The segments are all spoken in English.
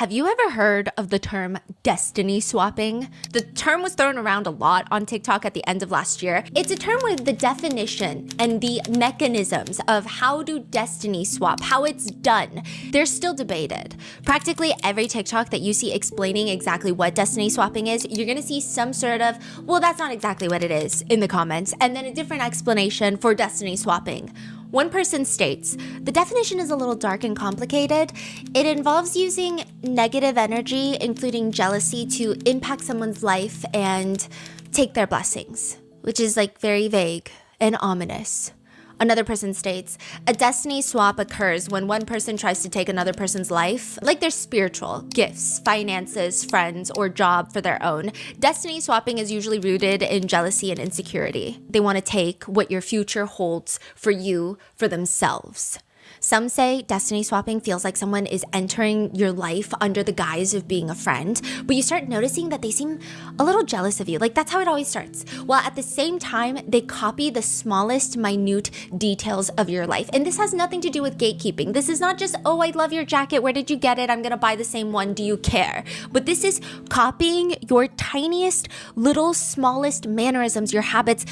Have you ever heard of the term destiny swapping? The term was thrown around a lot on TikTok at the end of last year. It's a term where the definition and the mechanisms of how do destiny swap, how it's done, they're still debated. Practically every TikTok that you see explaining exactly what destiny swapping is, you're gonna see some sort of, well, that's not exactly what it is in the comments, and then a different explanation for destiny swapping. One person states, the definition is a little dark and complicated. It involves using negative energy, including jealousy, to impact someone's life and take their blessings, which is like very vague and ominous. Another person states, a destiny swap occurs when one person tries to take another person's life, like their spiritual, gifts, finances, friends, or job for their own. Destiny swapping is usually rooted in jealousy and insecurity. They want to take what your future holds for you for themselves. Some say destiny swapping feels like someone is entering your life under the guise of being a friend, but you start noticing that they seem a little jealous of you. Like, that's how it always starts. While at the same time, they copy the smallest, minute details of your life. And this has nothing to do with gatekeeping. This is not just, oh, I love your jacket. Where did you get it? I'm gonna buy the same one. Do you care? But this is copying your tiniest, little, smallest mannerisms, your habits.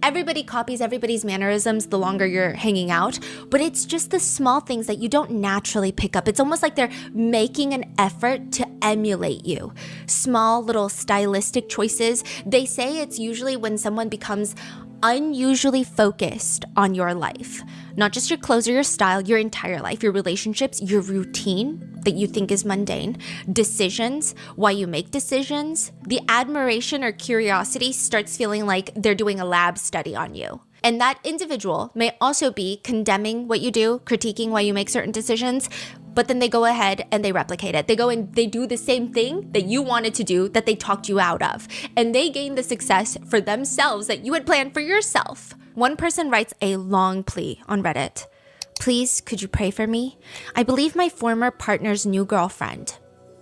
Everybody copies everybody's mannerisms the longer you're hanging out, but it's just the small things that you don't naturally pick up. It's almost like they're making an effort to emulate you. Small little stylistic choices. They say it's usually when someone becomes unusually focused on your life. Not just your clothes or your style, your entire life, your relationships, your routine that you think is mundane, decisions, why you make decisions. The admiration or curiosity starts feeling like they're doing a lab study on you. And that individual may also be condemning what you do, critiquing why you make certain decisions, but then they go ahead and they replicate it. They go and they do the same thing that you wanted to do that they talked you out of. And they gain the success for themselves that you had planned for yourself. One person writes a long plea on Reddit. Please, could you pray for me? I believe my former partner's new girlfriend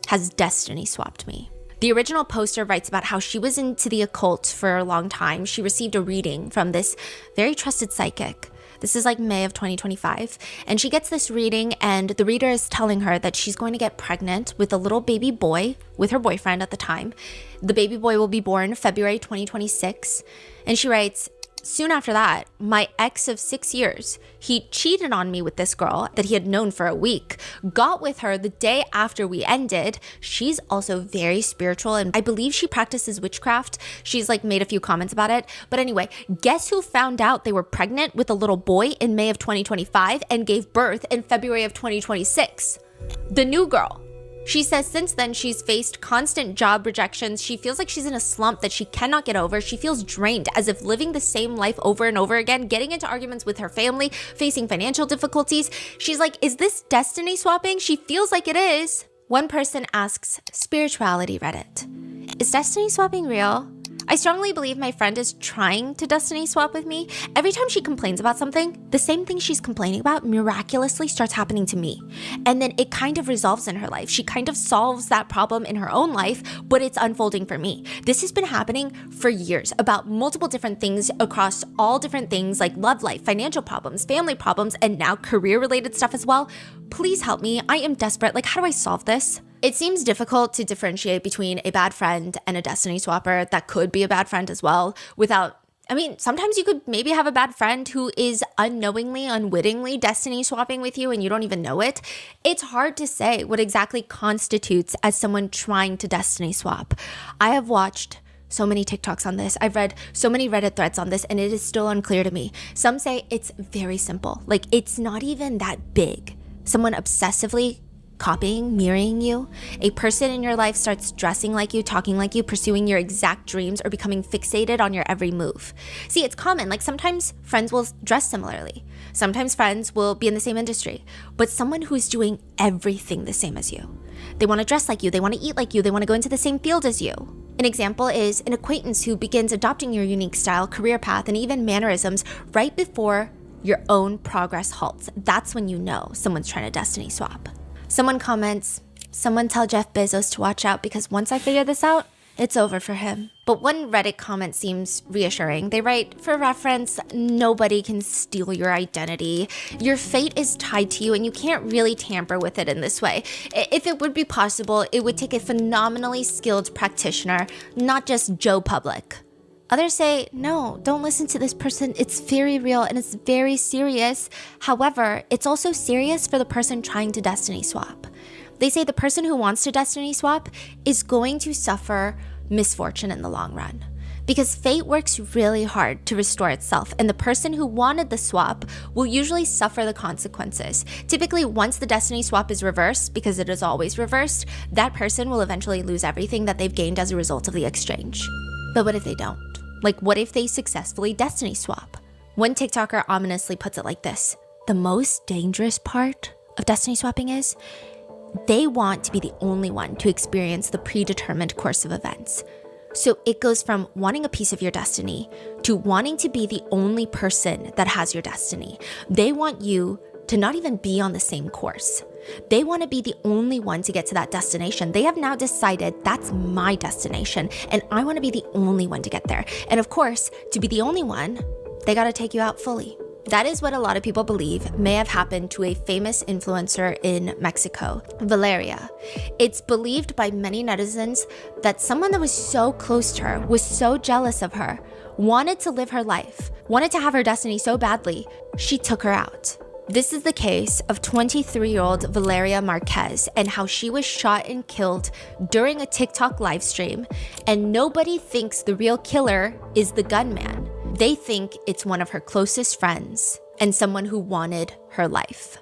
has destiny swapped me. The original poster writes about how she was into the occult for a long time. She received a reading from this very trusted psychic. This is like May of 2025. And she gets this reading and the reader is telling her that she's going to get pregnant with a little baby boy with her boyfriend at the time. The baby boy will be born February 2026. And she writes, soon after that, my ex of 6 years, he cheated on me with this girl that he had known for a week, got with her the day after we ended. She's also very spiritual and I believe she practices witchcraft. She's like made a few comments about it. But anyway, guess who found out they were pregnant with a little boy in May of 2025 and gave birth in February of 2026? The new girl. She says since then she's faced constant job rejections. She feels like she's in a slump that she cannot get over. She feels drained, as if living the same life over and over again, getting into arguments with her family, facing financial difficulties. She's like, is this destiny swapping? She feels like it is. One person asks, spirituality Reddit, is destiny swapping real? I strongly believe my friend is trying to destiny swap with me. Every time she complains about something, the same thing she's complaining about miraculously starts happening to me. And then it kind of resolves in her life. She kind of solves that problem in her own life, but it's unfolding for me. This has been happening for years about multiple different things across all different things like love life, financial problems, family problems, and now career-related stuff as well. Please help me. I am desperate. Like, how do I solve this? It seems difficult to differentiate between a bad friend and a destiny swapper that could be a bad friend as well sometimes you could maybe have a bad friend who is unknowingly, unwittingly destiny swapping with you and you don't even know it. It's hard to say what exactly constitutes as someone trying to destiny swap. I have watched so many TikToks on this. I've read so many Reddit threads on this and it is still unclear to me. Some say it's very simple. Like, it's not even that big. Someone obsessively copying, mirroring you. A person in your life starts dressing like you, talking like you, pursuing your exact dreams, or becoming fixated on your every move. See, it's common. Like, sometimes friends will dress similarly. Sometimes friends will be in the same industry, but someone who's doing everything the same as you. They want to dress like you. They want to eat like you. They want to go into the same field as you. An example is an acquaintance who begins adopting your unique style, career path, and even mannerisms right before your own progress halts. That's when you know someone's trying to destiny swap. Someone comments, someone tell Jeff Bezos to watch out because once I figure this out, It's over for him. But one Reddit comment seems reassuring. They write, for reference, nobody can steal your identity. Your fate is tied to you and you can't really tamper with it in this way. If it would be possible, it would take a phenomenally skilled practitioner, not just Joe Public. Others say, no, don't listen to this person. It's very real and it's very serious. However, it's also serious for the person trying to destiny swap. They say the person who wants to destiny swap is going to suffer misfortune in the long run because fate works really hard to restore itself, and the person who wanted the swap will usually suffer the consequences. Typically, once the destiny swap is reversed, because it is always reversed, that person will eventually lose everything that they've gained as a result of the exchange. But what if they don't? Like, what if they successfully destiny swap? One TikToker ominously puts it like this: the most dangerous part of destiny swapping is they want to be the only one to experience the predetermined course of events. So it goes from wanting a piece of your destiny to wanting to be the only person that has your destiny. They want you to not even be on the same course. They want to be the only one to get to that destination. They have now decided that's my destination and I want to be the only one to get there. And of course, to be the only one, they got to take you out fully. That is what a lot of people believe may have happened to a famous influencer in Mexico, Valeria. It's believed by many netizens that someone that was so close to her, was so jealous of her, wanted to live her life, wanted to have her destiny so badly, she took her out. This is the case of 23-year-old Valeria Marquez and how she was shot and killed during a TikTok live stream, and nobody thinks the real killer is the gunman. They think it's one of her closest friends and someone who wanted her life.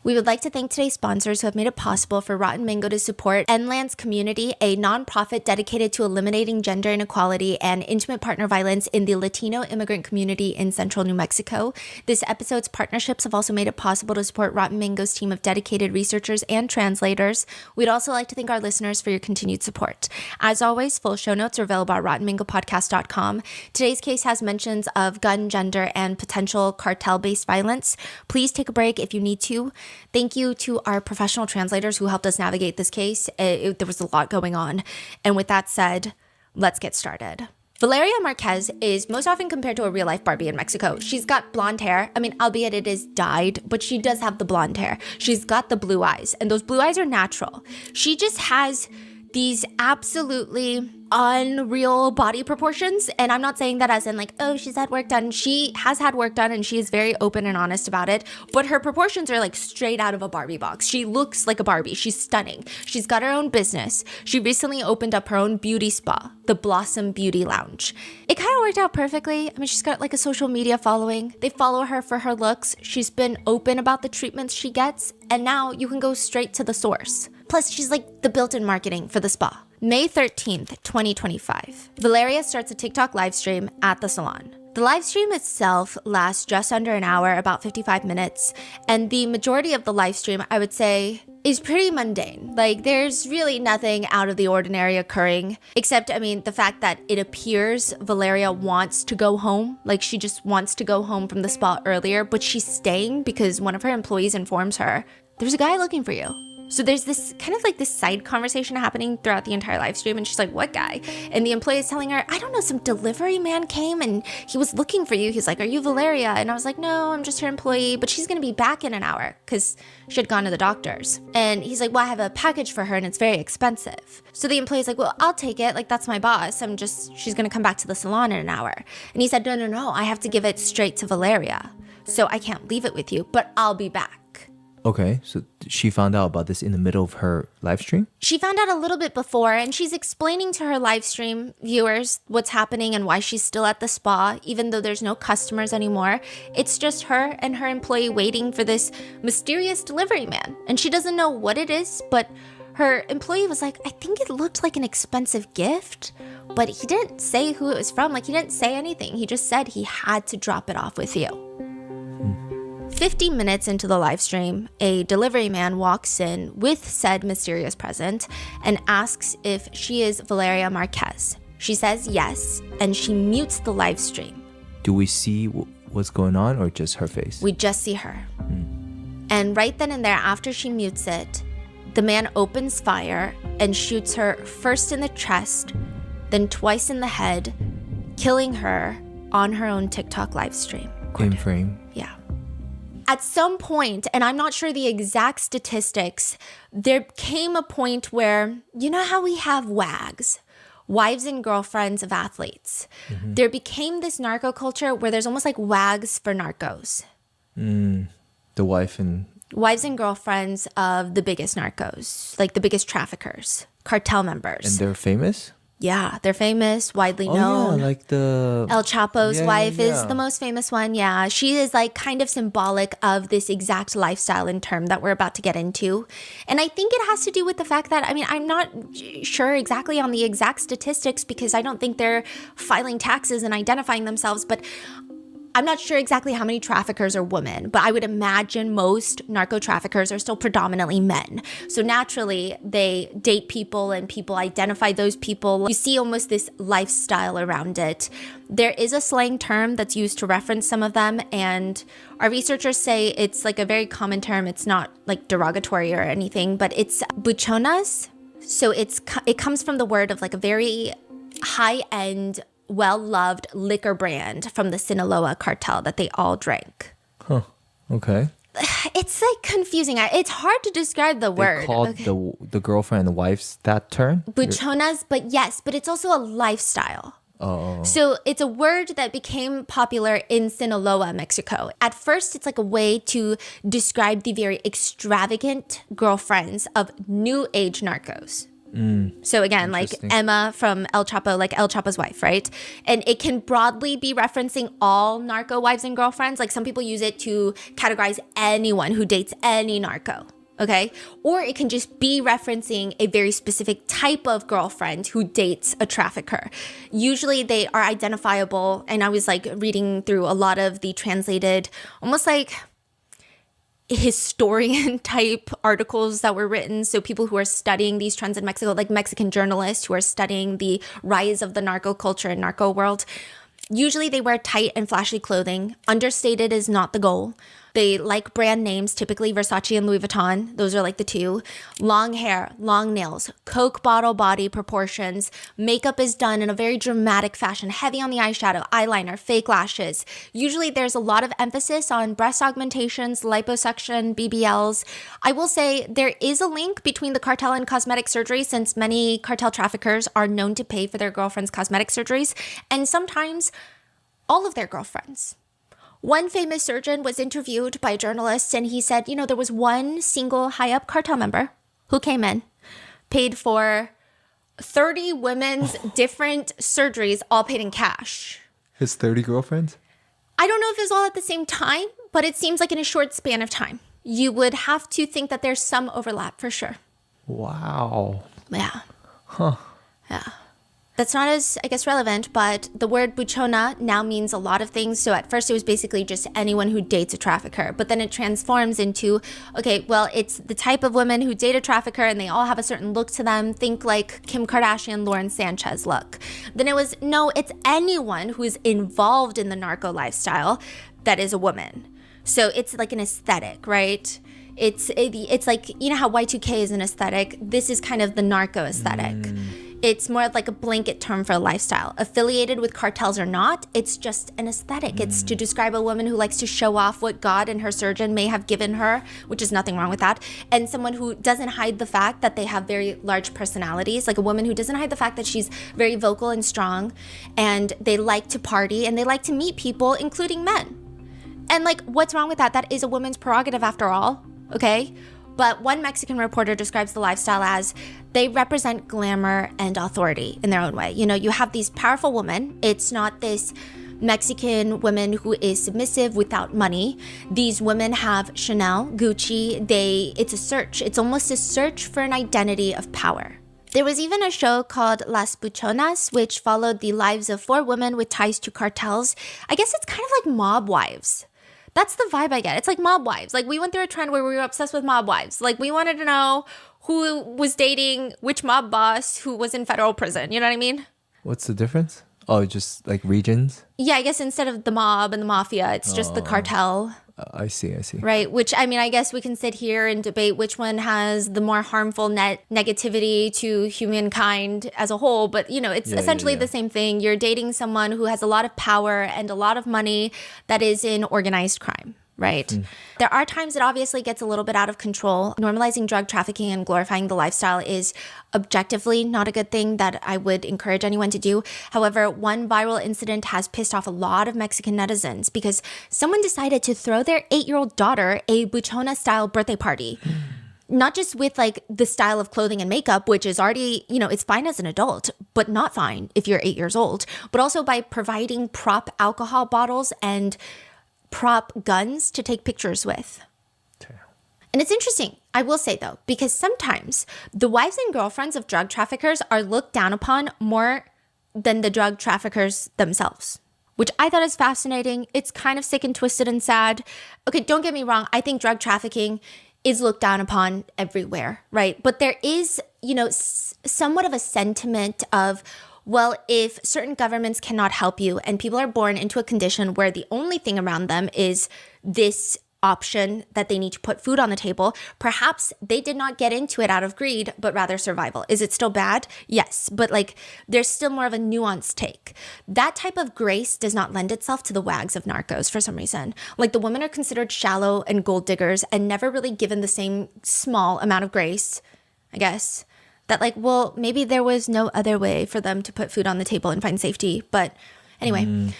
We would like to thank today's sponsors who have made it possible for Rotten Mango to support NLAN's Community, a nonprofit dedicated to eliminating gender inequality and intimate partner violence in the Latino immigrant community in central New Mexico. This episode's partnerships have also made it possible to support Rotten Mango's team of dedicated researchers and translators. We'd also like to thank our listeners for your continued support. As always, full show notes are available at RottenMangoPodcast.com. Today's case has mentions of gun, gender, and potential cartel-based violence. Please take a break if you need to. Thank you to our professional translators who helped us navigate this case. There was a lot going on. And with that said, let's get started. Valeria Marquez is most often compared to a real-life Barbie in Mexico. She's got blonde hair. I mean, albeit it is dyed, but she does have the blonde hair. She's got the blue eyes, and those blue eyes are natural. She just has these absolutely unreal body proportions. And I'm not saying that as in like, oh, she's had work done. She has had work done and she is very open and honest about it. But her proportions are like straight out of a Barbie box. She looks like a Barbie. She's stunning. She's got her own business. She recently opened up her own beauty spa, the Blossom Beauty Lounge. It kind of worked out perfectly. I mean, she's got like a social media following. They follow her for her looks. She's been open about the treatments she gets. And now you can go straight to the source. Plus, she's like the built-in marketing for the spa. May 13th, 2025. Valeria starts a TikTok live stream at the salon. The live stream itself lasts just under an hour, about 55 minutes, and the majority of the live stream, I would say, is pretty mundane. Like, there's really nothing out of the ordinary occurring, except, I mean, the fact that it appears Valeria wants to go home. Like, she just wants to go home from the spa earlier, but she's staying because one of her employees informs her, there's a guy looking for you. So there's this kind of like this side conversation happening throughout the entire live stream. And she's like, what guy? And the employee is telling her, I don't know, some delivery man came and he was looking for you. He's like, are you Valeria? And I was like, no, I'm just her employee, but she's going to be back in an hour because she had gone to the doctor's. And he's like, well, I have a package for her and it's very expensive. So the employee's like, well, I'll take it. Like, that's my boss. She's going to come back to the salon in an hour. And he said, no, I have to give it straight to Valeria. So I can't leave it with you, but I'll be back. Okay, so she found out about this in the middle of her live stream? She found out a little bit before, and she's explaining to her live stream viewers what's happening and why she's still at the spa, even though there's no customers anymore. It's just her and her employee waiting for this mysterious delivery man. And she doesn't know what it is, but her employee was like, I think it looked like an expensive gift, but he didn't say who it was from. Like, he didn't say anything. He just said he had to drop it off with you. 50 minutes into the live stream, a delivery man walks in with said mysterious present and asks if she is Valeria Marquez. She says yes, and she mutes the live stream. Do we see what's going on or just her face? We just see her. And right then and there, after she mutes it, The man opens fire and shoots her first in the chest, then twice in the head, killing her on her own TikTok live stream. In frame. Yeah. At some point, and I'm not sure the exact statistics, there came a point where, you know how we have WAGs, wives and girlfriends of athletes. There became this narco culture where there's almost like WAGs for narcos. The wife and Wives and girlfriends of the biggest narcos, like the biggest traffickers, cartel members. they're famous? Yeah, they're famous, widely known. Yeah, like the El Chapo's Yeah, wife yeah, is yeah. the most famous one. Yeah, she is like kind of symbolic of this exact lifestyle and term that we're about to get into. And I think it has to do with the fact that, I mean, I'm not sure exactly on the exact statistics because I don't think they're filing taxes and identifying themselves, but I'm not sure exactly how many traffickers are women, but I would imagine most narco traffickers are still predominantly men. So naturally, they date people and people identify those people. You see almost this lifestyle around it. There is a slang term that's used to reference some of them, and our researchers say it's like a very common term. It's not like derogatory or anything, but it's buchonas. So it comes from the word of like a very high-end, well-loved liquor brand from the Sinaloa cartel that they all drank. Okay. It's like confusing. It's hard to describe the They word. called Okay. the girlfriend and the wives that term? Buchonas, but yes, but it's also a lifestyle. Oh. So it's a word that became popular in Sinaloa, Mexico. At first, it's like a way to describe the very extravagant girlfriends of new age narcos. So again, like Interesting. Emma from El Chapo, like El Chapo's wife, right? And it can broadly be referencing all narco wives and girlfriends. Like some people use it to categorize anyone who dates any narco, okay? Or it can just be referencing a very specific type of girlfriend who dates a trafficker. Usually they are identifiable, and I was like reading through a lot of the translated, almost like historian type articles that were written. So people who are studying these trends in Mexico, like Mexican journalists who are studying the rise of the narco culture and narco world, usually they wear tight and flashy clothing. Understated is not the goal. They like brand names, typically Versace and Louis Vuitton. Those are like the two. Long hair, long nails, Coke bottle body proportions. Makeup is done in a very dramatic fashion, heavy on the eyeshadow, eyeliner, fake lashes. Usually there's a lot of emphasis on breast augmentations, liposuction, BBLs. I will say there is a link between the cartel and cosmetic surgery, since many cartel traffickers are known to pay for their girlfriends' cosmetic surgeries, and sometimes all of their girlfriends. One famous surgeon was interviewed by journalists, and he said, you know, there was one single high-up cartel member who came in, paid for 30 women's different surgeries, all paid in cash. His 30 girlfriends? I don't know if it was all at the same time, but it seems like in a short span of time. You would have to think that there's some overlap for sure. Wow. Yeah. Yeah. That's not as, I guess, relevant, but the word buchona now means a lot of things. So at first it was basically just anyone who dates a trafficker, but then it transforms into, okay, well, it's the type of women who date a trafficker and they all have a certain look to them. Think like Kim Kardashian, Lauren Sanchez look. Then it was, no, it's anyone who is involved in the narco lifestyle that is a woman. So it's like an aesthetic, right? It's like, you know how Y2K is an aesthetic? This is kind of the narco aesthetic. It's more like a blanket term for a lifestyle. Affiliated with cartels or not, it's just an aesthetic. It's to describe a woman who likes to show off what God and her surgeon may have given her, which is nothing wrong with that. And someone who doesn't hide the fact that they have very large personalities, like a woman who doesn't hide the fact that she's very vocal and strong, and they like to party and they like to meet people, including men. And like, what's wrong with that? That is a woman's prerogative after all, okay? But one Mexican reporter describes the lifestyle as they represent glamour and authority in their own way. You know, you have these powerful women. It's not this Mexican woman who is submissive without money. These women have Chanel, Gucci. It's a search. It's almost a search for an identity of power. There was even a show called Las Buchonas, which followed the lives of 4 women with ties to cartels. I guess it's kind of like mob wives. That's the vibe I get. It's like mob wives. Like we went through a trend where we were obsessed with mob wives. Like we wanted to know who was dating which mob boss who was in federal prison. You know what I mean? What's the difference? Oh, just like regions? Yeah, I guess instead of the mob and the mafia, it's just the cartel. I see. Right. Which, I mean, I guess we can sit here and debate which one has the more harmful negativity to humankind as a whole. But, you know, it's essentially the same thing. You're dating someone who has a lot of power and a lot of money that is in organized crime. Right. There are times it obviously gets a little bit out of control. Normalizing drug trafficking and glorifying the lifestyle is objectively not a good thing that I would encourage anyone to do. However, one viral incident has pissed off a lot of Mexican netizens because someone decided to throw their 8-year-old daughter a buchona style birthday party. Not just with like the style of clothing and makeup, which is already, you know, it's fine as an adult, but not fine if you're 8 years old, but also by providing prop alcohol bottles and prop guns to take pictures with. And it's interesting, I will say though, because sometimes the wives and girlfriends of drug traffickers are looked down upon more than the drug traffickers themselves, which I thought is fascinating. It's kind of sick and twisted and sad. Okay, don't get me wrong. I think drug trafficking is looked down upon everywhere, right? But there is, you know, somewhat of a sentiment of, well, if certain governments cannot help you and people are born into a condition where the only thing around them is this option that they need to put food on the table, perhaps they did not get into it out of greed, but rather survival. Is it still bad? Yes. But like, there's still more of a nuanced take. That type of grace does not lend itself to the wags of narcos for some reason. Like the women are considered shallow and gold diggers and never really given the same small amount of grace, I guess. That like, well, maybe there was no other way for them to put food on the table and find safety. But anyway,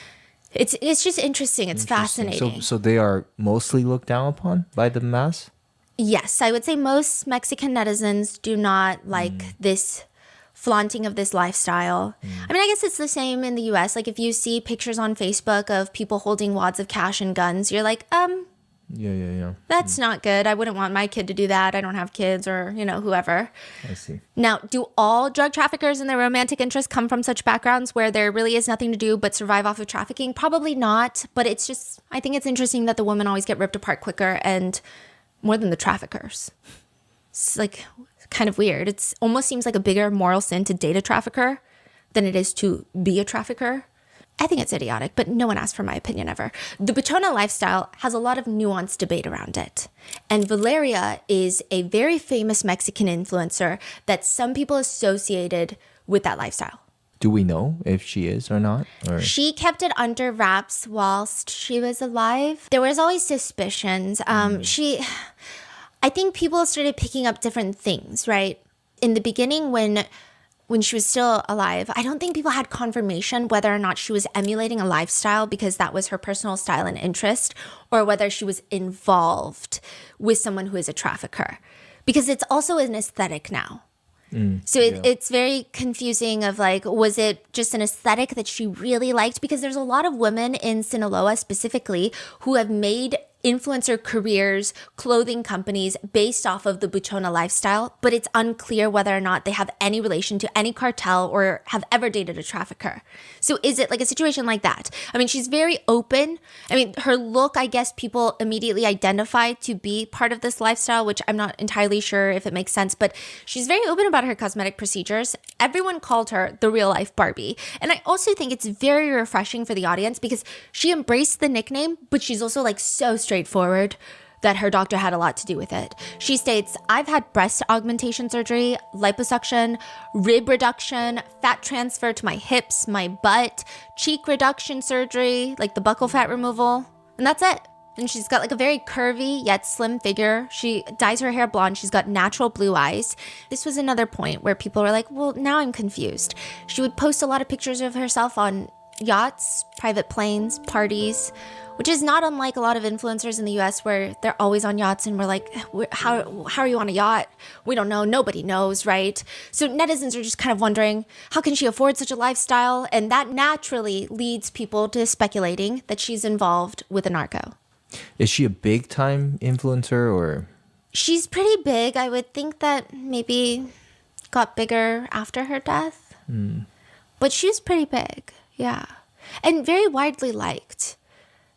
it's just interesting. It's fascinating. So they are mostly looked down upon by the mass? Yes, I would say most Mexican netizens do not like this flaunting of this lifestyle. I mean, I guess it's the same in the US. Like if you see pictures on Facebook of people holding wads of cash and guns, you're like, Yeah. that's not good. I wouldn't want my kid to do that. I don't have kids or, you know, whoever. I see. Now, do all drug traffickers and their romantic interests come from such backgrounds where there really is nothing to do but survive off of trafficking? Probably not. But it's just, I think it's interesting that the women always get ripped apart quicker and more than the traffickers. It's like kind of weird. It almost seems like a bigger moral sin to date a trafficker than it is to be a trafficker. I think it's idiotic, but no one asked for my opinion ever. The buchona lifestyle has a lot of nuanced debate around it. And Valeria is a very famous Mexican influencer that some people associated with that lifestyle. Do we know if she is or not? Or? She kept it under wraps whilst she was alive. There was always suspicions. I think people started picking up different things, right? In the beginning, when she was still alive, I don't think people had confirmation whether or not she was emulating a lifestyle because that was her personal style and interest, or whether she was involved with someone who is a trafficker. Because it's also an aesthetic now. So it's very confusing of like, was it just an aesthetic that she really liked? Because there's a lot of women in Sinaloa specifically who have made influencer careers, clothing companies based off of the buchona lifestyle, but it's unclear whether or not they have any relation to any cartel or have ever dated a trafficker. So is it like a situation like that? I mean, she's very open. I mean, her look, I guess people immediately identify to be part of this lifestyle, which I'm not entirely sure if it makes sense, but she's very open about her cosmetic procedures. Everyone called her the real life Barbie. And I also think it's very refreshing for the audience because she embraced the nickname, but she's also like so straightforward that her doctor had a lot to do with it. She states, I've had breast augmentation surgery, liposuction, rib reduction, fat transfer to my hips, my butt, cheek reduction surgery, like the buccal fat removal, and that's it. And she's got like a very curvy yet slim figure. She dyes her hair blonde. She's got natural blue eyes. This was another point where people were like, well, now I'm confused. She would post a lot of pictures of herself on yachts, private planes, parties, which is not unlike a lot of influencers in the US where they're always on yachts and we're like, how are you on a yacht? We don't know. Nobody knows, right? So netizens are just kind of wondering, how can she afford such a lifestyle? And that naturally leads people to speculating that she's involved with a narco. Is she a big time influencer or? She's pretty big. I would think that maybe got bigger after her death. But she's pretty big, yeah. And very widely liked.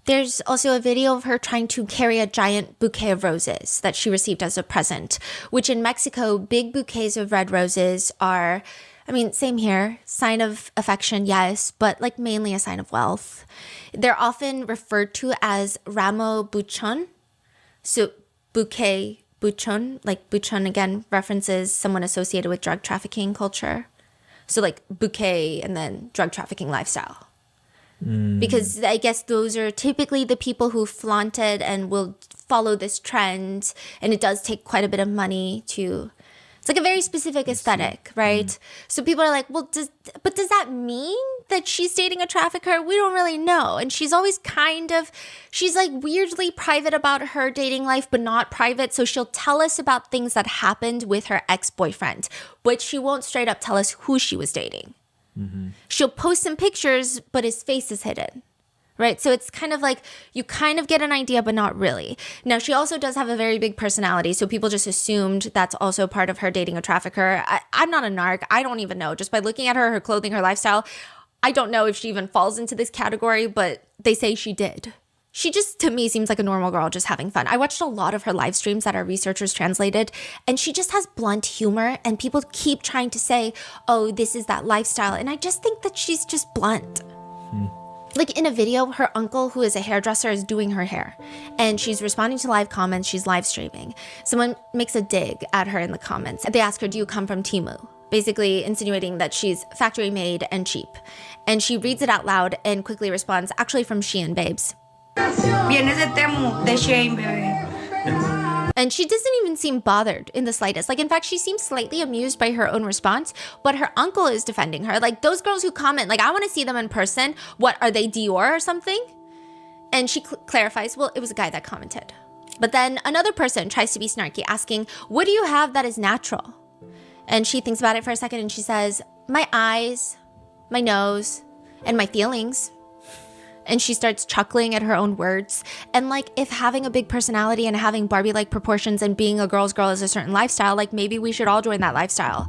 There's also a video of her trying to carry a giant bouquet of roses that she received as a present, which in Mexico, big bouquets of red roses are I mean, same here. Sign of affection, yes, but like mainly a sign of wealth. They're often referred to as ramo buchon. So bouquet buchon, like buchon again references someone associated with drug trafficking culture. So like bouquet and then drug trafficking lifestyle. Because I guess those are typically the people who flaunt it and will follow this trend. And it does take quite a bit of money to, it's like a very specific aesthetic, right? So people are like, well, does that mean that she's dating a trafficker? We don't really know. And she's always she's like weirdly private about her dating life, but not private. So she'll tell us about things that happened with her ex-boyfriend, but she won't straight up tell us who she was dating. She'll post some pictures, but his face is hidden, right? So it's kind of like you kind of get an idea, but not really. Now, she also does have a very big personality, so people just assumed that's also part of her dating a trafficker. I'm not a narc. I don't even know. Just by looking at her clothing, her lifestyle, I don't know if she even falls into this category, but they say she did. She just, to me, seems like a normal girl just having fun. I watched a lot of her live streams that our researchers translated, and she just has blunt humor, and people keep trying to say, oh, this is that lifestyle. And I just think that she's just blunt. Like in a video, her uncle, who is a hairdresser, is doing her hair, and she's responding to live comments. She's live streaming. Someone makes a dig at her in the comments. They ask her, do you come from Temu? Basically insinuating that she's factory made and cheap. And she reads it out loud and quickly responds, actually from Shein, babes. Vienes de Temu, de Shein, bebé. And she doesn't even seem bothered in the slightest. Like, in fact, she seems slightly amused by her own response, but her uncle is defending her. Like, those girls who comment, like, I want to see them in person. What, are they Dior or something? And she clarifies, well, it was a guy that commented. But then another person tries to be snarky, asking, what do you have that is natural? And she thinks about it for a second and she says, my eyes, my nose, and my feelings. And she starts chuckling at her own words. And like, if having a big personality and having Barbie-like proportions and being a girl's girl is a certain lifestyle, like maybe we should all join that lifestyle.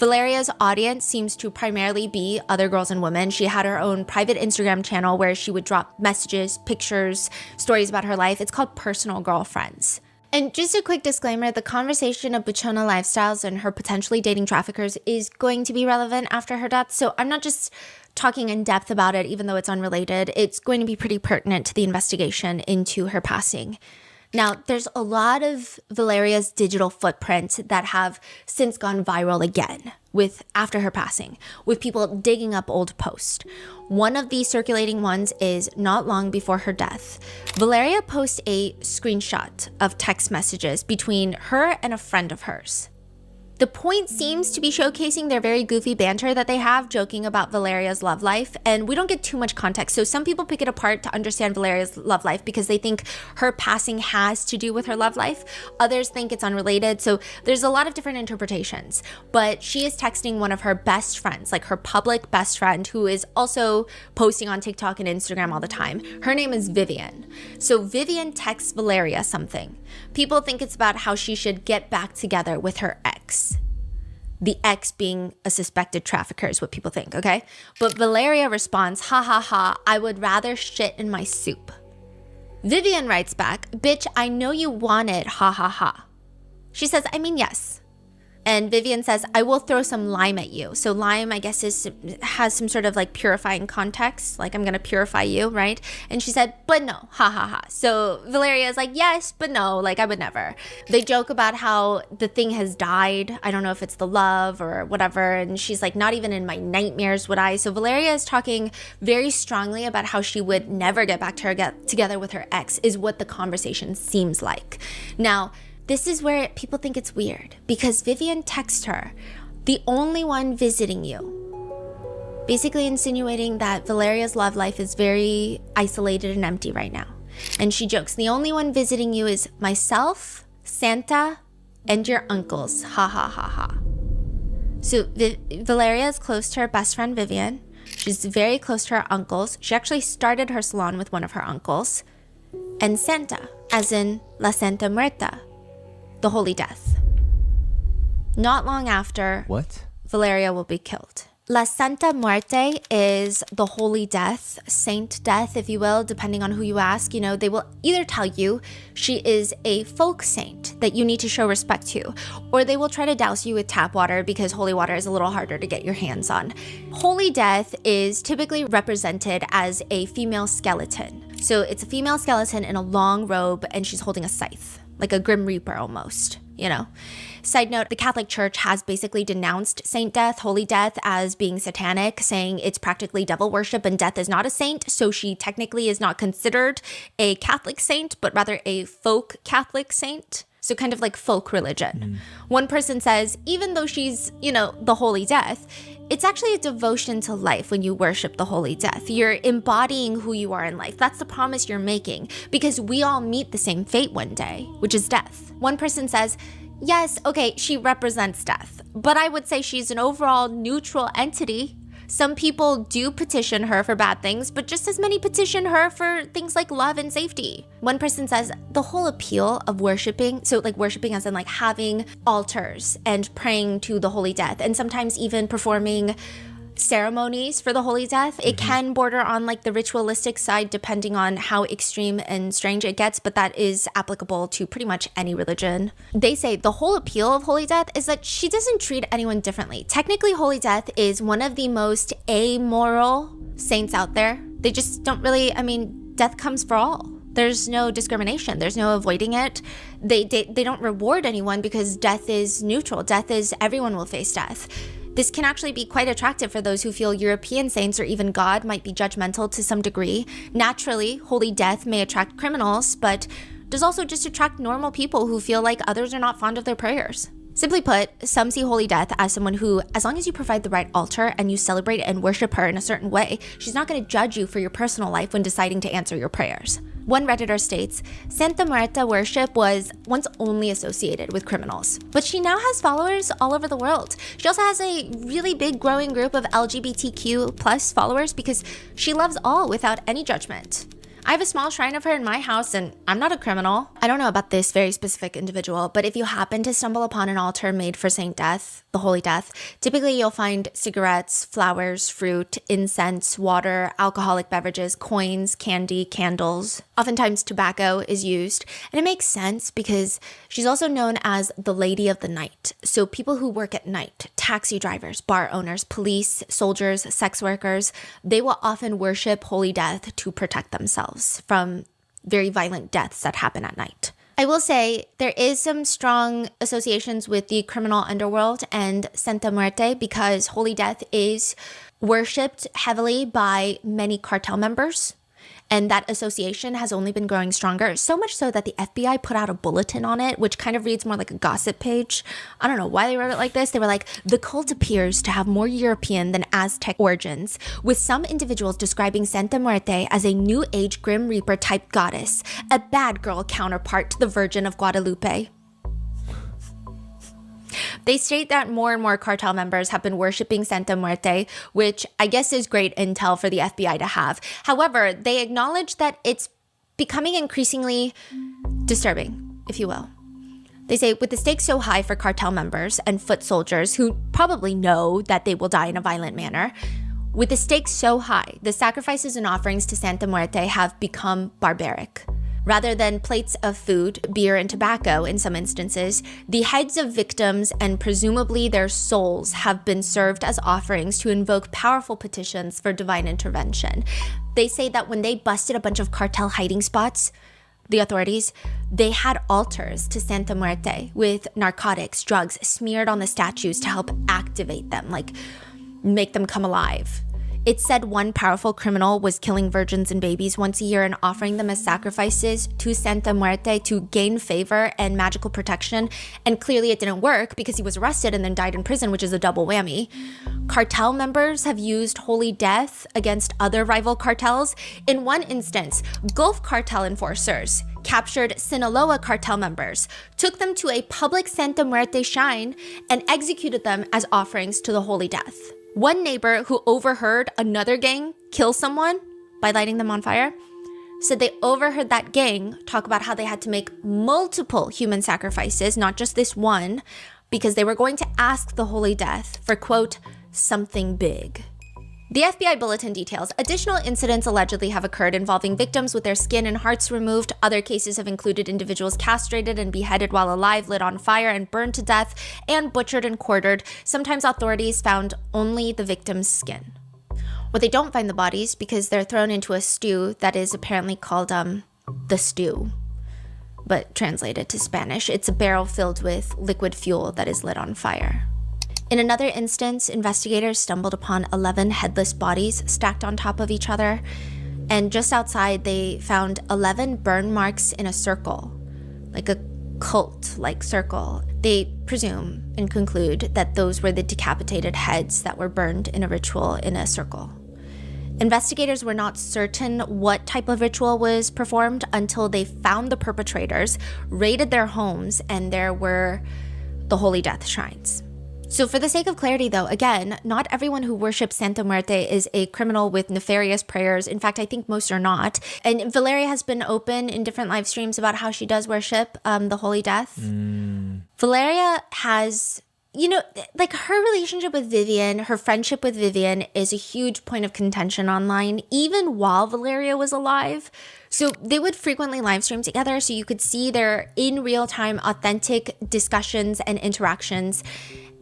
Valeria's audience seems to primarily be other girls and women. She had her own private Instagram channel where she would drop messages, pictures, stories about her life. It's called Personal Girlfriends. And just a quick disclaimer, the conversation of Buchona lifestyles and her potentially dating traffickers is going to be relevant after her death. So I'm not just talking in depth about it, even though it's unrelated. It's going to be pretty pertinent to the investigation into her passing. Now, there's a lot of Valeria's digital footprints that have since gone viral again after her passing, with people digging up old posts. One of these circulating ones is not long before her death. Valeria posts a screenshot of text messages between her and a friend of hers. The point seems to be showcasing their very goofy banter that they have, joking about Valeria's love life, and we don't get too much context. So some people pick it apart to understand Valeria's love life because they think her passing has to do with her love life. Others think it's unrelated. So there's a lot of different interpretations, but she is texting one of her best friends, like her public best friend, who is also posting on TikTok and Instagram all the time. Her name is Vivian. So Vivian texts Valeria something. People think it's about how she should get back together with her ex. The ex being a suspected trafficker is what people think, okay? But Valeria responds, ha ha ha, I would rather shit in my soup. Vivian writes back, bitch, I know you want it, ha ha ha. She says, I mean, yes. And Vivian says, I will throw some lime at you. So lime, I guess, has some sort of like purifying context. Like, I'm going to purify you, right? And she said, but no, ha ha ha. So Valeria is like, yes, but no, like I would never. They joke about how the thing has died. I don't know if it's the love or whatever. And she's like, not even in my nightmares would I. So Valeria is talking very strongly about how she would never get back together with her ex, is what the conversation seems like. Now, this is where people think it's weird because Vivian texts her, the only one visiting you, basically insinuating that Valeria's love life is very isolated and empty right now. And she jokes, the only one visiting you is myself, Santa, and your uncles, ha ha ha ha. So Valeria is close to her best friend Vivian. She's very close to her uncles. She actually started her salon with one of her uncles. And Santa, as in La Santa Muerta, the Holy Death. Not long after, What? Valeria will be killed. La Santa Muerte is the holy death, saint death, if you will, depending on who you ask. You know, they will either tell you she is a folk saint that you need to show respect to, or they will try to douse you with tap water because holy water is a little harder to get your hands on. Holy death is typically represented as a female skeleton. So it's a female skeleton in a long robe and she's holding a scythe, like a Grim Reaper almost, you know. Side note, the Catholic Church has basically denounced saint death, holy death, as being satanic, saying it's practically devil worship and death is not a saint. So she technically is not considered a Catholic saint, but rather a folk Catholic saint. So kind of like folk religion. One person says, even though she's, you know, the holy death, it's actually a devotion to life when you worship the holy death. You're embodying who you are in life. That's the promise you're making, because we all meet the same fate one day, which is death. One person says, yes, okay, she represents death, but I would say she's an overall neutral entity. Some people do petition her for bad things, but just as many petition her for things like love and safety. One person says the whole appeal of worshiping, so like worshiping as in like having altars and praying to the holy death, and sometimes even performing ceremonies for the holy death. It can border on like the ritualistic side depending on how extreme and strange it gets, but that is applicable to pretty much any religion. They say the whole appeal of holy death is that she doesn't treat anyone differently. Technically, holy death is one of the most amoral saints out there. They just don't really, I mean, death comes for all. There's no discrimination. There's no avoiding it. They don't reward anyone because death is neutral. Death is, everyone will face death. This can actually be quite attractive for those who feel European saints or even God might be judgmental to some degree. Naturally, holy death may attract criminals, but does also just attract normal people who feel like others are not fond of their prayers. Simply put, some see holy death as someone who, as long as you provide the right altar and you celebrate and worship her in a certain way, she's not going to judge you for your personal life when deciding to answer your prayers. One Redditor states, Santa Muerte worship was once only associated with criminals, but she now has followers all over the world. She also has a really big growing group of LGBTQ plus followers because she loves all without any judgment. I have a small shrine of her in my house and I'm not a criminal. I don't know about this very specific individual, but if you happen to stumble upon an altar made for Saint Death, the Holy Death, typically you'll find cigarettes, flowers, fruit, incense, water, alcoholic beverages, coins, candy, candles. Oftentimes tobacco is used, and it makes sense because she's also known as the Lady of the Night. So people who work at night, taxi drivers, bar owners, police, soldiers, sex workers, they will often worship Holy Death to protect themselves from very violent deaths that happen at night. I will say there is some strong associations with the criminal underworld and Santa Muerte because Holy Death is worshipped heavily by many cartel members. And that association has only been growing stronger, so much so that the FBI put out a bulletin on it, which kind of reads more like a gossip page. I don't know why they wrote it like this. They were like, the cult appears to have more European than Aztec origins, with some individuals describing Santa Muerte as a New Age Grim Reaper type goddess, a bad girl counterpart to the Virgin of Guadalupe. They state that more and more cartel members have been worshiping Santa Muerte, which I guess is great intel for the FBI to have. However, they acknowledge that it's becoming increasingly disturbing, if you will. They say, with the stakes so high for cartel members and foot soldiers who probably know that they will die in a violent manner, with the stakes so high, the sacrifices and offerings to Santa Muerte have become barbaric. Rather than plates of food, beer, and tobacco in some instances, the heads of victims and presumably their souls have been served as offerings to invoke powerful petitions for divine intervention. They say that when they busted a bunch of cartel hiding spots, the authorities, they had altars to Santa Muerte with narcotics, drugs smeared on the statues to help activate them, like make them come alive. It said one powerful criminal was killing virgins and babies once a year and offering them as sacrifices to Santa Muerte to gain favor and magical protection. And clearly it didn't work because he was arrested and then died in prison, which is a double whammy. Cartel members have used Holy Death against other rival cartels. In one instance, Gulf Cartel enforcers captured Sinaloa cartel members, took them to a public Santa Muerte shrine, and executed them as offerings to the Holy Death. One neighbor who overheard another gang kill someone by lighting them on fire said they overheard that gang talk about how they had to make multiple human sacrifices, not just this one, because they were going to ask the Holy Death for, quote, something big. The FBI bulletin details additional incidents allegedly have occurred involving victims with their skin and hearts removed. Other cases have included individuals castrated and beheaded while alive, lit on fire and burned to death, and butchered and quartered. Sometimes authorities found only the victim's skin. What they don't find the bodies because they're thrown into a stew that is apparently called the stew. But translated to Spanish, it's a barrel filled with liquid fuel that is lit on fire. In another instance, investigators stumbled upon 11 headless bodies stacked on top of each other, and just outside they found 11 burn marks in a circle, like a cult-like circle. They presume and conclude that those were the decapitated heads that were burned in a ritual in a circle. Investigators were not certain what type of ritual was performed until they found the perpetrators, raided their homes, and there were the Holy Death shrines. So for the sake of clarity though, again, not everyone who worships Santa Muerte is a criminal with nefarious prayers. In fact, I think most are not. And Valeria has been open in different live streams about how she does worship the Holy Death. Valeria has, like her relationship with Vivian, her friendship with Vivian is a huge point of contention online, even while Valeria was alive. So they would frequently live stream together so you could see their in real time authentic discussions and interactions.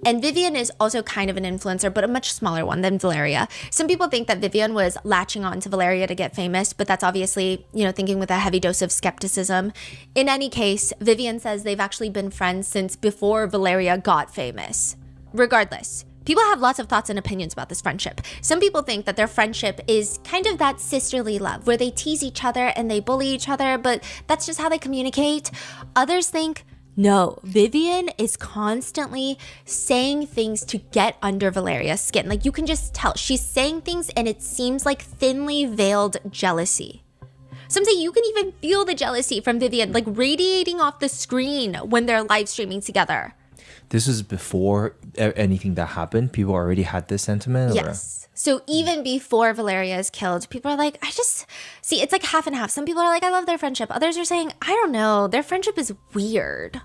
And Vivian is also kind of an influencer, but a much smaller one than Valeria. Some people think that Vivian was latching on to Valeria to get famous, but that's obviously, thinking with a heavy dose of skepticism. In any case, Vivian says they've actually been friends since before Valeria got famous. Regardless, people have lots of thoughts and opinions about this friendship. Some people think that their friendship is kind of that sisterly love where they tease each other and they bully each other, but that's just how they communicate. Others think, no, Vivian is constantly saying things to get under Valeria's skin. Like you can just tell she's saying things and it seems like thinly veiled jealousy. Some say you can even feel the jealousy from Vivian like radiating off the screen when they're live streaming together. This was before anything that happened. People already had this sentiment? Yes. So even before Valeria is killed, people are like, it's like half and half. Some people are like, I love their friendship. Others are saying, I don't know, their friendship is weird.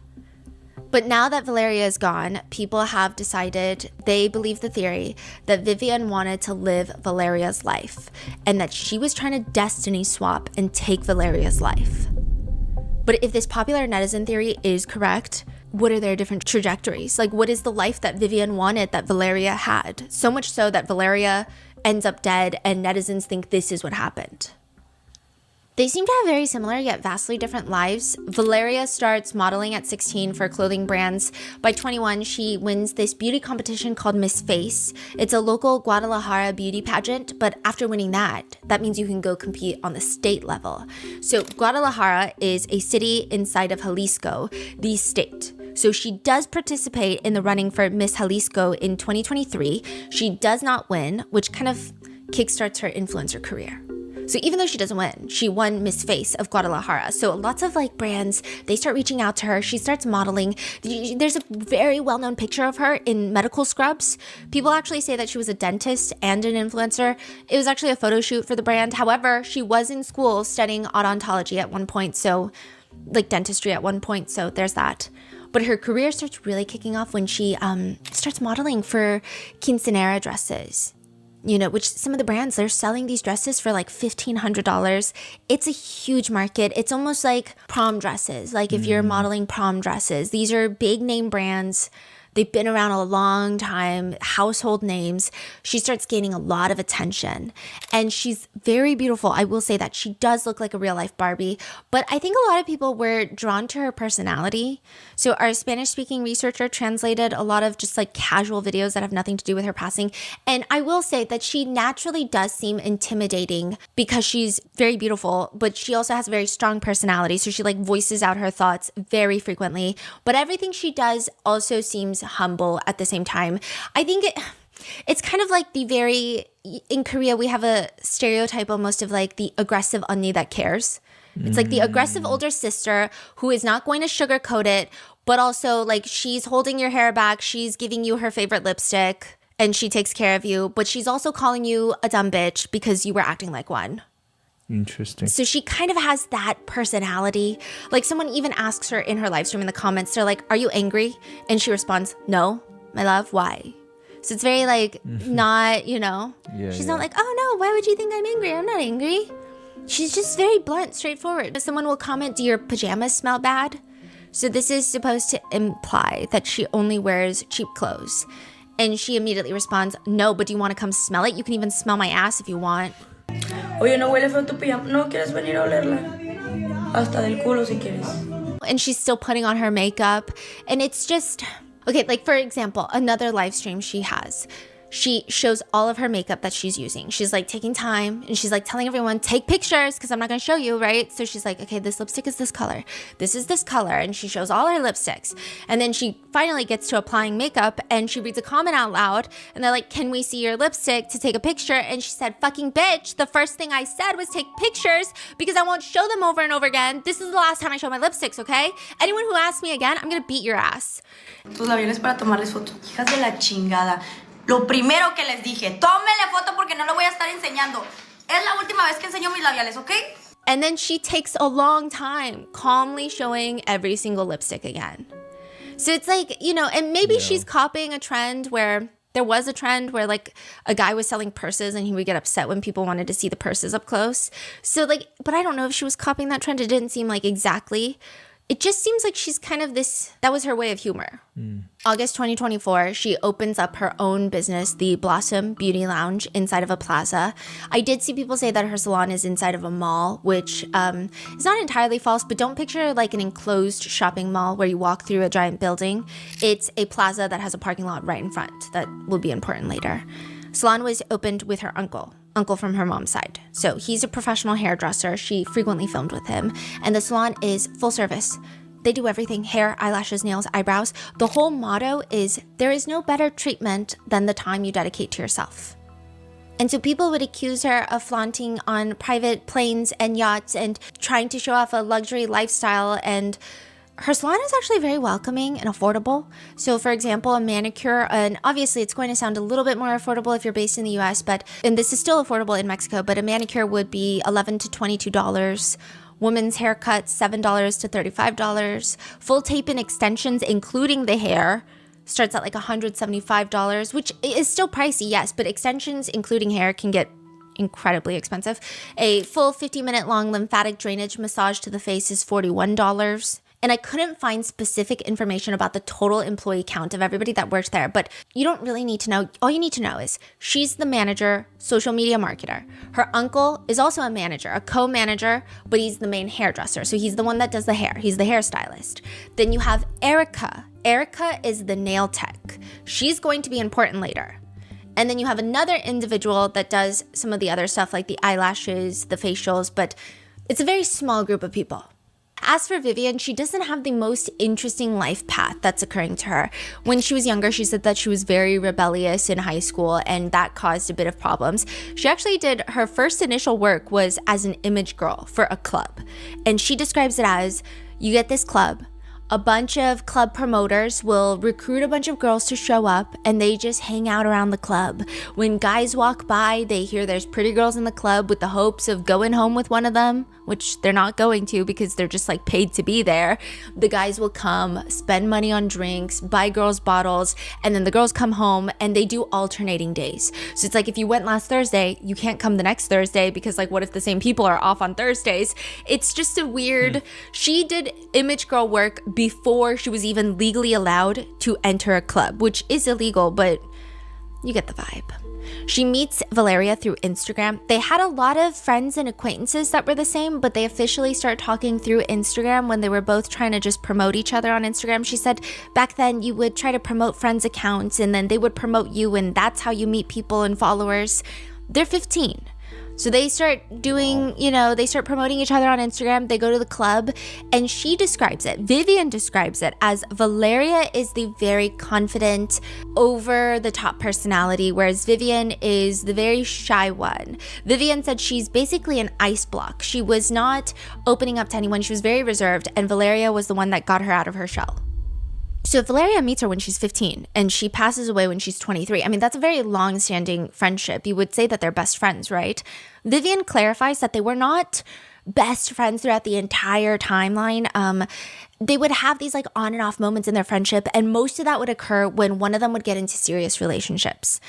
But now that Valeria is gone, people have decided, they believe the theory that Vivian wanted to live Valeria's life and that she was trying to destiny swap and take Valeria's life. But if this popular netizen theory is correct, what are their different trajectories? Like, what is the life that Vivian wanted that Valeria had? So much so that Valeria ends up dead and netizens think this is what happened. They seem to have very similar yet vastly different lives. Valeria starts modeling at 16 for clothing brands. By 21, she wins this beauty competition called Miss Face. It's a local Guadalajara beauty pageant, but after winning that means you can go compete on the state level. So Guadalajara is a city inside of Jalisco, the state. So she does participate in the running for Miss Jalisco in 2023. She does not win, which kind of kickstarts her influencer career. So even though she doesn't win, she won Miss Face of Guadalajara. So lots of like brands, they start reaching out to her. She starts modeling. There's a very well-known picture of her in medical scrubs. People actually say that she was a dentist and an influencer. It was actually a photo shoot for the brand. However, she was in school studying odontology at one point. So like dentistry at one point. So there's that. But her career starts really kicking off when she starts modeling for quinceanera dresses. Which some of the brands, they're selling these dresses for like $1,500. It's a huge market. It's almost like prom dresses. Like if you're modeling prom dresses, these are big name brands. They've been around a long time, household names. She starts gaining a lot of attention and she's very beautiful. I will say that she does look like a real life Barbie, but I think a lot of people were drawn to her personality. So our Spanish speaking researcher translated a lot of just like casual videos that have nothing to do with her passing. And I will say that she naturally does seem intimidating because she's very beautiful, but she also has a very strong personality. So she like voices out her thoughts very frequently, but everything she does also seems humble at the same time. I think it's kind of like in Korea, we have a stereotype almost of like the aggressive 언니 that cares. It's like the aggressive older sister who is not going to sugarcoat it, but also like she's holding your hair back. She's giving you her favorite lipstick and she takes care of you, but she's also calling you a dumb bitch because you were acting like one. Interesting. So she kind of has that personality. Like someone even asks her in her live stream in the comments, they're like, are you angry? And she responds, no, my love, why? So it's very like not, you know, Yeah, she's yeah. not like, oh no, why would you think I'm angry? I'm not angry. She's just very blunt, straightforward. Someone will comment, do your pajamas smell bad? So this is supposed to imply that she only wears cheap clothes. And she immediately responds, no, but do you want to come smell it? You can even smell my ass if you want. Oye, no huele feo tu pijama. No quieres venir a olerla. Hasta del culo si quieres. And she's still putting on her makeup. And it's just, okay, like for example, another live stream she has. She shows all of her makeup that she's using. She's like taking time and she's like telling everyone, take pictures because I'm not going to show you, right? So she's like, okay, this lipstick is this color. This is this color. And she shows all her lipsticks. And then she finally gets to applying makeup and she reads a comment out loud. And they're like, can we see your lipstick to take a picture? And she said, fucking bitch, the first thing I said was take pictures because I won't show them over and over again. This is the last time I show my lipsticks, okay? Anyone who asks me again, I'm going to beat your ass. Tus labiales para tomarles foto. Hijas de la chingada. Lo primero que les dije, tómenle foto porque no lo voy a estar enseñando. Es la última vez que enseño mis labiales, ¿ok? And then she takes a long time calmly showing every single lipstick again. So it's like, you know, and maybe she's copying a trend where there was a trend where like a guy was selling purses and he would get upset when people wanted to see the purses up close. So like, but I don't know if she was copying that trend. It didn't seem like exactly. It just seems like she's kind of this, that was her way of humor. August 2024, she opens up her own business, the Blossom Beauty Lounge, inside of a plaza. I did see people say that her salon is inside of a mall, which is not entirely false, but don't picture like an enclosed shopping mall where you walk through a giant building. It's a plaza that has a parking lot right in front. That will be important later. Salon was opened with her uncle from her mom's side. So he's a professional hairdresser. She frequently filmed with him. And the salon is full service. They do everything: hair, eyelashes, nails, eyebrows. The whole motto is, there is no better treatment than the time you dedicate to yourself. And so people would accuse her of flaunting on private planes and yachts and trying to show off a luxury lifestyle. And her salon is actually very welcoming and affordable. So for example, a manicure, and obviously it's going to sound a little bit more affordable if you're based in the US, and this is still affordable in Mexico, but a manicure would be $11 to $22. Women's haircuts, $7 to $35. Full tape and extensions, including the hair, starts at like $175, which is still pricey, yes, but extensions, including hair, can get incredibly expensive. A full 50-minute long lymphatic drainage massage to the face is $41. And I couldn't find specific information about the total employee count of everybody that worked there, but you don't really need to know. All you need to know is she's the manager, social media marketer. Her uncle is also a manager, a co-manager, but he's the main hairdresser. So he's the one that does the hair. He's the hairstylist. Then you have Erica. Erica is the nail tech. She's going to be important later. And then you have another individual that does some of the other stuff like the eyelashes, the facials, but it's a very small group of people. As for Vivian, she doesn't have the most interesting life path that's occurring to her. When she was younger, she said that she was very rebellious in high school and that caused a bit of problems. She actually did, her first initial work was as an image girl for a club. And she describes it as, you get this club, a bunch of club promoters will recruit a bunch of girls to show up and they just hang out around the club. When guys walk by, they hear there's pretty girls in the club with the hopes of going home with one of them, which they're not going to because they're just like paid to be there. The guys will come, spend money on drinks, buy girls bottles, and then the girls come home and they do alternating days. So it's like if you went last Thursday, you can't come the next Thursday because like what if the same people are off on Thursdays? It's just a weird, she did image girl work before she was even legally allowed to enter a club, which is illegal, but you get the vibe. She meets Valeria through Instagram. They had a lot of friends and acquaintances that were the same, but they officially start talking through Instagram when they were both trying to just promote each other on Instagram. She said back then you would try to promote friends' accounts and then they would promote you and that's how you meet people and followers. They're 15. So they start doing, they start promoting each other on Instagram. They go to the club and she describes it. Vivian describes it as Valeria is the very confident, over the top personality, whereas Vivian is the very shy one. Vivian said she's basically an ice block. She was not opening up to anyone. She was very reserved and Valeria was the one that got her out of her shell. So Valeria meets her when she's 15 and she passes away when she's 23. I mean, that's a very long-standing friendship. You would say that they're best friends, right? Vivian clarifies that they were not best friends throughout the entire timeline. They would have these like on and off moments in their friendship, and most of that would occur when one of them would get into serious relationships.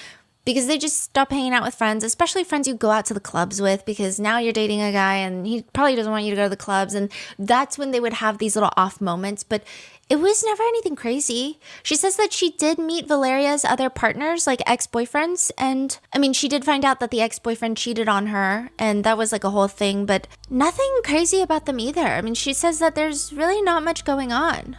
Because they just stop hanging out with friends, especially friends you go out to the clubs with, because now you're dating a guy and he probably doesn't want you to go to the clubs. And that's when they would have these little off moments. But it was never anything crazy. She says that she did meet Valeria's other partners, like ex-boyfriends. And I mean, she did find out that the ex-boyfriend cheated on her. And that was like a whole thing. But nothing crazy about them either. I mean, she says that there's really not much going on.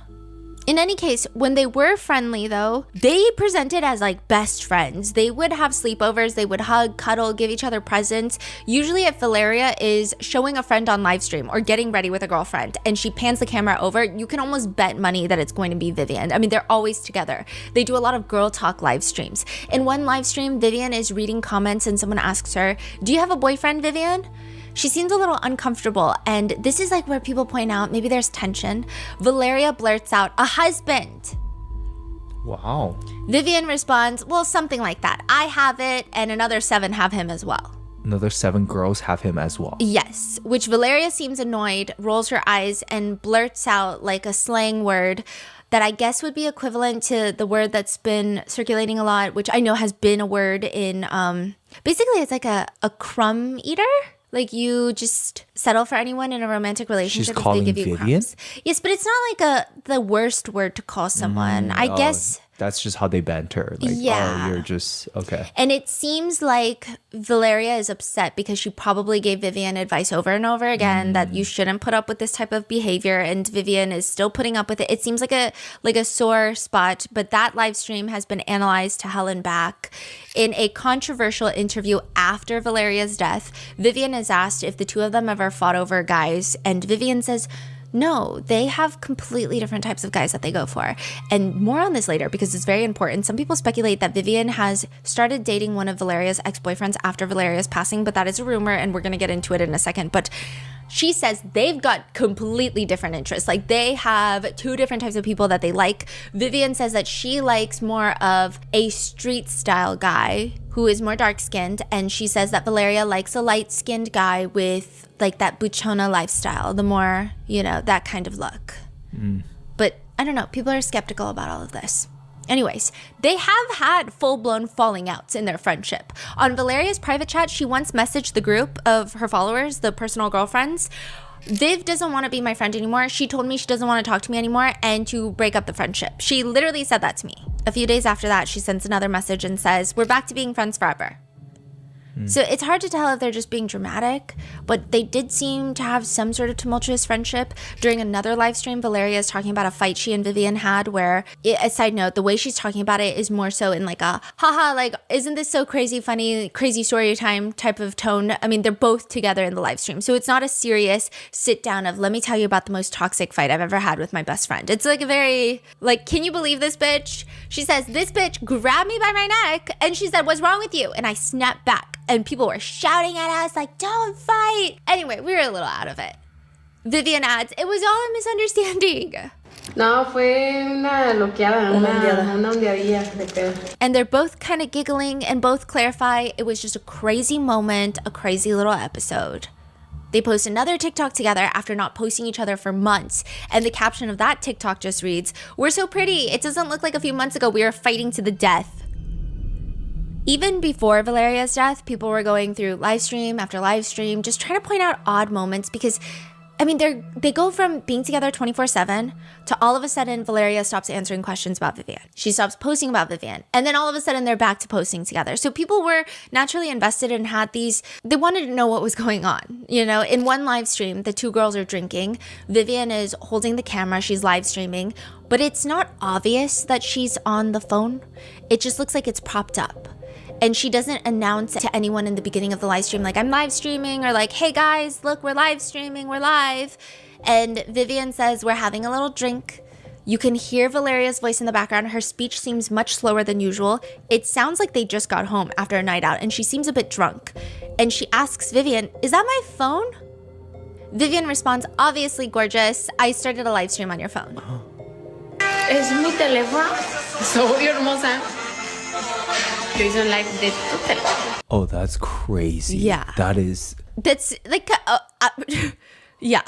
In any case, when they were friendly though, they presented as like best friends. They would have sleepovers, they would hug, cuddle, give each other presents. Usually if Valeria is showing a friend on live stream or getting ready with a girlfriend and she pans the camera over, you can almost bet money that it's going to be Vivian. I mean, they're always together. They do a lot of girl talk live streams. In one live stream, Vivian is reading comments and someone asks her, "Do you have a boyfriend, Vivian?" She seems a little uncomfortable, and this is like where people point out maybe there's tension. Valeria blurts out, "A husband." Wow. Vivian responds, "Well, something like that. I have it, and another 7 have him as well." Another 7 girls have him as well. Yes, which Valeria seems annoyed, rolls her eyes, and blurts out like a slang word that I guess would be equivalent to the word that's been circulating a lot, which I know has been a word in, basically it's like a crumb eater. Like you just settle for anyone in a romantic relationship if they give you Vivian? crumbs. Yes, but it's not like the worst word to call someone. I guess That's just how they banter. Like, Yeah. oh, you're just, okay. And it seems like Valeria is upset because she probably gave Vivian advice over and over again that you shouldn't put up with this type of behavior, and Vivian is still putting up with it. It seems like a sore spot, but that live stream has been analyzed to hell and back. In a controversial interview after Valeria's death, Vivian is asked if the two of them ever fought over guys, and Vivian says, no, they have completely different types of guys that they go for. And more on this later because it's very important. Some people speculate that Vivian has started dating one of Valeria's ex-boyfriends after Valeria's passing, but that is a rumor and we're going to get into it in a second. But she says they've got completely different interests. Like they have 2 different types of people that they like. Vivian says that she likes more of a street style guy who is more dark skinned. And she says that Valeria likes a light skinned guy with like that buchona lifestyle, the more, that kind of look. But I don't know, people are skeptical about all of this. Anyways, they have had full-blown falling outs in their friendship. On Valeria's private chat, she once messaged the group of her followers, the personal girlfriends, "Viv doesn't want to be my friend anymore. She told me she doesn't want to talk to me anymore and to break up the friendship." She literally said that to me. A few days after that, she sends another message and says, "We're back to being friends forever." So it's hard to tell if they're just being dramatic, but they did seem to have some sort of tumultuous friendship. During another live stream, Valeria is talking about a fight she and Vivian had where, a side note, the way she's talking about it is more so in like a, haha, like, isn't this so crazy, funny, crazy story time type of tone. I mean, they're both together in the live stream. So it's not a serious sit down of, let me tell you about the most toxic fight I've ever had with my best friend. It's like a very, like, can you believe this bitch? She says, "This bitch grabbed me by my neck," and she said, "What's wrong with you?" And I snapped back. And people were shouting at us like, "Don't fight." Anyway, we were a little out of it. Vivian adds, "It was all a misunderstanding." No, fue una loqueada, una ondeadilla de pedo. And they're both kind of giggling and both clarify it was just a crazy moment, a crazy little episode. They post another TikTok together after not posting each other for months. And the caption of that TikTok just reads, "We're so pretty. It doesn't look like a few months ago we were fighting to the death." Even before Valeria's death, people were going through live stream after live stream, just trying to point out odd moments because, I mean, they go from being together 24/7 to all of a sudden Valeria stops answering questions about Vivian. She stops posting about Vivian. And then all of a sudden they're back to posting together. So people were naturally invested and they wanted to know what was going on. In one live stream, the 2 girls are drinking. Vivian is holding the camera. She's live streaming. But it's not obvious that she's on the phone. It just looks like it's propped up. And she doesn't announce to anyone in the beginning of the live stream, like, "I'm live streaming," or like, "Hey guys, look, we're live streaming, we're live." And Vivian says, "We're having a little drink." You can hear Valeria's voice in the background. Her speech seems much slower than usual. It sounds like they just got home after a night out, and she seems a bit drunk. And she asks Vivian, "Is that my phone?" Vivian responds, "Obviously, gorgeous. I started a live stream on your phone." Es mi teléfono. Soy hermosa. Yo hice un live de tu teléfono. Oh, that's crazy. Yeah. That is... That's like, Yeah.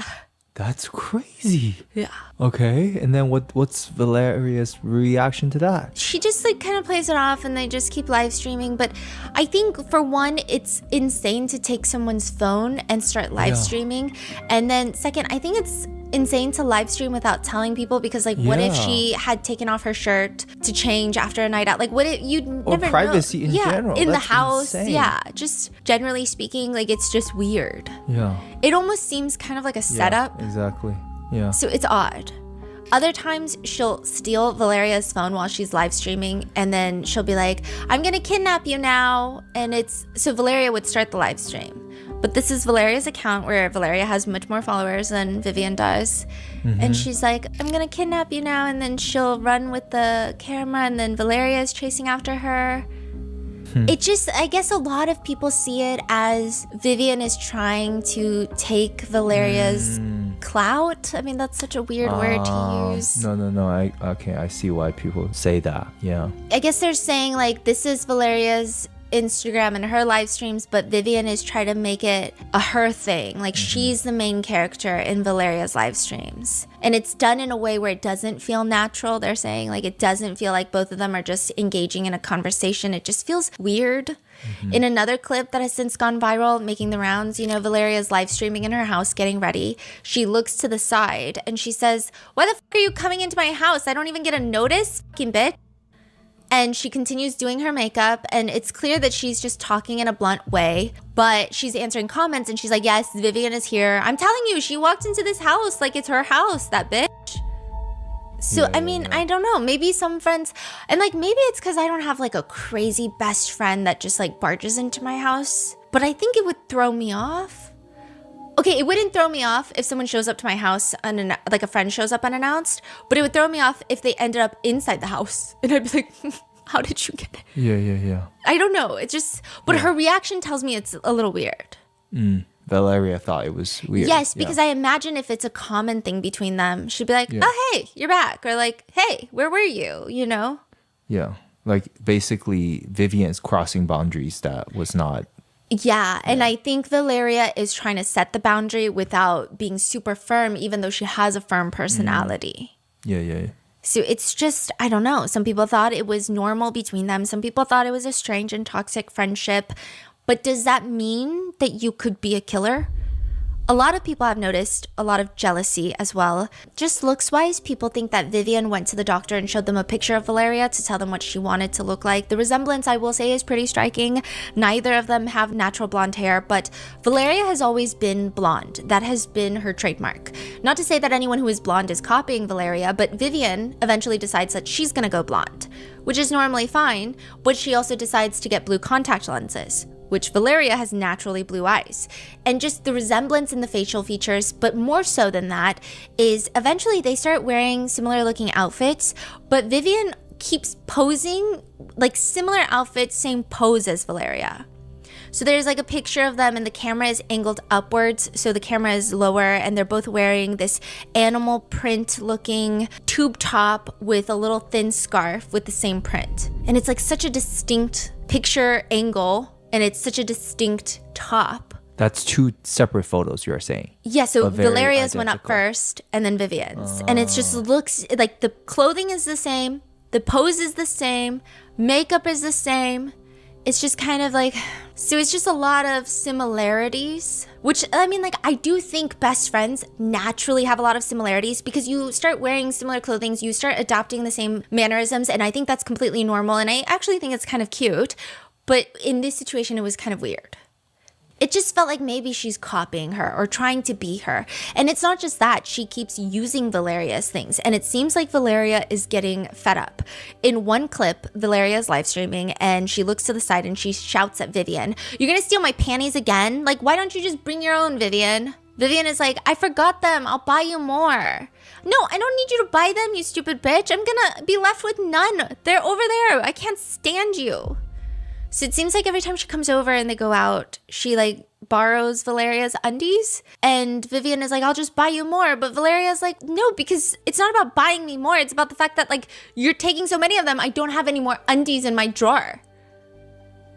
That's crazy. Yeah. Okay, and then what's Valeria's reaction to that? She just like kind of plays it off and they just keep live streaming. But I think for one, it's insane to take someone's phone and start live streaming. And then second, I think it's insane to live stream without telling people because like what if she had taken off her shirt to change after a night out? Like what if you'd never privacy know. in general. In the That's house. insane. Yeah. Just generally speaking, like it's just weird. Yeah. It almost seems kind of like a setup. Yeah, exactly. Yeah. So it's odd. Other times she'll steal Valeria's phone while she's live streaming and then she'll be like, I'm gonna kidnap you now. And it's so Valeria would start the live stream. But this is Valeria's account where Valeria has much more followers than Vivian does. And she's like, I'm gonna kidnap you now. And then she'll run with the camera and then Valeria is chasing after her. It just, I guess a lot of people see it as Vivian is trying to take Valeria's clout. I mean, that's such a weird word to use. No. I see why people say that. Yeah. I guess they're saying like this is Valeria's Instagram and her live streams, but Vivian is trying to make it a her thing. Like she's the main character in Valeria's live streams. And it's done in a way where it doesn't feel natural. They're saying like it doesn't feel like both of them are just engaging in a conversation. It just feels weird. In another clip that has since gone viral, making the rounds, you know, Valeria's live streaming in her house, getting ready. She looks to the side and she says, why the fuck are you coming into my house? I don't even get a notice, fucking bitch. And she continues doing her makeup and it's clear that she's just talking in a blunt way, but she's answering comments and she's like, yes, Vivian is here. I'm telling you, she walked into this house like it's her house, that bitch. So, I mean, I don't know, maybe some friends, and like maybe it's because I don't have like a crazy best friend that just like barges into my house, but I think it would throw me off. Okay, it wouldn't throw me off if someone shows up to my house, like a friend shows up unannounced, but it would throw me off if they ended up inside the house. And I'd be like, how did you get it? Yeah. I don't know. It's just, but her reaction tells me it's a little weird. Valeria thought it was weird. Yes, because I imagine if it's a common thing between them, she'd be like, oh, hey, you're back. Or like, hey, where were you? You know? Yeah. Like basically Vivian's crossing boundaries that was not. Yeah, and I think Valeria is trying to set the boundary without being super firm, even though she has a firm personality. Yeah. So it's just, I don't know. Some people thought it was normal between them. Some people thought it was a strange and toxic friendship. But does that mean that you could be a killer? A lot of people have noticed a lot of jealousy as well. Just looks-wise, people think that Vivian went to the doctor and showed them a picture of Valeria to tell them what she wanted to look like. The resemblance, I will say, is pretty striking. Neither of them have natural blonde hair, but Valeria has always been blonde. That has been her trademark. Not to say that anyone who is blonde is copying Valeria, but Vivian eventually decides that she's gonna go blonde, which is normally fine, but she also decides to get blue contact lenses, which Valeria has naturally blue eyes. And just the resemblance in the facial features, but more so than that, is eventually they start wearing similar looking outfits, but Vivian keeps posing like similar outfits, same pose as Valeria. So there's like a picture of them and the camera is angled upwards, so the camera is lower and they're both wearing this animal print looking tube top with a little thin scarf with the same print. And it's like such a distinct picture angle. And it's such a distinct top. That's two separate photos you're saying. Yeah, so very Valeria's went up identical. first and then Vivian's. And it just looks like the clothing is the same, the pose is the same, makeup is the same. It's just kind of like, so it's just a lot of similarities, which I mean, like, I do think best friends naturally have a lot of similarities because you start wearing similar clothing, you start adopting the same mannerisms, and I think that's completely normal. And I actually think it's kind of cute. But in this situation, it was kind of weird. It just felt like maybe she's copying her or trying to be her. And it's not just that, she keeps using Valeria's things. And it seems like Valeria is getting fed up. In one clip, Valeria is live streaming and she looks to the side and she shouts at Vivian, "You're gonna steal my panties again? Like, why don't you just bring your own, Vivian?" Vivian is like, "I forgot them, I'll buy you more." No, I don't need you to buy them, you stupid bitch. I'm gonna be left with none. They're over there, I can't stand you. So it seems like every time she comes over and they go out, she like borrows Valeria's undies. And Vivian is like, "I'll just buy you more." But Valeria's like, "No, because it's not about buying me more. It's about the fact that like you're taking so many of them. I don't have any more undies in my drawer."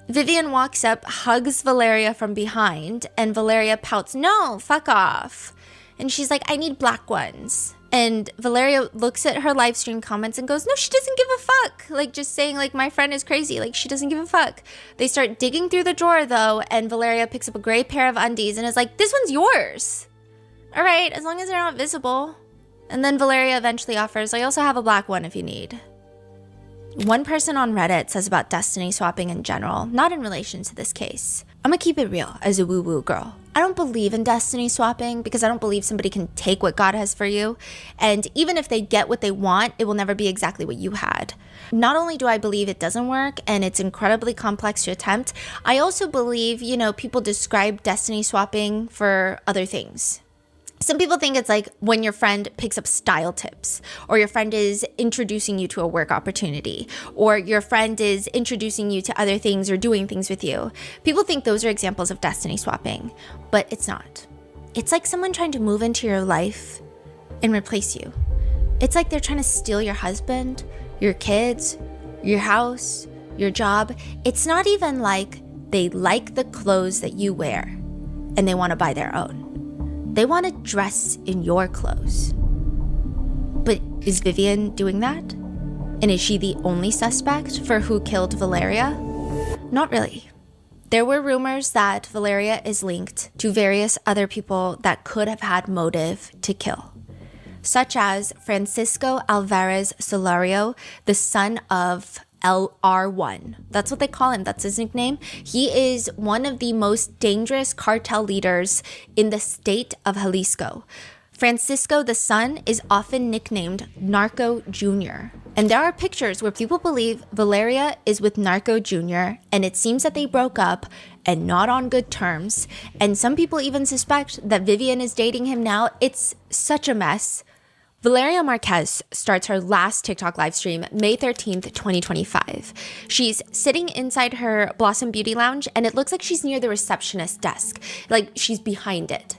Vivian walks up, hugs Valeria from behind, and Valeria pouts, no, fuck off. And she's like, I need black ones. And Valeria looks at her live stream comments and goes, no, she doesn't give a fuck. Like, just saying, like, my friend is crazy. Like, she doesn't give a fuck. They start digging through the drawer, though, and Valeria picks up a gray pair of undies and is like, this one's yours. All right, as long as they're not visible. And then Valeria eventually offers, I also have a black one if you need. One person on Reddit says about destiny swapping in general, not in relation to this case. I'm gonna keep it real as a woo-woo girl. I don't believe in destiny swapping because I don't believe somebody can take what God has for you. And even if they get what they want, it will never be exactly what you had. Not only do I believe it doesn't work and it's incredibly complex to attempt, I also believe, people describe destiny swapping for other things. Some people think it's like when your friend picks up style tips, or your friend is introducing you to a work opportunity, or your friend is introducing you to other things or doing things with you. People think those are examples of destiny swapping, but it's not. It's like someone trying to move into your life and replace you. It's like they're trying to steal your husband, your kids, your house, your job. It's not even like they like the clothes that you wear and they want to buy their own. They want to dress in your clothes. But is Vivian doing that? And is she the only suspect for who killed Valeria? Not really. There were rumors that Valeria is linked to various other people that could have had motive to kill, such as Francisco Alvarez Solario, the son of LR1. That's what they call him. That's his nickname. He is one of the most dangerous cartel leaders in the state of Jalisco. Francisco, the son, is often nicknamed Narco Jr. And there are pictures where people believe Valeria is with Narco Jr. and it seems that they broke up and not on good terms. And some people even suspect that Vivian is dating him now. It's such a mess. Valeria Marquez starts her last TikTok live stream May 13th, 2025. She's sitting inside her Blossom Beauty Lounge and it looks like she's near the receptionist desk, like she's behind it.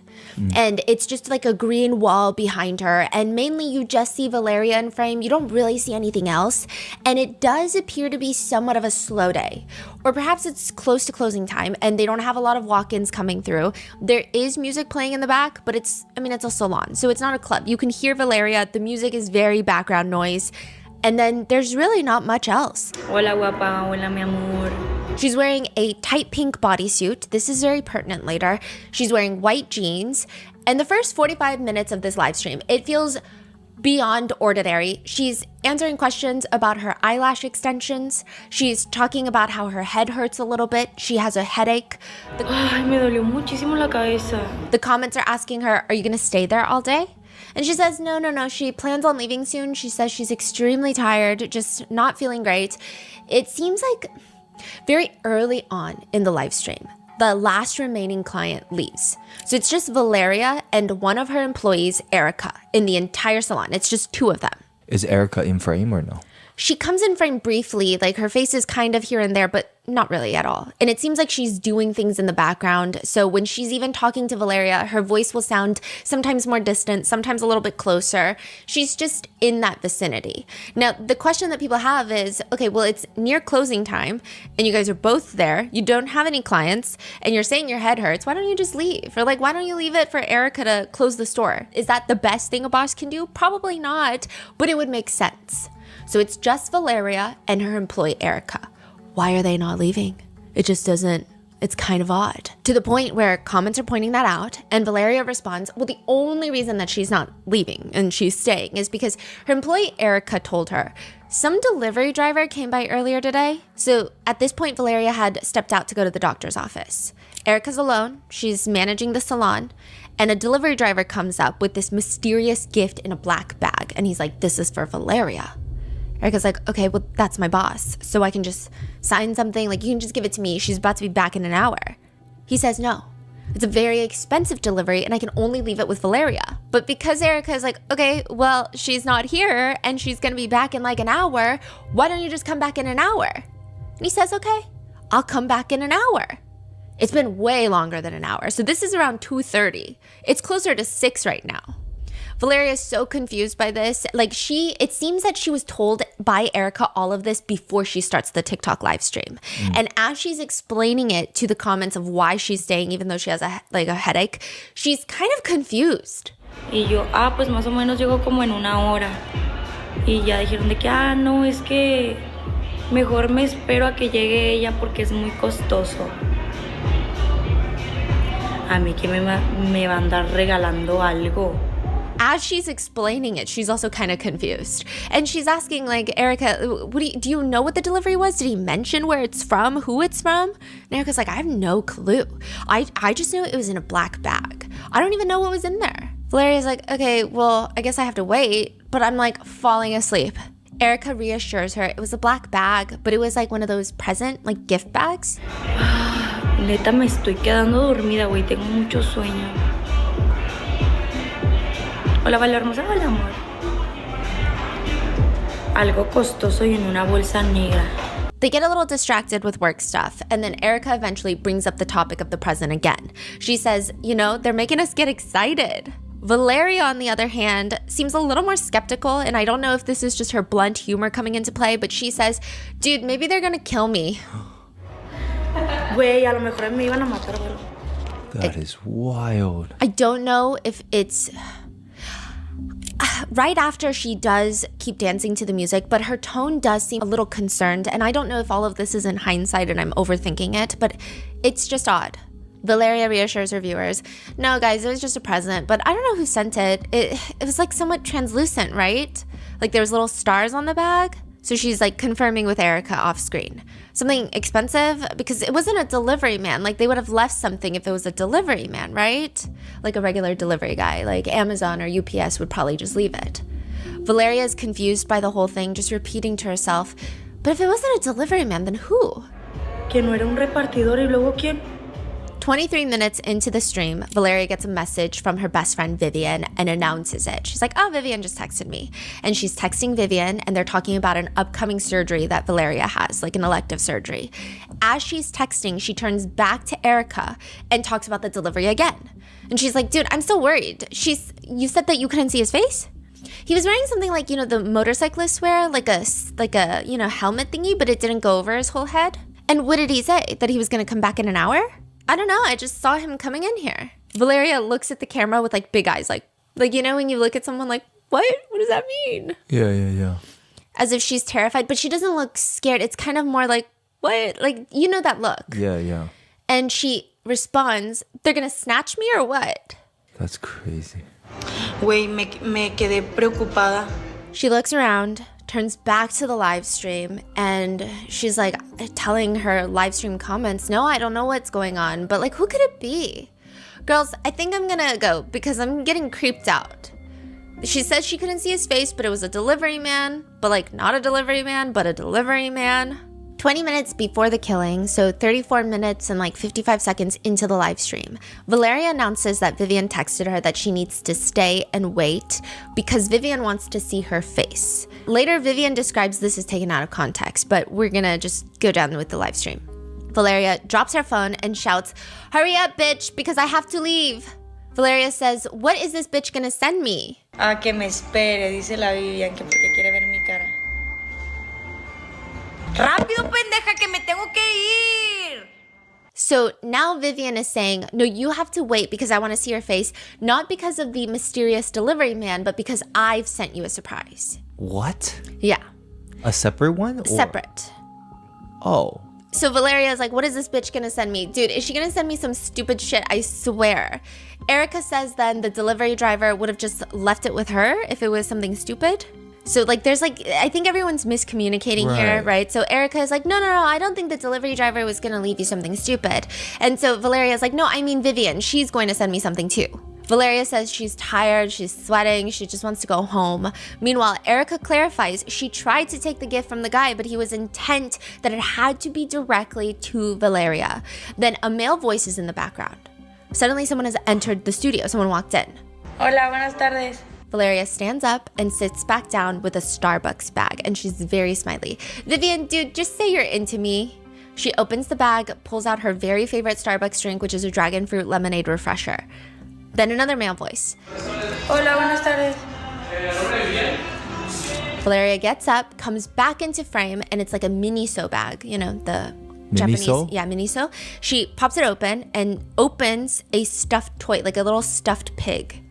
And it's just like a green wall behind her. And mainly you just see Valeria in frame. You don't really see anything else. And it does appear to be somewhat of a slow day. Or perhaps it's close to closing time and they don't have a lot of walk-ins coming through. There is music playing in the back, but it's a salon. So it's not a club. You can hear Valeria. The music is very background noise. And then there's really not much else. Hola guapa, hola mi amor. She's wearing a tight pink bodysuit. This is very pertinent later. She's wearing white jeans. And the first 45 minutes of this live stream, it feels beyond ordinary. She's answering questions about her eyelash extensions. She's talking about how her head hurts a little bit. She has a headache. Ay, me dolió muchísimo la cabeza. The comments are asking her, are you going to stay there all day? And she says, no. She plans on leaving soon. She says she's extremely tired, just not feeling great. It seems like very early on in the live stream, the last remaining client leaves. So it's just Valeria and one of her employees, Erica, in the entire salon. It's just two of them. Is Erica in frame or no? She comes in frame briefly, like her face is kind of here and there, but not really at all. And it seems like she's doing things in the background. So when she's even talking to Valeria, her voice will sound sometimes more distant, sometimes a little bit closer. She's just in that vicinity. Now, the question that people have is, okay, well, it's near closing time and you guys are both there. You don't have any clients and you're saying your head hurts. Why don't you just leave? Or like, why don't you leave it for Erica to close the store? Is that the best thing a boss can do? Probably not, but it would make sense. So it's just Valeria and her employee, Erica. Why are they not leaving? It just doesn't, it's kind of odd. To the point where comments are pointing that out and Valeria responds, well, the only reason that she's not leaving and she's staying is because her employee, Erica, told her some delivery driver came by earlier today. So at this point, Valeria had stepped out to go to the doctor's office. Erica's alone, she's managing the salon, and a delivery driver comes up with this mysterious gift in a black bag. And he's like, this is for Valeria. Erica's like, okay, well, that's my boss. So I can just sign something. Like, you can just give it to me. She's about to be back in an hour. He says, no, it's a very expensive delivery and I can only leave it with Valeria. But because Erica is like, okay, well, she's not here and she's going to be back in like an hour. Why don't you just come back in an hour? And he says, okay, I'll come back in an hour. It's been way longer than an hour. So this is around 2:30. It's closer to 6 right now. Valeria is so confused by this. Like it seems that she was told by Erica all of this before she starts the TikTok live stream. And as she's explaining it to the comments of why she's staying, even though she has a headache, she's kind of confused. Y yo, pues más o menos llegó como en una hora. Y ya dijeron de que, no, es que mejor me espero a que llegue ella porque es muy costoso. A mí que me va a andar regalando algo. As she's explaining it, she's also kind of confused. And she's asking, like, Erica, do you know what the delivery was? Did he mention where it's from, who it's from? And Erica's like, I have no clue. I just knew it was in a black bag. I don't even know what was in there. Valeria's like, okay, well, I guess I have to wait. But I'm like falling asleep. Erica reassures her it was a black bag, but it was like one of those present, like gift bags. Neta, me estoy quedando dormida, güey. Tengo mucho sueño. Hola, Vale hermosa. Hola, amor. Algo costoso y en una bolsa negra. They get a little distracted with work stuff, and then Erica eventually brings up the topic of the present again. She says, they're making us get excited. Valeria, on the other hand, seems a little more skeptical, and I don't know if this is just her blunt humor coming into play, but she says, dude, maybe they're gonna kill me. Güey, a lo mejor me iban a matar, güey. That is wild. I don't know if it's... Right after she does keep dancing to the music, but her tone does seem a little concerned, and I don't know if all of this is in hindsight and I'm overthinking it, but it's just odd. Valeria reassures her viewers, no guys, it was just a present, but I don't know who sent it. It was like somewhat translucent, right? Like there was little stars on the bag. So she's like confirming with Erica off screen. Something expensive? Because it wasn't a delivery man. Like they would have left something if it was a delivery man, right? Like a regular delivery guy, like Amazon or UPS would probably just leave it. Valeria is confused by the whole thing, just repeating to herself, but if it wasn't a delivery man, then who? Que no era un repartidor y luego quién? 23 minutes into the stream, Valeria gets a message from her best friend Vivian and announces it. She's like, Vivian just texted me. And she's texting Vivian and they're talking about an upcoming surgery that Valeria has, like an elective surgery. As she's texting, she turns back to Erica and talks about the delivery again. And she's like, dude, I'm still worried. You said that you couldn't see his face? He was wearing something like, the motorcyclists wear, like a helmet thingy, but it didn't go over his whole head. And what did he say? That he was going to come back in an hour? I don't know. I just saw him coming in here. Valeria looks at the camera with like big eyes, like when you look at someone like, what? What does that mean? Yeah. As if she's terrified, but she doesn't look scared. It's kind of more like, what? Like, that look. Yeah. And she responds, they're going to snatch me or what? That's crazy. Güey, me quedé preocupada. She looks around, turns back to the live stream, and she's like telling her live stream comments, no, I don't know what's going on, but like, who could it be? Girls, I think I'm gonna go because I'm getting creeped out. She said she couldn't see his face, but it was a delivery man, but like not a delivery man, but a delivery man. 20 minutes before the killing, so 34 minutes and like 55 seconds into the live stream, Valeria announces that Vivian texted her that she needs to stay and wait because Vivian wants to see her face. Later, Vivian describes this as taken out of context, but we're gonna just go down with the live stream. Valeria drops her phone and shouts, hurry up, bitch, because I have to leave. Valeria says, what is this bitch gonna send me? Que me espere, dice la Vivian, que porque quiere ver mi cara. ¡Rápido, pendeja, que me tengo que ir! So now Vivian is saying, no, you have to wait because I want to see your face, not because of the mysterious delivery man, but because I've sent you a surprise. What? Yeah. A separate one? Separate. Oh. So Valeria is like, what is this bitch gonna send me? Dude, is she gonna send me some stupid shit? I swear. Erica says then the delivery driver would have just left it with her if it was something stupid. So like there's like, I think everyone's miscommunicating here, right? So Erica is like, no, I don't think the delivery driver was gonna leave you something stupid. And so Valeria is like, no, I mean Vivian, she's going to send me something too. Valeria says she's tired, she's sweating, she just wants to go home. Meanwhile, Erica clarifies she tried to take the gift from the guy, but he was intent that it had to be directly to Valeria. Then a male voice is in the background. Suddenly someone has entered the studio, someone walked in. Hola, buenas tardes. Valeria stands up and sits back down with a Starbucks bag, and she's very smiley. Vivian, dude, just say you're into me. She opens the bag, pulls out her very favorite Starbucks drink, which is a dragon fruit lemonade refresher. Then another male voice. Hola, buenas tardes. Valeria gets up, comes back into frame, and it's like a Miniso bag, you know, the Japanese. Miniso? Yeah, Miniso. She pops it open and opens a stuffed toy, like a little stuffed pig.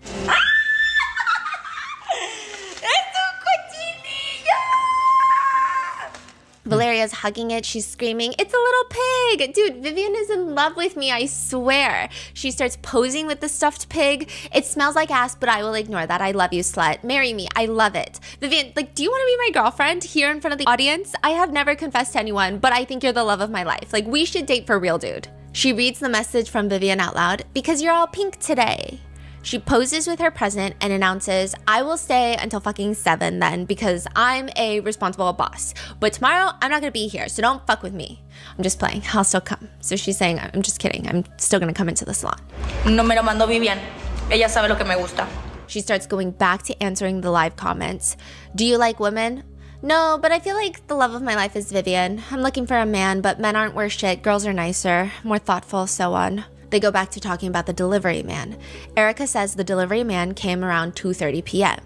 Valeria's hugging it. She's screaming, "It's a little pig!" Dude, Vivian is in love with me, I swear. She starts posing with the stuffed pig. It smells like ass, but I will ignore that. I love you, slut. Marry me. I love it. Vivian, like, do you want to be my girlfriend here in front of the audience? I have never confessed to anyone, but I think you're the love of my life. Like, we should date for real, dude. She reads the message from Vivian out loud. "Because you're all pink today." She poses with her present and announces, "I will stay until fucking 7 then because I'm a responsible boss. But tomorrow, I'm not gonna be here, so don't fuck with me." I'm just playing. I'll still come. So she's saying, "I'm just kidding. I'm still gonna come into the salon." No me lo mandó Vivian. Ella sabe lo que me gusta. She starts going back to answering the live comments. "Do you like women?" "No, but I feel like the love of my life is Vivian. I'm looking for a man, but men aren't worth shit. Girls are nicer, more thoughtful, so on." They go back to talking about the delivery man. Erica says the delivery man came around 2:30 p.m.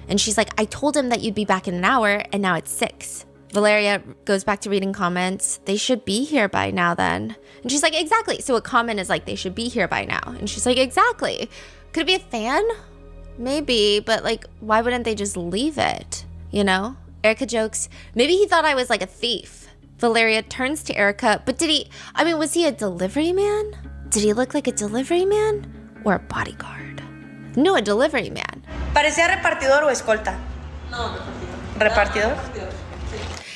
And she's like, "I told him that you'd be back in an hour, and now it's 6. Valeria goes back to reading comments. "They should be here by now then." And she's like, "Exactly." So a comment is like, "They should be here by now." And she's like, "Exactly. Could it be a fan? Maybe, but like, why wouldn't they just leave it? You know?" Erica jokes, "Maybe he thought I was like a thief." Valeria turns to Erica, "But was he a delivery man? Did he look like a delivery man or a bodyguard?" "No, a delivery man." ¿Parecía repartidor o escolta? No, ¿Repartidor?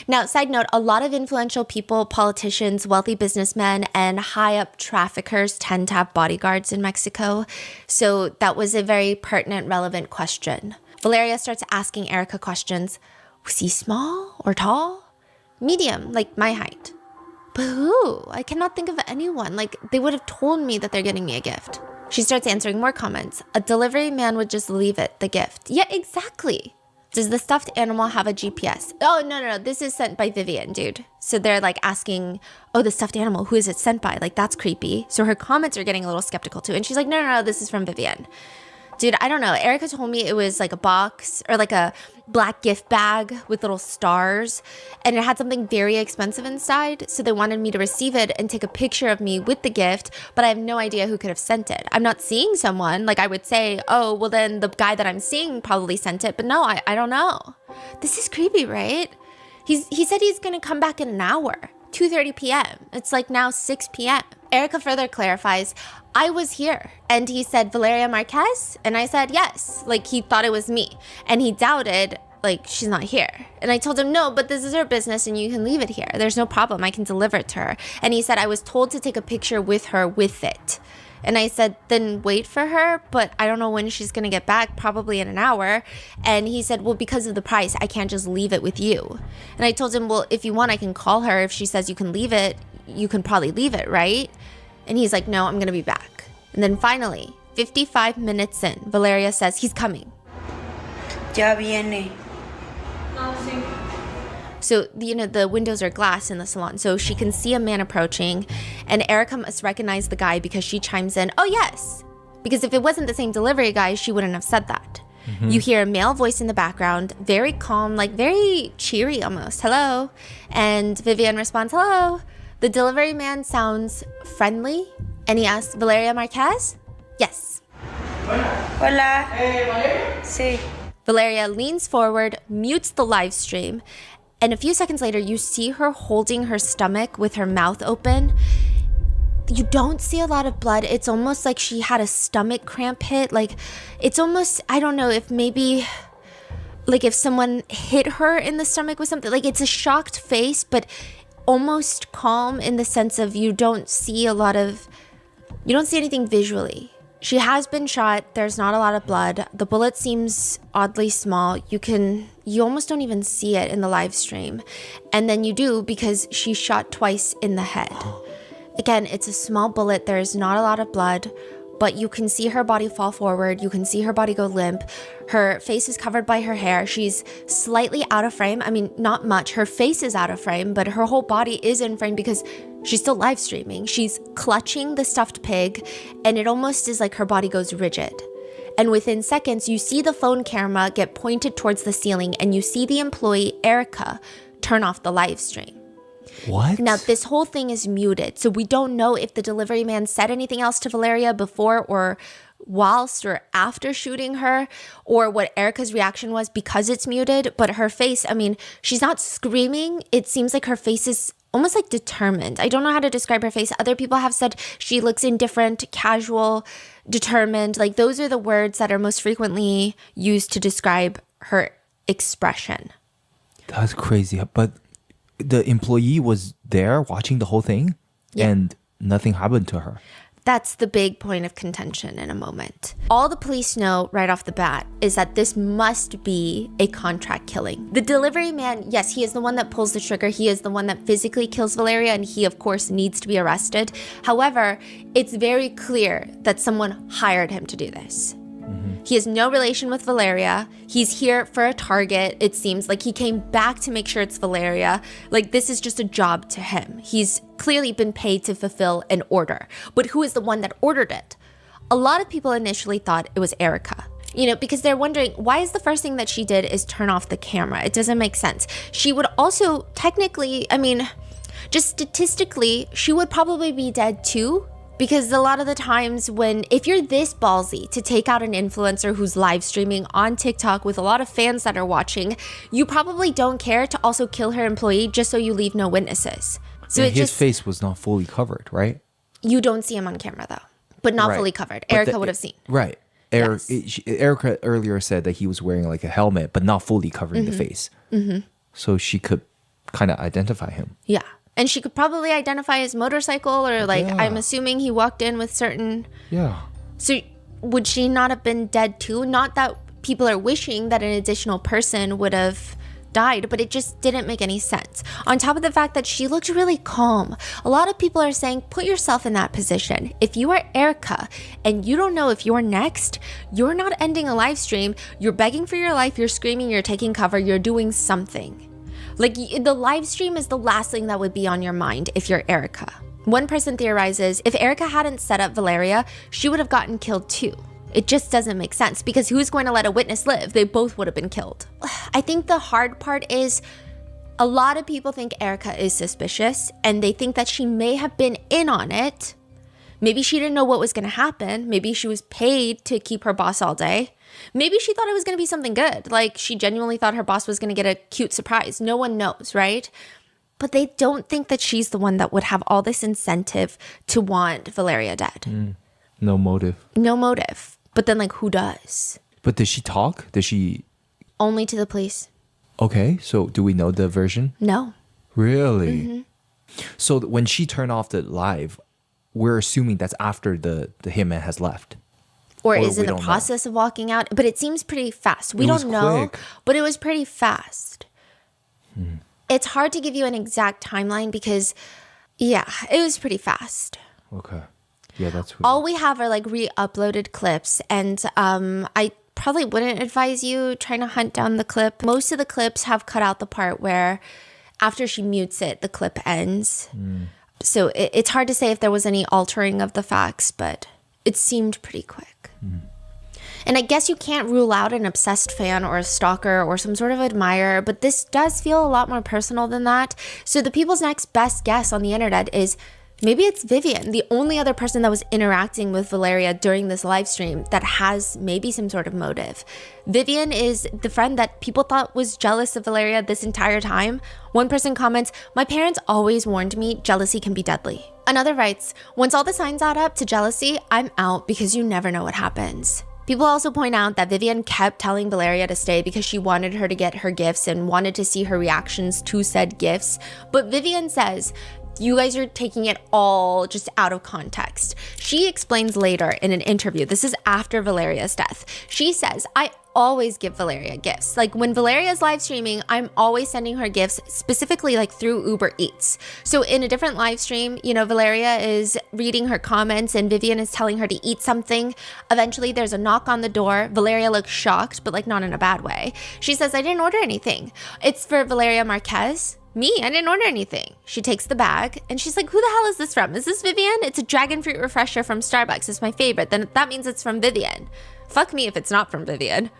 Now, side note, a lot of influential people, politicians, wealthy businessmen, and high-up traffickers tend to have bodyguards in Mexico. So that was a very pertinent, relevant question. Valeria starts asking Erica questions. Was he small or tall? Medium, like my height. But who? I cannot think of anyone. Like, they would have told me that they're getting me a gift. She starts answering more comments. "A delivery man would just leave it, the gift." Yeah, exactly. "Does the stuffed animal have a GPS?" "Oh, no. This is sent by Vivian, dude." So they're like asking, "Oh, the stuffed animal, who is it sent by?" Like, that's creepy. So her comments are getting a little skeptical too. And she's like, no, this is from Vivian. Dude, I don't know. Erica told me it was like a box or like a black gift bag with little stars, and it had something very expensive inside. So they wanted me to receive it and take a picture of me with the gift, but I have no idea who could have sent it. I'm not seeing someone. Like, I would say, "Oh, well then the guy that I'm seeing probably sent it," but no, I don't know. This is creepy, right? He said he's gonna come back in an hour. 2:30 p.m. It's like now 6 p.m. Erica further clarifies, "I was here." And he said, "Valeria Marquez?" And I said, "Yes." Like, he thought it was me. And he doubted, like, she's not here. And I told him, "No, but this is her business and you can leave it here. There's no problem. I can deliver it to her." And he said, "I was told to take a picture with her with it." And I said, "Then wait for her, but I don't know when she's gonna get back, probably in an hour." And he said, "Well, because of the price, I can't just leave it with you." And I told him, "Well, if you want, I can call her. If she says you can leave it, you can probably leave it, right?" And he's like, "No, I'm gonna be back." And then finally, 55 minutes in, Valeria says, "He's coming." Ya viene. No, sí. So, the windows are glass in the salon, so she can see a man approaching, and Erica must recognize the guy because she chimes in, "Oh, yes." Because if it wasn't the same delivery guy, she wouldn't have said that. You hear a male voice in the background, very calm, like very cheery almost. "Hello." And Vivian responds, "Hello." The delivery man sounds friendly, and he asks, "Valeria Marquez?" "Yes." Hola. ¿Valeria? Sí. Valeria leans forward, mutes the live stream, and a few seconds later, you see her holding her stomach with her mouth open. You don't see a lot of blood. It's almost like she had a stomach cramp hit. Like, it's almost, I don't know, if maybe, like if someone hit her in the stomach with something. Like, it's a shocked face, but almost calm in the sense of you don't see anything visually. She has been shot. There's not a lot of blood. The bullet seems oddly small. You almost don't even see it in the live stream. And then you do because she's shot twice in the head. Again, it's a small bullet. There's not a lot of blood. but you can see her body fall forward. You can see her body go limp. Her face is covered by her hair. She's slightly out of frame. I mean, not much. Her face is out of frame, but her whole body is in frame because she's still live streaming. She's clutching the stuffed pig, and it almost is like her body goes rigid. And within seconds, you see the phone camera get pointed towards the ceiling, and you see the employee, Erica, turn off the live stream. What? Now, this whole thing is muted, so we don't know if the delivery man said anything else to Valeria before or whilst or after shooting her, or what Erica's reaction was because it's muted. But her face, I mean, she's not screaming. It seems like her face is almost like determined. I don't know how to describe her face. Other people have said she looks indifferent, casual, determined. Like, those are the words that are most frequently used to describe her expression. That's crazy. But the employee was there watching the whole thing, and nothing happened to her. That's the big point of contention in a moment. All the police know right off the bat is that this must be a contract killing. The delivery man, yes, he is the one that pulls the trigger. He is the one that physically kills Valeria, and he, of course, needs to be arrested. However, it's very clear that someone hired him to do this. He has no relation with Valeria. He's here for a target. It seems like he came back to make sure it's Valeria. Like, this is just a job to him. He's clearly been paid to fulfill an order. But who is the one that ordered it? A lot of people initially thought it was Erica. You know, because they're wondering, why is the first thing that she did is turn off the camera? It doesn't make sense. She would also technically, I mean, just statistically, she would probably be dead too. Because a lot of the times if you're this ballsy to take out an influencer who's live streaming on TikTok with a lot of fans that are watching, you probably don't care to also kill her employee just so you leave no witnesses. So His face was not fully covered, right? You don't see him on camera though, but not fully covered. But Erica would have seen. Right. Yes. Erica earlier said that he was wearing like a helmet, but not fully covering the face. So she could kind of identify him. Yeah. And she could probably identify his motorcycle, or like, I'm assuming he walked in with certain. Yeah. So would she not have been dead too? Not that people are wishing that an additional person would have died, but it just didn't make any sense. On top of the fact that she looked really calm. A lot of people are saying, put yourself in that position. If you are Erica and you don't know if you're next, you're not ending a live stream. You're begging for your life. You're screaming. You're taking cover. You're doing something. Like, the live stream is the last thing that would be on your mind if you're Erica. One person theorizes if Erica hadn't set up Valeria, she would have gotten killed too. It just doesn't make sense because who's going to let a witness live? They both would have been killed. I think the hard part is a lot of people think Erica is suspicious and they think that she may have been in on it. Maybe she didn't know what was going to happen. Maybe she was paid to keep her boss all day. Maybe she thought it was going to be something good. Like, she genuinely thought her boss was going to get a cute surprise. No one knows, right? But they don't think that she's the one that would have all this incentive to want Valeria dead. No motive. No motive. But then, like, who does? But did she talk? Did she? Only to the police. Okay, so do we know the version? No. Really? So when she turned off the live, we're assuming that's after the hitman has left. Or is in the process of walking out. But it seems pretty fast. We don't know. Quick. But it was pretty fast. It's hard to give you an exact timeline because, yeah, it was pretty fast. Okay. Yeah, that's weird. All we have are like re-uploaded clips. And I probably wouldn't advise you trying to hunt down the clip. Most of the clips have cut out the part where after she mutes it, the clip ends. So it's hard to say if there was any altering of the facts, but it seemed pretty quick. And I guess you can't rule out an obsessed fan or a stalker or some sort of admirer, but this does feel a lot more personal than that. So the people's next best guess on the internet is maybe it's Vivian, the only other person that was interacting with Valeria during this live stream that has maybe some sort of motive. Vivian is the friend that people thought was jealous of Valeria this entire time. One person comments, "My parents always warned me jealousy can be deadly." Another writes, "Once all the signs add up to jealousy, I'm out because you never know what happens." People also point out that Vivian kept telling Valeria to stay because she wanted her to get her gifts and wanted to see her reactions to said gifts. But Vivian says, You guys are taking it all just out of context. She explains later in an interview, this is after Valeria's death. She says, I always give Valeria gifts. Like when Valeria's live streaming, I'm always sending her gifts, specifically like through Uber Eats. So in a different live stream, you know, Valeria is reading her comments and Vivian is telling her to eat something. Eventually there's a knock on the door. Valeria looks shocked, but like not in a bad way. She says, I didn't order anything. It's for Valeria Marquez. Me, I didn't order anything. She takes the bag and she's like, who the hell is this from? Is this Vivian? It's a dragon fruit refresher from Starbucks. It's my favorite. Then that means it's from Vivian. Fuck me if it's not from Vivian.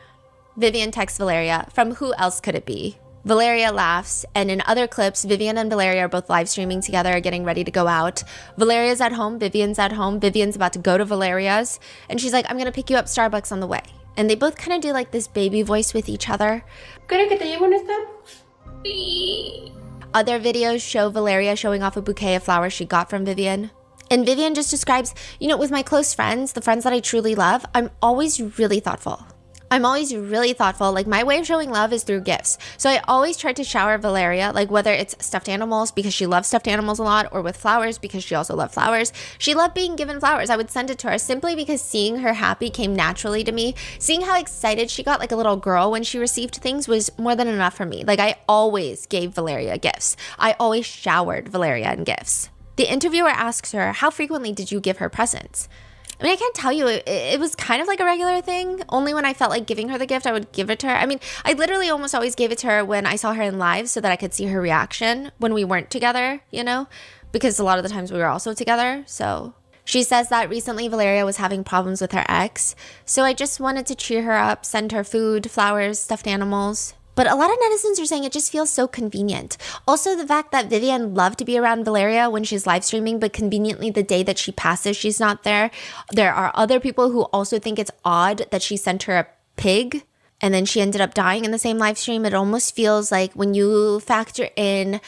Vivian texts Valeria, from who else could it be? Valeria laughs, and in other clips, Vivian and Valeria are both live streaming together, getting ready to go out. Valeria's at home, Vivian's at home. Vivian's about to go to Valeria's, and she's like, I'm gonna pick you up Starbucks on the way. And they both kind of do like this baby voice with each other. ¿Quieres que te lleve un Starbucks? Other videos show Valeria showing off a bouquet of flowers she got from Vivian. And Vivian just describes, you know, with my close friends, the friends that I truly love, I'm always really thoughtful. Like my way of showing love is through gifts. So I always try to shower Valeria, like whether it's stuffed animals because she loves stuffed animals a lot, or with flowers because she also loved flowers. She loved being given flowers. I would send it to her simply because seeing her happy came naturally to me. Seeing how excited she got like a little girl when she received things was more than enough for me. Like I always gave Valeria gifts. I always showered Valeria in gifts. The interviewer asks her, how frequently did you give her presents? I mean, I can't tell you, it was kind of like a regular thing. Only when I felt like giving her the gift, I would give it to her. I mean, I literally almost always gave it to her when I saw her in live so that I could see her reaction when we weren't together, you know, because a lot of the times we were also together. So she says that recently Valeria was having problems with her ex. So I just wanted to cheer her up, send her food, flowers, stuffed animals. But a lot of netizens are saying it just feels so convenient. Also, the fact that Vivian loved to be around Valeria when she's live streaming, but conveniently the day that she passes, she's not there. There are other people who also think it's odd that she sent her a pig and then she ended up dying in the same live stream. It almost feels like when you factor in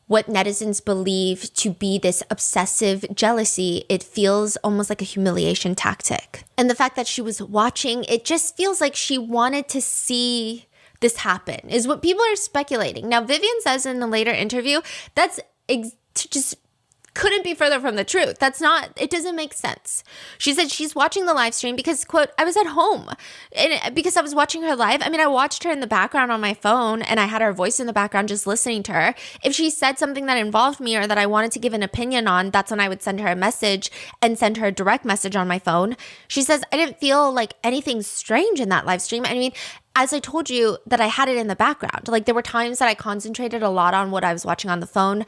what netizens believe to be this obsessive jealousy, it feels almost like a humiliation tactic. And the fact that she was watching, it just feels like she wanted to see this happen, is what people are speculating. Now, Vivian says in the later interview, that's just couldn't be further from the truth. It doesn't make sense. She said she's watching the live stream because, quote, I was at home. And because I was watching her live, I mean, I watched her in the background on my phone and I had her voice in the background just listening to her. If she said something that involved me or that I wanted to give an opinion on, that's when I would send her a message and send her a direct message on my phone. She says, I didn't feel like anything strange in that live stream. I mean, as I told you that I had it in the background, like there were times that I concentrated a lot on what I was watching on the phone,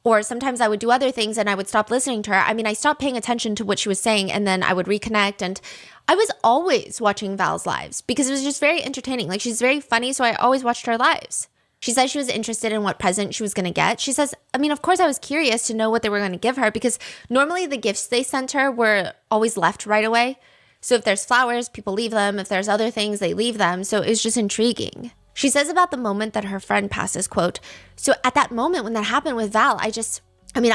or sometimes I would do other things and I would stop listening to her. I mean, I stopped paying attention to what she was saying and then I would reconnect. And I was always watching Val's lives because it was just very entertaining. Like she's very funny, so I always watched her lives. She said she was interested in what present she was going to get. She says, I mean, of course I was curious to know what they were going to give her because normally the gifts they sent her were always left right away. So if there's flowers, people leave them. If there's other things, they leave them. So it's just intriguing. She says about the moment that her friend passes, quote, so at that moment when that happened with Val, I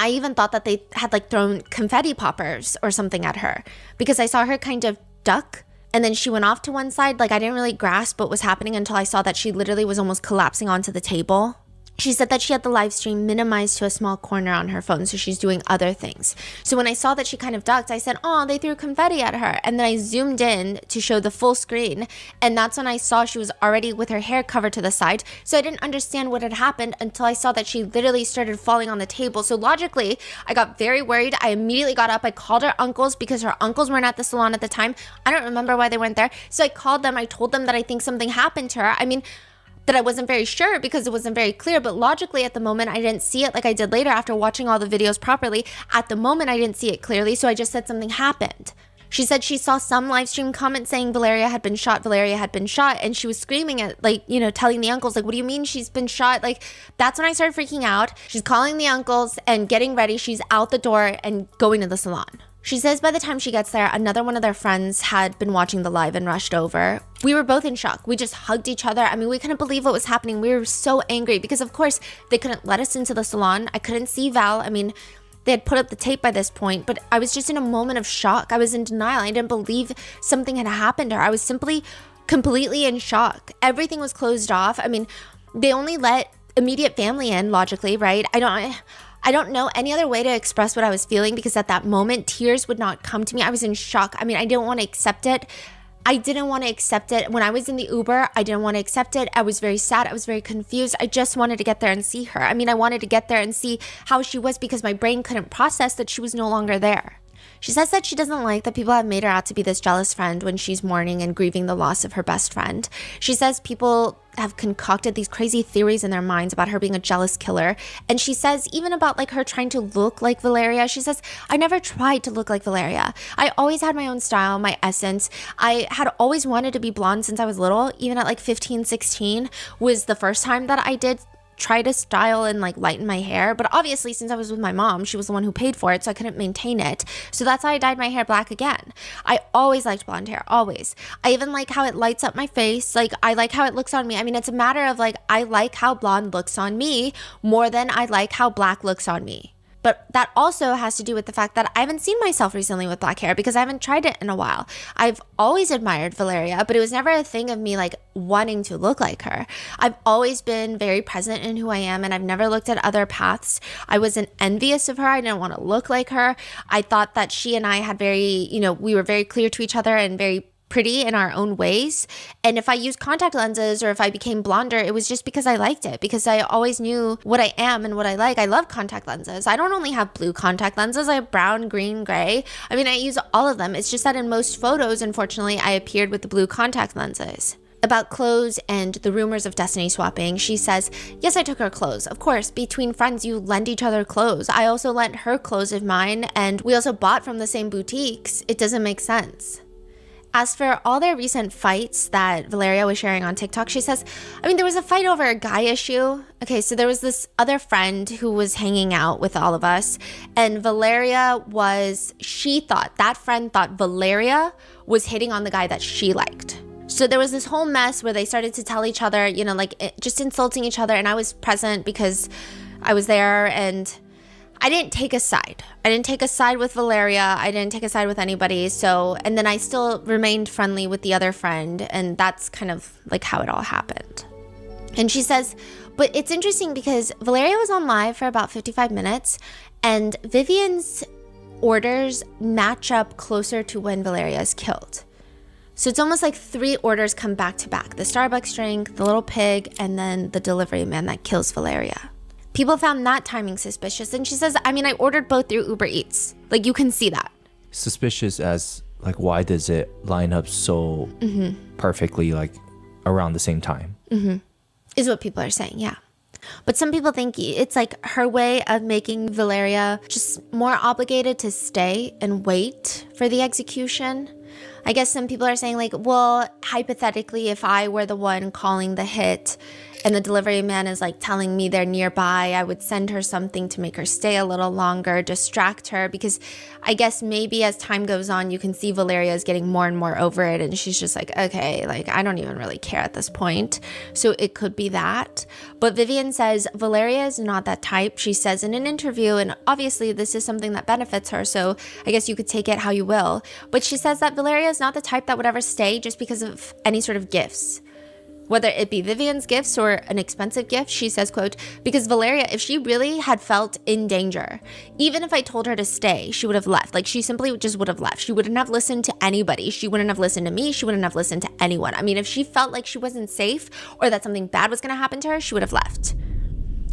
even thought that they had like thrown confetti poppers or something at her because I saw her kind of duck and then she went off to one side. Like I didn't really grasp what was happening until I saw that she literally was almost collapsing onto the table. She said that she had the live stream minimized to a small corner on her phone, so she's doing other things. So when I saw that she kind of ducked, I said, oh, they threw confetti at her. And then I zoomed in to show the full screen. And that's when I saw she was already with her hair covered to the side. So I didn't understand what had happened until I saw that she literally started falling on the table. So logically, I got very worried. I immediately got up. I called her uncles because her uncles weren't at the salon at the time. I don't remember why they weren't there. So I called them. I told them that I think something happened to her. I mean, that I wasn't very sure because it wasn't very clear, but logically at the moment I didn't see it like I did later after watching all the videos properly. At the moment I didn't see it clearly, so I just said something happened. She said she saw some live stream comments saying Valeria had been shot, and she was screaming at, like, you know, telling the uncles, like, what do you mean she's been shot? Like, that's when I started freaking out. She's calling the uncles and getting ready. She's out the door and going to the salon. She says by the time she gets there, another one of their friends had been watching the live and rushed over. We were both in shock. We just hugged each other. I mean, we couldn't believe what was happening. We were so angry because, of course, they couldn't let us into the salon. I couldn't see Val. I mean, they had put up the tape by this point, but I was just in a moment of shock. I was in denial. I didn't believe something had happened to her. I was simply completely in shock. Everything was closed off. I mean, they only let immediate family in, logically, right? I don't know any other way to express what I was feeling because at that moment, tears would not come to me. I was in shock. I mean, I didn't want to accept it. I didn't want to accept it. When I was in the Uber, I didn't want to accept it. I was very sad. I was very confused. I just wanted to get there and see her. I mean, I wanted to get there and see how she was because my brain couldn't process that she was no longer there. She says that she doesn't like that people have made her out to be this jealous friend when she's mourning and grieving the loss of her best friend. She says people have concocted these crazy theories in their minds about her being a jealous killer. And she says even about like her trying to look like Valeria, she says, I never tried to look like Valeria. I always had my own style, my essence. I had always wanted to be blonde since I was little. Even at like 15, 16 was the first time that I did try to style and like lighten my hair, but obviously since I was with my mom, she was the one who paid for it, so I couldn't maintain it. So that's why I dyed my hair black again. I always liked blonde hair, always. I even like how it lights up my face. Like I like how it looks on me. I mean, it's a matter of like I like how blonde looks on me more than I like how black looks on me. But that also has to do with the fact that I haven't seen myself recently with black hair because I haven't tried it in a while. I've always admired Valeria, but it was never a thing of me like wanting to look like her. I've always been very present in who I am and I've never looked at other paths. I wasn't envious of her. I didn't want to look like her. I thought that she and I had we were very clear to each other and very pretty in our own ways. And if I used contact lenses or if I became blonder, it was just because I liked it, because I always knew what I am and what I like. I love contact lenses. I don't only have blue contact lenses. I have brown, green, gray. I mean, I use all of them. It's just that in most photos, unfortunately, I appeared with the blue contact lenses. About clothes and the rumors of destiny swapping, she says, yes, I took her clothes. Of course, between friends, you lend each other clothes. I also lent her clothes of mine, and we also bought from the same boutiques. It doesn't make sense. As for all their recent fights that Valeria was sharing on TikTok, she says, I mean, there was a fight over a guy issue. Okay, so there was this other friend who was hanging out with all of us, and that friend thought Valeria was hitting on the guy that she liked. So there was this whole mess where they started to tell each other, just insulting each other, and I was present because I was there, and I didn't take a side. I didn't take a side with Valeria. I didn't take a side with anybody. And then I still remained friendly with the other friend. And that's kind of like how it all happened. And she says, but it's interesting because Valeria was on live for about 55 minutes and Vivian's orders match up closer to when Valeria is killed. So it's almost like 3 orders come back to back. The Starbucks drink, the little pig, and then the delivery man that kills Valeria. People found that timing suspicious. And she says, I mean, I ordered both through Uber Eats. Like, you can see that. Suspicious as, like, why does it line up so perfectly, like, around the same time? Is what people are saying, yeah. But some people think it's like her way of making Valeria just more obligated to stay and wait for the execution. I guess some people are saying like, well, hypothetically, if I were the one calling the hit and the delivery man is like telling me they're nearby, I would send her something to make her stay a little longer, distract her, because I guess maybe as time goes on, you can see Valeria is getting more and more over it. And she's just like, okay, like I don't even really care at this point. So it could be that. But Vivian says Valeria is not that type. She says in an interview, and obviously this is something that benefits her, so I guess you could take it how you will. But she says that Valeria is not the type that would ever stay just because of any sort of gifts. Whether it be Vivian's gifts or an expensive gift, she says, quote, because Valeria, if she really had felt in danger, even if I told her to stay, she would have left. Like she simply just would have left. She wouldn't have listened to anybody. She wouldn't have listened to me. She wouldn't have listened to anyone. I mean, if she felt like she wasn't safe or that something bad was going to happen to her, she would have left.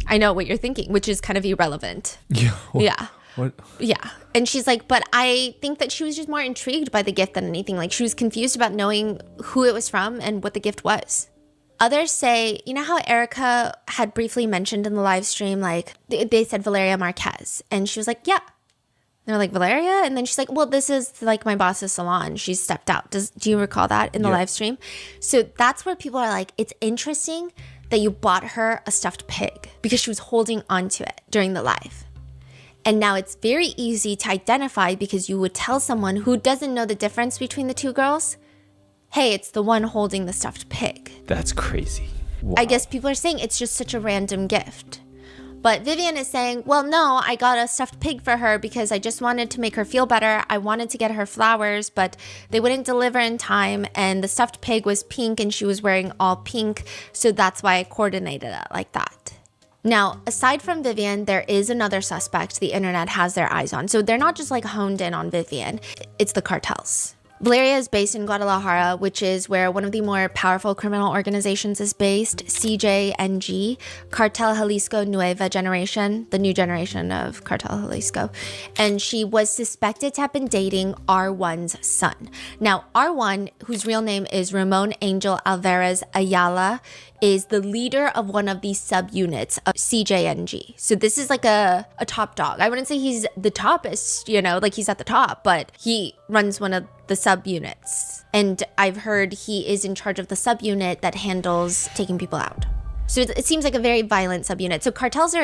I know what you're thinking, which is kind of irrelevant. Yeah. Yeah. What? Yeah. And she's like, but I think that she was just more intrigued by the gift than anything. Like she was confused about knowing who it was from and what the gift was. Others say, you know how Erica had briefly mentioned in the live stream, like they said Valeria Marquez. And she was like, yeah. And they're like, Valeria? And then she's like, well, this is like my boss's salon. She's stepped out. Do you recall that in the live stream? So that's where people are like, it's interesting that you bought her a stuffed pig because she was holding onto it during the live. And now it's very easy to identify because you would tell someone who doesn't know the difference between the two girls, hey, it's the one holding the stuffed pig. That's crazy. Wow. I guess people are saying it's just such a random gift. But Vivian is saying, well, no, I got a stuffed pig for her because I just wanted to make her feel better. I wanted to get her flowers, but they wouldn't deliver in time. And the stuffed pig was pink and she was wearing all pink. So that's why I coordinated it like that. Now, aside from Vivian, there is another suspect the internet has their eyes on. So they're not just like honed in on Vivian, it's the cartels. Valeria is based in Guadalajara, which is where one of the more powerful criminal organizations is based, CJNG, Cartel Jalisco Nueva Generation, the new generation of Cartel Jalisco. And she was suspected to have been dating R1's son. Now, R1, whose real name is Ramon Angel Alvarez Ayala, is the leader of one of the subunits of CJNG. So this is like a top dog. I wouldn't say he's the toppest, like he's at the top, but he runs one of the subunits. And I've heard he is in charge of the subunit that handles taking people out. So it seems like a very violent subunit. So cartels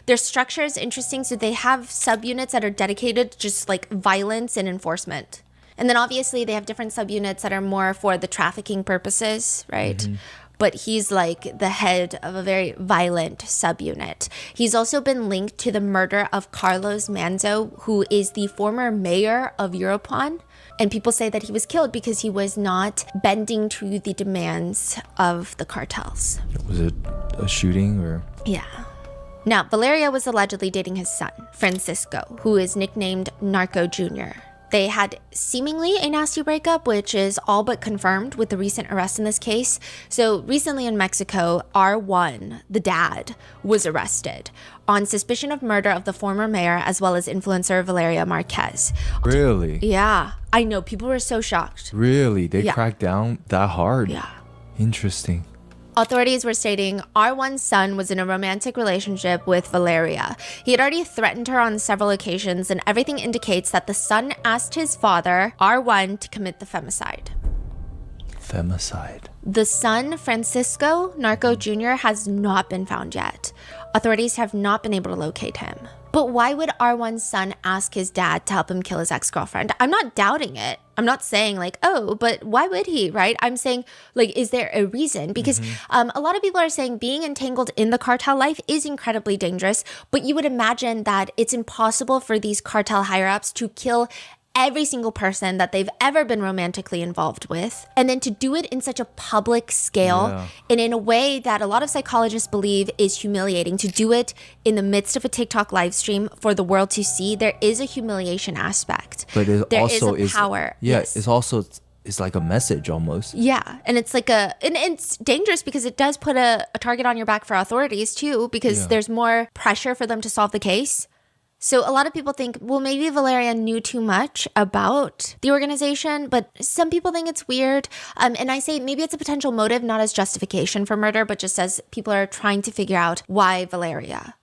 their structure is interesting. So they have subunits that are dedicated to just like violence and enforcement. And then obviously they have different subunits that are more for the trafficking purposes, right? Mm-hmm. But he's like the head of a very violent subunit. He's also been linked to the murder of Carlos Manzo, who is the former mayor of Uruapan. And people say that he was killed because he was not bending to the demands of the cartels. Was it a shooting or? Yeah. Now, Valeria was allegedly dating his son, Francisco, who is nicknamed Narco Jr. They had seemingly a nasty breakup, which is all but confirmed with the recent arrest in this case. So recently in Mexico, R1, the dad, was arrested on suspicion of murder of the former mayor as well as influencer Valeria Marquez. Really? Yeah, I know. People were so shocked. Really? They cracked down that hard? Yeah. Interesting. Authorities were stating R1's son was in a romantic relationship with Valeria. He had already threatened her on several occasions, and everything indicates that the son asked his father, R1, to commit the femicide. Femicide. The son, Francisco Narco Jr., has not been found yet. Authorities have not been able to locate him. But why would R1's son ask his dad to help him kill his ex-girlfriend? I'm not doubting it. I'm not saying like, oh, but why would he, right? I'm saying like, is there a reason? Because a lot of people are saying being entangled in the cartel life is incredibly dangerous, but you would imagine that it's impossible for these cartel higher-ups to kill every single person that they've ever been romantically involved with. And then to do it in such a public scale and in a way that a lot of psychologists believe is humiliating, to do it in the midst of a TikTok live stream for the world to see, there is a humiliation aspect. But it there also is a power. Yeah, Yes. it's like a message almost. Yeah, and it's like and it's dangerous because it does put a target on your back for authorities too, because there's more pressure for them to solve the case. So a lot of people think, well, maybe Valeria knew too much about the organization, but some people think it's weird. And I say maybe it's a potential motive, not as justification for murder, but just as people are trying to figure out why Valeria.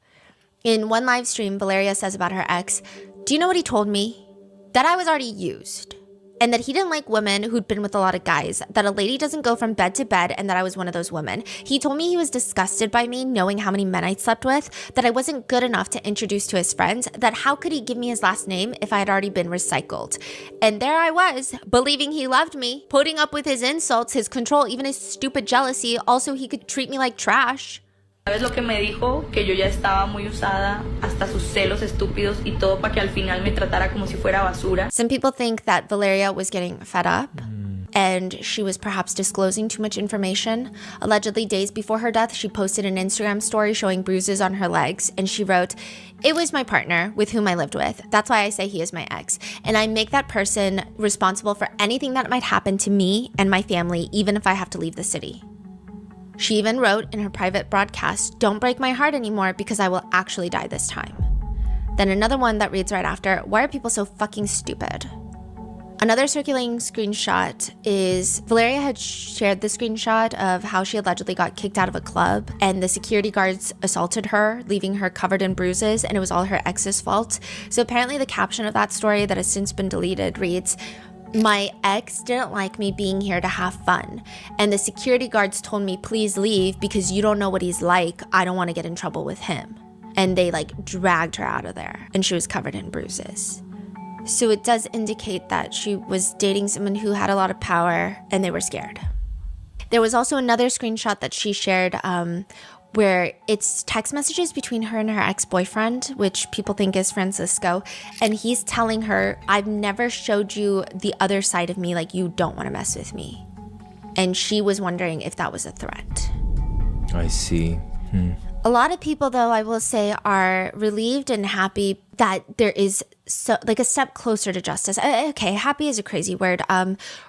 In one live stream, Valeria says about her ex, "Do you know what he told me? That I was already used. And that he didn't like women who'd been with a lot of guys, that a lady doesn't go from bed to bed, and that I was one of those women. He told me he was disgusted by me knowing how many men I'd slept with, that I wasn't good enough to introduce to his friends, that how could he give me his last name if I had already been recycled? And there I was, believing he loved me, putting up with his insults, his control, even his stupid jealousy. Also, he could treat me like trash." ¿Sabes lo que me dijo? Que yo ya estaba muy usada, hasta sus celos estúpidos y todo para que al final me tratara como si fuera basura. Some people think that Valeria was getting fed up and she was perhaps disclosing too much information. Allegedly, days before her death, she posted an Instagram story showing bruises on her legs, and she wrote, "It was my partner with whom I lived with. That's why I say he is my ex. And I make that person responsible for anything that might happen to me and my family, even if I have to leave the city." She even wrote in her private broadcast, "Don't break my heart anymore because I will actually die this time." Then another one that reads right after, "Why are people so fucking stupid?" Another circulating screenshot is Valeria had shared the screenshot of how she allegedly got kicked out of a club and the security guards assaulted her, leaving her covered in bruises, and it was all her ex's fault. So apparently the caption of that story that has since been deleted reads, "My ex didn't like me being here to have fun. And the security guards told me, please leave because you don't know what he's like. I don't want to get in trouble with him." And they dragged her out of there and she was covered in bruises. So it does indicate that she was dating someone who had a lot of power and they were scared. There was also another screenshot that she shared where it's text messages between her and her ex-boyfriend, which people think is Francisco. And he's telling her, "I've never showed you the other side of me, you don't want to mess with me." And she was wondering if that was a threat. I see. A lot of people, though, I will say, are relieved and happy that there is a step closer to justice. Okay, happy is a crazy word.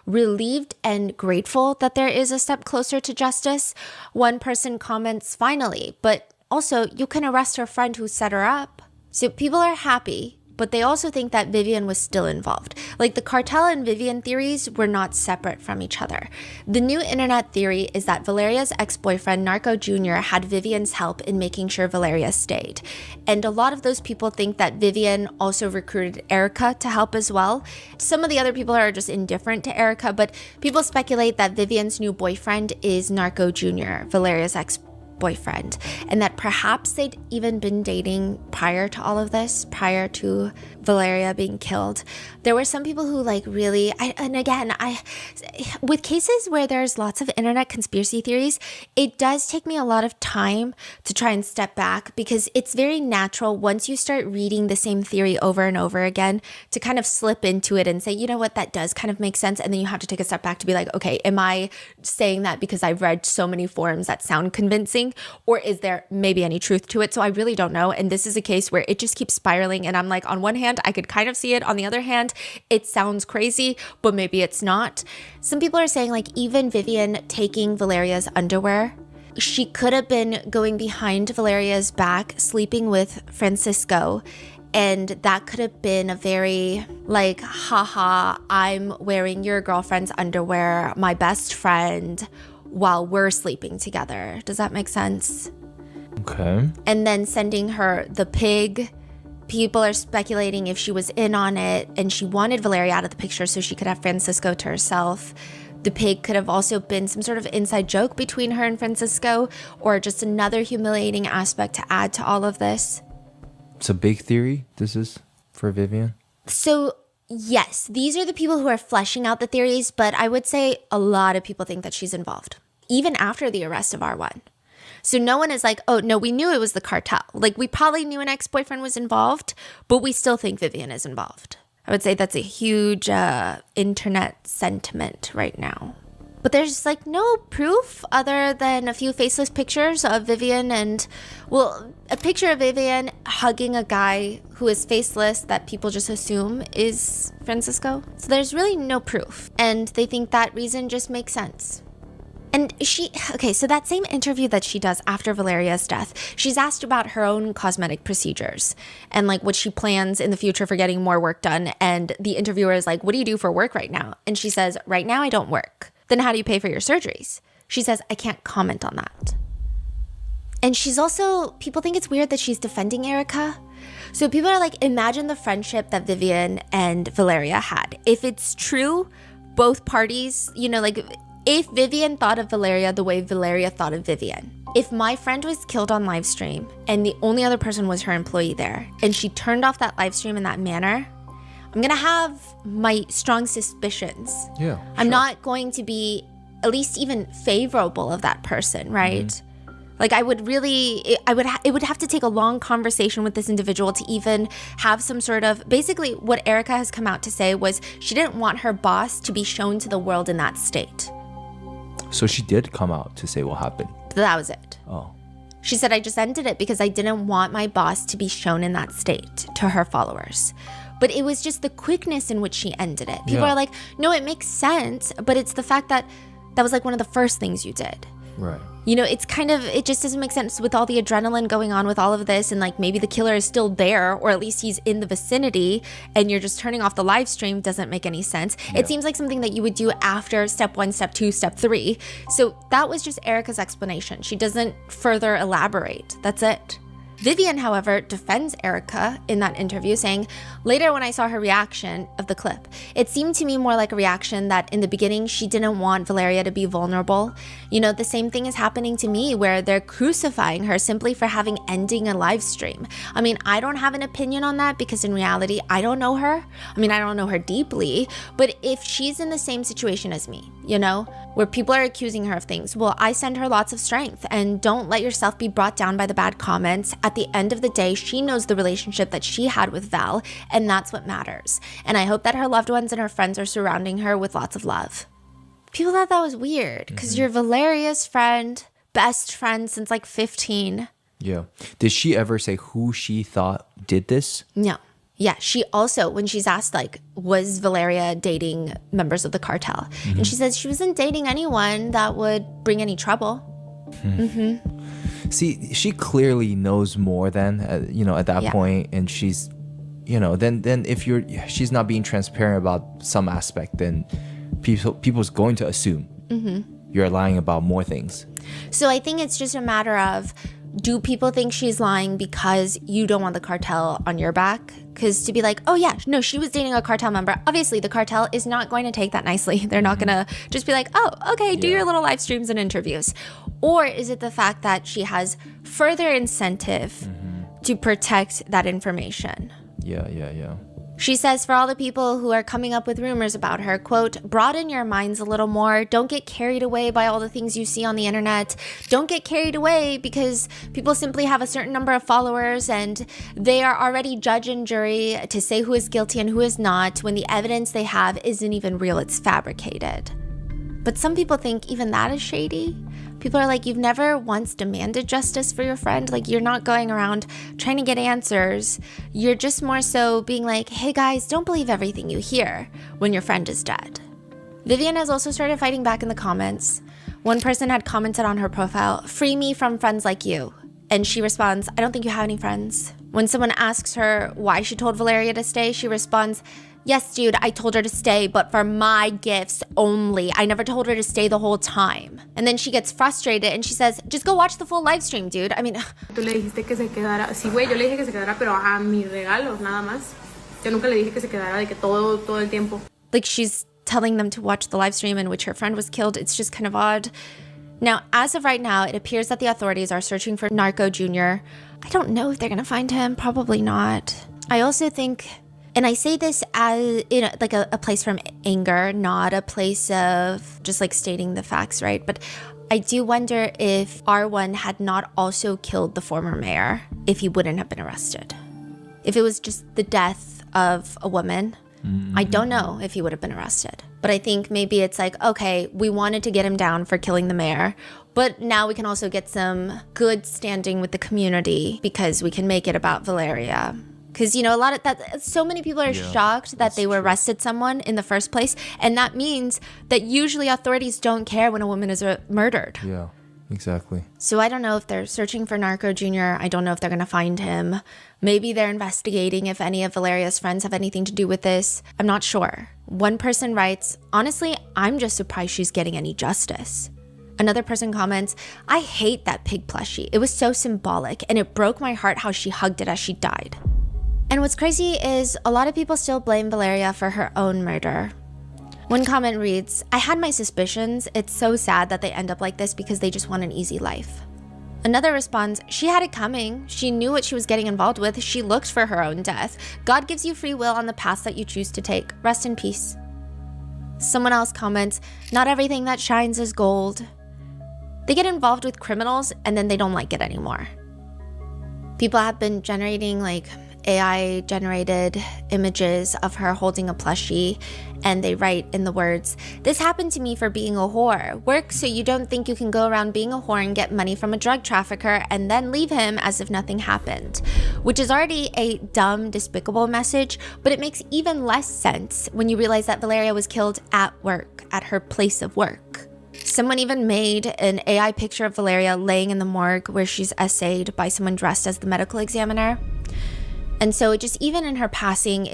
Relieved and grateful that there is a step closer to justice. One person comments, finally, but also you can arrest her friend who set her up. So people are happy, but they also think that Vivian was still involved. Like the cartel and Vivian theories were not separate from each other. The new internet theory is that Valeria's ex-boyfriend, Narco Jr., had Vivian's help in making sure Valeria stayed. And a lot of those people think that Vivian also recruited Erica to help as well. Some of the other people are just indifferent to Erica, but people speculate that Vivian's new boyfriend is Narco Jr., Valeria's ex-boyfriend, and that perhaps they'd even been dating prior to all of this, prior to Valeria being killed. There were some people who with cases where there's lots of internet conspiracy theories, it does take me a lot of time to try and step back, because it's very natural once you start reading the same theory over and over again to kind of slip into it and say, you know what, that does kind of make sense. And then you have to take a step back to be like, okay, am I saying that because I've read so many forums that sound convincing, or is there maybe any truth to it? So I really don't know. And this is a case where it just keeps spiraling. And I'm like, on one hand, I could kind of see it. On the other hand, it sounds crazy, but maybe it's not. Some people are saying like even Vivian taking Valeria's underwear, she could have been going behind Valeria's back, sleeping with Francisco. And that could have been a very like, haha, I'm wearing your girlfriend's underwear, my best friend, while we're sleeping together. Does that make sense? Okay. And then sending her the pig. People are speculating if she was in on it and she wanted Valeria out of the picture so she could have Francisco to herself. The pig could have also been some sort of inside joke between her and Francisco, or just another humiliating aspect to add to all of this. It's a big theory, this is, for Vivian. So yes, these are the people who are fleshing out the theories, but I would say a lot of people think that she's involved, even after the arrest of R1. So no one is like, oh, no, we knew it was the cartel. Like, we probably knew an ex-boyfriend was involved, but we still think Vivian is involved. I would say that's a huge internet sentiment right now. But there's like no proof other than a few faceless pictures of Vivian and, well, a picture of Vivian hugging a guy who is faceless that people just assume is Francisco. So there's really no proof. And they think that reason just makes sense. And so that same interview that she does after Valeria's death, she's asked about her own cosmetic procedures and like what she plans in the future for getting more work done. And the interviewer is like, what do you do for work right now? And she says, right now I don't work. Then how do you pay for your surgeries? She says, I can't comment on that. And she's also, people think it's weird that she's defending Erica. So people are like, imagine the friendship that Vivian and Valeria had. If it's true, both parties, if Vivian thought of Valeria the way Valeria thought of Vivian. If my friend was killed on live stream and the only other person was her employee there, and she turned off that live stream in that manner, I'm gonna have my strong suspicions. Yeah. I'm not going to be at least even favorable of that person, right? Mm-hmm. Like it would have to take a long conversation with this individual to even have some sort of, basically what Erica has come out to say was she didn't want her boss to be shown to the world in that state. So she did come out to say what happened. That was it. Oh. She said, I just ended it because I didn't want my boss to be shown in that state to her followers. But it was just the quickness in which she ended it. People are like, no, it makes sense. But it's the fact that that was like one of the first things you did. Right. It just doesn't make sense with all the adrenaline going on with all of this. And like maybe the killer is still there, or at least he's in the vicinity, and you're just turning off the live stream doesn't make any sense. Yeah. It seems like something that you would do after step 1, step 2, step 3. So that was just Erica's explanation. She doesn't further elaborate. That's it. Vivian, however, defends Erica in that interview, saying, later when I saw her reaction of the clip, it seemed to me more like a reaction that in the beginning she didn't want Valeria to be vulnerable. The same thing is happening to me where they're crucifying her simply for ending a live stream. I mean, I don't have an opinion on that because in reality, I don't know her. I mean, I don't know her deeply, but if she's in the same situation as me, where people are accusing her of things, well, I send her lots of strength, and don't let yourself be brought down by the bad comments. At the end of the day, she knows the relationship that she had with Val, and that's what matters. And I hope that her loved ones and her friends are surrounding her with lots of love. People thought that was weird because you're Valeria's friend, best friend since like 15. Yeah. Did she ever say who she thought did this? No. Yeah, she also, when she's asked, like, was Valeria dating members of the cartel? And she says she wasn't dating anyone that would bring any trouble. See, she clearly knows more than, at that point, and she's, then if she's not being transparent about some aspect, then people's going to assume you're lying about more things. So I think it's just a matter of, do people think she's lying because you don't want the cartel on your back? Because to be like, oh yeah, no, she was dating a cartel member. Obviously, the cartel is not going to take that nicely. They're not going to just be like, oh, okay, do your little live streams and interviews. Or is it the fact that she has further incentive to protect that information? Yeah. She says for all the people who are coming up with rumors about her, quote, broaden your minds a little more. Don't get carried away by all the things you see on the internet. Don't get carried away because people simply have a certain number of followers and they are already judge and jury to say who is guilty and who is not when the evidence they have isn't even real, it's fabricated. But some people think even that is shady. People are like, you've never once demanded justice for your friend. Like, you're not going around trying to get answers. You're just more so being like, hey guys, don't believe everything you hear when your friend is dead. Vivian has also started fighting back in the comments. One person had commented on her profile, free me from friends like you. And she responds, I don't think you have any friends. When someone asks her why she told Valeria to stay, she responds, yes, dude, I told her to stay, but for my gifts only. I never told her to stay the whole time. And then she gets frustrated and she says, just go watch the full live stream, dude. I mean, Tú le dijiste que se quedara. Sí, güey, yo le dije que se quedara, pero a mis regalos, nada más. Yo nunca le dije que se quedara de que todo el tiempo. like she's telling them to watch the live stream in which her friend was killed. It's just kind of odd. Now, as of right now, it appears that the authorities are searching for Narco Jr. I don't know if they're going to find him. Probably not. I also think, and I say this as like a place from anger, not a place of just like stating the facts, right? But I do wonder if R1 had not also killed the former mayor, if he wouldn't have been arrested. If it was just the death of a woman, I don't know if he would have been arrested. But I think maybe it's like, okay, we wanted to get him down for killing the mayor, but now we can also get some good standing with the community because we can make it about Valeria. Because, you know, so many people are shocked that they arrested someone in the first place. And that means that usually authorities don't care when a woman is murdered. Yeah, exactly. So I don't know if they're searching for Narco Jr. I don't know if they're going to find him. Maybe they're investigating if any of Valeria's friends have anything to do with this. I'm not sure. One person writes, honestly, I'm just surprised she's getting any justice. Another person comments, I hate that pig plushie. It was so symbolic and it broke my heart how she hugged it as she died. And what's crazy is a lot of people still blame Valeria for her own murder. One comment reads, I had my suspicions. It's so sad that they end up like this because they just want an easy life. Another responds, she had it coming. She knew what she was getting involved with. She looked for her own death. God gives you free will on the path that you choose to take. Rest in peace. Someone else comments, not everything that shines is gold. They get involved with criminals and then they don't like it anymore. People have been generating like AI generated images of her holding a plushie, and they write in the words, this happened to me for being a whore. Work so you don't think you can go around being a whore and get money from a drug trafficker and then leave him as if nothing happened. Which is already a dumb, despicable message, but it makes even less sense when you realize that Valeria was killed at work, at her place of work. Someone even made an AI picture of Valeria laying in the morgue where she's essayed by someone dressed as the medical examiner. And so just even in her passing,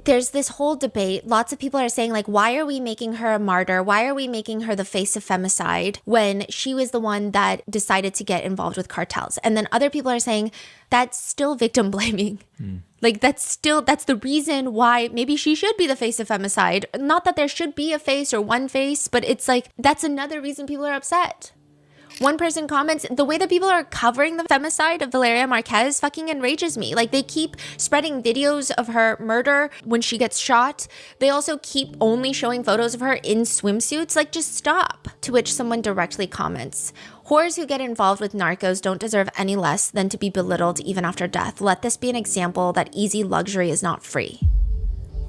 there's this whole debate. Lots of people are saying like, why are we making her a martyr? Why are we making her the face of femicide when she was the one that decided to get involved with cartels? And then other people are saying that's still victim blaming. Like that's the reason why maybe she should be the face of femicide. Not that there should be a face or one face, but it's like, that's another reason people are upset. One person comments, the way that people are covering the femicide of Valeria Marquez fucking enrages me. Like they keep spreading videos of her murder when she gets shot. They also keep only showing photos of her in swimsuits. Like just stop. To which someone directly comments, whores who get involved with narcos don't deserve any less than to be belittled even after death. Let this be an example that easy luxury is not free.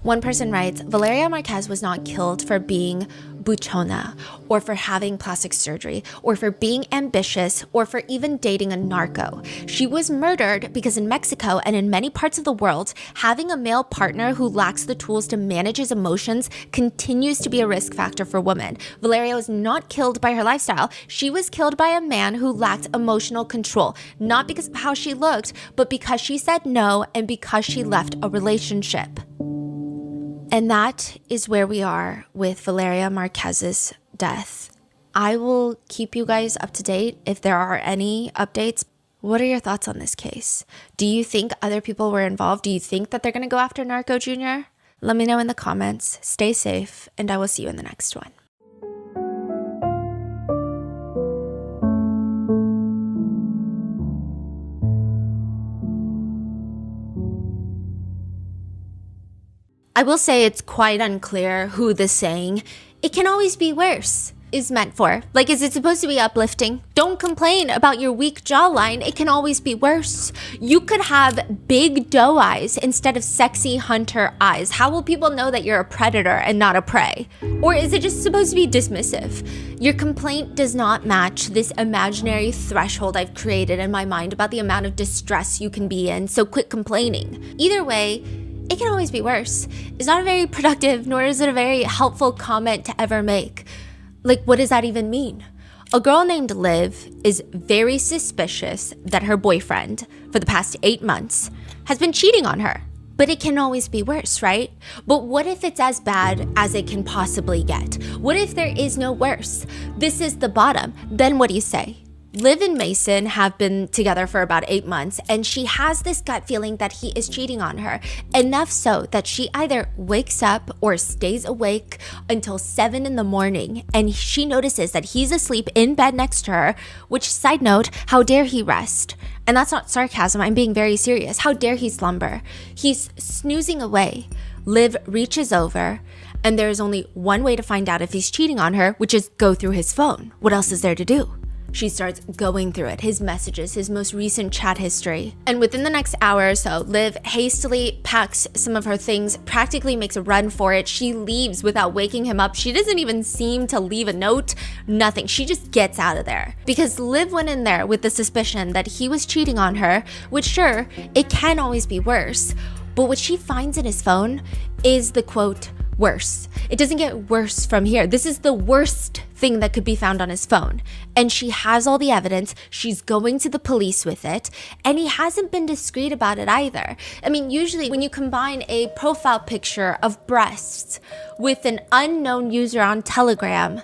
One person writes, Valeria Marquez was not killed for being buchona, or for having plastic surgery, or for being ambitious, or for even dating a narco. She was murdered because in Mexico and in many parts of the world, having a male partner who lacks the tools to manage his emotions continues to be a risk factor for women. Valeria was not killed by her lifestyle. She was killed by a man who lacked emotional control, not because of how she looked, but because she said no and because she left a relationship. And that is where we are with Valeria Marquez's death. I will keep you guys up to date if there are any updates. What are your thoughts on this case? Do you think other people were involved? Do you think that they're going to go after Narco Jr.? Let me know in the comments. Stay safe, and I will see you in the next one. I will say it's quite unclear who the saying, "it can always be worse," is meant for. Like, is it supposed to be uplifting? Don't complain about your weak jawline. It can always be worse. You could have big doe eyes instead of sexy hunter eyes. How will people know that you're a predator and not a prey? Or is it just supposed to be dismissive? Your complaint does not match this imaginary threshold I've created in my mind about the amount of distress you can be in, so quit complaining. Either way, it can always be worse. It's not a very productive, nor is it a very helpful comment to ever make. Like, what does that even mean? A girl named Liv is very suspicious that her boyfriend, for the past 8 months, has been cheating on her. But it can always be worse, right? But what if it's as bad as it can possibly get? What if there is no worse? This is the bottom. Then what do you say? Liv and Mason have been together for about 8 months, and she has this gut feeling that he is cheating on her. Enough so that she either wakes up or stays awake until 7 in the morning, and she notices that he's asleep in bed next to her, which, side note, how dare he rest? And that's not sarcasm, I'm being very serious. How dare he slumber? He's snoozing away. Liv reaches over, and there is only one way to find out if he's cheating on her, which is go through his phone. What else is there to do? She starts going through it, his messages, his most recent chat history. And within the next hour or so, Liv hastily packs some of her things, practically makes a run for it. She leaves without waking him up. She doesn't even seem to leave a note, nothing. She just gets out of there. Because Liv went in there with the suspicion that he was cheating on her, which sure, it can always be worse. But what she finds in his phone is the quote, worse. It doesn't get worse from here. This is the worst thing that could be found on his phone. And she has all the evidence. She's going to the police with it. And he hasn't been discreet about it either. I mean, usually when you combine a profile picture of breasts with an unknown user on Telegram,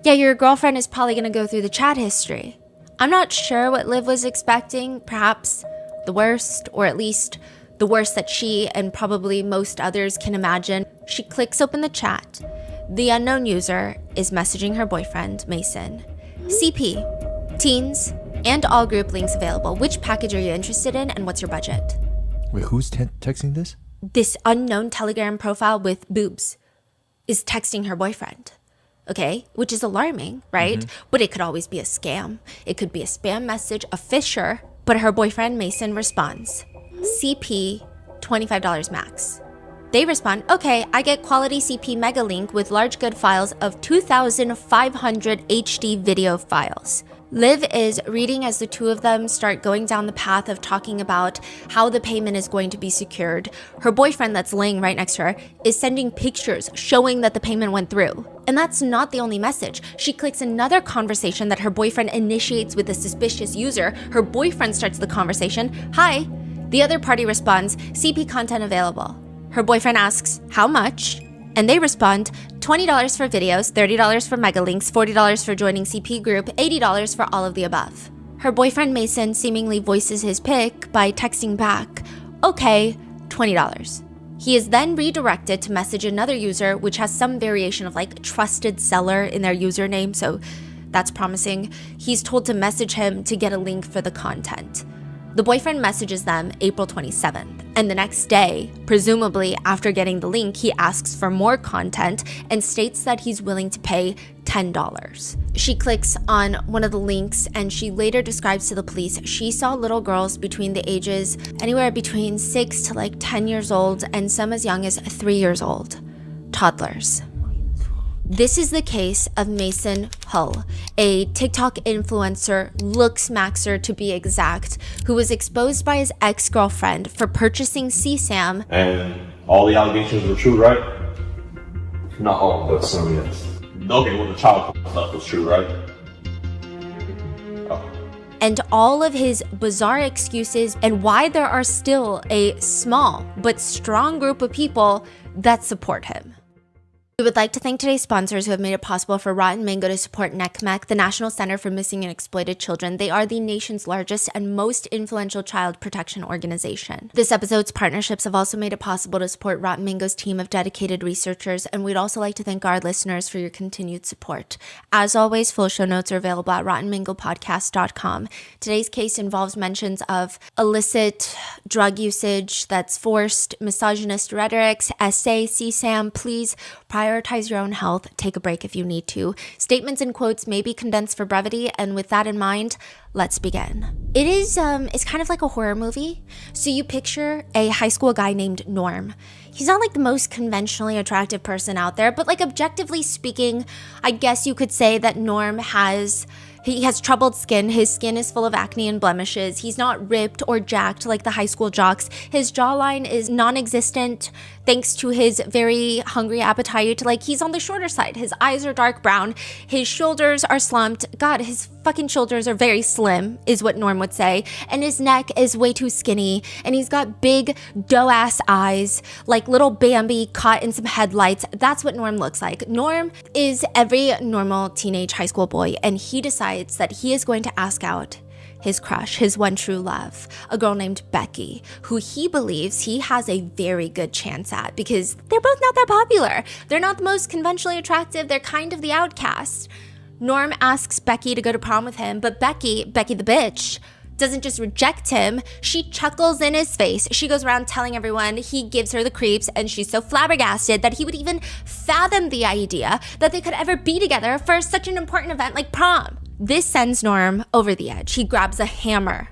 yeah, your girlfriend is probably going to go through the chat history. I'm not sure what Liv was expecting. Perhaps the worst, or at least the worst that she and probably most others can imagine. She clicks open the chat. The unknown user is messaging her boyfriend, Mason. CP, teens, and all group links available. Which package are you interested in, and what's your budget? Wait, who's texting this? This unknown Telegram profile with boobs is texting her boyfriend. Okay, which is alarming, right? But it could always be a scam. It could be a spam message, a phisher. But her boyfriend, Mason, responds, CP, $25 max. They respond, okay, I get quality CP mega link with large good files of 2,500 HD video files. Liv is reading as the two of them start going down the path of talking about how the payment is going to be secured. Her boyfriend that's laying right next to her is sending pictures showing that the payment went through. And that's not the only message. She clicks another conversation that her boyfriend initiates with a suspicious user. Her boyfriend starts the conversation, hi. The other party responds, CP content available. Her boyfriend asks, how much? And they respond, $20 for videos, $30 for mega links, $40 for joining CP group, $80 for all of the above. Her boyfriend Mason seemingly voices his pick by texting back, okay, $20. He is then redirected to message another user, which has some variation of like trusted seller in their username, so that's promising. He's told to message him to get a link for the content. The boyfriend messages them April 27th, and the next day, presumably after getting the link, he asks for more content and states that he's willing to pay $10. She clicks on one of the links and she later describes to the police she saw little girls between the ages anywhere between 6 to like 10 years old and some as young as 3 years old. Toddlers. This is the case of Mason Hull, a TikTok influencer, looks maxer to be exact, who was exposed by his ex-girlfriend for purchasing CSAM. And all the allegations were true, right? Not all, but some, yes. Okay, well, the child stuff was true, right? Oh. And all of his bizarre excuses and why there are still a small but strong group of people that support him. We would like to thank today's sponsors who have made it possible for Rotten Mango to support NCMEC, the National Center for Missing and Exploited Children. They are the nation's largest and most influential child protection organization. This episode's partnerships have also made it possible to support Rotten Mango's team of dedicated researchers, and we'd also like to thank our listeners for your continued support. As always, full show notes are available at rottenmangopodcast.com. Today's case involves mentions of illicit drug usage that's forced, misogynist rhetorics, SA, CSAM. Please prioritize your own health. Take a break if you need to. Statements and quotes may be condensed for brevity, and with that in mind, let's begin. It is it's kind of like a horror movie. So you picture a high school guy named Norm. He's not like the most conventionally attractive person out there, but like objectively speaking, I guess you could say that Norm has troubled skin. His skin is full of acne and blemishes. He's not ripped or jacked like the high school jocks. His jawline is non-existent thanks to his very hungry appetite. Like, he's on the shorter side. His eyes are dark brown. His shoulders are slumped. God, his fucking shoulders are very slim, is what Norm would say. And his neck is way too skinny. And he's got big, doe-ass eyes, like little Bambi caught in some headlights. That's what Norm looks like. Norm is every normal teenage high school boy, and he decides that he is going to ask out his crush, his one true love, a girl named Becky, who he believes he has a very good chance at because they're both not that popular. They're not the most conventionally attractive. They're kind of the outcast. Norm asks Becky to go to prom with him, but Becky the bitch, doesn't just reject him, she chuckles in his face. She goes around telling everyone he gives her the creeps, and she's so flabbergasted that he would even fathom the idea that they could ever be together for such an important event like prom. This sends Norm over the edge. He grabs a hammer,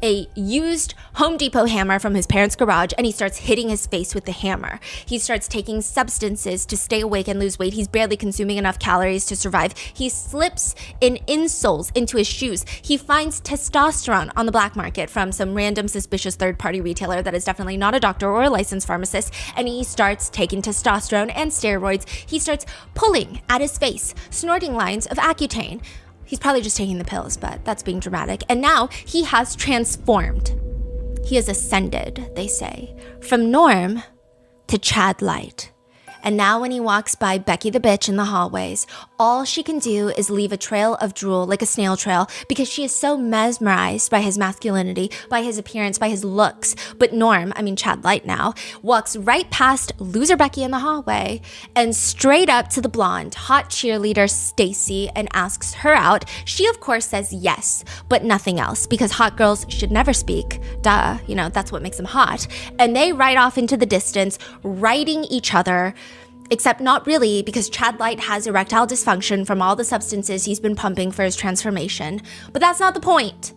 a used Home Depot hammer from his parents' garage, and he starts hitting his face with the hammer. He starts taking substances to stay awake and lose weight. He's barely consuming enough calories to survive. He slips in insoles into his shoes. He finds testosterone on the black market from some random suspicious third-party retailer that is definitely not a doctor or a licensed pharmacist, and he starts taking testosterone and steroids. He starts pulling at his face, snorting lines of Accutane. He's probably just taking the pills, but that's being dramatic. And now he has transformed. He has ascended, they say, from Norm to Chad Light. And now when he walks by Becky the bitch in the hallways, all she can do is leave a trail of drool like a snail trail because she is so mesmerized by his masculinity, by his appearance, by his looks. But Norm, Chad Light now, walks right past loser Becky in the hallway and straight up to the blonde, hot cheerleader Stacy and asks her out. She, of course, says yes, but nothing else because hot girls should never speak. Duh, that's what makes them hot. And they ride off into the distance, riding each other. Except not really, because Chad Light has erectile dysfunction from all the substances he's been pumping for his transformation. But that's not the point.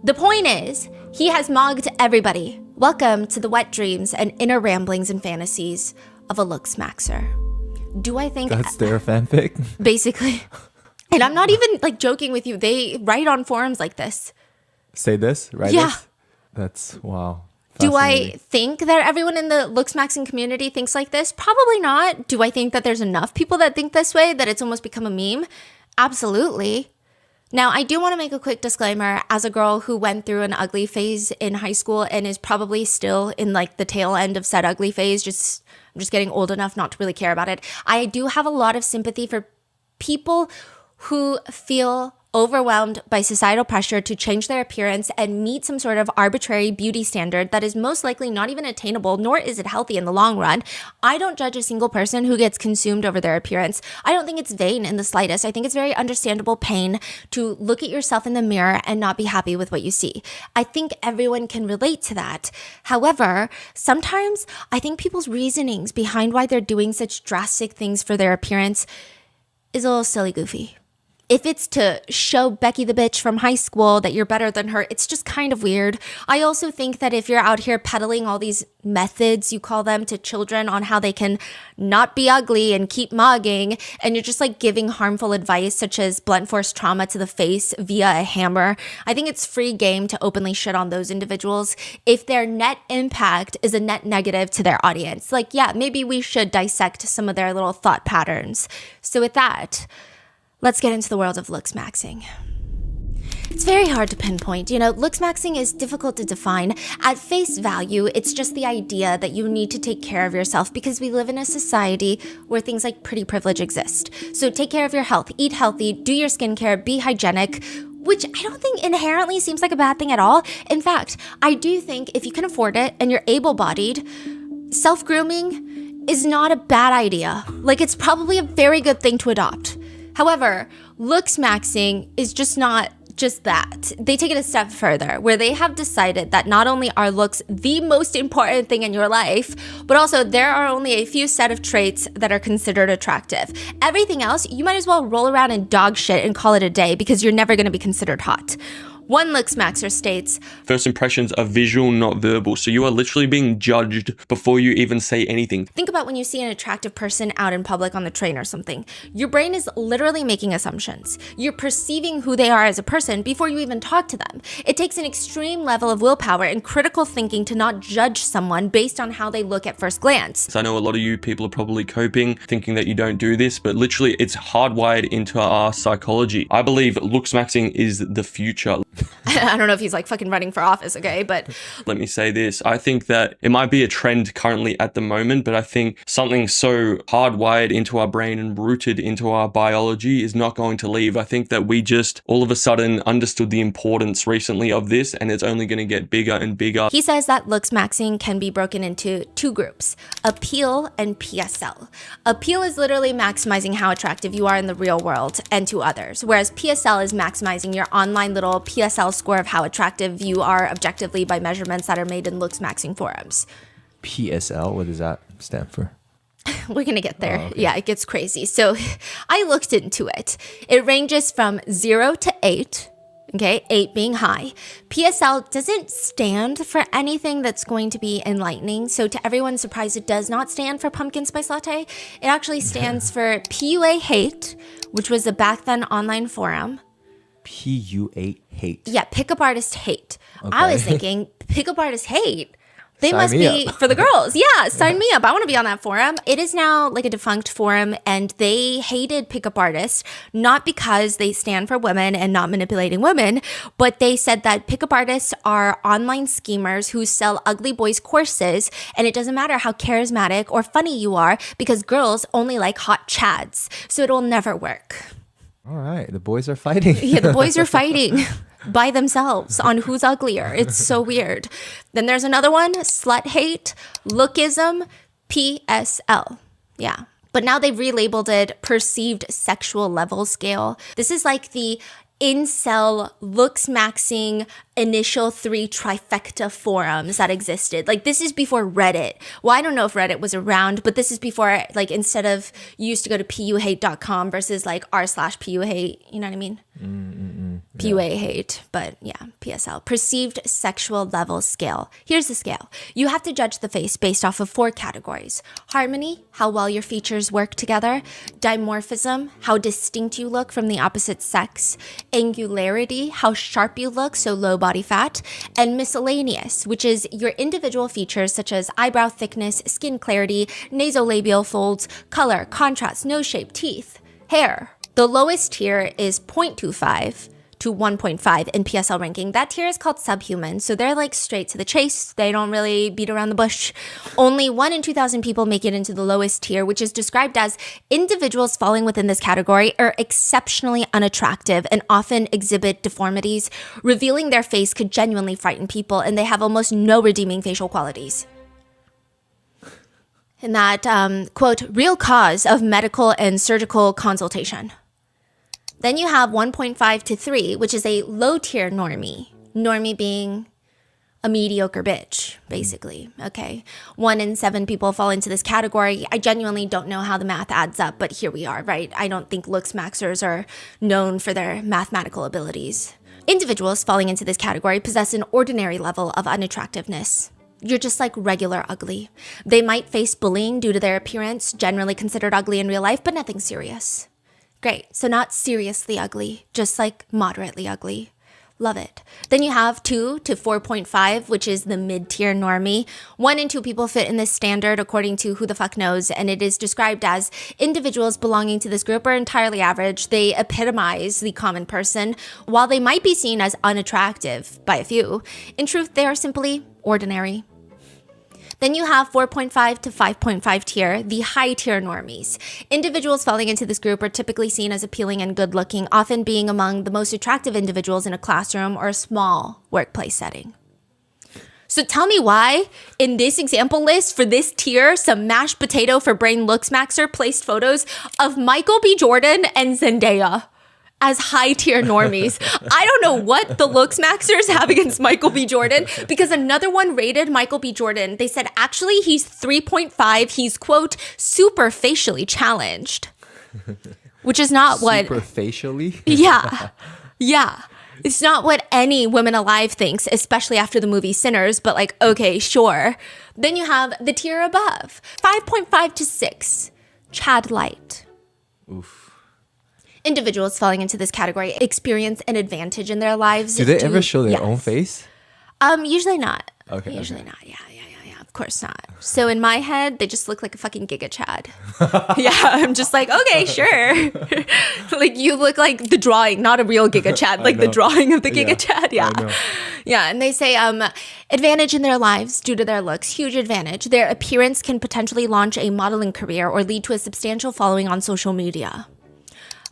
The point is, he has mogged everybody. Welcome to the wet dreams and inner ramblings and fantasies of a looks maxer. Do I think... That's their fanfic? Basically. And I'm not even joking with you. They write on forums like this. Say this, right? Yeah. That's, wow. Do I think that everyone in the looks maxing community thinks like this? Probably not. Do I think that there's enough people that think this way that it's almost become a meme? Absolutely. Now, I do want to make a quick disclaimer as a girl who went through an ugly phase in high school and is probably still in the tail end of said ugly phase. I'm just getting old enough not to really care about it. I do have a lot of sympathy for people who feel overwhelmed by societal pressure to change their appearance and meet some sort of arbitrary beauty standard that is most likely not even attainable, nor is it healthy in the long run. I don't judge a single person who gets consumed over their appearance. I don't think it's vain in the slightest. I think it's very understandable pain to look at yourself in the mirror and not be happy with what you see. I think everyone can relate to that. However, sometimes I think people's reasonings behind why they're doing such drastic things for their appearance is a little silly goofy. If it's to show Becky the bitch from high school that you're better than her, it's just kind of weird. I also think that if you're out here peddling all these methods, you call them, to children on how they can not be ugly and keep mugging, and you're just like giving harmful advice such as blunt force trauma to the face via a hammer, I think it's free game to openly shit on those individuals if their net impact is a net negative to their audience. Like, yeah, maybe we should dissect some of their little thought patterns. So with that, let's get into the world of looks maxing. It's very hard to pinpoint. Looks maxing is difficult to define. At face value, it's just the idea that you need to take care of yourself because we live in a society where things like pretty privilege exist. So take care of your health, eat healthy, do your skincare, be hygienic, which I don't think inherently seems like a bad thing at all. In fact, I do think if you can afford it and you're able-bodied, self-grooming is not a bad idea. Like, it's probably a very good thing to adopt. However, looks maxing is just not just that. They take it a step further, where they have decided that not only are looks the most important thing in your life, but also there are only a few set of traits that are considered attractive. Everything else, you might as well roll around in dog shit and call it a day because you're never going to be considered hot. One looks maxer states, first impressions are visual, not verbal. So you are literally being judged before you even say anything. Think about when you see an attractive person out in public on the train or something. Your brain is literally making assumptions. You're perceiving who they are as a person before you even talk to them. It takes an extreme level of willpower and critical thinking to not judge someone based on how they look at first glance. So I know a lot of you people are probably coping, thinking that you don't do this, but literally it's hardwired into our psychology. I believe looks maxing is the future. I don't know if he's like fucking running for office, okay? But let me say this. I think that it might be a trend currently at the moment, but I think something so hardwired into our brain and rooted into our biology is not going to leave. I think that we just all of a sudden understood the importance recently of this, and it's only going to get bigger and bigger. He says that looks maxing can be broken into two groups, appeal and PSL. Appeal is literally maximizing how attractive you are in the real world and to others, whereas PSL is maximizing your online little PSL score of how attractive you are objectively by measurements that are made in looks maxing forums. PSL, what does that stand for? We're gonna get there. Oh, okay. Yeah, it gets crazy. So I looked into it. It ranges from 0 to 8. Okay, 8 being high. PSL doesn't stand for anything that's going to be enlightening. So to everyone's surprise, it does not stand for pumpkin spice latte. It actually stands for PUA hate, which was a back then online forum. PUA hate. Yeah, pickup artist hate. Okay. I was thinking, pickup artist hate? They Sign must me be up. for the girls. Yeah, sign me up. I want to be on that forum. It is now like a defunct forum, and they hated pickup artists, not because they stand for women and not manipulating women, but they said that pickup artists are online schemers who sell ugly boys courses, and it doesn't matter how charismatic or funny you are because girls only like hot chads. So it'll never work. All right, the boys are fighting. Yeah, the boys are fighting by themselves on who's uglier. It's so weird. Then there's another one, slut hate, lookism, PSL. Yeah. But now they've relabeled it perceived sexual level scale. This is like the incel looks maxing initial 3 trifecta forums that existed. Like, this is before Reddit. Well, I don't know if Reddit was around, but this is before, like, instead of you used to go to puhate.com versus like r/puhate, you know what I mean? PUA hate, but yeah, PSL. Perceived sexual level scale. Here's the scale. You have to judge the face based off of 4 categories. Harmony, how well your features work together. Dimorphism, how distinct you look from the opposite sex. Angularity, how sharp you look, so low body fat. And miscellaneous, which is your individual features such as eyebrow thickness, skin clarity, nasolabial folds, color, contrast, nose shape, teeth, hair. The lowest tier is 0.25 to 1.5 in PSL ranking. That tier is called subhuman, so they're like straight to the chase. They don't really beat around the bush. Only 1 in 2,000 people make it into the lowest tier, which is described as individuals falling within this category are exceptionally unattractive and often exhibit deformities. Revealing their face could genuinely frighten people, and they have almost no redeeming facial qualities. And that, quote, real cause of medical and surgical consultation. Then you have 1.5 to 3, which is a low tier normie. Normie being a mediocre bitch, basically. Okay. 1 in 7 people fall into this category. I genuinely don't know how the math adds up, but here we are, right? I don't think looks maxers are known for their mathematical abilities. Individuals falling into this category possess an ordinary level of unattractiveness. You're just like regular ugly. They might face bullying due to their appearance, generally considered ugly in real life, but nothing serious. Great. So not seriously ugly, just like moderately ugly. Love it. Then you have 2 to 4.5, which is the mid-tier normie. 1 in 2 people fit in this standard according to Who the Fuck Knows, and it is described as individuals belonging to this group are entirely average. They epitomize the common person. While they might be seen as unattractive by a few, in truth, they are simply ordinary. Then you have 4.5 to 5.5 tier, the high tier normies. Individuals falling into this group are typically seen as appealing and good looking, often being among the most attractive individuals in a classroom or a small workplace setting. So tell me why, in this example list for this tier, some mashed potato for brain looks maxer placed photos of Michael B. Jordan and Zendaya as high tier normies. I don't know what the looks maxers have against Michael B. Jordan, because another one rated Michael B. Jordan. They said, actually, he's 3.5. He's, quote, super facially challenged, which is not what... Super facially? Yeah. Yeah. It's not what any woman alive thinks, especially after the movie Sinners, but like, okay, sure. Then you have the tier above, 5.5 to 6, Chad Light. Oof. Individuals falling into this category experience an advantage in their lives. Do they ever show their Yes. own face? Usually not. Okay, Usually okay. not. Yeah. Of course not. So in my head, they just look like a fucking Giga Chad. Yeah, I'm just like, okay, sure. Like you look like the drawing, not a real Giga Chad, like the know. drawing of the Giga Yeah, Chad. Yeah. I know. Yeah, and they say advantage in their lives due to their looks, huge advantage. Their appearance can potentially launch a modeling career or lead to a substantial following on social media.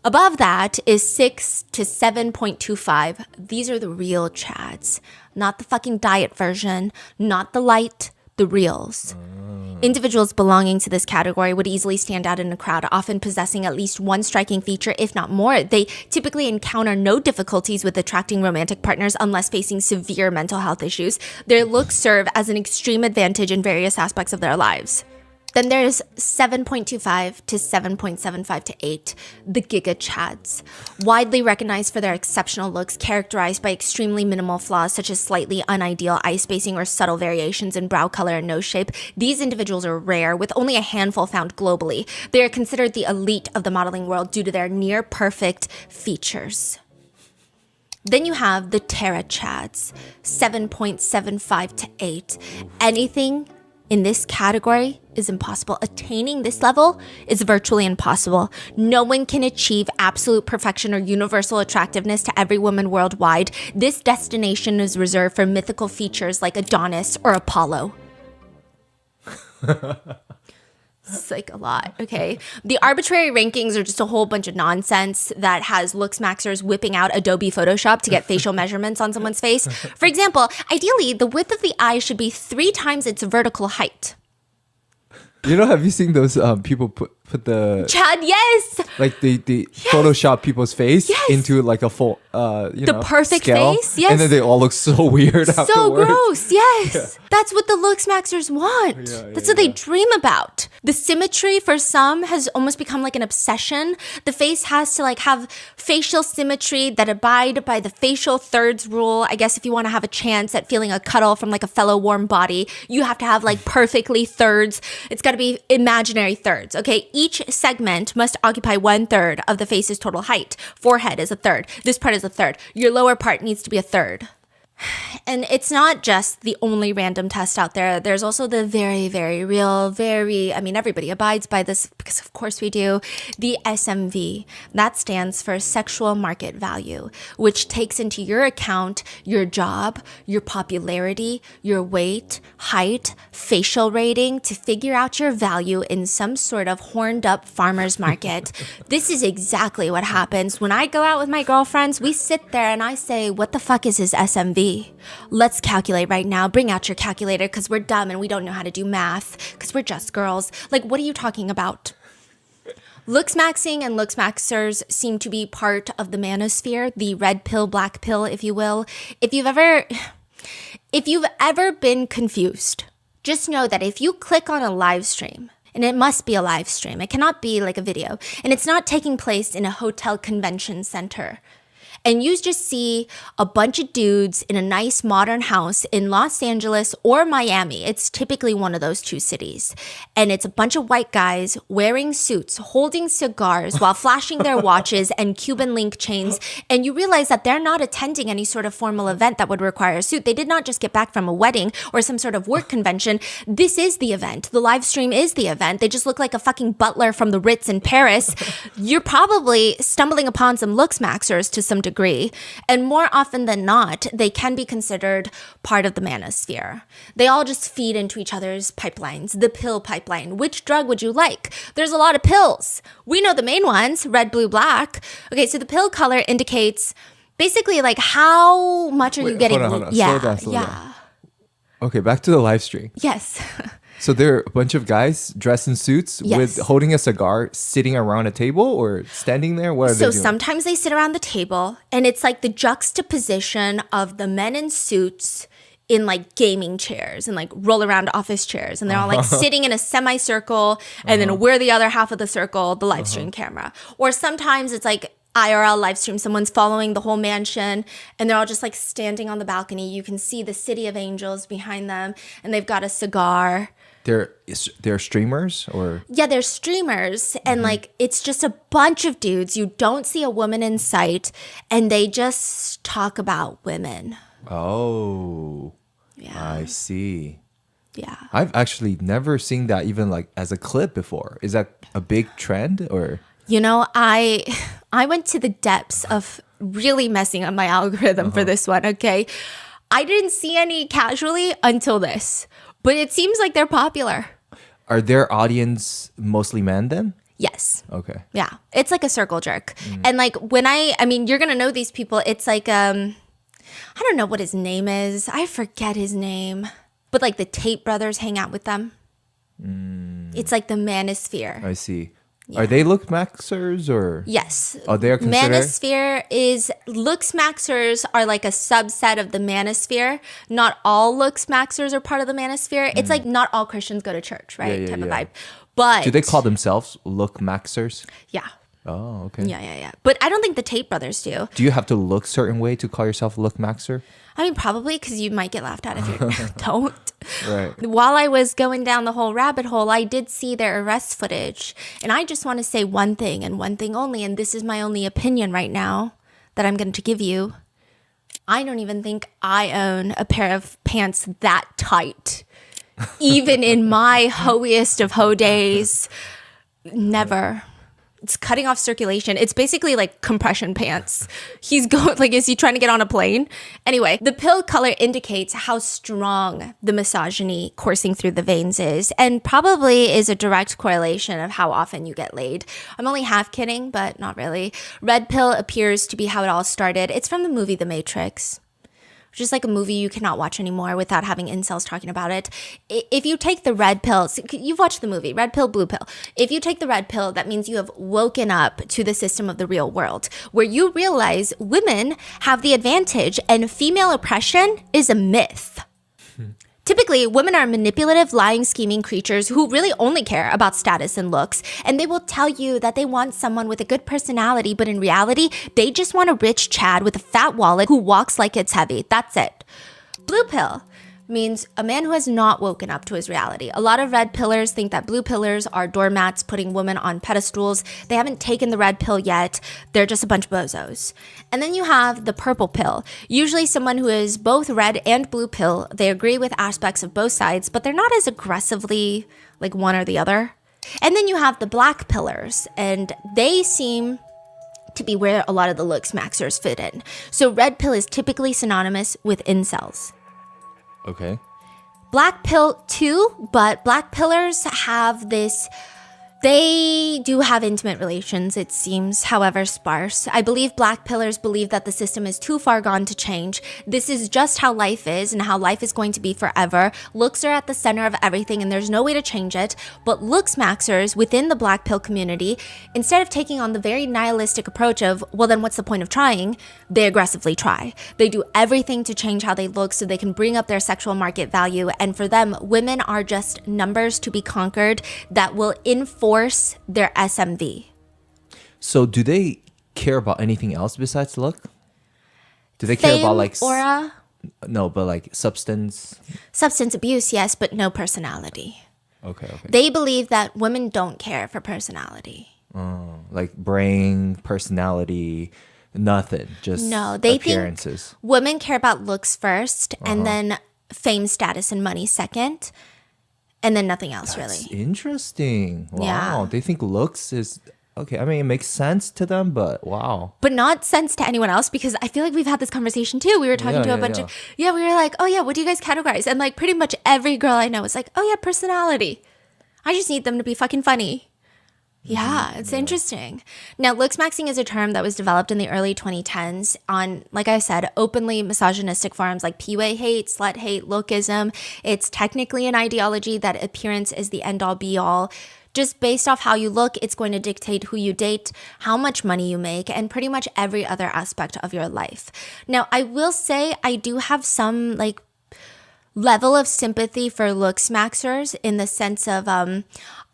Above that is 6 to 7.25. These are the real Chads, not the fucking diet version, not the light, the reals. Individuals belonging to this category would easily stand out in a crowd, often possessing at least one striking feature, if not more. They typically encounter no difficulties with attracting romantic partners unless facing severe mental health issues. Their looks serve as an extreme advantage in various aspects of their lives. Then there's 7.25 to 7.75 to 8, the Giga Chads. Widely recognized for their exceptional looks, characterized by extremely minimal flaws such as slightly unideal eye spacing or subtle variations in brow color and nose shape. These individuals are rare, with only a handful found globally. They are considered the elite of the modeling world due to their near perfect features. Then you have the Terra Chads, 7.75 to 8. Anything in this category is impossible. Attaining this level is virtually impossible. No one can achieve absolute perfection or universal attractiveness to every woman worldwide. This destination is reserved for mythical features like Adonis or Apollo. It's like a lot, okay? The arbitrary rankings are just a whole bunch of nonsense that has looks maxers whipping out Adobe Photoshop to get facial measurements on someone's face. For example, ideally, the width of the eye should be 3 times its vertical height. You know, have you seen those people put the Chad, yes! like the Photoshop people's face Yes. into like a full The perfect scale, face, yes. and then they all look so weird So afterwards. gross, yes. That's what the looks maxers want. That's what they dream about. The symmetry for some has almost become like an obsession. The face has to like have facial symmetry that abide by the facial thirds rule. I guess if you want to have a chance at feeling a cuddle from like a fellow warm body, you have to have like perfectly thirds. It's got to be imaginary thirds, okay? Each segment must occupy 1/3 of the face's total height. Forehead is a third. This part is a third. Your lower part needs to be a third. And it's not just the only random test out there. There's also the very, very real, everybody abides by this because of course we do, the SMV. That stands for sexual market value, which takes into your account your job, your popularity, your weight, height, facial rating to figure out your value in some sort of horned up farmer's market. This is exactly what happens when I go out with my girlfriends. We sit there and I say, what the fuck is his SMV? Let's calculate right now. Bring out your calculator because we're dumb and we don't know how to do math because we're just girls. Like, what are you talking about? Looks maxing and looks maxers seem to be part of the manosphere, the red pill, black pill, if you will. If If you've ever been confused, just know that if you click on a live stream, and it must be a live stream, it cannot be like a video, and it's not taking place in a hotel convention center, and you just see a bunch of dudes in a nice modern house in Los Angeles or Miami. It's typically one of those two cities. And it's a bunch of white guys wearing suits, holding cigars while flashing their watches and Cuban link chains. And you realize that they're not attending any sort of formal event that would require a suit. They did not just get back from a wedding or some sort of work convention. This is the event. The live stream is the event. They just look like a fucking butler from the Ritz in Paris. You're probably stumbling upon some looks maxers to some degree. And more often than not, they can be considered part of the manosphere. They all just feed into each other's pipelines. The pill pipeline. Which drug would you like? There's a lot of pills. We know the main ones, red, blue, black. Okay, so the pill color indicates basically like how much are you getting? Hold on. Yeah, Slow down. Okay, back to the live stream. Yes. So there are a bunch of guys dressed in suits Yes. with holding a cigar, sitting around a table or standing there. What are they So doing? sometimes they sit around the table and it's like the juxtaposition of the men in suits in like gaming chairs and like roll around office chairs. And they're all like sitting in a semicircle and then we're the other half of the circle, the live stream camera. Or sometimes it's like IRL live stream. Someone's following the whole mansion and they're all just like standing on the balcony. You can see the city of angels behind them and they've got a cigar. They're streamers or Yeah, they're streamers and like it's just a bunch of dudes. You don't see a woman in sight and they just talk about women. oh, Yeah. I see. Yeah. I've actually never seen that even like as a clip before. Is that a big trend or? You know, I went to the depths of really messing up my algorithm for this one, okay? I didn't see any casually until this. But it seems like they're popular. Are their audience mostly men then? Yes. Okay. Yeah. It's like a circle jerk. And like when I mean, you're going to know these people. It's like, I don't know what his name is. I forget his name. But like the Tate brothers hang out with them. It's like the manosphere. I see. Are they look maxers or? Yes. Oh, they are considered? Manosphere is looks maxers are like a subset of the manosphere. Not all looks maxers are part of the manosphere. It's like not all Christians go to church, right? Yeah, Type of yeah. vibe. But Do they call themselves look maxers? Yeah. Oh, okay. Yeah. But I don't think the Tate brothers do. Do you have to look certain way to call yourself a look maxer? I mean, probably because you might get laughed at if you don't. Right. While I was going down the whole rabbit hole, I did see their arrest footage. And I just want to say one thing and one thing only. And this is my only opinion right now that I'm going to give you. I don't even think I own a pair of pants that tight. Even in my hoiest of hoe days. Never. It's cutting off circulation. It's basically like compression pants. He's going, like, is he trying to get on a plane? Anyway, the pill color indicates how strong the misogyny coursing through the veins is, and probably is a direct correlation of how often you get laid. I'm only half kidding, but not really. Red pill appears to be how it all started. It's from the movie The Matrix. Just like a movie you cannot watch anymore without having incels talking about it. If you take the red pill, you've watched the movie, red pill, blue pill. If you take the red pill, that means you have woken up to the system of the real world, where you realize women have the advantage and female oppression is a myth. Typically, women are manipulative, lying, scheming creatures who really only care about status and looks, and they will tell you that they want someone with a good personality, but in reality, they just want a rich Chad with a fat wallet who walks like it's heavy. That's it. Blue pill means a man who has not woken up to his reality. A lot of red pillars think that blue pillars are doormats putting women on pedestals. They haven't taken the red pill yet. They're just a bunch of bozos. And then you have the purple pill. Usually someone who is both red and blue pill. They agree with aspects of both sides, but they're not as aggressively like one or the other. And then you have the black pillars, and they seem to be where a lot of the looks maxers fit in. So red pill is typically synonymous with incels. Okay. Black pill too, but black pillars have this They do have intimate relations, it seems, however sparse. I believe black pillars believe that the system is too far gone to change. This is just how life is and how life is going to be forever. Looks are at the center of everything and there's no way to change it. But looks maxers within the black pill community, instead of taking on the very nihilistic approach of, well, then what's the point of trying? They aggressively try. They do everything to change how they look so they can bring up their sexual market value. And for them, women are just numbers to be conquered that will enforce their SMV. So do they care about anything else besides look? Do they care about like aura, no, but like substance abuse, yes, but no personality. Okay. They believe that women don't care for personality. Like brain, personality, nothing, just No, they appearances. think women care about looks first and then fame, status, and money second. And then nothing else, That's really. interesting. Wow. Yeah. They think looks is okay. I mean, it makes sense to them, but wow. But not sense to anyone else, because I feel like we've had this conversation too. We were talking to a bunch of, we were like, oh yeah, what do you guys categorize? And like pretty much every girl I know is like, oh yeah, personality. I just need them to be fucking funny. Yeah, it's interesting. Now, looks maxing is a term that was developed in the early 2010s on, like I said, openly misogynistic forums like PWA hate, slut hate, lookism. It's technically an ideology that appearance is the end-all be-all. Just based off how you look, it's going to dictate who you date, how much money you make, and pretty much every other aspect of your life. Now, I will say I do have some like level of sympathy for looks maxers in the sense of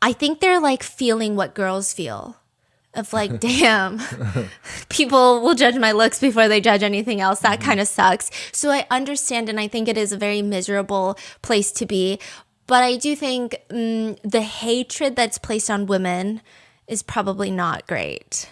I think they're like feeling what girls feel of like, damn, people will judge my looks before they judge anything else. That kind of sucks. So I understand, and I think it is a very miserable place to be. But I do think the hatred that's placed on women is probably not great.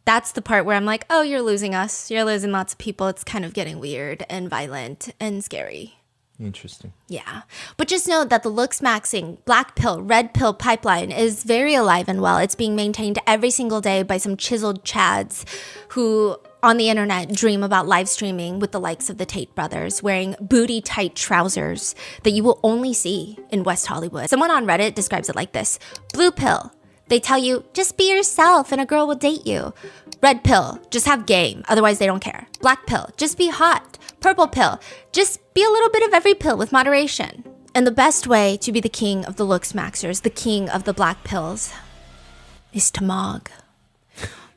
That's the part where I'm like, oh, you're losing us. You're losing lots of people. It's kind of getting weird and violent and scary. Interesting. Yeah. But just know that the looks maxing, black pill, red pill pipeline is very alive and well. It's being maintained every single day by some chiseled chads who on the internet dream about live streaming with the likes of the Tate brothers wearing booty tight trousers that you will only see in West Hollywood. Someone on Reddit describes it like this: blue pill, they tell you just be yourself and a girl will date you. Red pill, just have game, otherwise they don't care. Black pill, just be hot. Purple pill, just be a little bit of every pill with moderation. And the best way to be the king of the looks maxers, the king of the black pills, is to mog.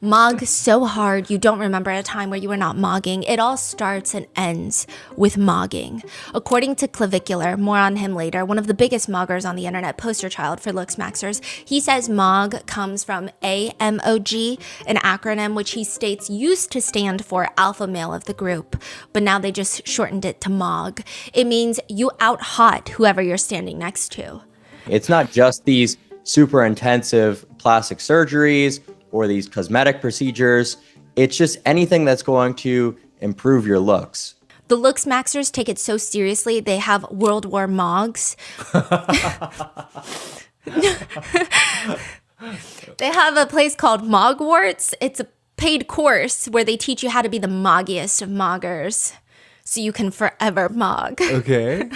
Mog so hard you don't remember a time where you were not mogging. It all starts and ends with mogging. According to Clavicular, more on him later, one of the biggest moggers on the internet, poster child for looks maxers, he says mog comes from AMOG, an acronym which he states used to stand for alpha male of the group, but now they just shortened it to mog. It means you out hot whoever you're standing next to. It's not just these super intensive plastic surgeries or these cosmetic procedures. It's just anything that's going to improve your looks. The looks maxers take it so seriously, they have World War mogs. They have a place called Mogwarts. It's a paid course where they teach you how to be the moggiest of moggers so you can forever mog. Okay.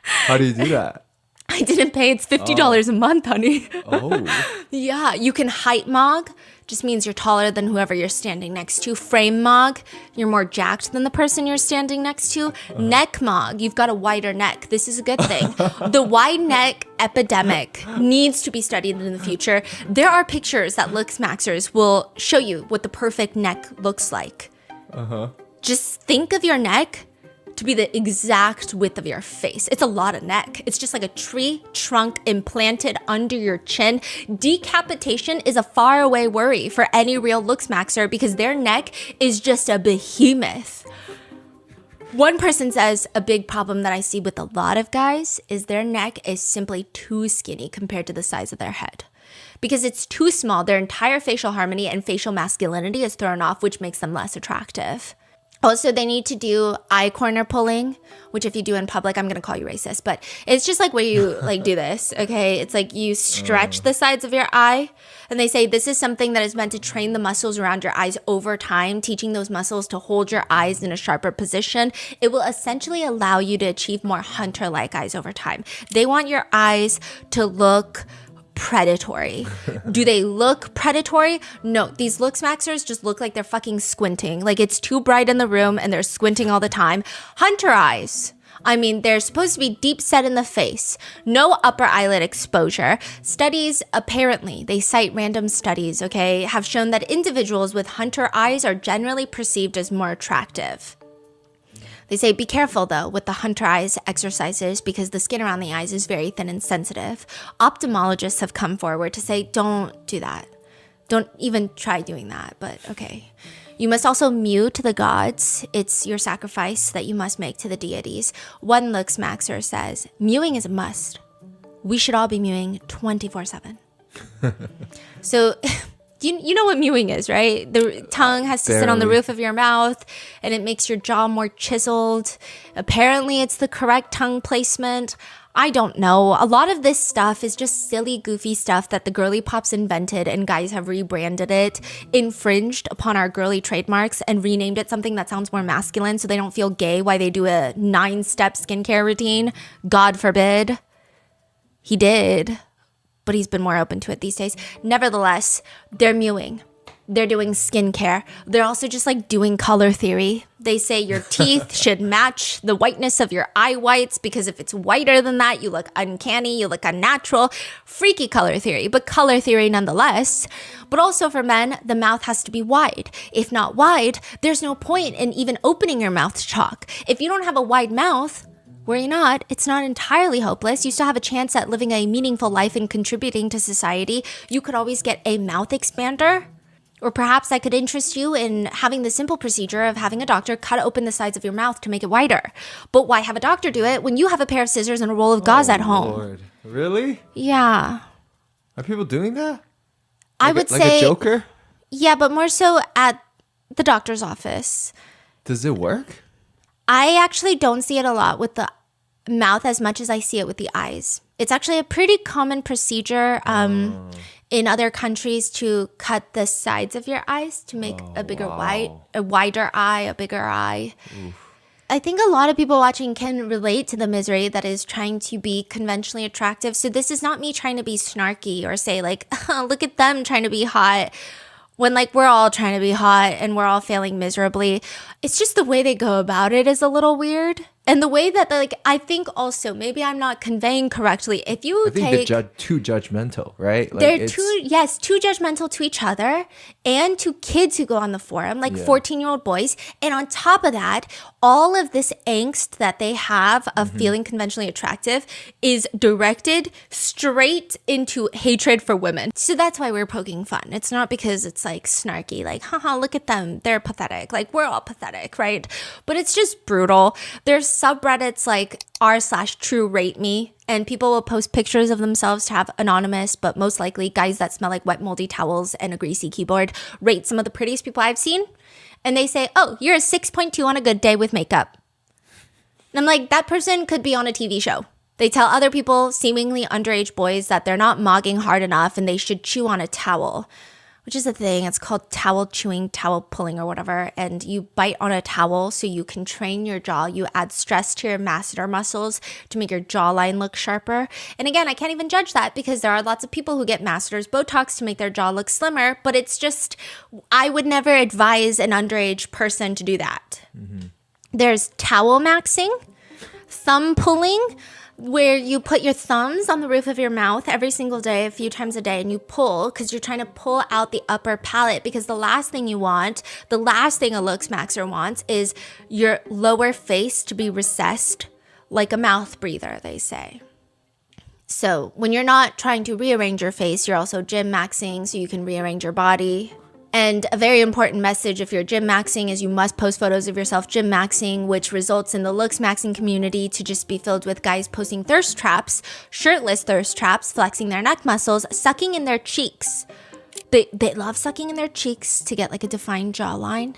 How do you do that? I didn't pay. It's $50 a month, honey. Oh. Yeah, you can height mog. Just means you're taller than whoever you're standing next to. Frame mog, you're more jacked than the person you're standing next to. Neck mog, you've got a wider neck. This is a good thing. The wide neck epidemic needs to be studied in the future. There are pictures that looks maxers will show you what the perfect neck looks like. Just think of your neck to be the exact width of your face. It's a lot of neck. It's just like a tree trunk implanted under your chin. Decapitation is a faraway worry for any real looks maxer because their neck is just a behemoth. One person says a big problem that I see with a lot of guys is their neck is simply too skinny compared to the size of their head. Because it's too small, their entire facial harmony and facial masculinity is thrown off, which makes them less attractive. Also, they need to do eye corner pulling, which if you do in public, I'm going to call you racist, but it's just like where you like do this, okay? It's like you stretch the sides of your eye, and they say this is something that is meant to train the muscles around your eyes over time, teaching those muscles to hold your eyes in a sharper position. It will essentially allow you to achieve more hunter-like eyes over time. They want your eyes to look predatory. Do they look predatory? No, these looks maxers just look like they're fucking squinting. Like it's too bright in the room and they're squinting all the time. Hunter eyes. I mean, they're supposed to be deep set in the face, no upper eyelid exposure. Studies, apparently, they cite random studies, okay, have shown that individuals with hunter eyes are generally perceived as more attractive. They say be careful though with the hunter eyes exercises because the skin around the eyes is very thin and sensitive. Ophthalmologists have come forward to say don't do that. Don't even try doing that, but okay. You must also mew to the gods. It's your sacrifice that you must make to the deities. One looks maxer says, mewing is a must. We should all be mewing 24/7. So you know what mewing is, right? The tongue has to sit on the roof of your mouth and it makes your jaw more chiseled. Apparently it's the correct tongue placement. I don't know. A lot of this stuff is just silly, goofy stuff that the girly pops invented and guys have rebranded it, infringed upon our girly trademarks and renamed it something that sounds more masculine so they don't feel gay while they do a 9-step skincare routine. God forbid. He did, but he's been more open to it these days. Nevertheless, they're mewing. They're doing skincare. They're also just like doing color theory. They say your teeth should match the whiteness of your eye whites because if it's whiter than that, you look uncanny, you look unnatural. Freaky color theory, but color theory nonetheless. But also for men, the mouth has to be wide. If not wide, there's no point in even opening your mouth to talk. If you don't have a wide mouth, worry not, it's not entirely hopeless. You still have a chance at living a meaningful life and contributing to society. You could always get a mouth expander. Or perhaps I could interest you in having the simple procedure of having a doctor cut open the sides of your mouth to make it wider. But why have a doctor do it when you have a pair of scissors and a roll of gauze at home? Lord. Really? Yeah. Are people doing that? I would like say... a joker? Yeah, but more so at the doctor's office. Does it work? I actually don't see it a lot with the mouth as much as I see it with the eyes. It's actually a pretty common procedure in other countries to cut the sides of your eyes to make a bigger a wider eye, a bigger eye. Oof. I think a lot of people watching can relate to the misery that is trying to be conventionally attractive. So this is not me trying to be snarky or say like, oh, look at them trying to be hot. When like we're all trying to be hot and we're all failing miserably. It's just the way they go about it is a little weird. And the way that like I think also maybe I'm not conveying correctly. If you they're too judgmental, right? Like they're too judgmental to each other and to kids who go on the forum, like 14-year-old boys. And on top of that, all of this angst that they have of feeling conventionally attractive is directed straight into hatred for women. So that's why we're poking fun. It's not because it's like snarky, like, haha, look at them. They're pathetic. Like we're all pathetic, right? But it's just brutal. There's subreddits like r/TrueRateMe, and people will post pictures of themselves to have anonymous, but most likely guys that smell like wet moldy towels and a greasy keyboard rate some of the prettiest people I've seen. And they say, oh, you're a 6.2 on a good day with makeup. And I'm like, that person could be on a TV show. They tell other people, seemingly underage boys, that they're not mogging hard enough and they should chew on a towel. Which is a thing. It's called towel chewing, towel pulling or whatever. And you bite on a towel so you can train your jaw. You add stress to your masseter muscles to make your jawline look sharper. And again, I can't even judge that because there are lots of people who get masseters, Botox to make their jaw look slimmer. But it's just, I would never advise an underage person to do that. There's towel maxing, thumb pulling, where you put your thumbs on the roof of your mouth every single day, a few times a day, and you pull because you're trying to pull out the upper palate because the last thing you want, the last thing a looks maxer wants is your lower face to be recessed like a mouth breather, they say. So when you're not trying to rearrange your face, you're also gym maxing so you can rearrange your body. And a very important message if you're gym maxing is you must post photos of yourself gym maxing, which results in the looks maxing community to just be filled with guys posting thirst traps, shirtless thirst traps, flexing their neck muscles, sucking in their cheeks. They love sucking in their cheeks to get like a defined jawline.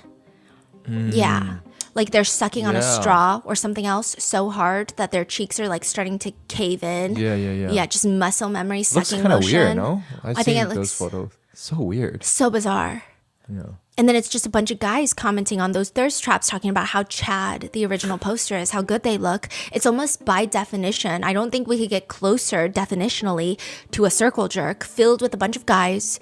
Yeah. Like they're sucking on a straw or something else so hard that their cheeks are like starting to cave in. Yeah, just muscle memory, sucking motion. Looks kind of weird, no? I've seen those photos. So weird. So bizarre. And then it's just a bunch of guys commenting on those thirst traps, talking about how Chad, the original poster, is, how good they look. It's almost by definition. I don't think we could get closer definitionally to a circle jerk filled with a bunch of guys.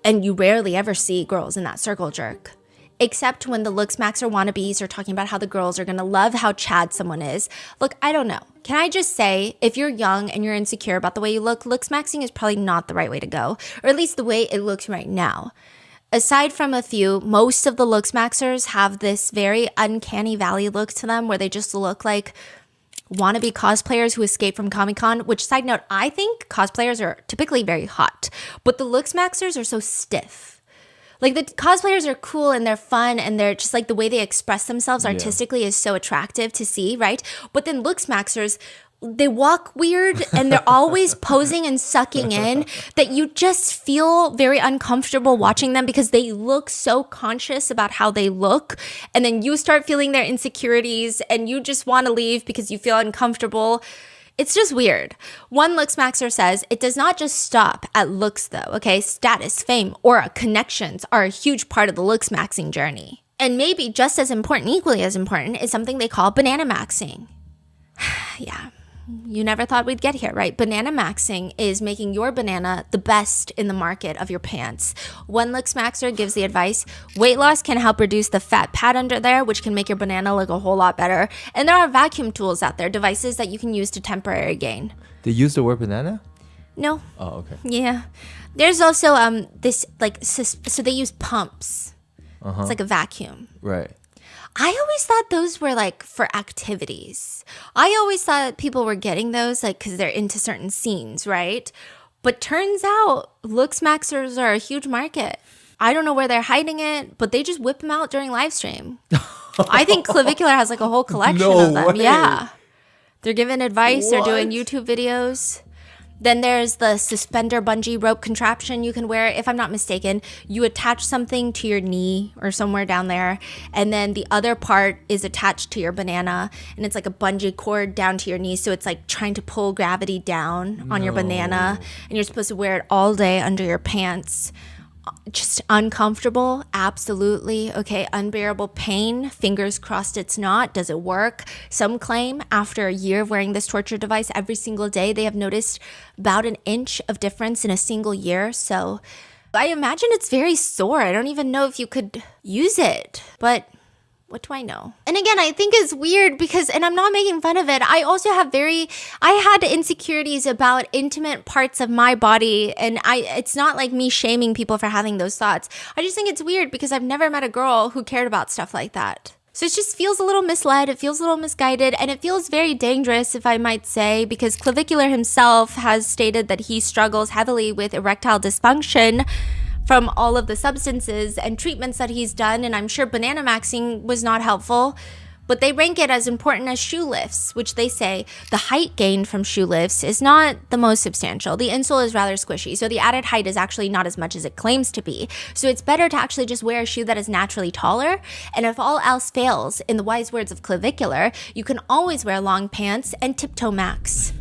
And you rarely ever see girls in that circle jerk. Except when the looks maxer wannabes are talking about how the girls are going to love how Chad someone is. Look, I don't know. Can I just say, if you're young and you're insecure about the way you look, looks maxing is probably not the right way to go. Or at least the way it looks right now. Aside from a few, most of the looks maxers have this very uncanny valley look to them where they just look like wannabe cosplayers who escape from Comic-Con, which, side note, I think cosplayers are typically very hot. But the looks maxers are so stiff. Like, the cosplayers are cool and they're fun and they're just like the way they express themselves artistically is so attractive to see, right? But then looks maxers, they walk weird and they're always posing and sucking in that you just feel very uncomfortable watching them because they look so conscious about how they look. And then you start feeling their insecurities and you just want to leave because you feel uncomfortable. It's just weird. One looks maxer says, it does not just stop at looks though, okay? Status, fame, aura, connections are a huge part of the looks maxing journey. And maybe just as important, equally as important, is something they call banana maxing. Yeah, you never thought we'd get here, right? Banana maxing is making your banana the best in the market of your pants. One looks maxer gives the advice, weight loss can help reduce the fat pad under there, which can make your banana look a whole lot better. And there are vacuum tools out there, devices that you can use to temporary gain. They use the word banana? No. Oh, okay. Yeah. There's also this, like, so they use pumps. It's like a vacuum. Right. I always thought those were like for activities. I always thought people were getting those like because they're into certain scenes, right? But turns out looks maxers are a huge market. I don't know where they're hiding it, but they just whip them out during live stream. I think Clavicular has like a whole collection of them. way. Yeah. They're giving advice. They're doing YouTube videos. Then there's the suspender bungee rope contraption you can wear. If I'm not mistaken, you attach something to your knee or somewhere down there. And then the other part is attached to your banana. And it's like a bungee cord down to your knee. So it's like trying to pull gravity down on your banana. And you're supposed to wear it all day under your pants. Just uncomfortable, absolutely. Okay, unbearable pain, fingers crossed it's not. Does it work? Some claim after a year of wearing this torture device every single day, they have noticed about an inch of difference in a single year. So I imagine it's very sore. I don't even know if you could use it, but what do I know? And again, I think it's weird because, and I'm not making fun of it, I also have I had insecurities about intimate parts of my body. And it's not like me shaming people for having those thoughts. I just think it's weird because I've never met a girl who cared about stuff like that. So it just feels a little misled, it feels a little misguided, and it feels very dangerous, if I might say, because Clavicular himself has stated that he struggles heavily with erectile dysfunction from all of the substances and treatments that he's done, and I'm sure banana maxing was not helpful, but they rank it as important as shoe lifts, which they say the height gained from shoe lifts is not the most substantial. The insole is rather squishy, so the added height is actually not as much as it claims to be. So it's better to actually just wear a shoe that is naturally taller, and if all else fails, in the wise words of Clavicular, you can always wear long pants and tiptoe max.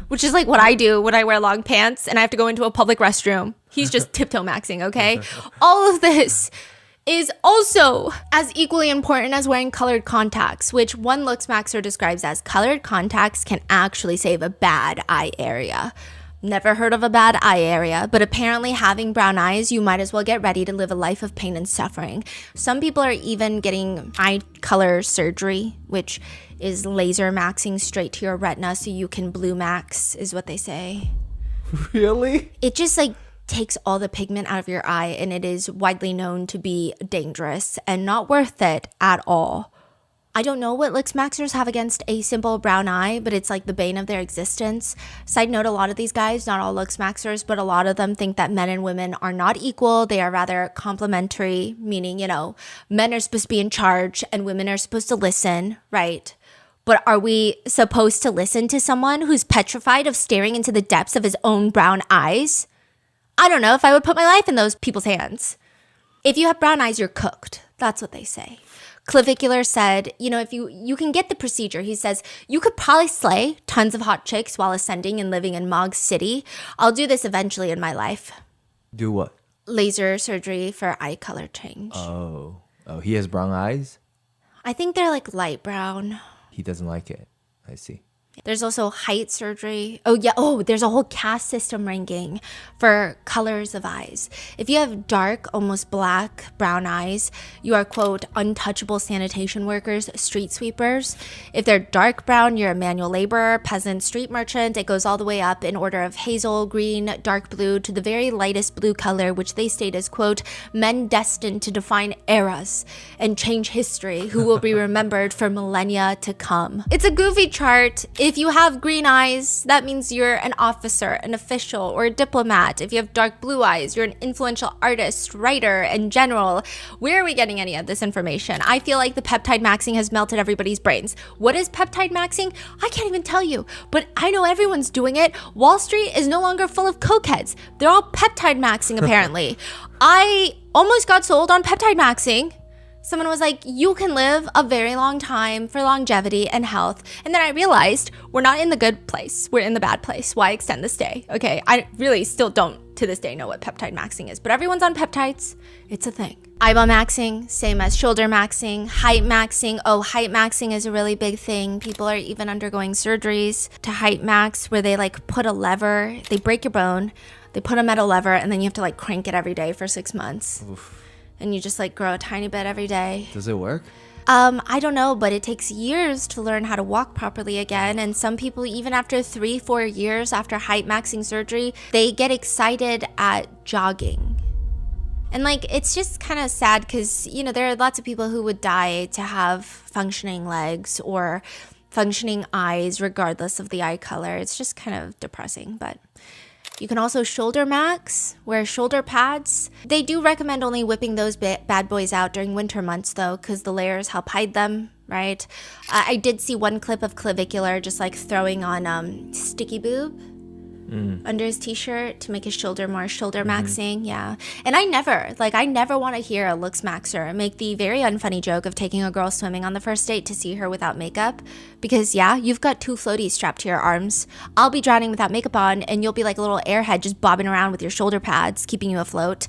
Which is like what I do when I wear long pants and I have to go into a public restroom. He's just tiptoe maxing, okay? All of this is also as equally important as wearing colored contacts, which one looks maxer describes as colored contacts can actually save a bad eye area. Never heard of a bad eye area, but apparently having brown eyes, you might as well get ready to live a life of pain and suffering. Some people are even getting eye color surgery, which is laser maxing straight to your retina so you can blue max, is what they say. Really? It just like takes all the pigment out of your eye, and it is widely known to be dangerous and not worth it at all. I don't know what looks maxers have against a simple brown eye, but it's like the bane of their existence. Side note, a lot of these guys, not all looks maxers, but a lot of them think that men and women are not equal. They are rather complementary, meaning, you know, men are supposed to be in charge and women are supposed to listen, right? But are we supposed to listen to someone who's petrified of staring into the depths of his own brown eyes? I don't know if I would put my life in those people's hands. If you have brown eyes, you're cooked. That's what they say. Clavicular said, you know, if you can get the procedure, he says, you could probably slay tons of hot chicks while ascending and living in Mog City. I'll do this eventually in my life. Do what? laser surgery for eye color change. Oh, he has brown eyes? I think they're like light brown. He doesn't like it. I see. There's also height surgery. Oh, yeah. Oh, there's a whole caste system ranking for colors of eyes. If you have dark, almost black, brown eyes, you are, quote, untouchable sanitation workers, street sweepers. If they're dark brown, you're a manual laborer, peasant, street merchant. It goes all the way up in order of hazel, green, dark blue to the very lightest blue color, which they state as, quote, men destined to define eras and change history who will be remembered for millennia to come. It's a goofy chart. If you have green eyes, that means you're an officer, an official, or a diplomat. If you have dark blue eyes, you're an influential artist, writer, and general. Where are we getting any of this information? I feel like the peptide maxing has melted everybody's brains. What is peptide maxing? I can't even tell you, but I know everyone's doing it. Wall Street is no longer full of cokeheads. They're all peptide maxing, apparently. I almost got sold on peptide maxing. Someone was like, you can live a very long time for longevity and health. And then I realized we're not in the good place. We're in the bad place. Why extend the stay? Okay, I really still don't to this day know what peptide maxing is, but everyone's on peptides. It's a thing. Eyeball maxing, same as shoulder maxing, height maxing. Oh, height maxing is a really big thing. People are even undergoing surgeries to height max where they like put a lever, they break your bone, they put a metal lever, and then you have to like crank it every day for 6 months. Oof. And you just like grow a tiny bit every day. Does it work? I don't know, but it takes years to learn how to walk properly again. And some people, even after 3-4 years after height maxing surgery, they get excited at jogging. And like, it's just kind of sad because, you know, there are lots of people who would die to have functioning legs or functioning eyes, regardless of the eye color. It's just kind of depressing, but... You can also shoulder max, wear shoulder pads. They do recommend only whipping those bad boys out during winter months though, because the layers help hide them, right? I did see one clip of Clavicular just like throwing on sticky boob under his t-shirt to make his shoulder more shoulder maxing, yeah. And I never want to hear a looks maxer make the very unfunny joke of taking a girl swimming on the first date to see her without makeup. Because yeah, you've got 2 floaties strapped to your arms. I'll be drowning without makeup on and you'll be like a little airhead just bobbing around with your shoulder pads, keeping you afloat.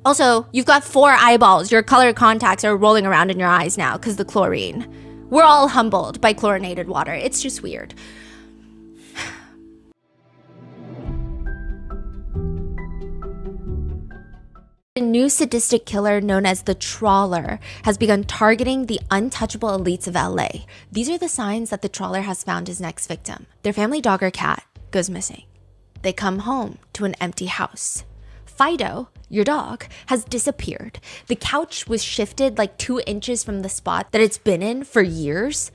Also, you've got 4 eyeballs. Your colored contacts are rolling around in your eyes now because the chlorine. We're all humbled by chlorinated water. It's just weird. A new sadistic killer known as the Trawler has begun targeting the untouchable elites of LA. These are the signs that the Trawler has found his next victim. Their family dog or cat goes missing. They come home to an empty house. Fido, your dog, has disappeared. The couch was shifted like 2 inches from the spot that it's been in for years.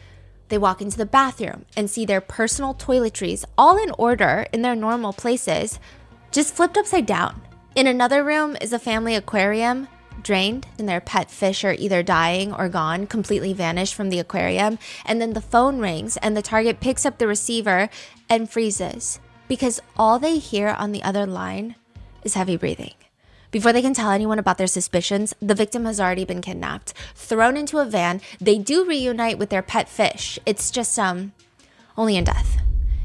They walk into the bathroom and see their personal toiletries all in order in their normal places, just flipped upside down. In another room is a family aquarium, drained, and their pet fish are either dying or gone, completely vanished from the aquarium. And then the phone rings and the target picks up the receiver and freezes because all they hear on the other line is heavy breathing. Before they can tell anyone about their suspicions, the victim has already been kidnapped, thrown into a van. They do reunite with their pet fish. It's just only in death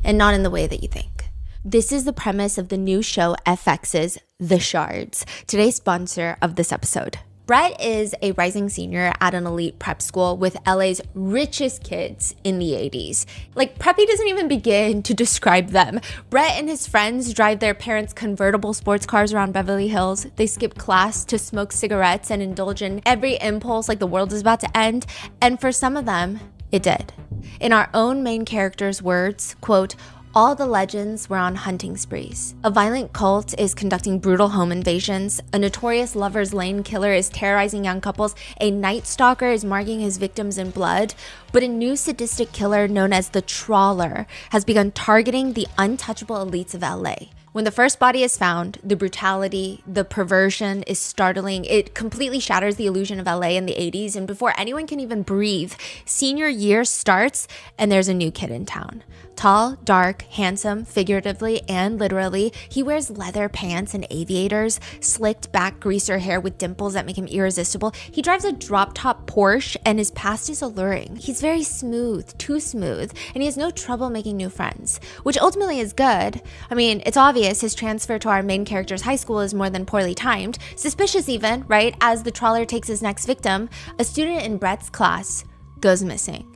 and not in the way that you think. This is the premise of the new show FX's The Shards, today's sponsor of this episode. Brett is a rising senior at an elite prep school with LA's richest kids in the 80s. Like, preppy doesn't even begin to describe them. Brett and his friends drive their parents' convertible sports cars around Beverly Hills. They skip class to smoke cigarettes and indulge in every impulse like the world is about to end. And for some of them, it did. In our own main character's words, quote, all the legends were on hunting sprees. A violent cult is conducting brutal home invasions. A notorious lover's lane killer is terrorizing young couples. A night stalker is marking his victims in blood. But a new sadistic killer known as the Trawler has begun targeting the untouchable elites of LA. When the first body is found, the brutality, the perversion is startling. It completely shatters the illusion of LA in the 80s. And before anyone can even breathe, senior year starts and there's a new kid in town. Tall, dark, handsome, figuratively and literally. He wears leather pants and aviators, slicked back greaser hair with dimples that make him irresistible. He drives a drop-top Porsche and his past is alluring. He's very smooth, too smooth, and he has no trouble making new friends, which ultimately is good. I mean, it's obvious obvious his transfer to our main character's high school is more than poorly timed. Suspicious even, right? As the trawler takes his next victim, a student in Brett's class goes missing.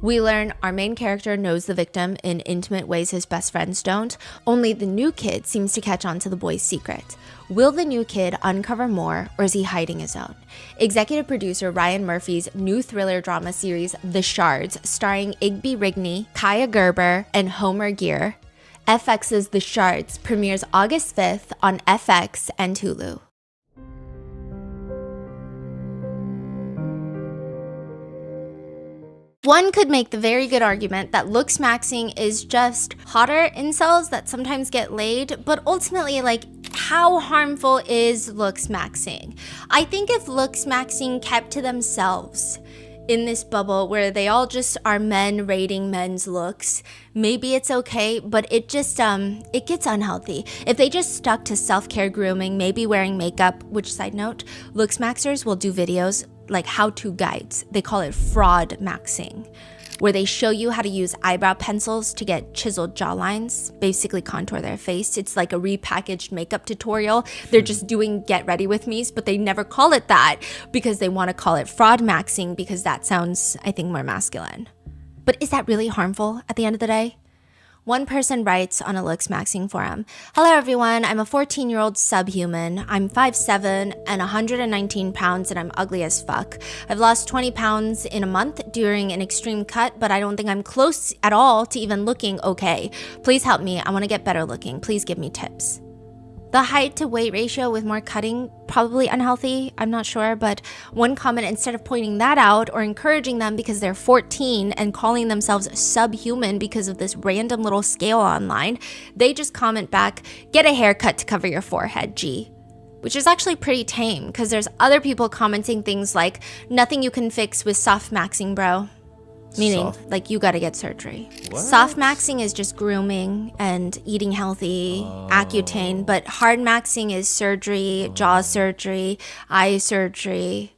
We learn our main character knows the victim in intimate ways his best friends don't. Only the new kid seems to catch on to the boy's secret. Will the new kid uncover more, or is he hiding his own? Executive producer Ryan Murphy's new thriller drama series, The Shards, starring Igby Rigney, Kaya Gerber, and Homer Gear, FX's The Shards, premieres August 5th on FX and Hulu. One could make the very good argument that looks maxing is just hotter incels that sometimes get laid, but ultimately, like, how harmful is looks maxing? I think if looks maxing kept to themselves in this bubble where they all just are men rating men's looks, maybe it's okay, but it just it gets unhealthy. If they just stuck to self-care grooming, maybe wearing makeup, which, side note, looks maxers will do videos like how-to guides. They call it fraud maxing, where they show you how to use eyebrow pencils to get chiseled jawlines, basically contour their face. It's like a repackaged makeup tutorial. They're just doing get ready with me's, but they never call it that because they want to call it fraud maxing because that sounds, I think, more masculine. But is that really harmful at the end of the day? One person writes on a looks maxing forum, "Hello everyone, I'm a 14-year-old subhuman. I'm 5'7" and 119 pounds and I'm ugly as fuck. I've lost 20 pounds in a month during an extreme cut, but I don't think I'm close at all to even looking okay. Please help me, I want to get better looking. Please give me tips." The height to weight ratio with more cutting, probably unhealthy, I'm not sure, but one comment, instead of pointing that out or encouraging them because they're 14 and calling themselves subhuman because of this random little scale online, they just comment back, "Get a haircut to cover your forehead, G." Which is actually pretty tame because there's other people commenting things like, "Nothing you can fix with soft maxing, bro." Meaning, like, you gotta get surgery. What? Soft maxing is just grooming and eating healthy, Accutane, but hard maxing is surgery, jaw surgery, eye surgery.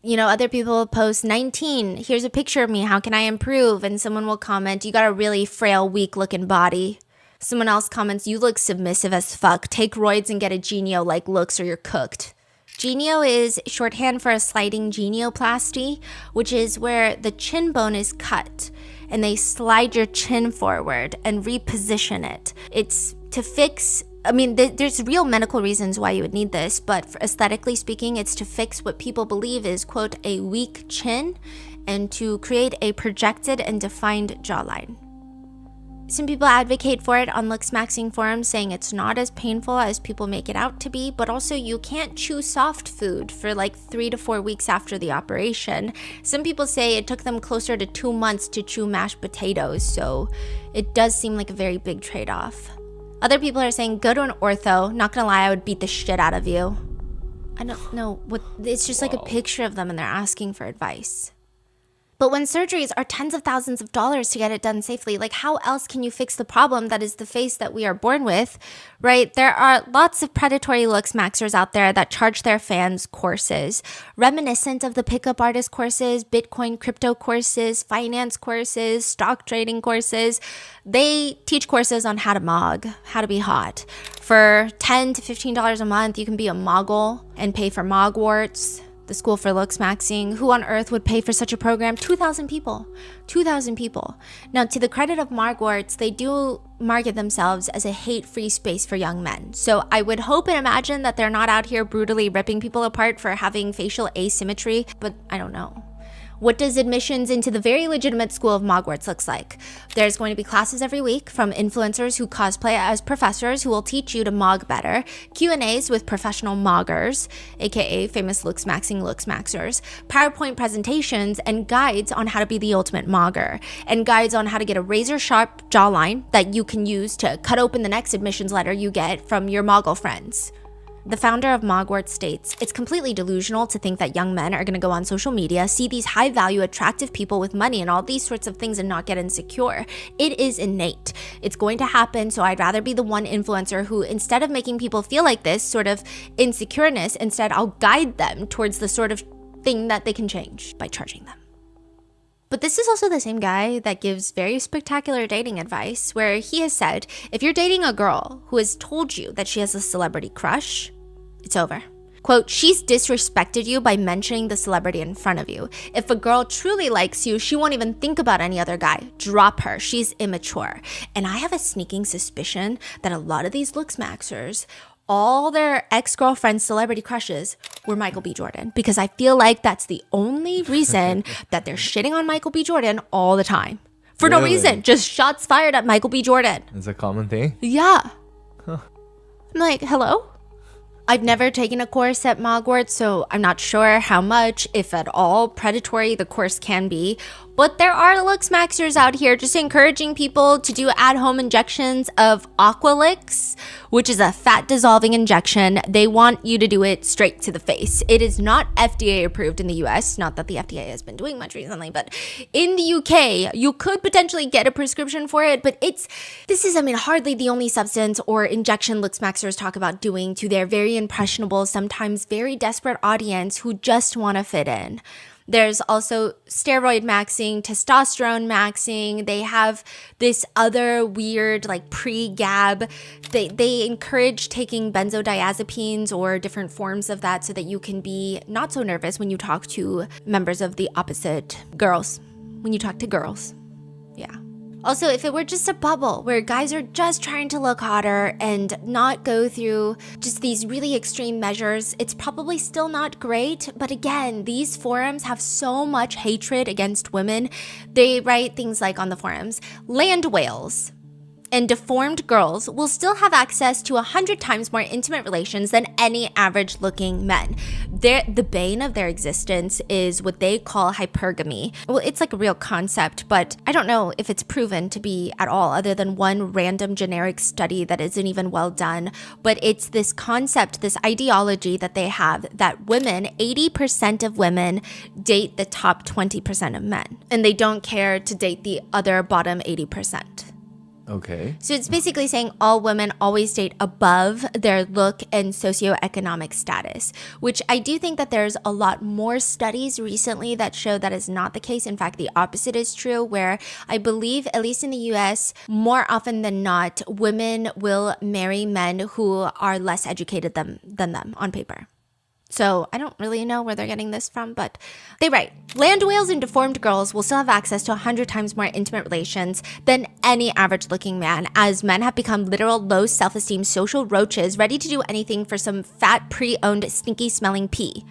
You know, other people post 19, here's a picture of me, how can I improve? And someone will comment, you got a really frail, weak looking body. Someone else comments, you look submissive as fuck, take roids and get a genio-like looks or you're cooked. Genio is shorthand for a sliding genioplasty, which is where the chin bone is cut and they slide your chin forward and reposition it. It's to fix, I mean, there's real medical reasons why you would need this, but for aesthetically speaking, it's to fix what people believe is, quote, a weak chin and to create a projected and defined jawline. Some people advocate for it on looks maxing forums, saying it's not as painful as people make it out to be, but also you can't chew soft food for like 3 to 4 weeks after the operation. Some people say it took them closer to 2 months to chew mashed potatoes, so it does seem like a very big trade-off. Other people are saying go to an ortho. Not gonna lie, I would beat the shit out of you. I don't know what, it's just like a picture of them and they're asking for advice. But when surgeries are tens of thousands of dollars to get it done safely, like how else can you fix the problem that is the face that we are born with, right? There are lots of predatory looks maxers out there that charge their fans courses, reminiscent of the pickup artist courses, Bitcoin crypto courses, finance courses, stock trading courses. They teach courses on how to mog, how to be hot. For $10 to $15 a month, you can be a mogul and pay for Mogwarts, the School for Looks Maxing. Who on earth would pay for such a program? 2,000 people. 2,000 people. Now, to the credit of Mogwarts, they do market themselves as a hate-free space for young men. So I would hope and imagine that they're not out here brutally ripping people apart for having facial asymmetry, but I don't know. What does admissions into the very legitimate School of Mogwarts looks like? There's going to be classes every week from influencers who cosplay as professors who will teach you to mog better, Q&As with professional moggers, aka famous looks maxers, PowerPoint presentations, and guides on how to be the ultimate mogger, and guides on how to get a razor-sharp jawline that you can use to cut open the next admissions letter you get from your moggle friends. The founder of Mogwarts states, it's completely delusional to think that young men are going to go on social media, see these high-value, attractive people with money and all these sorts of things and not get insecure. It is innate. It's going to happen, so I'd rather be the one influencer who, instead of making people feel like this sort of insecureness, instead I'll guide them towards the sort of thing that they can change by charging them. But this is also the same guy that gives very spectacular dating advice, where he has said, if you're dating a girl who has told you that she has a celebrity crush, it's over. Quote, she's disrespected you by mentioning the celebrity in front of you. If a girl truly likes you, she won't even think about any other guy. Drop her. She's immature. And I have a sneaking suspicion that a lot of these looks maxers, all their ex-girlfriends' celebrity crushes were Michael B. Jordan, because I feel like that's the only reason that they're shitting on Michael B. Jordan all the time. For no Really? reason. Just shots fired at Michael B. Jordan. It's a common thing. Yeah. I'm like, hello? I've never taken a course at Hogwarts, so I'm not sure how much, if at all, predatory the course can be. But there are looks maxers out here just encouraging people to do at-home injections of Aqualix, which is a fat-dissolving injection. They want you to do it straight to the face. It is not FDA approved in the US, not that the FDA has been doing much recently, but in the UK, you could potentially get a prescription for it, but this is hardly the only substance or injection looks maxers talk about doing to their very impressionable, sometimes very desperate audience who just want to fit in. There's also steroid maxing, testosterone maxing. They have this other weird like pre-gab. They encourage taking benzodiazepines or different forms of that so that you can be not so nervous when you talk to members of the opposite girls. When you talk to girls. Yeah. Also, if it were just a bubble where guys are just trying to look hotter and not go through just these really extreme measures, it's probably still not great. But again, these forums have so much hatred against women. They write things like on the forums, land whales and deformed girls will still have access to 100 times more intimate relations than any average looking men. The bane of their existence is what they call hypergamy. Well, it's like a real concept, but I don't know if it's proven to be at all, other than one random generic study that isn't even well done. But it's this concept, this ideology that they have that women, 80% of women date the top 20% of men, and they don't care to date the other bottom 80%. Okay. So it's basically saying all women always date above their look and socioeconomic status, which I do think that there's a lot more studies recently that show that is not the case. In fact, the opposite is true, where I believe, at least in the US, more often than not, women will marry men who are less educated than them on paper. So I don't really know where they're getting this from, but they write, land whales and deformed girls will still have access to 100 times more intimate relations than any average looking man, as men have become literal low self-esteem social roaches ready to do anything for some fat pre-owned stinky smelling pee.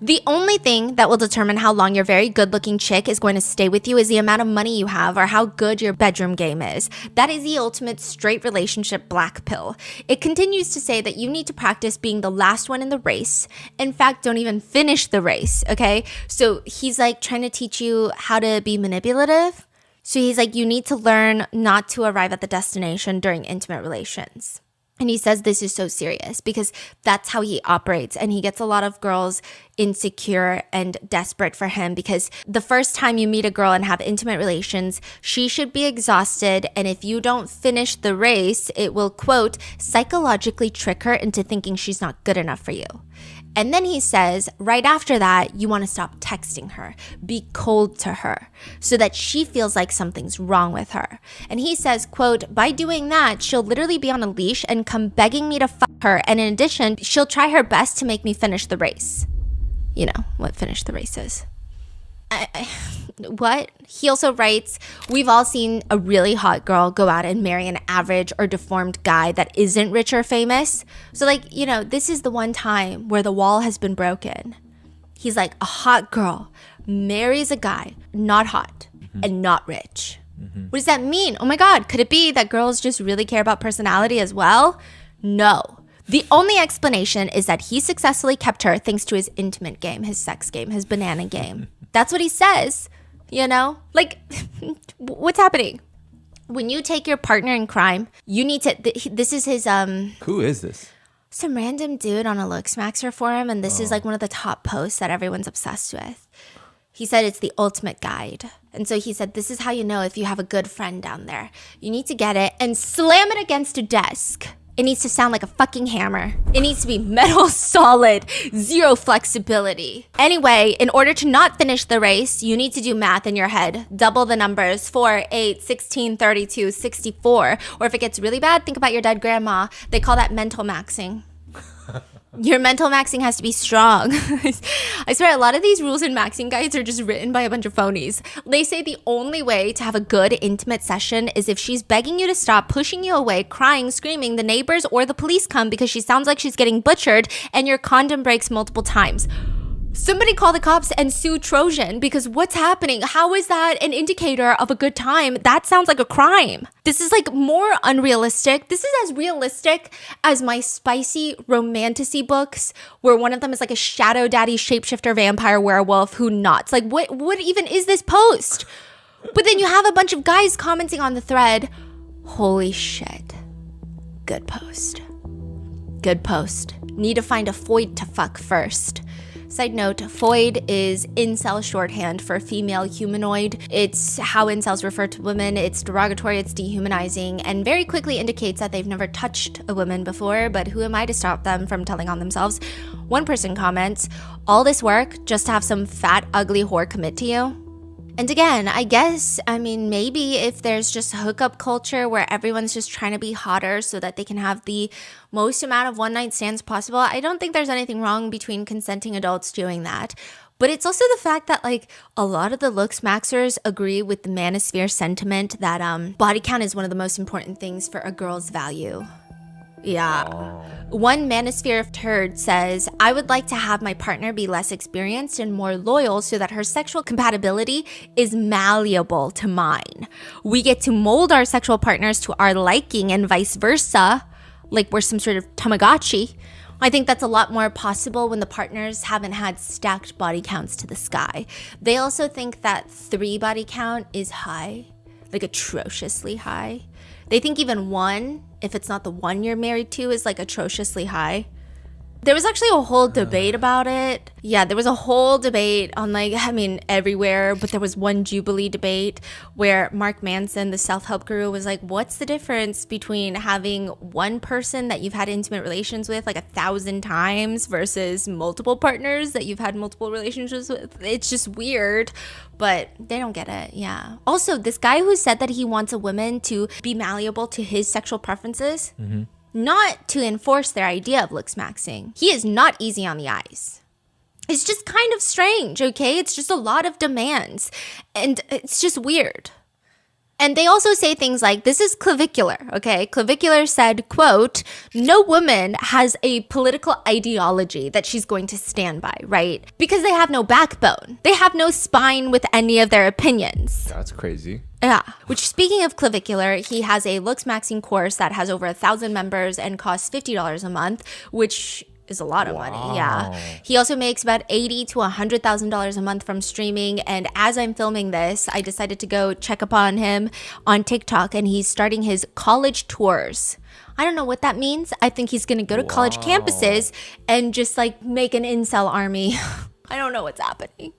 The only thing that will determine how long your very good-looking chick is going to stay with you is the amount of money you have or how good your bedroom game is. That is the ultimate straight relationship black pill. It continues to say that you need to practice being the last one in the race. In fact, don't even finish the race, okay? So he's like trying to teach you how to be manipulative. So he's like, you need to learn not to arrive at the destination during intimate relations. And he says this is so serious because that's how he operates. And he gets a lot of girls insecure and desperate for him because the first time you meet a girl and have intimate relations, she should be exhausted. And if you don't finish the race, it will, quote, psychologically trick her into thinking she's not good enough for you. And then he says, right after that, you want to stop texting her, be cold to her, so that she feels like something's wrong with her. And he says, quote, by doing that, she'll literally be on a leash and come begging me to fuck her. And in addition, she'll try her best to make me finish the race. You know what finish the race is. What? He also writes, we've all seen a really hot girl go out and marry an average or deformed guy that isn't rich or famous. So like, you know, this is the one time where the wall has been broken. He's like, a hot girl marries a guy not hot and not rich. What does that mean? Oh my God, could it be that girls just really care about personality as well? No. The only explanation is that he successfully kept her thanks to his intimate game, his sex game, his banana game. That's what he says, you know? Like, what's happening? When you take your partner in crime, you need to, this is his, Who is this? some random dude on a Looksmaxer forum, and this is like one of the top posts that everyone's obsessed with. He said it's the ultimate guide. And so he said, this is how you know if you have a good friend down there. You need to get it and slam it against a desk It needs to sound like a fucking hammer. It needs to be metal solid, zero flexibility. Anyway, in order to not finish the race, you need to do math in your head. Double the numbers, 4, 8, 16, 32, 64. Or if it gets really bad, think about your dead grandma. They call that mental maxing. Your mental maxing has to be strong. I swear, a lot of these rules and maxing guides are just written by a bunch of phonies. They say the only way to have a good intimate session is if she's begging you to stop, pushing you away, crying, screaming, the neighbors or the police come because she sounds like she's getting butchered, and your condom breaks multiple times. Somebody call the cops and sue Trojan, because what's happening? How is that an indicator of a good time? That sounds like a crime. This is like more unrealistic. This is as realistic as my spicy romantasy books, where one of them is like a shadow daddy shapeshifter vampire werewolf who knots. Like what even is this post? But then you have a bunch of guys commenting on the thread. Holy shit. Good post. Good post. Need to find a foid to fuck first. Side note, foid is incel shorthand for female humanoid. It's how incels refer to women. It's derogatory, it's dehumanizing, and very quickly indicates that they've never touched a woman before, but who am I to stop them from telling on themselves? One person comments, all this work just to have some fat, ugly whore commit to you? And again, maybe if there's just hookup culture where everyone's just trying to be hotter so that they can have the most amount of one-night stands possible, I don't think there's anything wrong between consenting adults doing that. But it's also the fact that like a lot of the looks maxers agree with the manosphere sentiment that body count is one of the most important things for a girl's value. Yeah. One manosphere turd says, I would like to have my partner be less experienced and more loyal so that her sexual compatibility is malleable to mine. We get to mold our sexual partners to our liking and vice versa, like we're some sort of Tamagotchi. I think that's a lot more possible when the partners haven't had stacked body counts to the sky. They also think that 3 body count is high, like atrociously high. They think even 1, if it's not the one you're married to, is like atrociously high. There was actually a whole debate about it. Yeah, there was a whole debate on everywhere, but there was one Jubilee debate where Mark Manson, the self-help guru, was like, what's the difference between having one person that you've had intimate relations with like 1,000 times versus multiple partners that you've had multiple relationships with? It's just weird, but they don't get it. Yeah. Also, this guy who said that he wants a woman to be malleable to his sexual preferences, not to enforce their idea of looks maxing. He is not easy on the eyes. It's just kind of strange, okay? It's just a lot of demands, and it's just weird. And they also say things like, this is Clavicular, okay? Clavicular said, quote, no woman has a political ideology that she's going to stand by, right? Because they have no backbone. They have no spine with any of their opinions. That's crazy. Yeah, which, speaking of Clavicular, he has a looks maxing course that has over 1,000 members and costs $50 a month, which is a lot of money. Yeah. He also makes about $80,000 to $100,000 a month from streaming. And as I'm filming this, I decided to go check up on him on TikTok, and he's starting his college tours. I don't know what that means. I think he's going to go to college campuses and just like make an incel army. I don't know what's happening.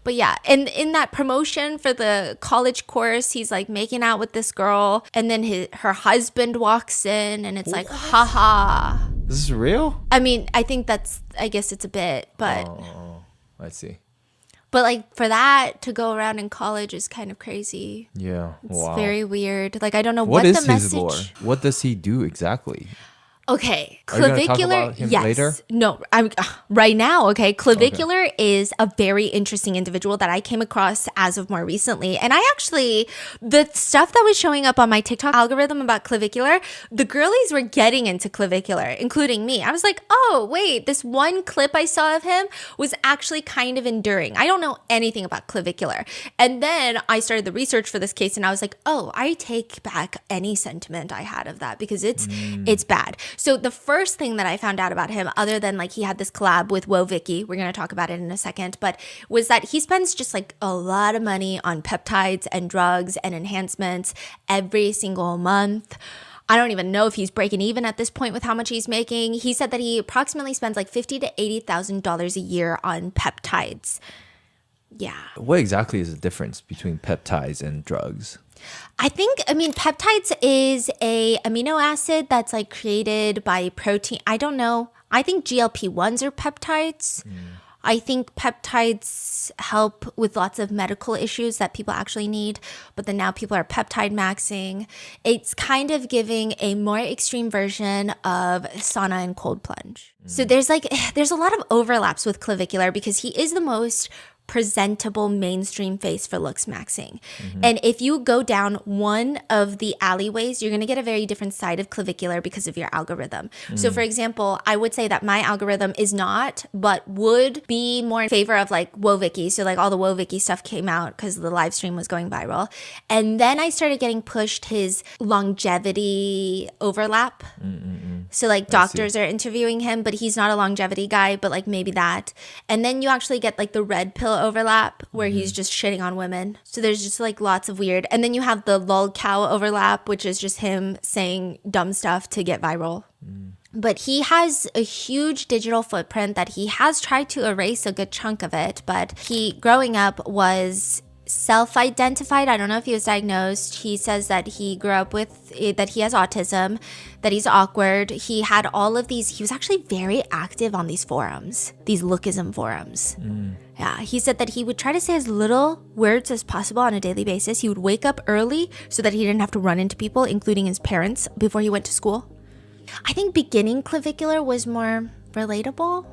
But yeah, and in that promotion for the college course, he's like making out with this girl, and then her husband walks in, and it's like, haha. This is real? I guess it's a bit, but. Oh, I see. But like for that to go around in college is kind of crazy. Yeah. It's very weird. Like I don't know what is the message. His lore? What does he do exactly? Okay, Are you gonna talk Clavicular, about him yes. later? No, I'm right now, okay? Clavicular is a very interesting individual that I came across as of more recently. And the stuff that was showing up on my TikTok algorithm about Clavicular, the girlies were getting into Clavicular, including me. I was like, oh, wait, this one clip I saw of him was actually kind of enduring. I don't know anything about Clavicular. And then I started the research for this case, and I was like, oh, I take back any sentiment I had of that, because it's bad. So the first thing that I found out about him, other than like he had this collab with Woah Vicky, we're going to talk about it in a second, but was that he spends just like a lot of money on peptides and drugs and enhancements every single month. I don't even know if he's breaking even at this point with how much he's making. He said that he approximately spends like $50,000 to $80,000 a year on peptides. Yeah. What exactly is the difference between peptides and drugs? I mean, peptides is a amino acid that's like created by protein. I don't know. I think GLP-1s are peptides. I think peptides help with lots of medical issues that people actually need, but then now people are peptide maxing. It's kind of giving a more extreme version of sauna and cold plunge. So there's a lot of overlaps with clavicular because he is the most presentable mainstream face for looks maxing. And if you go down one of the alleyways, you're going to get a very different side of clavicular because of your algorithm. So for example, I would say that my algorithm is not, but would be more in favor of like Wovicki. So like all the Wovicki stuff came out because the live stream was going viral. And then I started getting pushed his longevity overlap. So like doctors are interviewing him, but he's not a longevity guy, but like maybe that. And then you actually get like the red pill overlap where he's just shitting on women. So there's just like lots of weird. And then you have the lol cow overlap, which is just him saying dumb stuff to get viral. But he has a huge digital footprint that he has tried to erase a good chunk of it. But he, growing up, was self-identified. I don't know if he was diagnosed. He says that he grew up with, that he has autism, that he's awkward. He had all of these, he was actually very active on these forums, these lookism forums. Yeah, he said that he would try to say as little words as possible on a daily basis. He would wake up early so that he didn't have to run into people, including his parents, before he went to school. I think beginning clavicular was more relatable.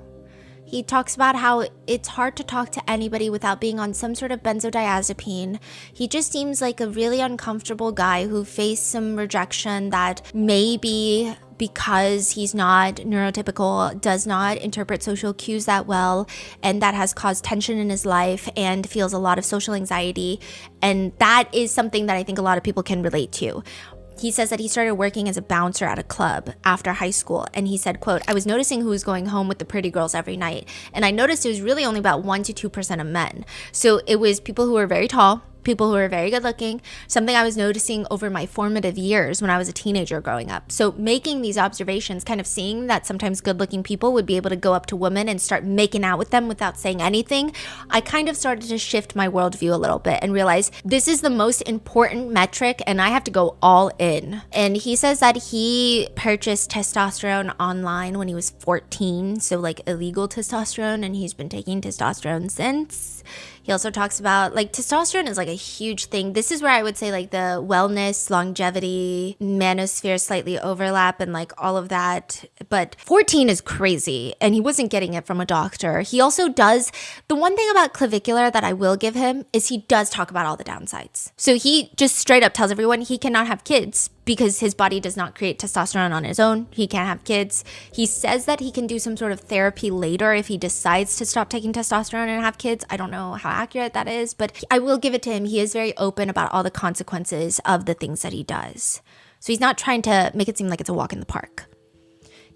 He talks about how it's hard to talk to anybody without being on some sort of benzodiazepine. He just seems like a really uncomfortable guy who faced some rejection that maybe because he's not neurotypical, does not interpret social cues that well, and that has caused tension in his life and feels a lot of social anxiety. And that is something that I think a lot of people can relate to. He says that he started working as a bouncer at a club after high school. And he said, quote, I was noticing who was going home with the pretty girls every night. And I noticed it was really only about 1 to 2% of men. So it was people who were very tall, people who were very good looking, something I was noticing over my formative years when I was a teenager growing up. So making these observations, kind of seeing that sometimes good looking people would be able to go up to women and start making out with them without saying anything, I kind of started to shift my worldview a little bit and realize this is the most important metric and I have to go all in. And he says that he purchased testosterone online when he was 14, so like illegal testosterone, and he's been taking testosterone since. He also talks about like testosterone is like a huge thing. This is where I would say like the wellness, longevity, manosphere slightly overlap and like all of that. But 14 is crazy and he wasn't getting it from a doctor. He also does, the one thing about clavicular that I will give him is he does talk about all the downsides. So he just straight up tells everyone he cannot have kids because his body does not create testosterone on his own. He can't have kids. He says that he can do some sort of therapy later if he decides to stop taking testosterone and have kids. I don't know how accurate that is, but I will give it to him. He is very open about all the consequences of the things that he does. So he's not trying to make it seem like it's a walk in the park.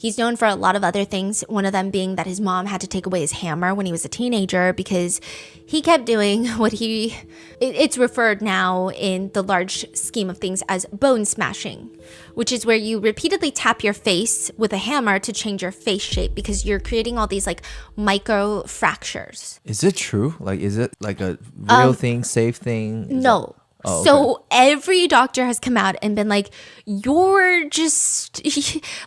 He's known for a lot of other things, one of them being that his mom had to take away his hammer when he was a teenager because he kept doing what it's referred now in the large scheme of things as bone smashing, which is where you repeatedly tap your face with a hammer to change your face shape because you're creating all these like micro fractures. Is it true? Like, is it like a real thing, safe thing? No. Oh, okay. So every doctor has come out and been like, you're just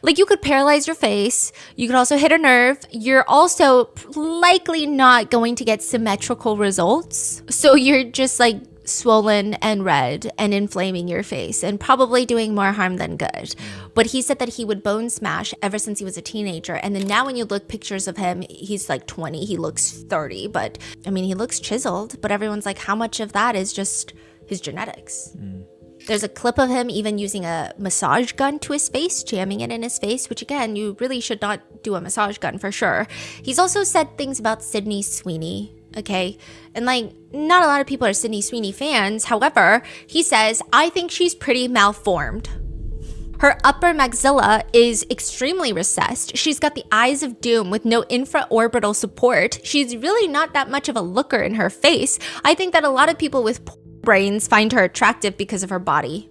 like, you could paralyze your face. You could also hit a nerve. You're also likely not going to get symmetrical results. So you're just like swollen and red and inflaming your face and probably doing more harm than good. But he said that he would bone smash ever since he was a teenager. And then now when you look pictures of him, he's like 20, he looks 30, but I mean, he looks chiseled, but everyone's like, how much of that is just his genetics? There's a clip of him even using a massage gun to his face, jamming it in his face, which again, you really should not do a massage gun for sure. He's also said things about Sydney Sweeney, okay? And like, not a lot of people are Sydney Sweeney fans. However, he says, I think she's pretty malformed. Her upper maxilla is extremely recessed. She's got the eyes of doom with no infraorbital support. She's really not that much of a looker in her face. I think that a lot of people with brains find her attractive because of her body.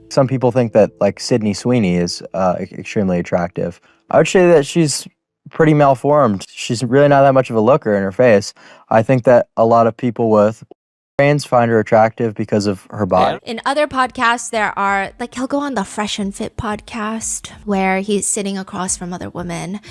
Some people think that like Sydney Sweeney is extremely attractive. I would say that she's pretty malformed. She's really not that much of a looker in her face. I think that a lot of people with Fans find her attractive because of her body. In other podcasts, there are, like, he'll go on the Fresh and Fit podcast where he's sitting across from other women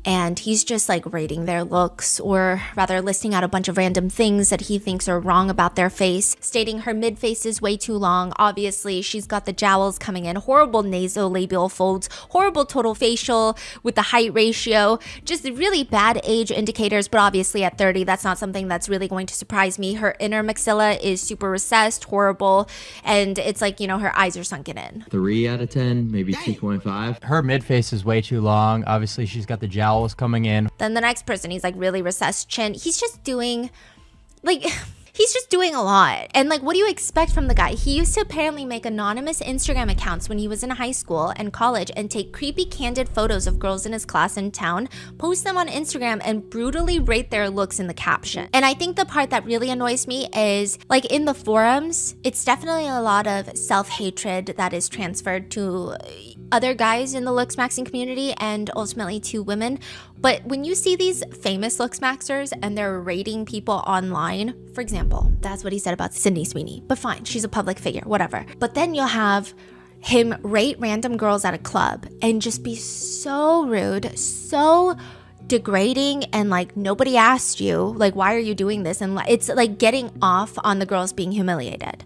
and he's just like rating their looks, or rather listing out a bunch of random things that he thinks are wrong about their face, stating her mid face is way too long. Obviously, she's got the jowls coming in, horrible nasolabial folds, horrible total facial with the height ratio, just really bad age indicators. But obviously at 30, that's not something that's really going to surprise me. Her inner maxilla is super recessed, horrible, and it's like, you know, her eyes are sunken in. 3 out of 10, maybe 2.5. Her mid face is way too long. Obviously, she's got the jowls coming in. Then the next person, he's like really recessed chin. He's just doing, like, he's just doing a lot. And like, what do you expect from the guy? He used to apparently make anonymous Instagram accounts when he was in high school and college and take creepy candid photos of girls in his class in town, post them on Instagram, and brutally rate their looks in the caption. And I think the part that really annoys me is, like, in the forums, it's definitely a lot of self-hatred that is transferred to other guys in the looks maxing community and ultimately to women. But when you see these famous looks maxers and they're rating people online, for example, that's what he said about Sydney Sweeney, but fine, she's a public figure, whatever. But then you'll have him rate random girls at a club and just be so rude, so degrading, and like, nobody asked you, like, why are you doing this? And it's like getting off on the girls being humiliated.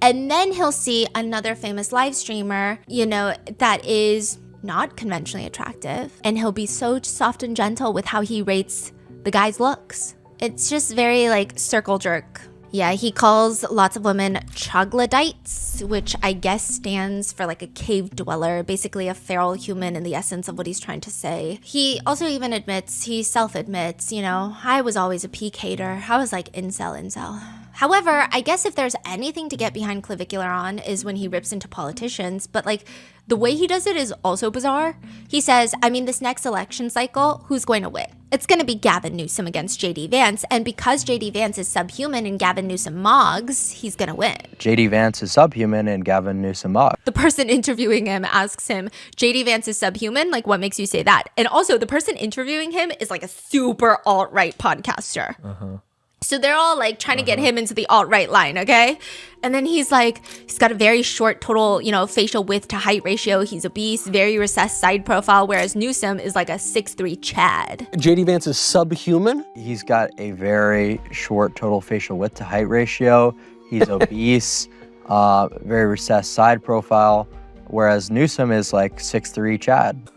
And then he'll see another famous live streamer, you know, that is not conventionally attractive, and he'll be so soft and gentle with how he rates the guy's looks. It's just very like circle jerk. Yeah, he calls lots of women troglodytes, which I guess stands for like a cave dweller, basically a feral human in the essence of what he's trying to say. He also even admits, he self-admits, you know, I was always a peak hater. I was like incel. However, I guess if there's anything to get behind clavicular on is when he rips into politicians, but like, the way he does it is also bizarre. He says, I mean, this next election cycle, who's going to win? It's going to be Gavin Newsom against JD Vance, and because JD Vance is subhuman and Gavin Newsom mogs, he's going to win. JD Vance is subhuman and Gavin Newsom mogs. The person interviewing him asks him, JD Vance is subhuman? Like, what makes you say that? And also, the person interviewing him is like a super alt-right podcaster. So they're all like trying to get him into the alt-right line, okay? And then he's like, he's got a very short total, you know, facial width to height ratio. He's obese, very recessed side profile, whereas Newsom is like a 6'3" Chad. JD Vance is subhuman? He's got a very short total facial width to height ratio. He's obese, very recessed side profile, whereas Newsom is like 6'3" Chad.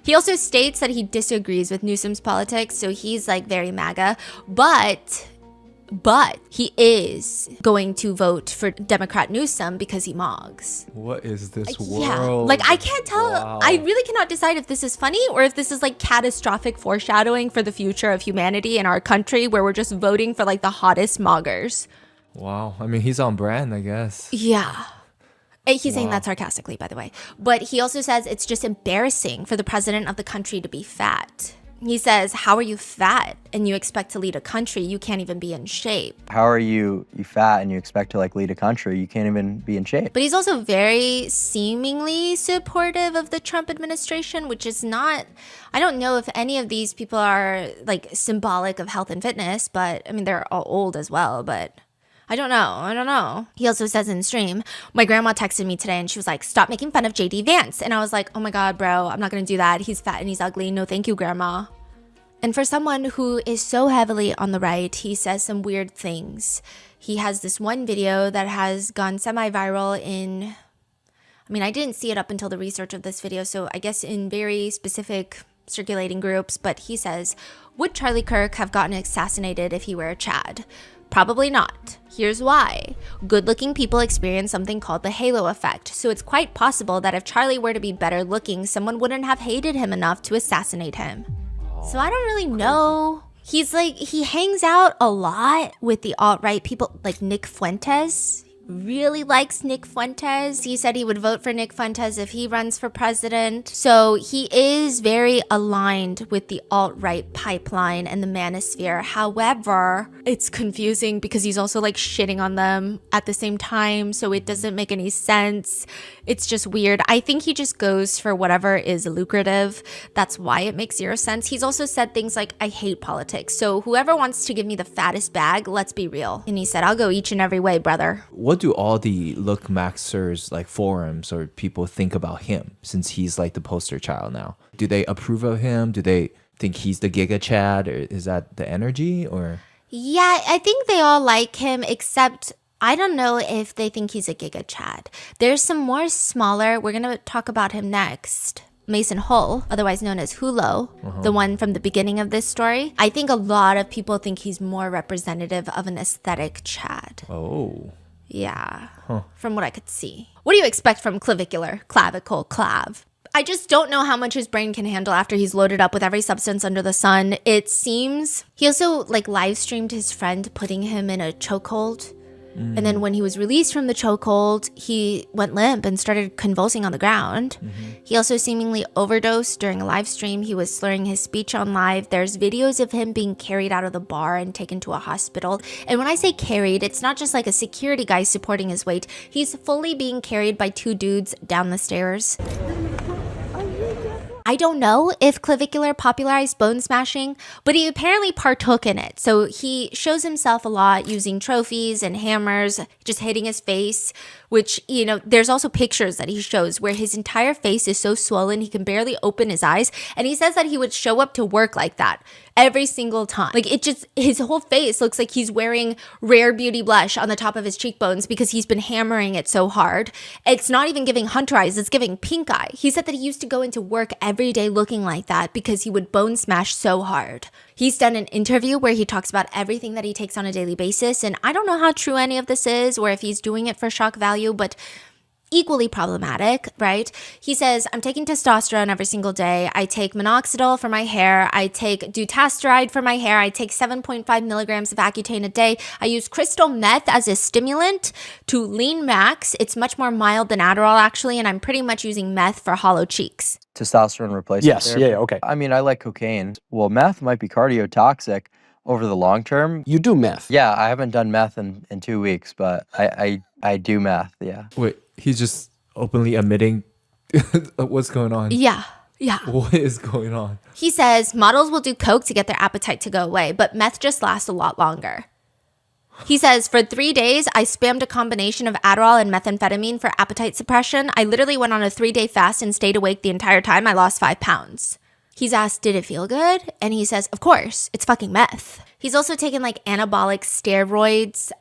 He also states that he disagrees with Newsom's politics, so he's like very MAGA, but he is going to vote for Democrat Newsom because he mogs. What is this world? Yeah, like, I can't tell. Wow. I really cannot decide if this is funny or if this is like catastrophic foreshadowing for the future of humanity in our country, where we're just voting for like the hottest moggers. Wow. I mean, he's on brand, I guess. Yeah. He's saying that sarcastically, by the way. But he also says it's just embarrassing for the president of the country to be fat. He says, how are you fat and you expect to lead a country? You can't even be in shape. How are you fat and you expect to like lead a country? You can't even be in shape. But he's also very seemingly supportive of the Trump administration, which is not, I don't know if any of these people are like symbolic of health and fitness, but I mean, they're all old as well, but I don't know. He also says in stream, my grandma texted me today and she was like, stop making fun of JD Vance. And I was like, oh my God, bro, I'm not going to do that. He's fat and he's ugly. No, thank you, grandma. And for someone who is so heavily on the right, he says some weird things. He has this one video that has gone semi-viral in, I mean, I didn't see it up until the research of this video, so I guess in very specific circulating groups, but he says, would Charlie Kirk have gotten assassinated if he were a Chad? Probably not. Here's why. Good-looking people experience something called the halo effect, so it's quite possible that if Charlie were to be better looking, someone wouldn't have hated him enough to assassinate him. So I don't really know. He's like, he hangs out a lot with the alt-right people, like Nick Fuentes. Really likes Nick Fuentes. He said he would vote for Nick Fuentes if he runs for president. So he is very aligned with the alt-right pipeline and the manosphere. However, it's confusing because he's also like shitting on them at the same time. So it doesn't make any sense. It's just weird. I think he just goes for whatever is lucrative. That's why it makes zero sense. He's also said things like, I hate politics. So whoever wants to give me the fattest bag, let's be real. And he said, I'll go each and every way, brother. What do all the Look Maxers like forums or people think about him since he's like the poster child now? Do they approve of him? Do they think he's the Giga Chad? Or is that the energy or? Yeah, I think they all like him, except I don't know if they think he's a Giga Chad. There's some more smaller, we're going to talk about him next. Mason Hull, otherwise known as Hulo, the one from the beginning of this story. I think a lot of people think he's more representative of an aesthetic Chad. Oh. Yeah, from what I could see. What do you expect from clavicular, clavicle, clav? I just don't know how much his brain can handle after he's loaded up with every substance under the sun. It seems he also like live streamed his friend putting him in a chokehold. And then when he was released from the chokehold, he went limp and started convulsing on the ground. He also seemingly overdosed during a live stream. He was slurring his speech on live. There's videos of him being carried out of the bar and taken to a hospital. And when I say carried, it's not just like a security guy supporting his weight. He's fully being carried by two dudes down the stairs. I don't know if Clavicular popularized bone smashing, but he apparently partook in it. So he shows himself a lot using trophies and hammers, just hitting his face, which, you know, there's also pictures that he shows where his entire face is so swollen he can barely open his eyes. And he says that he would show up to work like that every single time. Like it just, his whole face looks like he's wearing Rare Beauty blush on the top of his cheekbones because he's been hammering it so hard. It's not even giving hunter eyes, it's giving pink eye. He said that he used to go into work every day looking like that because he would bone smash so hard. He's done an interview where he talks about everything that he takes on a daily basis. And I don't know how true any of this is or if he's doing it for shock value, but equally problematic, right? He says, I'm taking testosterone every single day. I take minoxidil for my hair. I take dutasteride for my hair. I take 7.5 milligrams of Accutane a day. I use crystal meth as a stimulant to lean max. It's much more mild than Adderall, actually, and I'm pretty much using meth for hollow cheeks. Testosterone replacement Yes, therapy. yeah, okay. I mean, I like cocaine. Well, meth might be cardiotoxic over the long term. You do meth. Yeah, I haven't done meth in 2 weeks, but I do meth, yeah. Wait, he's just openly admitting what's going on. Yeah. What is going on? He says models will do coke to get their appetite to go away, but meth just lasts a lot longer. He says, for 3 days, I spammed a combination of Adderall and methamphetamine for appetite suppression. I literally went on a 3-day fast and stayed awake the entire time. I lost 5 pounds. He's asked, did it feel good? And he says, of course, it's fucking meth. He's also taken like anabolic steroids,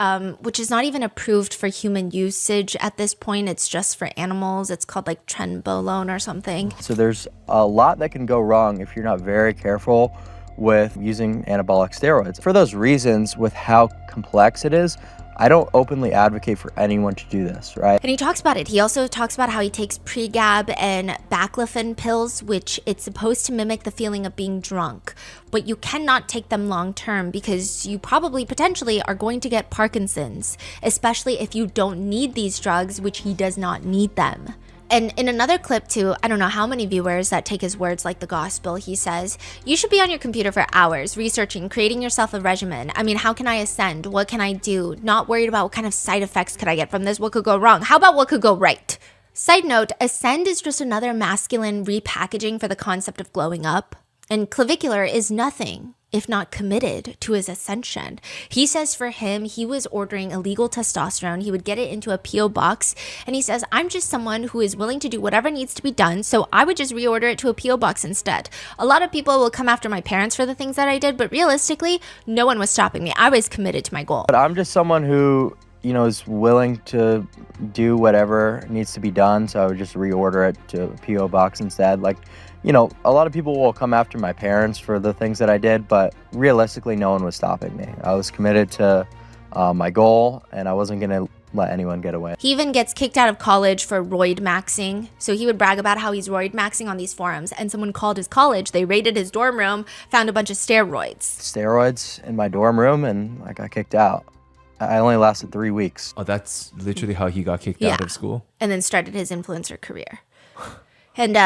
which is not even approved for human usage at this point. It's just for animals. It's called like trenbolone or something. So there's a lot that can go wrong if you're not very careful with using anabolic steroids. For those reasons, with how complex it is, I don't openly advocate for anyone to do this, right? And he talks about it. He also talks about how he takes Pregab and Baclofen pills, which it's supposed to mimic the feeling of being drunk. But you cannot take them long term because you probably potentially are going to get Parkinson's, especially if you don't need these drugs, which he does not need them. And in another clip too, I don't know how many viewers that take his words like the gospel, he says, you should be on your computer for hours, researching, creating yourself a regimen. I mean, how can I ascend? What can I do? Not worried about what kind of side effects could I get from this? What could go wrong? How about what could go right? Side note, ascend is just another masculine repackaging for the concept of glowing up. And clavicular is nothing if not committed to his ascension. He says for him, he was ordering illegal testosterone. He would get it into a P.O. box. And he says, I'm just someone who is willing to do whatever needs to be done. So I would just reorder it to a P.O. box instead. A lot of people will come after my parents for the things that I did, but realistically, no one was stopping me. I was committed to my goal. But I'm just someone who, you know, is willing to do whatever needs to be done. So I would just reorder it to a P.O. box instead. Like, you know, a lot of people will come after my parents for the things that I did, but realistically, no one was stopping me. I was committed to my goal, and I wasn't going to let anyone get away. He even gets kicked out of college for roid maxing. So he would brag about how he's roid maxing on these forums, and someone called his college, they raided his dorm room, found a bunch of steroids. Steroids in my dorm room, and I got kicked out. I only lasted 3 weeks. Oh, that's literally how he got kicked out of school? And then started his influencer career. And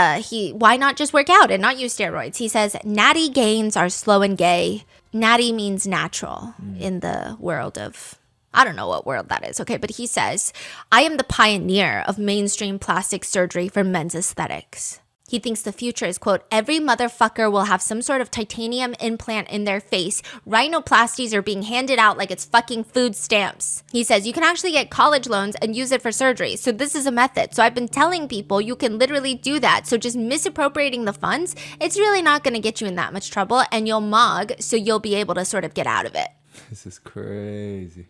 why not just work out and not use steroids? He says, natty gains are slow and gay. Natty means natural in the world of I don't know what world that is, okay? But he says, I am the pioneer of mainstream plastic surgery for men's aesthetics. He thinks the future is, quote, every motherfucker will have some sort of titanium implant in their face. Rhinoplasties are being handed out like it's fucking food stamps. He says you can actually get college loans and use it for surgery. So this is a method. So I've been telling people you can literally do that. So just misappropriating the funds, it's really not going to get you in that much trouble, and you'll mog, so you'll be able to sort of get out of it. This is crazy.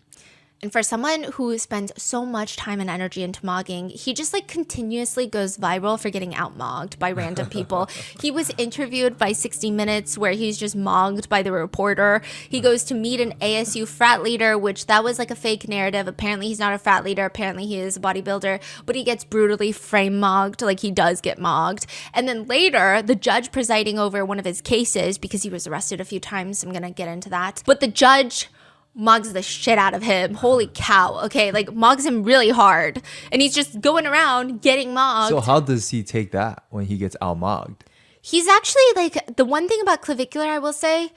And for someone who spends so much time and energy into mogging, he just like continuously goes viral for getting out-mogged by random people. He was interviewed by 60 Minutes where he's just mogged by the reporter. He goes to meet an ASU frat leader, which that was like a fake narrative. Apparently he's not a frat leader. Apparently he is a bodybuilder, but he gets brutally frame mogged. Like he does get mogged. And then later, the judge presiding over one of his cases, because he was arrested a few times, I'm going to get into that. But the judge mogs the shit out of him. Holy cow. Okay, like mogs him really hard. And he's just going around getting mogged. So how does he take that when he gets out-mogged? He's actually like, the one thing about Clavicular, I will say,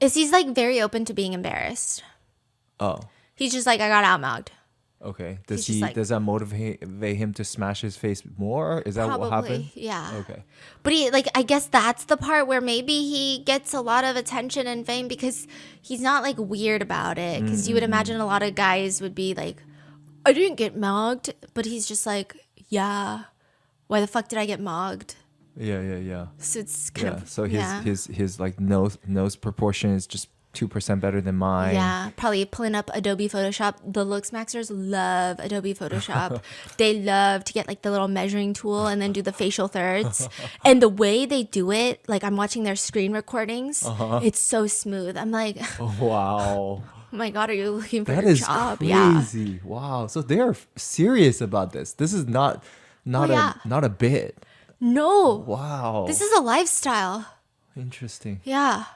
is he's like very open to being embarrassed. Oh, He's just like, I got out-mogged. okay. He's just like- Does that motivate him to smash his face more? Is that what happened? Yeah. Okay. But he, like, I guess that's the part where maybe he gets a lot of attention and fame because he's not like weird about it. Because you would imagine a lot of guys would be like, I didn't get mogged. But he's just like, yeah, why the fuck did I get mogged? Yeah. So it's kind Yeah. of, So yeah. his like nose proportion is just 2% better than mine. Yeah, probably pulling up Adobe Photoshop. The Looks Maxers love Adobe Photoshop. They love to get like the little measuring tool and then do the facial thirds. And the way they do it, like I'm watching their screen recordings, it's so smooth. I'm like, oh Wow. my God, are you looking for That a is job? crazy. Yeah. Wow. So they're serious about this. This is not yeah. a bit. No, Wow. this is a lifestyle. Interesting. Yeah.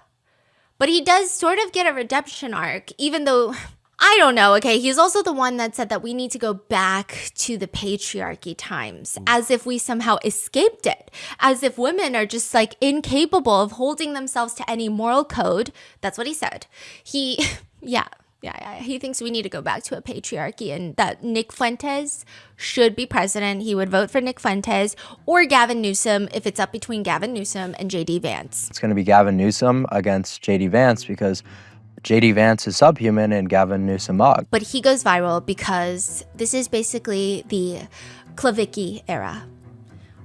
But he does sort of get a redemption arc, even though, I don't know, okay? He's also the one that said that we need to go back to the patriarchy times, as if we somehow escaped it, as if women are just like incapable of holding themselves to any moral code. That's what he said. Yeah. He thinks we need to go back to a patriarchy and that Nick Fuentes should be president. He would vote for Nick Fuentes or Gavin Newsom if it's up between Gavin Newsom and JD Vance. It's going to be Gavin Newsom against JD Vance because JD Vance is subhuman and Gavin Newsom mog. But he goes viral because this is basically the Clavicki era.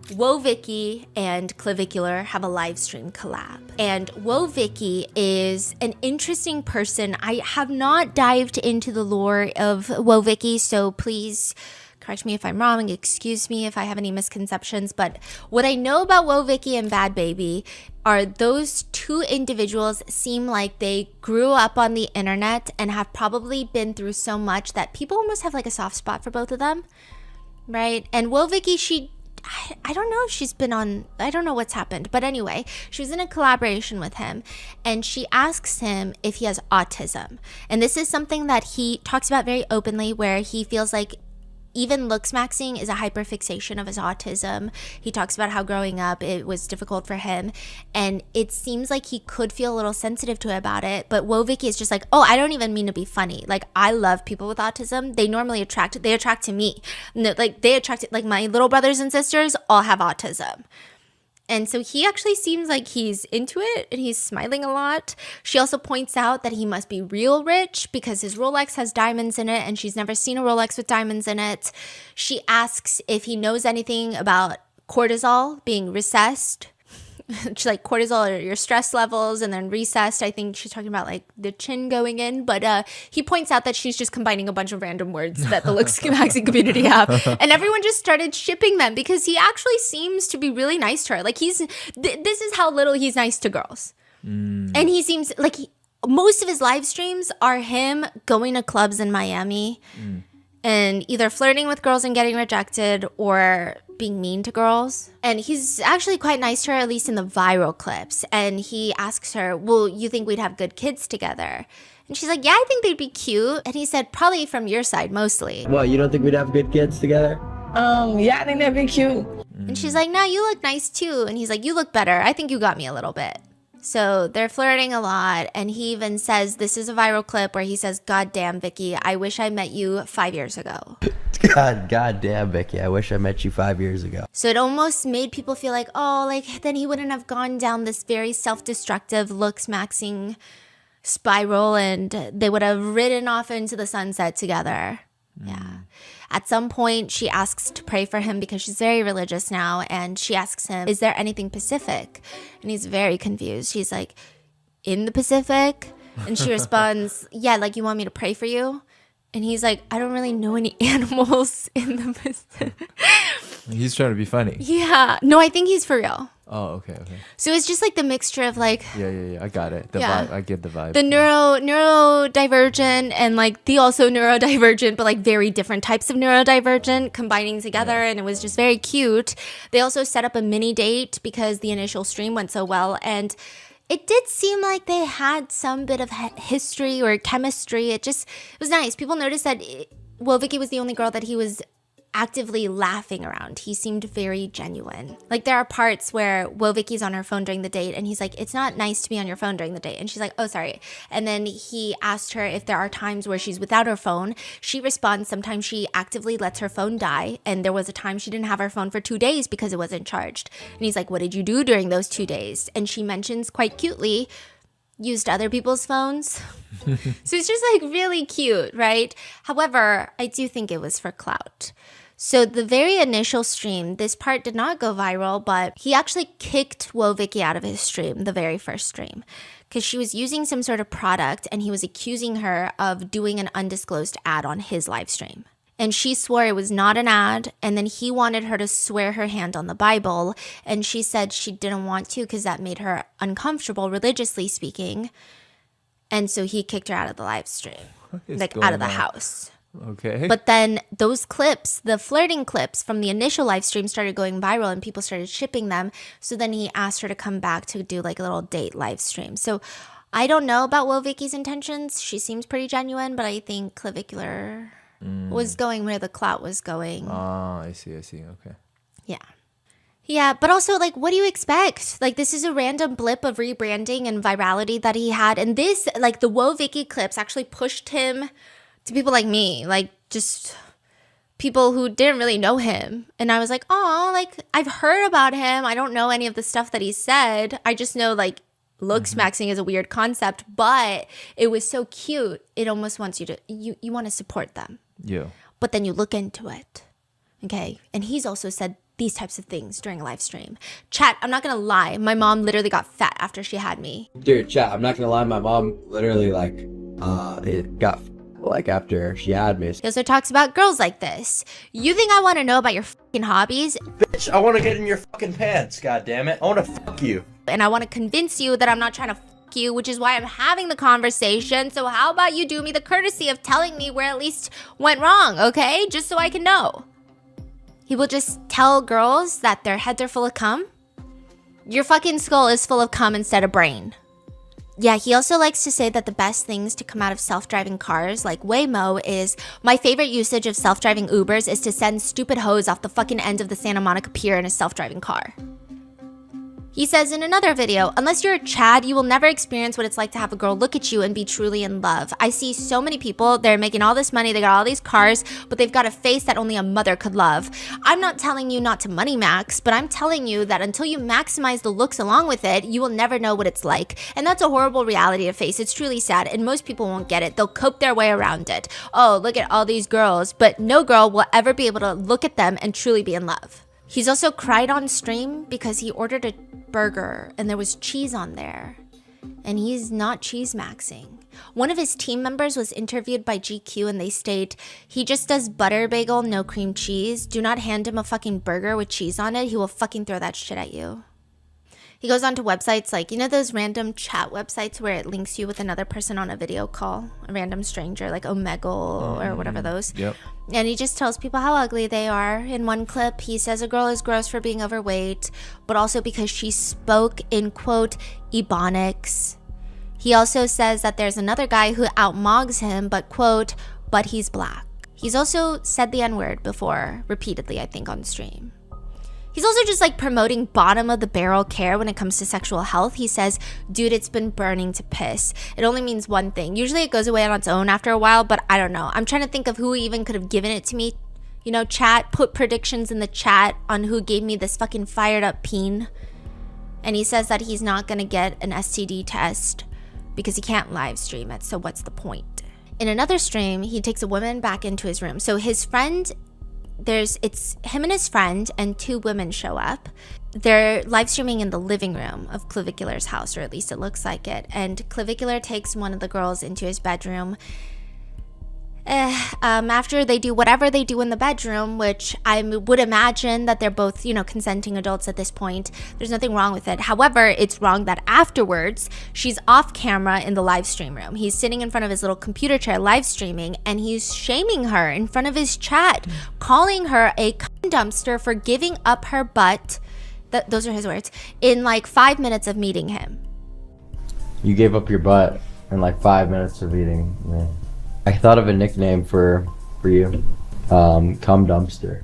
Wojcicki and Clavicular have a live stream collab. And Wojcicki is an interesting person. I have not dived into the lore of Wojcicki, so please correct me if I'm wrong, excuse me if I have any misconceptions. But what I know about Wojcicki and Bad Baby are those two individuals seem like they grew up on the internet and have probably been through so much that people almost have like a soft spot for both of them, right? And Wojcicki, I don't know if she's been on, I don't know what's happened. But anyway, she was in a collaboration with him and she asks him if he has autism. And this is something that he talks about very openly, where he feels like even looks maxing is a hyperfixation of his autism. He talks about how growing up it was difficult for him, and it seems like he could feel a little sensitive to it about it. But Wojcicki is just like, oh, I don't even mean to be funny. Like, I love people with autism. They normally attract to me. No, like they attract, like my little brothers and sisters all have autism. And so he actually seems like he's into it and he's smiling a lot. She also points out that he must be real rich because his Rolex has diamonds in it and she's never seen a Rolex with diamonds in it. She asks if he knows anything about cortisol being recessed. She's like, cortisol are your stress levels, and then recessed, I think she's talking about like the chin going in. But he points out that she's just combining a bunch of random words that the looks maxing community have. And everyone just started shipping them because he actually seems to be really nice to her. Like this is how little he's nice to girls. And he seems like most of his live streams are him going to clubs in Miami and either flirting with girls and getting rejected or being mean to girls. And he's actually quite nice to her, at least in the viral clips. And he asks her, well, you think we'd have good kids together? And she's like, yeah, I think they'd be cute. And he said, probably from your side mostly. What, you don't think we'd have good kids together? Yeah, I think that'd be cute. And she's like, no, you look nice too. And he's like, you look better. I think you got me a little bit. So they're flirting a lot, and he even says, this is a viral clip where he says, "God damn, Vicky, I wish I met you 5 years ago." God damn, Vicky, I wish I met you 5 years ago. So it almost made people feel like, oh, like then he wouldn't have gone down this very self-destructive looks maxing spiral, and they would have ridden off into the sunset together. Yeah. At some point, she asks to pray for him because she's very religious now. And she asks him, is there anything Pacific? And he's very confused. He's like, in the Pacific? And she responds, yeah, like you want me to pray for you? And he's like, I don't really know any animals in the Pacific. He's trying to be funny. Yeah. No, I think he's for real. Oh, okay. So it's just like the mixture of like Yeah. I got it. The vibe. I get the vibe. the neurodivergent and like the also neurodivergent, but like very different types of neurodivergent combining together, and it was just very cute. They also set up a mini date because the initial stream went so well, and it did seem like they had some bit of history or chemistry. It was nice. People noticed that Vicky was the only girl that he was actively laughing around. He seemed very genuine. Like there are parts where Vicky's on her phone during the date and he's like, it's not nice to be on your phone during the date. And she's like, oh, sorry. And then he asked her if there are times where she's without her phone. She responds, sometimes she actively lets her phone die. And there was a time she didn't have her phone for 2 days because it wasn't charged. And he's like, what did you do during those 2 days? And she mentions quite cutely, used other people's phones. So it's just like really cute, right? However, I do think it was for clout. So the very initial stream, this part did not go viral, but he actually kicked Vicky out of his stream, the very first stream, because she was using some sort of product and he was accusing her of doing an undisclosed ad on his live stream. And she swore it was not an ad, and then he wanted her to swear her hand on the Bible, and she said she didn't want to because that made her uncomfortable, religiously speaking. And so he kicked her out of the live stream, like out of the house. Okay. But then those clips, the flirting clips from the initial live stream started going viral and people started shipping them. So then he asked her to come back to do like a little date live stream. So I don't know about Vicky's intentions. She seems pretty genuine, but I think Clavicular was going where the clout was going. Oh, I see. Okay. Yeah, but also, like, what do you expect? Like, this is a random blip of rebranding and virality that he had. And this, like, the Vicky clips actually pushed him to people like me, like, just people who didn't really know him. And I was like, oh, like, I've heard about him. I don't know any of the stuff that he said. I just know, like, looks maxing is a weird concept, but it was so cute. It almost wants you to, you want to support them. Yeah. But then you look into it. Okay. And he's also said these types of things during a live stream. Chat, I'm not gonna lie, my mom literally got fat after she had me. Dude, chat, I'm not gonna lie, my mom literally it got like after she had me. He also talks about girls like this. You think I want to know about your fucking hobbies? Bitch, I want to get in your fucking pants, god damn it. I want to fuck you. And I want to convince you that I'm not trying to fuck you, which is why I'm having the conversation. So how about you do me the courtesy of telling me where at least went wrong, okay? Just so I can know. He will just tell girls that their heads are full of cum. Your fucking skull is full of cum instead of brain. Yeah, he also likes to say that the best things to come out of self-driving cars like Waymo is, my favorite usage of self-driving Ubers is to send stupid hoes off the fucking end of the Santa Monica Pier in a self-driving car. He says in another video, unless you're a Chad, you will never experience what it's like to have a girl look at you and be truly in love. I see so many people, they're making all this money, they got all these cars, but they've got a face that only a mother could love. I'm not telling you not to money max, but I'm telling you that until you maximize the looks along with it, you will never know what it's like. And that's a horrible reality to face. It's truly sad, and most people won't get it. They'll cope their way around it. Oh, look at all these girls, but no girl will ever be able to look at them and truly be in love. He's also cried on stream because he ordered a burger and there was cheese on there. And he's not cheese maxing. One of his team members was interviewed by GQ and they state, he just does butter bagel, no cream cheese. Do not hand him a fucking burger with cheese on it. He will fucking throw that shit at you. He goes onto websites like, you know those random chat websites where it links you with another person on a video call? A random stranger like Omegle or whatever those. Yep. And he just tells people how ugly they are. In one clip, he says a girl is gross for being overweight, but also because she spoke in, quote, Ebonics. He also says that there's another guy who outmogs him, but, quote, but he's black. He's also said the N-word before, repeatedly, I think, on stream. He's also just like promoting bottom of the barrel care when it comes to sexual health. He says, dude, it's been burning to piss. It only means one thing. Usually it goes away on its own after a while, but I don't know. I'm trying to think of who even could have given it to me. You know, chat, put predictions in the chat on who gave me this fucking fired up peen. And he says that he's not gonna get an STD test because he can't live stream it, so what's the point? In another stream, he takes a woman back into his room. So his friend, it's him and his friend and 2 women show up. They're live streaming in the living room of Clavicular's house, or at least it looks like it. And Clavicular takes one of the girls into his bedroom. After they do whatever they do in the bedroom, which I would imagine that they're both, you know, consenting adults at this point. There's nothing wrong with it. However, it's wrong that afterwards she's off camera in the live stream room. He's sitting in front of his little computer chair live streaming, and he's shaming her in front of his chat, calling her a cum dumpster for giving up her butt. Those are his words. In like 5 minutes of meeting him. You gave up your butt in like 5 minutes of eating. Yeah. I thought of a nickname for you. Cum dumpster.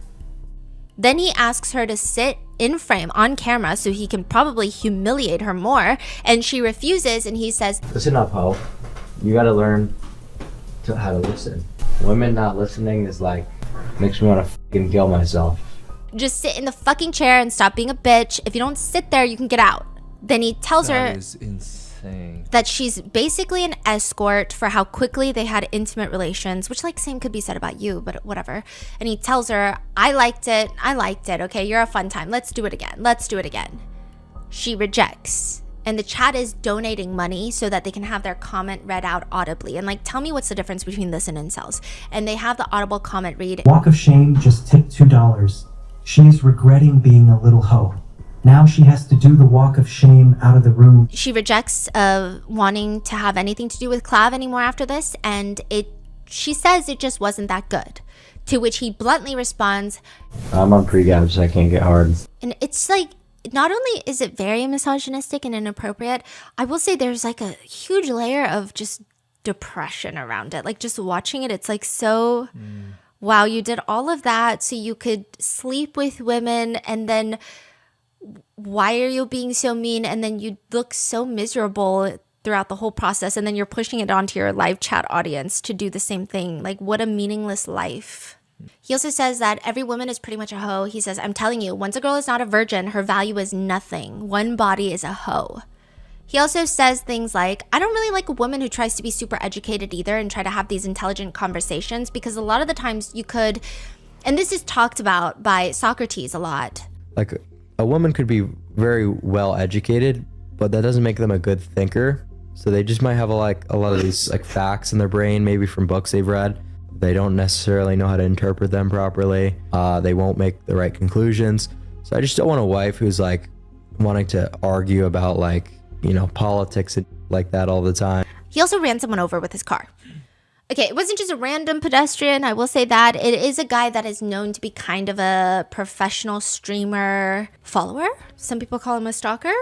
Then he asks her to sit in frame on camera so he can probably humiliate her more, and she refuses, and he says, Listen up, ho. You gotta learn how to listen. Women not listening is like, makes me want to fucking kill myself. just sit in the fucking chair and stop being a bitch. If you don't sit there, you can get out. Then he tells her That is insane. that she's basically an escort for how quickly they had intimate relations, which like same could be said about you, but whatever. And he tells her, I liked it, okay, you're a fun time, let's do it again. She rejects, and the chat is donating money so that they can have their comment read out audibly. And like, tell me what's the difference between this and incels. And they have the audible comment read, Walk of shame just tipped $2. She's regretting being a little hoe. Now she has to do the walk of shame out of the room. She rejects wanting to have anything to do with Clav anymore after this, and she says it just wasn't that good. To which he bluntly responds, I'm on pre-gab, so I can't get hard. And it's like, not only is it very misogynistic and inappropriate, I will say there's like a huge layer of just depression around it. Like just watching it, it's like so, wow, you did all of that so you could sleep with women, and then why are you being so mean? And then you look so miserable throughout the whole process, and then you're pushing it onto your live chat audience to do the same thing. Like, what a meaningless life. He also says that every woman is pretty much a hoe. He says, I'm telling you, once a girl is not a virgin, her value is nothing. One body is a hoe. He also says things like, I don't really like a woman who tries to be super educated either and try to have these intelligent conversations, because a lot of the times you could, and this is talked about by Socrates a lot. Like, a woman could be very well educated, but that doesn't make them a good thinker. So they just might have a lot of these like facts in their brain, maybe from books they've read. They don't necessarily know how to interpret them properly. They won't make the right conclusions. So I just don't want a wife who's like wanting to argue about like, you know, politics and like that all the time. He also ran someone over with his car. Okay, it wasn't just a random pedestrian, I will say that. It is a guy that is known to be kind of a professional streamer follower. Some people call him a stalker.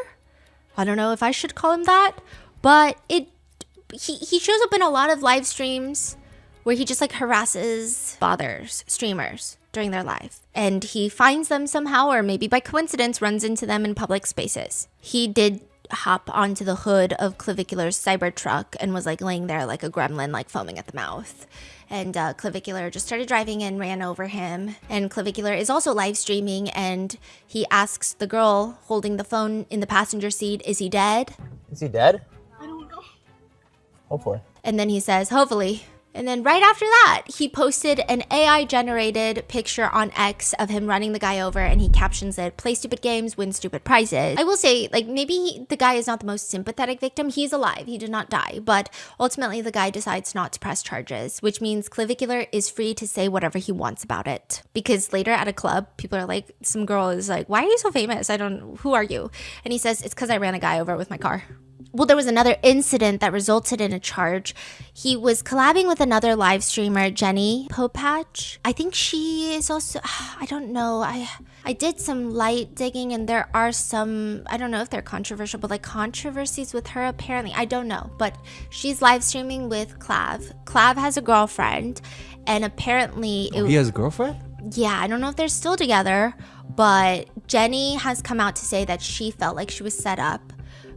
I don't know if I should call him that. But he shows up in a lot of live streams where he just like harasses, bothers streamers during their live. And he finds them somehow, or maybe by coincidence runs into them in public spaces. He did hop onto the hood of Clavicular's Cybertruck and was like laying there like a gremlin, like foaming at the mouth. And Clavicular just started driving and ran over him. And Clavicular is also live streaming, and he asks the girl holding the phone in the passenger seat, is he dead? Is he dead? I don't know. Hopefully. And then he says, hopefully. And then right after that, he posted an AI-generated picture on X of him running the guy over, and he captions it, play stupid games, win stupid prizes. I will say, like, maybe the guy is not the most sympathetic victim. He's alive. He did not die. But ultimately, the guy decides not to press charges, which means Clavicular is free to say whatever he wants about it. Because later at a club, people are like, some girl is like, why are you so famous? Who are you? And he says, it's because I ran a guy over with my car. Well, there was another incident that resulted in a charge. He was collabing with another live streamer, Jenny Popatch. I think she is also, I don't know. I did some light digging, and there are some, I don't know if they're controversial, but like controversies with her apparently. I don't know, but she's live streaming with Clav. Clav has a girlfriend, and apparently... He has a girlfriend? Yeah, I don't know if they're still together, But Jenny has come out to say that she felt like she was set up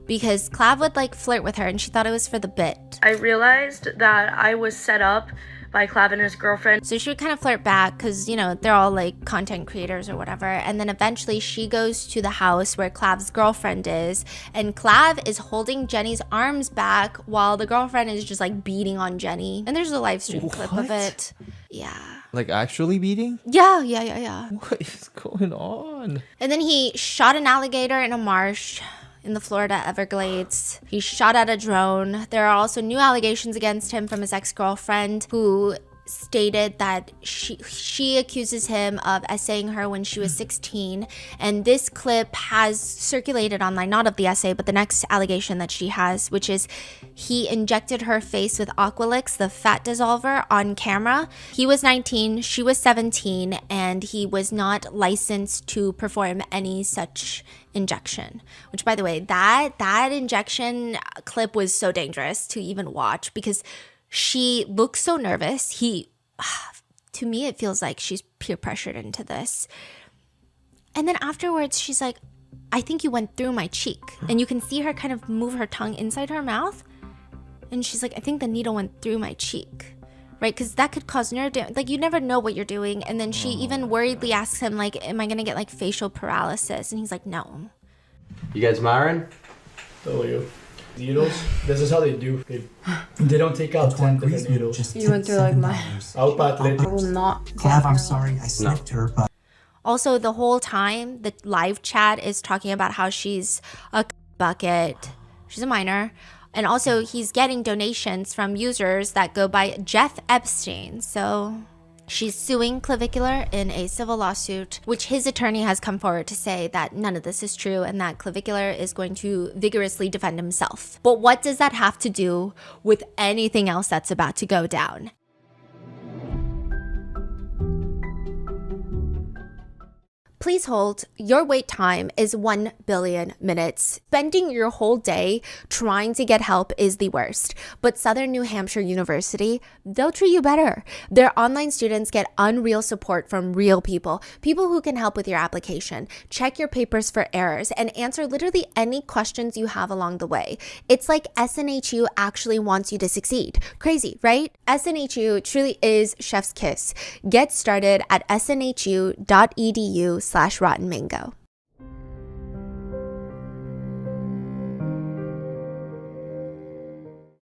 because Clav would like flirt with her and she thought it was for the bit. I realized that I was set up by Clav and his girlfriend. So she would kind of flirt back because, you know, they're all like content creators or whatever. And then eventually she goes to the house where Clav's girlfriend is. And Clav is holding Jenny's arms back while the girlfriend is just like beating on Jenny. And there's a live stream clip of it. Yeah. Like actually beating? Yeah. What is going on? And then he shot an alligator in a marsh in the Florida Everglades. He shot at a drone. There are also new allegations against him from his ex-girlfriend who stated that she accuses him of essaying her when she was 16. And this clip has circulated online, not of the essay, but the next allegation that she has, which is he injected her face with Aqualix, the fat dissolver, on camera. He was 19, she was 17, and he was not licensed to perform any such injection. Which, by the way, that injection clip was so dangerous to even watch because she looks so nervous. To me, it feels like she's peer pressured into this. And then afterwards, she's like, I think you went through my cheek. And you can see her kind of move her tongue inside her mouth. And she's like, I think the needle went through my cheek. Right? Because that could cause nerve damage. Like, you never know what you're doing. And then she even worriedly asks him, like, am I going to get, like, facial paralysis? And he's like, no. You guys marrying? You. Needles, this is how they do. They don't take out 10 different needles. You went through like my. I will not. Clav, I'm sorry, I slipped her, but Also, the whole time, the live chat is talking about how she's a bucket. She's a minor. And also, he's getting donations from users that go by Jeff Epstein. So she's suing Clavicular in a civil lawsuit, which his attorney has come forward to say that none of this is true and that Clavicular is going to vigorously defend himself. But what does that have to do with anything else that's about to go down? Please hold. Your wait time is 1 billion minutes. Spending your whole day trying to get help is the worst. But Southern New Hampshire University, they'll treat you better. Their online students get unreal support from real people, people who can help with your application, check your papers for errors, and answer literally any questions you have along the way. It's like SNHU actually wants you to succeed. Crazy, right? SNHU truly is chef's kiss. Get started at snhu.edu/Rotten Mango.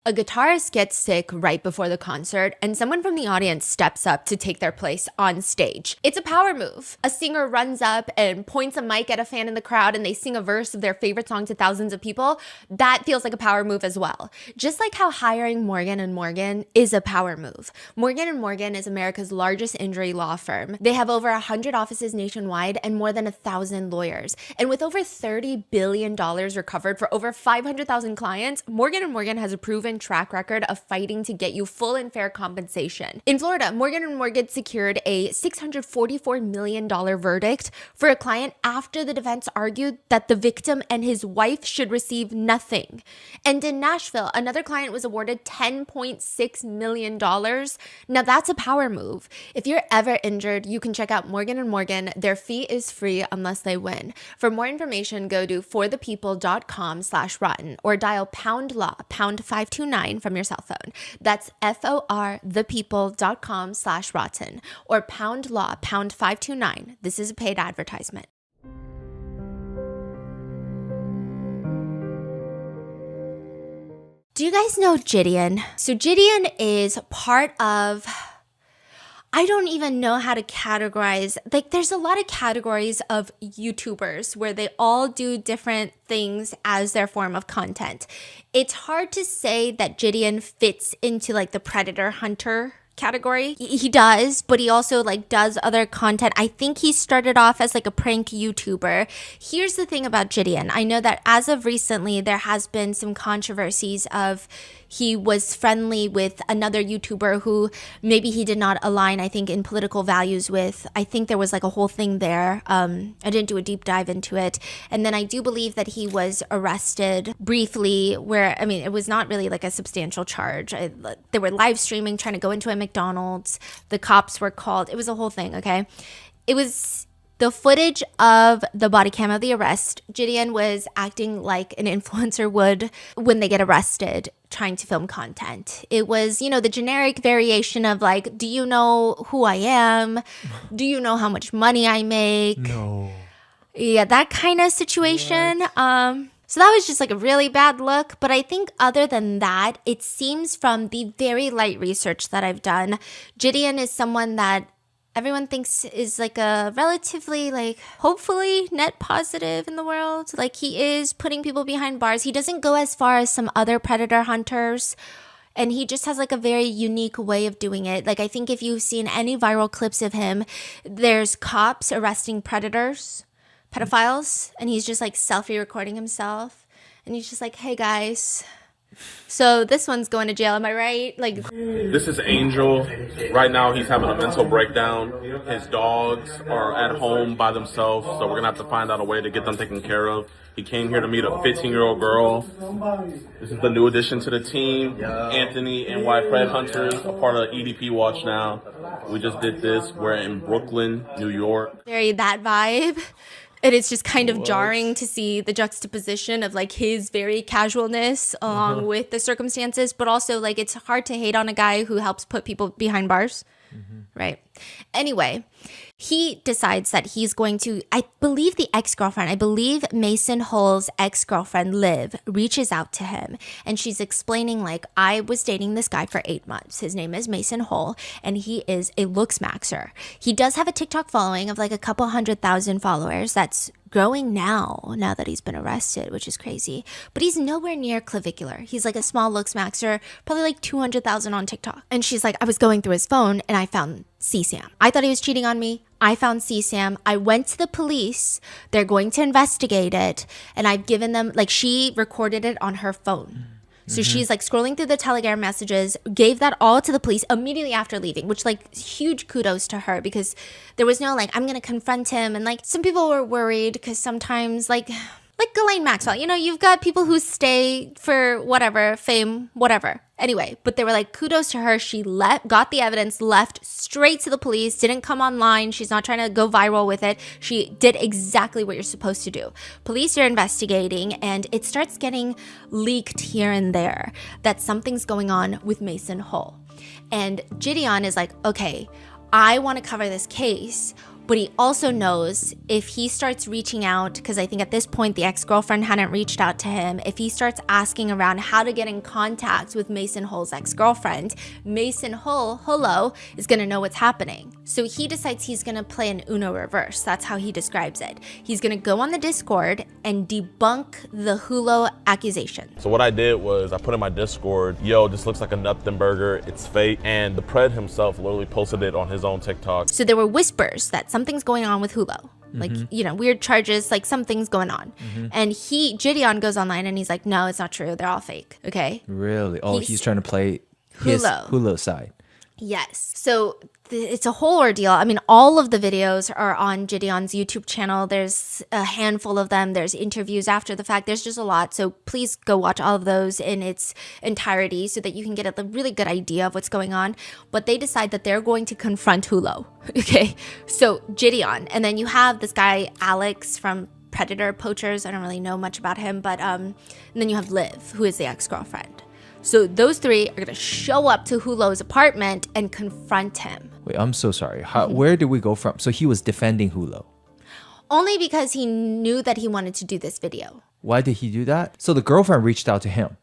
A guitarist gets sick right before the concert, and someone from the audience steps up to take their place on stage. It's a power move. A singer runs up and points a mic at a fan in the crowd, and they sing a verse of their favorite song to thousands of people. That feels like a power move as well. Just like how hiring Morgan & Morgan is a power move. Morgan & Morgan is America's largest injury law firm. They have over 100 offices nationwide and more than 1,000 lawyers. And with over $30 billion recovered for over 500,000 clients, Morgan & Morgan has a proven track record of fighting to get you full and fair compensation. In Florida, Morgan & Morgan secured a $644 million verdict for a client after the defense argued that the victim and his wife should receive nothing. And in Nashville, another client was awarded $10.6 million. Now that's a power move. If you're ever injured, you can check out Morgan & Morgan. Their fee is free unless they win. For more information, go to forthepeople.com/rotten or dial #law, #529 from your cell phone. That's forthepeople.com/rotten or #law, #529. This is a paid advertisement. Do you guys know Gideon? So Gideon is part of... I don't even know how to categorize. Like, there's a lot of categories of YouTubers where they all do different things as their form of content. It's hard to say that Gideon fits into like the predator hunter category. He does, but he also like does other content. I think he started off as like a prank YouTuber. Here's the thing about Gideon. I know that as of recently, there has been some controversies of he was friendly with another YouTuber who maybe he did not align, I think, in political values with. I think there was like a whole thing there. I didn't do a deep dive into it. And then I do believe that he was arrested briefly where, I mean, it was not really like a substantial charge. They were live streaming, trying to go into a McDonald's. The cops were called. It was a whole thing, okay? The the footage of the body cam of the arrest, Gideon was acting like an influencer would when they get arrested, trying to film content. It was, the generic variation of like, do you know who I am? Do you know how much money I make? No. Yeah, that kind of situation. So that was just like a really bad look. But I think other than that, it seems from the very light research that I've done, Gideon is someone that everyone thinks is like a relatively, like, hopefully net positive in the world. Like, he is putting people behind bars. He doesn't go as far as some other predator hunters. And he just has like a very unique way of doing it. Like, I think if you've seen any viral clips of him, there's cops arresting pedophiles, and he's just like selfie recording himself, and he's just like, hey guys, so this one's going to jail, am I right? Like, This is Angel. Right now he's having a mental breakdown. His dogs are at home by themselves, so we're gonna have to find out a way to get them taken care of. He came here to meet a 15-year-old girl. This is the new addition to the team. Anthony and White Fred Hunters, a part of EDP Watch now. We just did this. We're in Brooklyn, New York. very that vibe. And it's just kind of jarring to see the juxtaposition of like his very casualness along with the circumstances, but also like it's hard to hate on a guy who helps put people behind bars. Right. Anyway, he decides that he's going to, I believe Mason Hull's ex-girlfriend, Liv, reaches out to him, and she's explaining like, I was dating this guy for 8 months. His name is Mason Hull, and he is a looks maxer. He does have a TikTok following of like a couple 100,000 followers. That's growing now that he's been arrested, which is crazy. But he's nowhere near clavicular. He's like a small looks maxer, probably like 200,000 on TikTok. And she's like, I was going through his phone and I found CSAM. I thought he was cheating on me. I found CSAM. I went to the police. They're going to investigate it. And I've given them, like, she recorded it on her phone. So she's like scrolling through the Telegram messages, gave that all to the police immediately after leaving, which like huge kudos to her, because there was no like, I'm going to confront him. And like some people were worried because sometimes like Ghislaine Maxwell, you've got people who stay for whatever, fame, whatever. Anyway, but they were like, kudos to her. She got the evidence, left straight to the police, didn't come online. She's not trying to go viral with it. She did exactly what you're supposed to do. Police are investigating, and it starts getting leaked here and there that something's going on with Mason Hull. And Gideon is like, okay, I want to cover this case. But he also knows if he starts reaching out, because I think at this point the ex-girlfriend hadn't reached out to him, if he starts asking around how to get in contact with Mason Hull's ex-girlfriend, Mason Hullo, is going to know what's happening. So he decides he's going to play an Uno reverse. That's how he describes it. He's going to go on the Discord and debunk the Hullo accusation. So what I did was I put in my Discord, yo, this looks like a nothing burger, it's fake. And the Pred himself literally posted it on his own TikTok. So there were whispers that something's going on with Hullo. Like, weird charges, like something's going on. And Gideon goes online and he's like, no, it's not true. They're all fake. Okay. Really? Oh, he's trying to play his Hullo side. Yes. So it's a whole ordeal. I mean, all of the videos are on Gideon's YouTube channel. There's a handful of them. There's interviews after the fact. There's just a lot. So please go watch all of those in its entirety so that you can get a really good idea of what's going on. But they decide that they're going to confront Hullo. Okay. So Gideon. And then you have this guy, Alex from Predator Poachers. I don't really know much about him. But and then you have Liv, who is the ex-girlfriend. So those three are going to show up to Hullo's apartment and confront him. Wait, I'm so sorry. Where did we go from? So he was defending Hullo. Only because he knew that he wanted to do this video. Why did he do that? So the girlfriend reached out to him.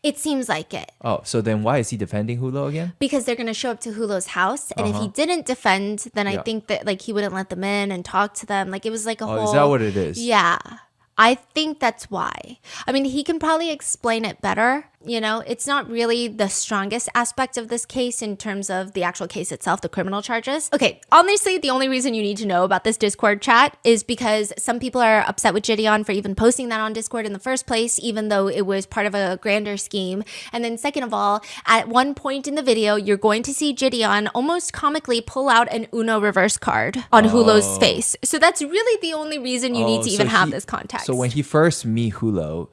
It seems like it. Oh, so then why is he defending Hullo again? Because they're going to show up to Hullo's house. And if he didn't defend, then I think that like he wouldn't let them in and talk to them. Like it was like a whole... Oh, is that what it is? Yeah. I think that's why. I mean, he can probably explain it better. It's not really the strongest aspect of this case in terms of the actual case itself, the criminal charges. Okay, honestly, the only reason you need to know about this Discord chat is because some people are upset with Gideon for even posting that on Discord in the first place, even though it was part of a grander scheme. And then second of all, at one point in the video, you're going to see Gideon almost comically pull out an Uno reverse card on Hullo's face. So that's really the only reason you need to even have this context. So when he first met Hullo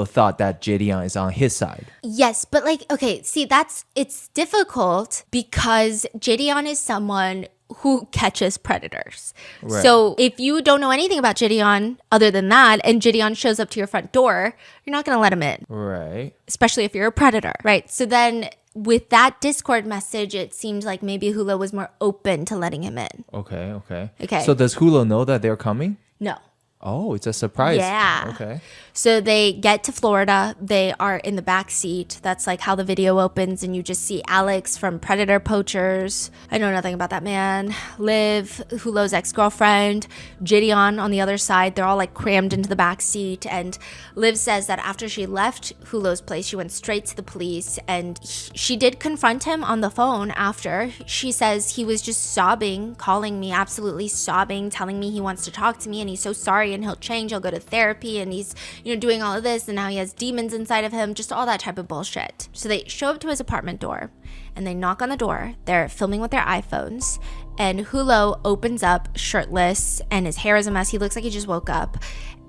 thought that Gideon is on his side. Yes, but like, okay, see, it's difficult because Gideon is someone who catches predators. Right. So if you don't know anything about Gideon other than that, and Gideon shows up to your front door, you're not going to let him in, Right. especially if you're a predator, right? So then with that Discord message, it seemed like maybe Hulo was more open to letting him in. Okay. Okay. So does Hulo know that they're coming? No. Oh, it's a surprise. Yeah. Okay. So they get to Florida. They are in the back seat. That's like how the video opens, and you just see Alex from Predator Poachers. I know nothing about that man. Liv, Hulo's ex-girlfriend, Gideon on the other side. They're all like crammed into the back seat. And Liv says that after she left Hulo's place, she went straight to the police, and she did confront him on the phone after. She says he was just sobbing, calling me, absolutely sobbing, telling me he wants to talk to me and he's so sorry and he'll change, he'll go to therapy, and he's, doing all of this, and now he has demons inside of him, just all that type of bullshit. So they show up to his apartment door and they knock on the door. They're filming with their iPhones, and Hulo opens up shirtless and his hair is a mess. He looks like he just woke up.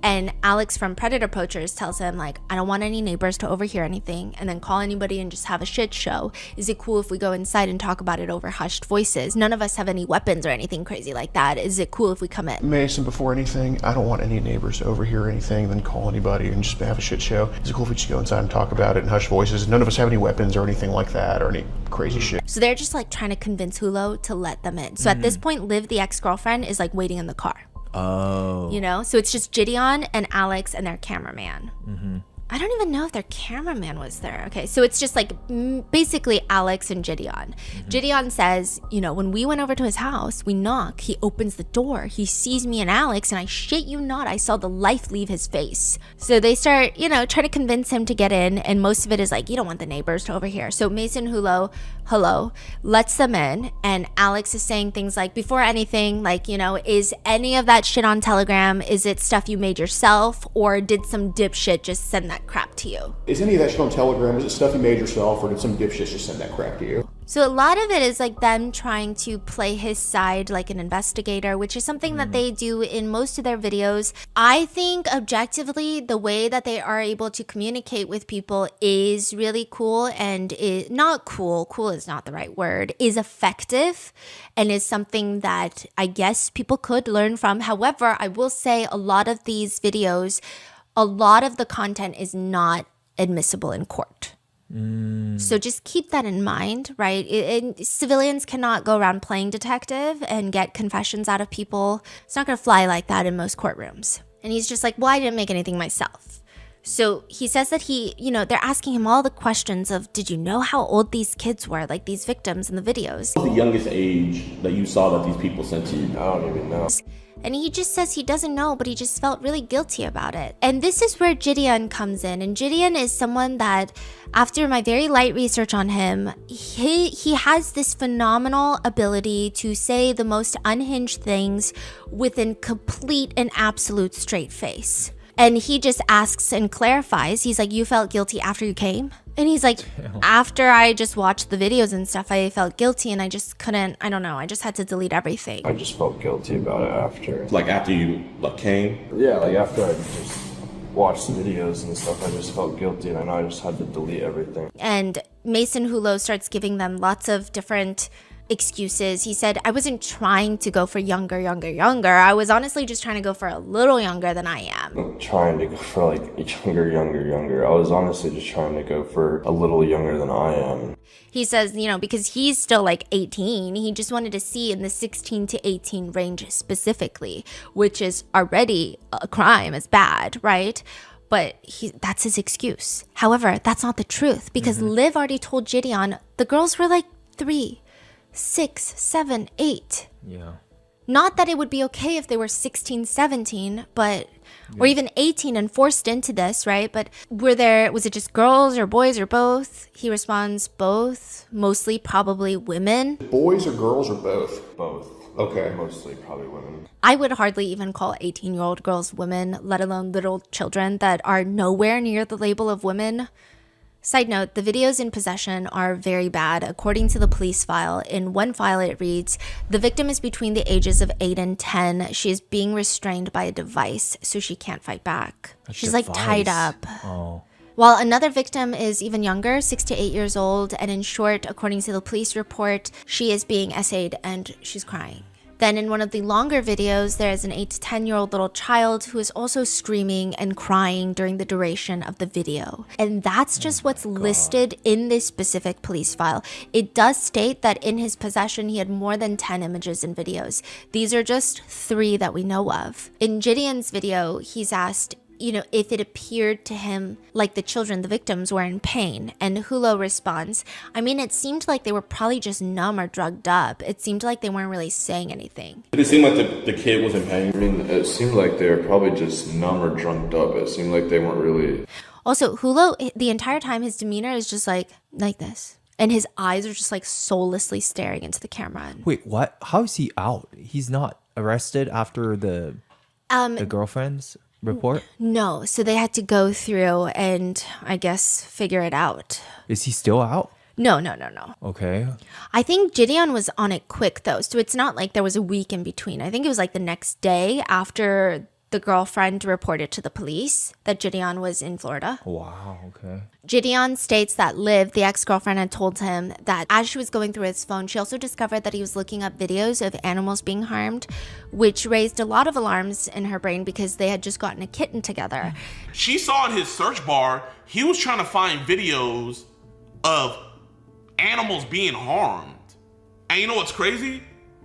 And Alex from Predator Poachers tells him, like, I don't want any neighbors to overhear anything and then call anybody and just have a shit show. Is it cool if we go inside and talk about it over hushed voices? None of us have any weapons or anything crazy like that. Is it cool if we come in? Mason, before anything, I don't want any neighbors to overhear anything, then call anybody and just have a shit show. Is it cool if we just go inside and talk about it in hushed voices? None of us have any weapons or anything like that or any crazy shit. So they're just like trying to convince Hulo to let them in. So at this point, Liv, the ex-girlfriend, is like waiting in the car. Oh. So it's just Gideon and Alex and their cameraman. I don't even know if their cameraman was there. Okay, so it's just like basically Alex and Gideon. Gideon says, when we went over to his house, we knock, he opens the door, he sees me and Alex, and I shit you not, I saw the life leave his face. So they start, try to convince him to get in, and most of it is like, you don't want the neighbors to overhear. So Mason Hulo, hello, lets them in, and Alex is saying things like, before anything, like, is any of that shit on Telegram? Is it stuff you made yourself, or did some dipshit just send that crap to you? Is any of that shit on Telegram? Is it stuff you made yourself, or did some dipshit just send that crap to you? So a lot of it is like them trying to play his side like an investigator, which is something that they do in most of their videos. I think objectively, the way that they are able to communicate with people is really cool, and not cool is not the right word, is effective, and is something that I guess people could learn from. However, I will say a lot of these videos, a lot of the content is not admissible in court. So just keep that in mind, right? Civilians cannot go around playing detective and get confessions out of people. It's not going to fly like that in most courtrooms. And he's just like, well, I didn't make anything myself. So he says that they're asking him all the questions of, did you know how old these kids were, like these victims in the videos? What's the youngest age that you saw that these people sent to you? I don't even know. And he just says he doesn't know, but he just felt really guilty about it. And this is where Gideon comes in. And Gideon is someone that, after my very light research on him, he has this phenomenal ability to say the most unhinged things with a complete and absolute straight face. And he just asks and clarifies. He's like, you felt guilty after you came? And he's like, after I just watched the videos and stuff, I felt guilty and I just couldn't, I don't know, I just had to delete everything. I just felt guilty about it after. Like after you came? Yeah, like after I just watched the videos and stuff, I just felt guilty and I know I just had to delete everything. And Mason Hulo starts giving them lots of different excuses. He said, I wasn't trying to go for younger. I was honestly just trying to go for a little younger than I am. I'm trying to go for like younger. I was honestly just trying to go for a little younger than I am. He says, because he's still like 18, he just wanted to see in the 16 to 18 range specifically, which is already a crime, it's bad, right? But that's his excuse. However, that's not the truth, because Liv already told Gideon the girls were like 3, 6, 7, 8. Yeah. Not that it would be okay if they were 16, 17, but or even 18 and forced into this, right? But was it just girls or boys or both? He responds, both, mostly probably women. Boys or girls or both? Both. Okay. Mostly probably women. I would hardly even call 18-year-old girls women, let alone little children that are nowhere near the label of women. Side note, the videos in possession are very bad. According to the police file, in one file it reads, the victim is between the ages of 8 and 10. She is being restrained by a device, so she can't fight back. She's like tied up. Oh. While another victim is even younger, 6 to 8 years old, and in short, according to the police report, she is being essayed and she's crying. Then in one of the longer videos, there is an 8 to 10-year-old little child who is also screaming and crying during the duration of the video. And that's just what's listed in this specific police file. It does state that in his possession, he had more than 10 images and videos. These are just 3 that we know of. In Gideon's video, he's asked, if it appeared to him like the children, the victims, were in pain. And Hulo responds, it seemed like they were probably just numb or drugged up. It seemed like they weren't really saying anything. Did it seem like the kid was in pain? It seemed like they were probably just numb or drugged up. It seemed like they weren't really... Also, Hulo, the entire time, his demeanor is just like this. And his eyes are just like soullessly staring into the camera. Wait, what? How is he out? He's not arrested after the girlfriend's report? No, so they had to go through and I guess figure it out. Is he still out? No. Okay. I think Gideon was on it quick though, so it's not like there was a week in between. I think it was like the next day after the girlfriend reported to the police that Gideon was in Florida. Wow, okay. Gideon states that Liv, the ex-girlfriend, had told him that as she was going through his phone, she also discovered that he was looking up videos of animals being harmed, which raised a lot of alarms in her brain because they had just gotten a kitten together. She saw in his search bar, he was trying to find videos of animals being harmed. And you know what's crazy?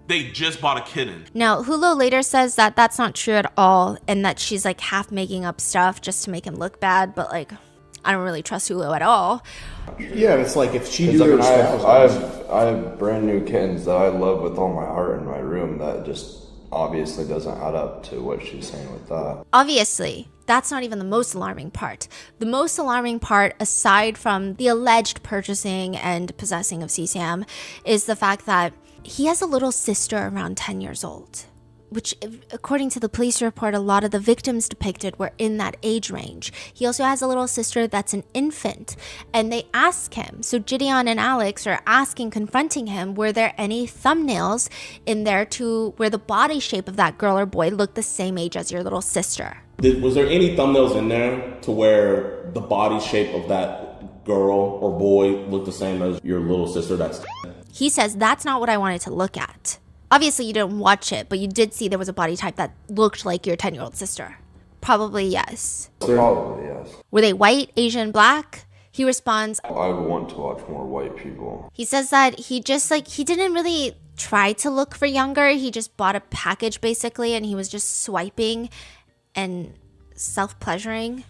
They just bought a kitten. Now, Hulo later says that that's not true at all and that she's like half making up stuff just to make him look bad, but like, I don't really trust Hulo at all. Yeah, it's like if she I have brand new kittens that I love with all my heart in my room that just obviously doesn't add up to what she's saying with that. Obviously, that's not even the most alarming part. The most alarming part, aside from the alleged purchasing and possessing of CSAM, is the fact that he has a little sister around 10 years old, which, according to the police report, a lot of the victims depicted were in that age range. He also has a little sister that's an infant, and they ask him, so Gideon and Alex are confronting him, were there any thumbnails in there where the body shape of that girl or boy looked the same age as your little sister? Was there any thumbnails in there to where the body shape of that girl or boy looked the same as your little sister that's... He says, that's not what I wanted to look at. Obviously, you didn't watch it, but you did see there was a body type that looked like your 10-year-old sister. Probably yes. Probably yes. Were they white, Asian, black? He responds, I would want to watch more white people. He says that he didn't really try to look for younger. He just bought a package basically, and he was just swiping and self-pleasuring.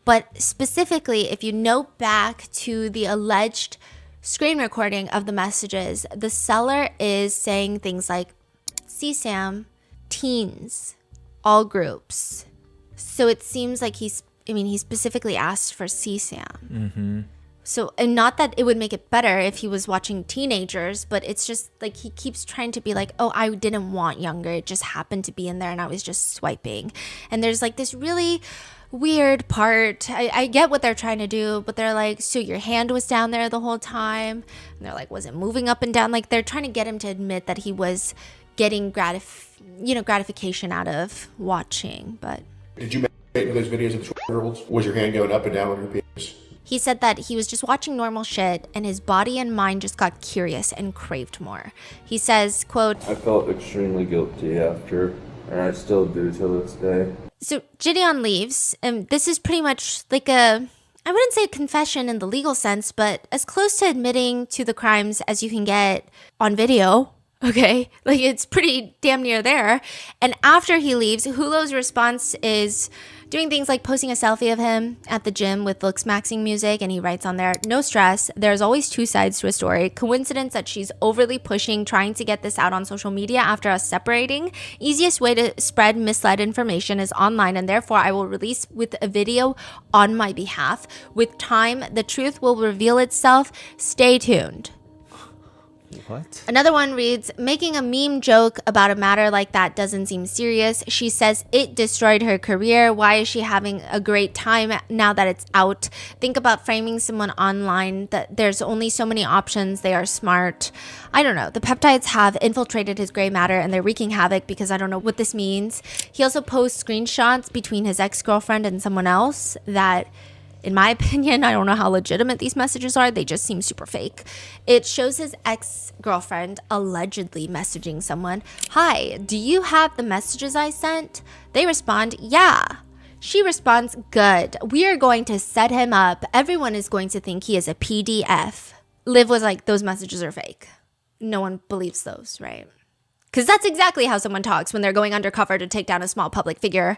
But specifically, if you note back to the alleged screen recording of the messages, the seller is saying things like CSAM, teens, all groups. So it seems like he specifically asked for CSAM. Mm-hmm. So, and not that it would make it better if he was watching teenagers, but it's just like he keeps trying to be like, oh, I didn't want younger. It just happened to be in there and I was just swiping. And there's like this really weird part. I get what they're trying to do, but they're like, so your hand was down there the whole time? And they're like, was it moving up and down? Like they're trying to get him to admit that he was getting gratification out of watching, but... Did you make those videos of the girls? Was your hand going up and down with your penis? He said that he was just watching normal shit and his body and mind just got curious and craved more. He says, quote, I felt extremely guilty after, and I still do till this day. So Gideon leaves, and this is pretty much like I wouldn't say a confession in the legal sense, but as close to admitting to the crimes as you can get on video. Okay, like it's pretty damn near there. And after he leaves, Hulo's response is doing things like posting a selfie of him at the gym with looks maxing music, and he writes on there, no stress, there's always two sides to a story. Coincidence that she's overly pushing, trying to get this out on social media after us separating. Easiest way to spread misled information is online, and therefore I will release with a video on my behalf. With time, the truth will reveal itself. Stay tuned. What? Another one reads, making a meme joke about a matter like that doesn't seem serious. She says it destroyed her career. Why is she having a great time now that it's out? Think about framing someone online that there's only so many options. They are smart. I don't know. The peptides have infiltrated his gray matter and they're wreaking havoc because I don't know what this means. He also posts screenshots between his ex-girlfriend and someone else that in my opinion, I don't know how legitimate these messages are. They just seem super fake. It shows his ex-girlfriend allegedly messaging someone, "Hi, do you have the messages I sent?" They respond, "Yeah." She responds, "Good. We are going to set him up. Everyone is going to think he is a PDF." Liv was like, "Those messages are fake." No one believes those, right? Because that's exactly how someone talks when they're going undercover to take down a small public figure,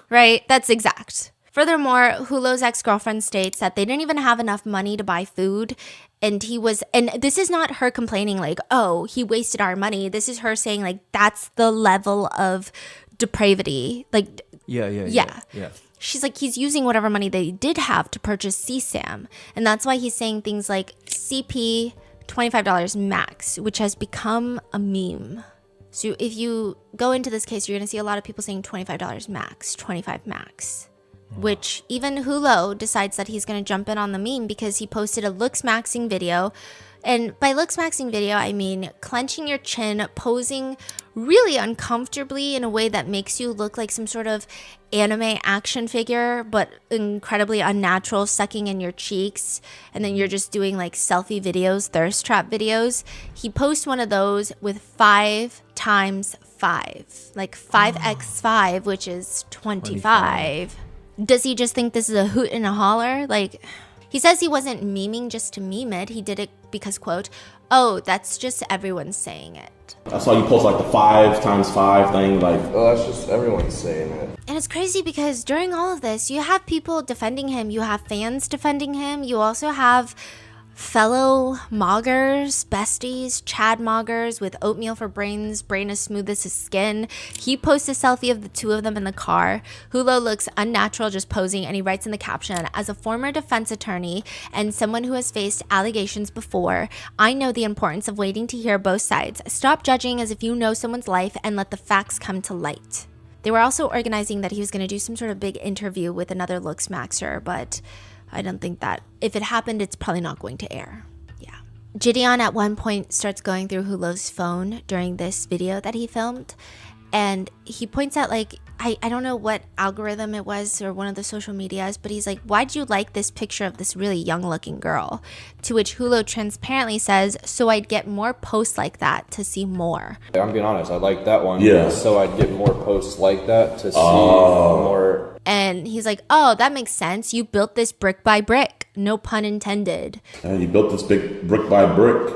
right? That's exact. Furthermore, Hulo's ex-girlfriend states that they didn't even have enough money to buy food. And this is not her complaining like, "Oh, he wasted our money." This is her saying like, that's the level of depravity. Like, yeah. She's like, he's using whatever money they did have to purchase CSAM. And that's why he's saying things like CP $25 max, which has become a meme. So if you go into this case, you're going to see a lot of people saying $25 max, 25 max. Which even Hulo decides that he's going to jump in on the meme because he posted a looks maxing video. And by looks maxing video, I mean clenching your chin, posing really uncomfortably in a way that makes you look like some sort of anime action figure, but incredibly unnatural, sucking in your cheeks. And then you're just doing like selfie videos, thirst trap videos. He posts one of those with 5 times 5, like 5x5, which is 25. Does he just think this is a hoot and a holler? Like, he says he wasn't memeing just to meme it. He did it because, quote, "Oh, that's just everyone saying it." I saw you post like the 5 times 5 thing, like, oh, that's just everyone saying it. And it's crazy because during all of this, you have people defending him. You have fans defending him. You also have fellow moggers, besties, Chad moggers with oatmeal for brains, brain as smooth as his skin. He posts a selfie of the two of them in the car. Hulo looks unnatural just posing, and he writes in the caption, "As a former defense attorney and someone who has faced allegations before, I know the importance of waiting to hear both sides. Stop judging as if you know someone's life and let the facts come to light." They were also organizing that he was going to do some sort of big interview with another looks maxer, but I don't think that if it happened, it's probably not going to air. Yeah. Gideon at one point starts going through Hulo's phone during this video that he filmed. And he points out like, I don't know what algorithm it was or one of the social medias, but he's like, "Why'd you like this picture of this really young looking girl?" To which Hulo transparently says, "So I'd get more posts like that to see more." I'm being honest, I like that one. Yeah. So I'd get more posts like that to see more. And he's like, "Oh, that makes sense. You built this brick by brick. No pun intended." And you built this big brick by brick.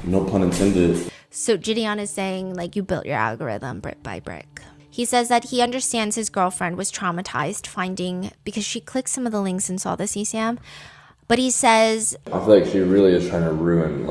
No pun intended. So Gideon is saying like, you built your algorithm brick by brick. He says that he understands his girlfriend was traumatized because she clicked some of the links and saw the CSAM. But he says, I feel like she really is trying to ruin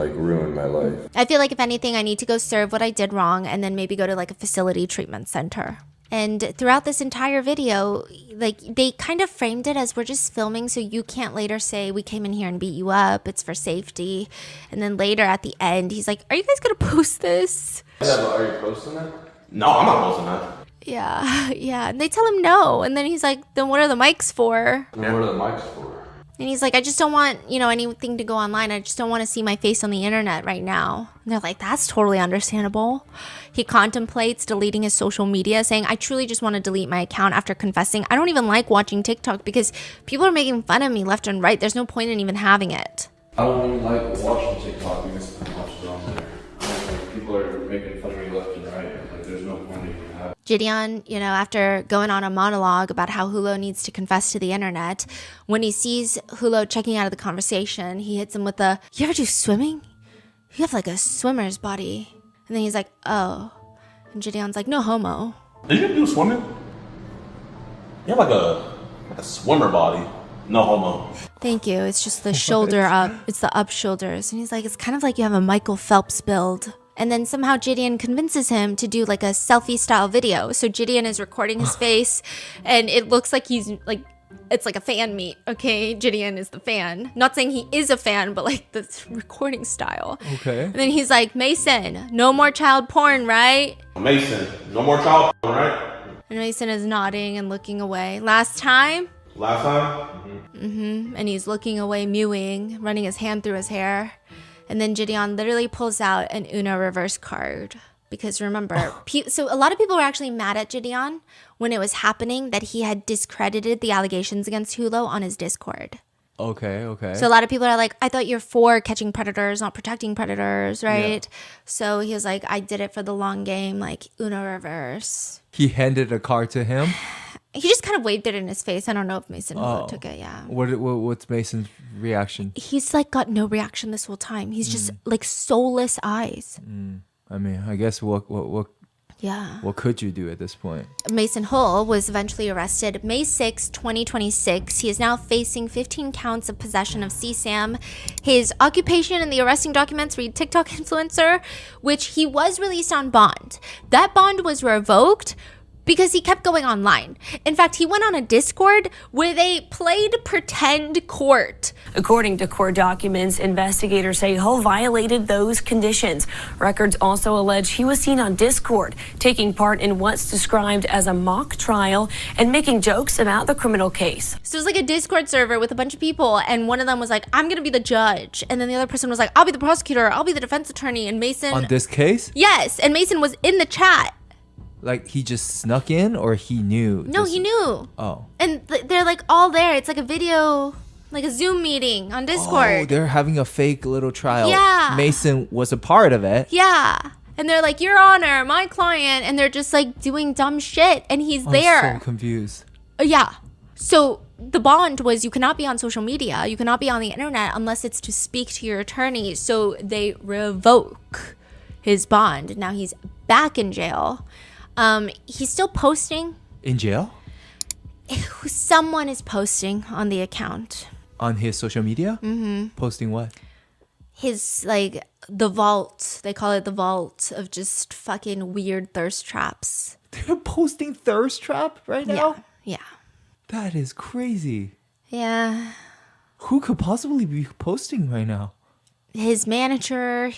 my life. "I feel like if anything, I need to go serve what I did wrong and then maybe go to like a facility treatment center." And throughout this entire video, like they kind of framed it as, we're just filming so you can't later say we came in here and beat you up. It's for safety. And then later at the end, he's like, "Are you guys going to post this?" Yeah, but are you posting it? No, I'm not posting that. Yeah. And they tell him no. And then he's like, "Then what are the mics for?" What are the mics for? And he's like, "I just don't want, anything to go online. I just don't want to see my face on the internet right now." And they're like, "That's totally understandable." He contemplates deleting his social media, saying, "I truly just want to delete my account after confessing. I don't even like watching TikTok because people are making fun of me left and right. There's no point in even having it." I don't even like watching TikTok because I'm watching on there. People are making fun of me left and right. Like, there's no point in even having it. Gideon, after going on a monologue about how Hulo needs to confess to the internet, when he sees Hulo checking out of the conversation, he hits him with the, "You ever do swimming? You have like a swimmer's body." And then he's like, "Oh." And Gideon's like, "No homo." Did you do swimming? You have like a swimmer body. No homo. Thank you. It's just the shoulder up. It's the up shoulders. And he's like, "It's kind of like you have a Michael Phelps build." And then somehow Gideon convinces him to do like a selfie style video. So Gideon is recording his face and it looks like he's like, it's like a fan meet, okay? Gideon is the fan. Not saying he is a fan, but like the recording style. Okay. And then he's like, "Mason, no more child porn, right?" Mason, no more child porn, right? And Mason is nodding and looking away. Last time? And he's looking away, mewing, running his hand through his hair. And then Gideon literally pulls out an Uno reverse card Because remember, so a lot of people were actually mad at Gideon when it was happening that he had discredited the allegations against Hulo on his Discord. Okay. So a lot of people are like, I thought you're for catching predators, not protecting predators, right? Yeah. So he was like, I did it for the long game, like Uno reverse. He handed a card to him. He just kind of waved it in his face. I don't know if Mason took it. Yeah. What's Mason's reaction? He's like got no reaction this whole time. He's just like soulless eyes. I mean, I guess what Yeah. what could you do at this point? Mason Hull was eventually arrested May 6, 2026. He is now facing 15 counts of possession of CSAM. His occupation in the arresting documents read TikTok influencer, which he was released on bond. That bond was revoked because he kept going online. In fact, he went on a Discord where they played pretend court. According to court documents, investigators say Hull violated those conditions. Records also allege he was seen on Discord, taking part in what's described as a mock trial and making jokes about the criminal case. So it was like a Discord server with a bunch of people, and one of them was like, I'm gonna be the judge. And then the other person was like, I'll be the prosecutor, I'll be the defense attorney. And Mason... On this case? Yes, and Mason was in the chat. Like he just snuck in, or he knew? No, he knew. Oh. And they're like all there. It's like a video, like a Zoom meeting on Discord. Oh, they're having a fake little trial. Yeah. Mason was a part of it. Yeah. And they're like, Your Honor, my client. And they're just like doing dumb shit. And he's there. I'm so confused. Yeah. So the bond was you cannot be on social media. You cannot be on the internet unless it's to speak to your attorney. So they revoke his bond. Now he's back in jail. He's still posting. In jail? Someone is posting on the account. On his social media? Mm-hmm. Posting what? His, like, the vault. They call it the vault of just fucking weird thirst traps. They're posting thirst trap right now? Yeah. That is crazy. Yeah. Who could possibly be posting right now? His manager,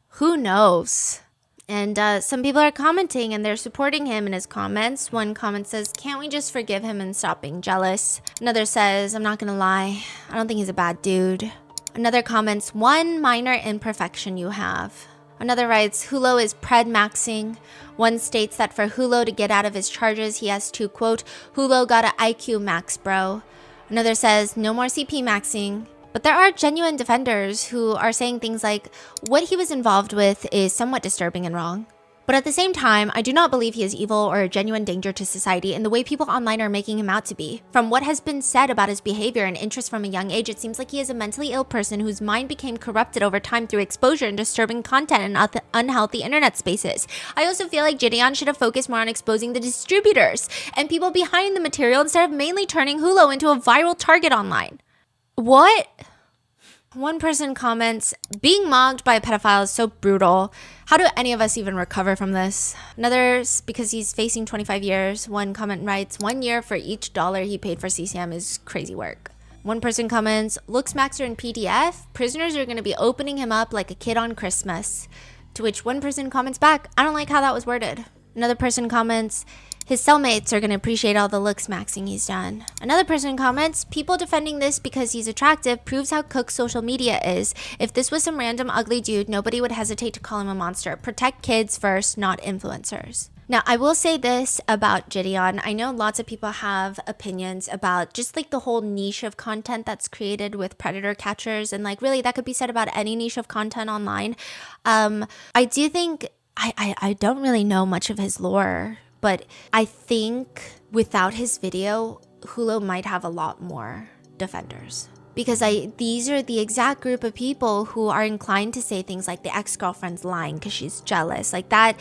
who knows? And some people are commenting and they're supporting him in his comments. One comment says, can't we just forgive him and stop being jealous? Another says, I'm not gonna lie, I don't think he's a bad dude. Another comments, one minor imperfection you have. Another writes, Hulo is pred-maxing. One states that for Hulo to get out of his charges, he has to, quote, Hulo got a IQ max, bro. Another says, no more CP maxing. But there are genuine defenders who are saying things like, what he was involved with is somewhat disturbing and wrong. But at the same time, I do not believe he is evil or a genuine danger to society in the way people online are making him out to be. From what has been said about his behavior and interest from a young age, it seems like he is a mentally ill person whose mind became corrupted over time through exposure and disturbing content in unhealthy internet spaces. I also feel like Gideon should have focused more on exposing the distributors and people behind the material instead of mainly turning Hulo into a viral target online. What? One person comments, being mocked by a pedophile is so brutal. How do any of us even recover from this? Another, because he's facing 25 years. One comment writes, 1 year for each dollar he paid for CSAM is crazy work. One person comments, looks maxer in PDF. Prisoners are going to be opening him up like a kid on Christmas. To which one person comments back, I don't like how that was worded. Another person comments, his cellmates are going to appreciate all the looks maxing he's done. Another person comments, people defending this because he's attractive proves how cooked social media is. If this was some random ugly dude, nobody would hesitate to call him a monster. Protect kids first, not influencers. Now, I will say this about Gideon. I know lots of people have opinions about just like the whole niche of content that's created with predator catchers. And like really that could be said about any niche of content online. I do think, I don't really know much of his lore. But I think without his video, Hulo might have a lot more defenders. Because these are the exact group of people who are inclined to say things like the ex-girlfriend's lying because she's jealous. Like that,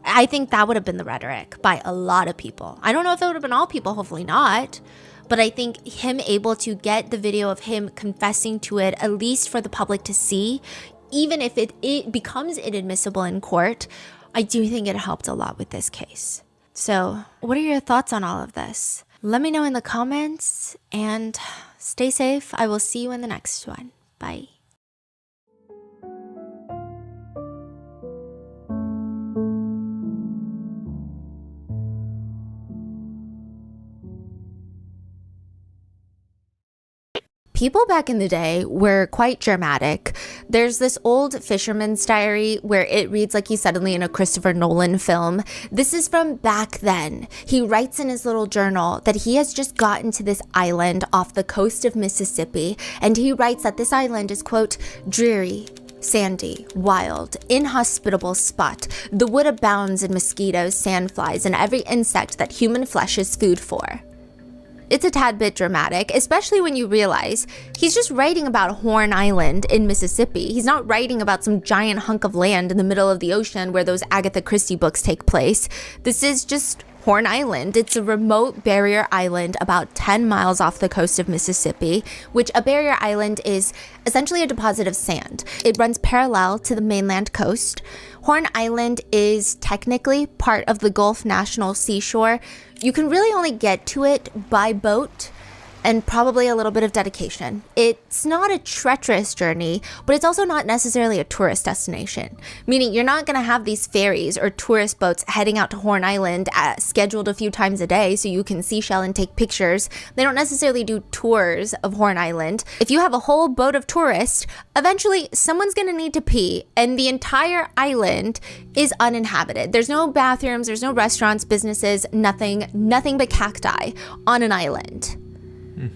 I think that would have been the rhetoric by a lot of people. I don't know if it would have been all people, hopefully not. But I think him able to get the video of him confessing to it, at least for the public to see, even if it becomes inadmissible in court, I do think it helped a lot with this case. So, what are your thoughts on all of this? Let me know in the comments and stay safe. I will see you in the next one. Bye. people back in the day were quite dramatic. There's this old fisherman's diary where it reads like he's suddenly in a Christopher Nolan film. This is from back then. He writes in his little journal that he has just gotten to this island off the coast of Mississippi, and he writes that this island is, quote, dreary, sandy, wild, inhospitable spot. The wood abounds in mosquitoes, sandflies, and every insect that human flesh is food for. It's a tad bit dramatic, especially when you realize he's just writing about Horn Island in Mississippi. He's not writing about some giant hunk of land in the middle of the ocean where those Agatha Christie books take place. This is just Horn Island. It's a remote barrier island about 10 miles off the coast of Mississippi, which a barrier island is essentially a deposit of sand. It runs parallel to the mainland coast. Horn Island is technically part of the Gulf National Seashore. You can really only get to it by boat and probably a little bit of dedication. It's not a treacherous journey, but it's also not necessarily a tourist destination, meaning you're not gonna have these ferries or tourist boats heading out to Horn Island scheduled a few times a day so you can seashell and take pictures. They don't necessarily do tours of Horn Island. If you have a whole boat of tourists, eventually someone's gonna need to pee, and the entire island is uninhabited. There's no bathrooms, there's no restaurants, businesses, nothing but cacti on an island.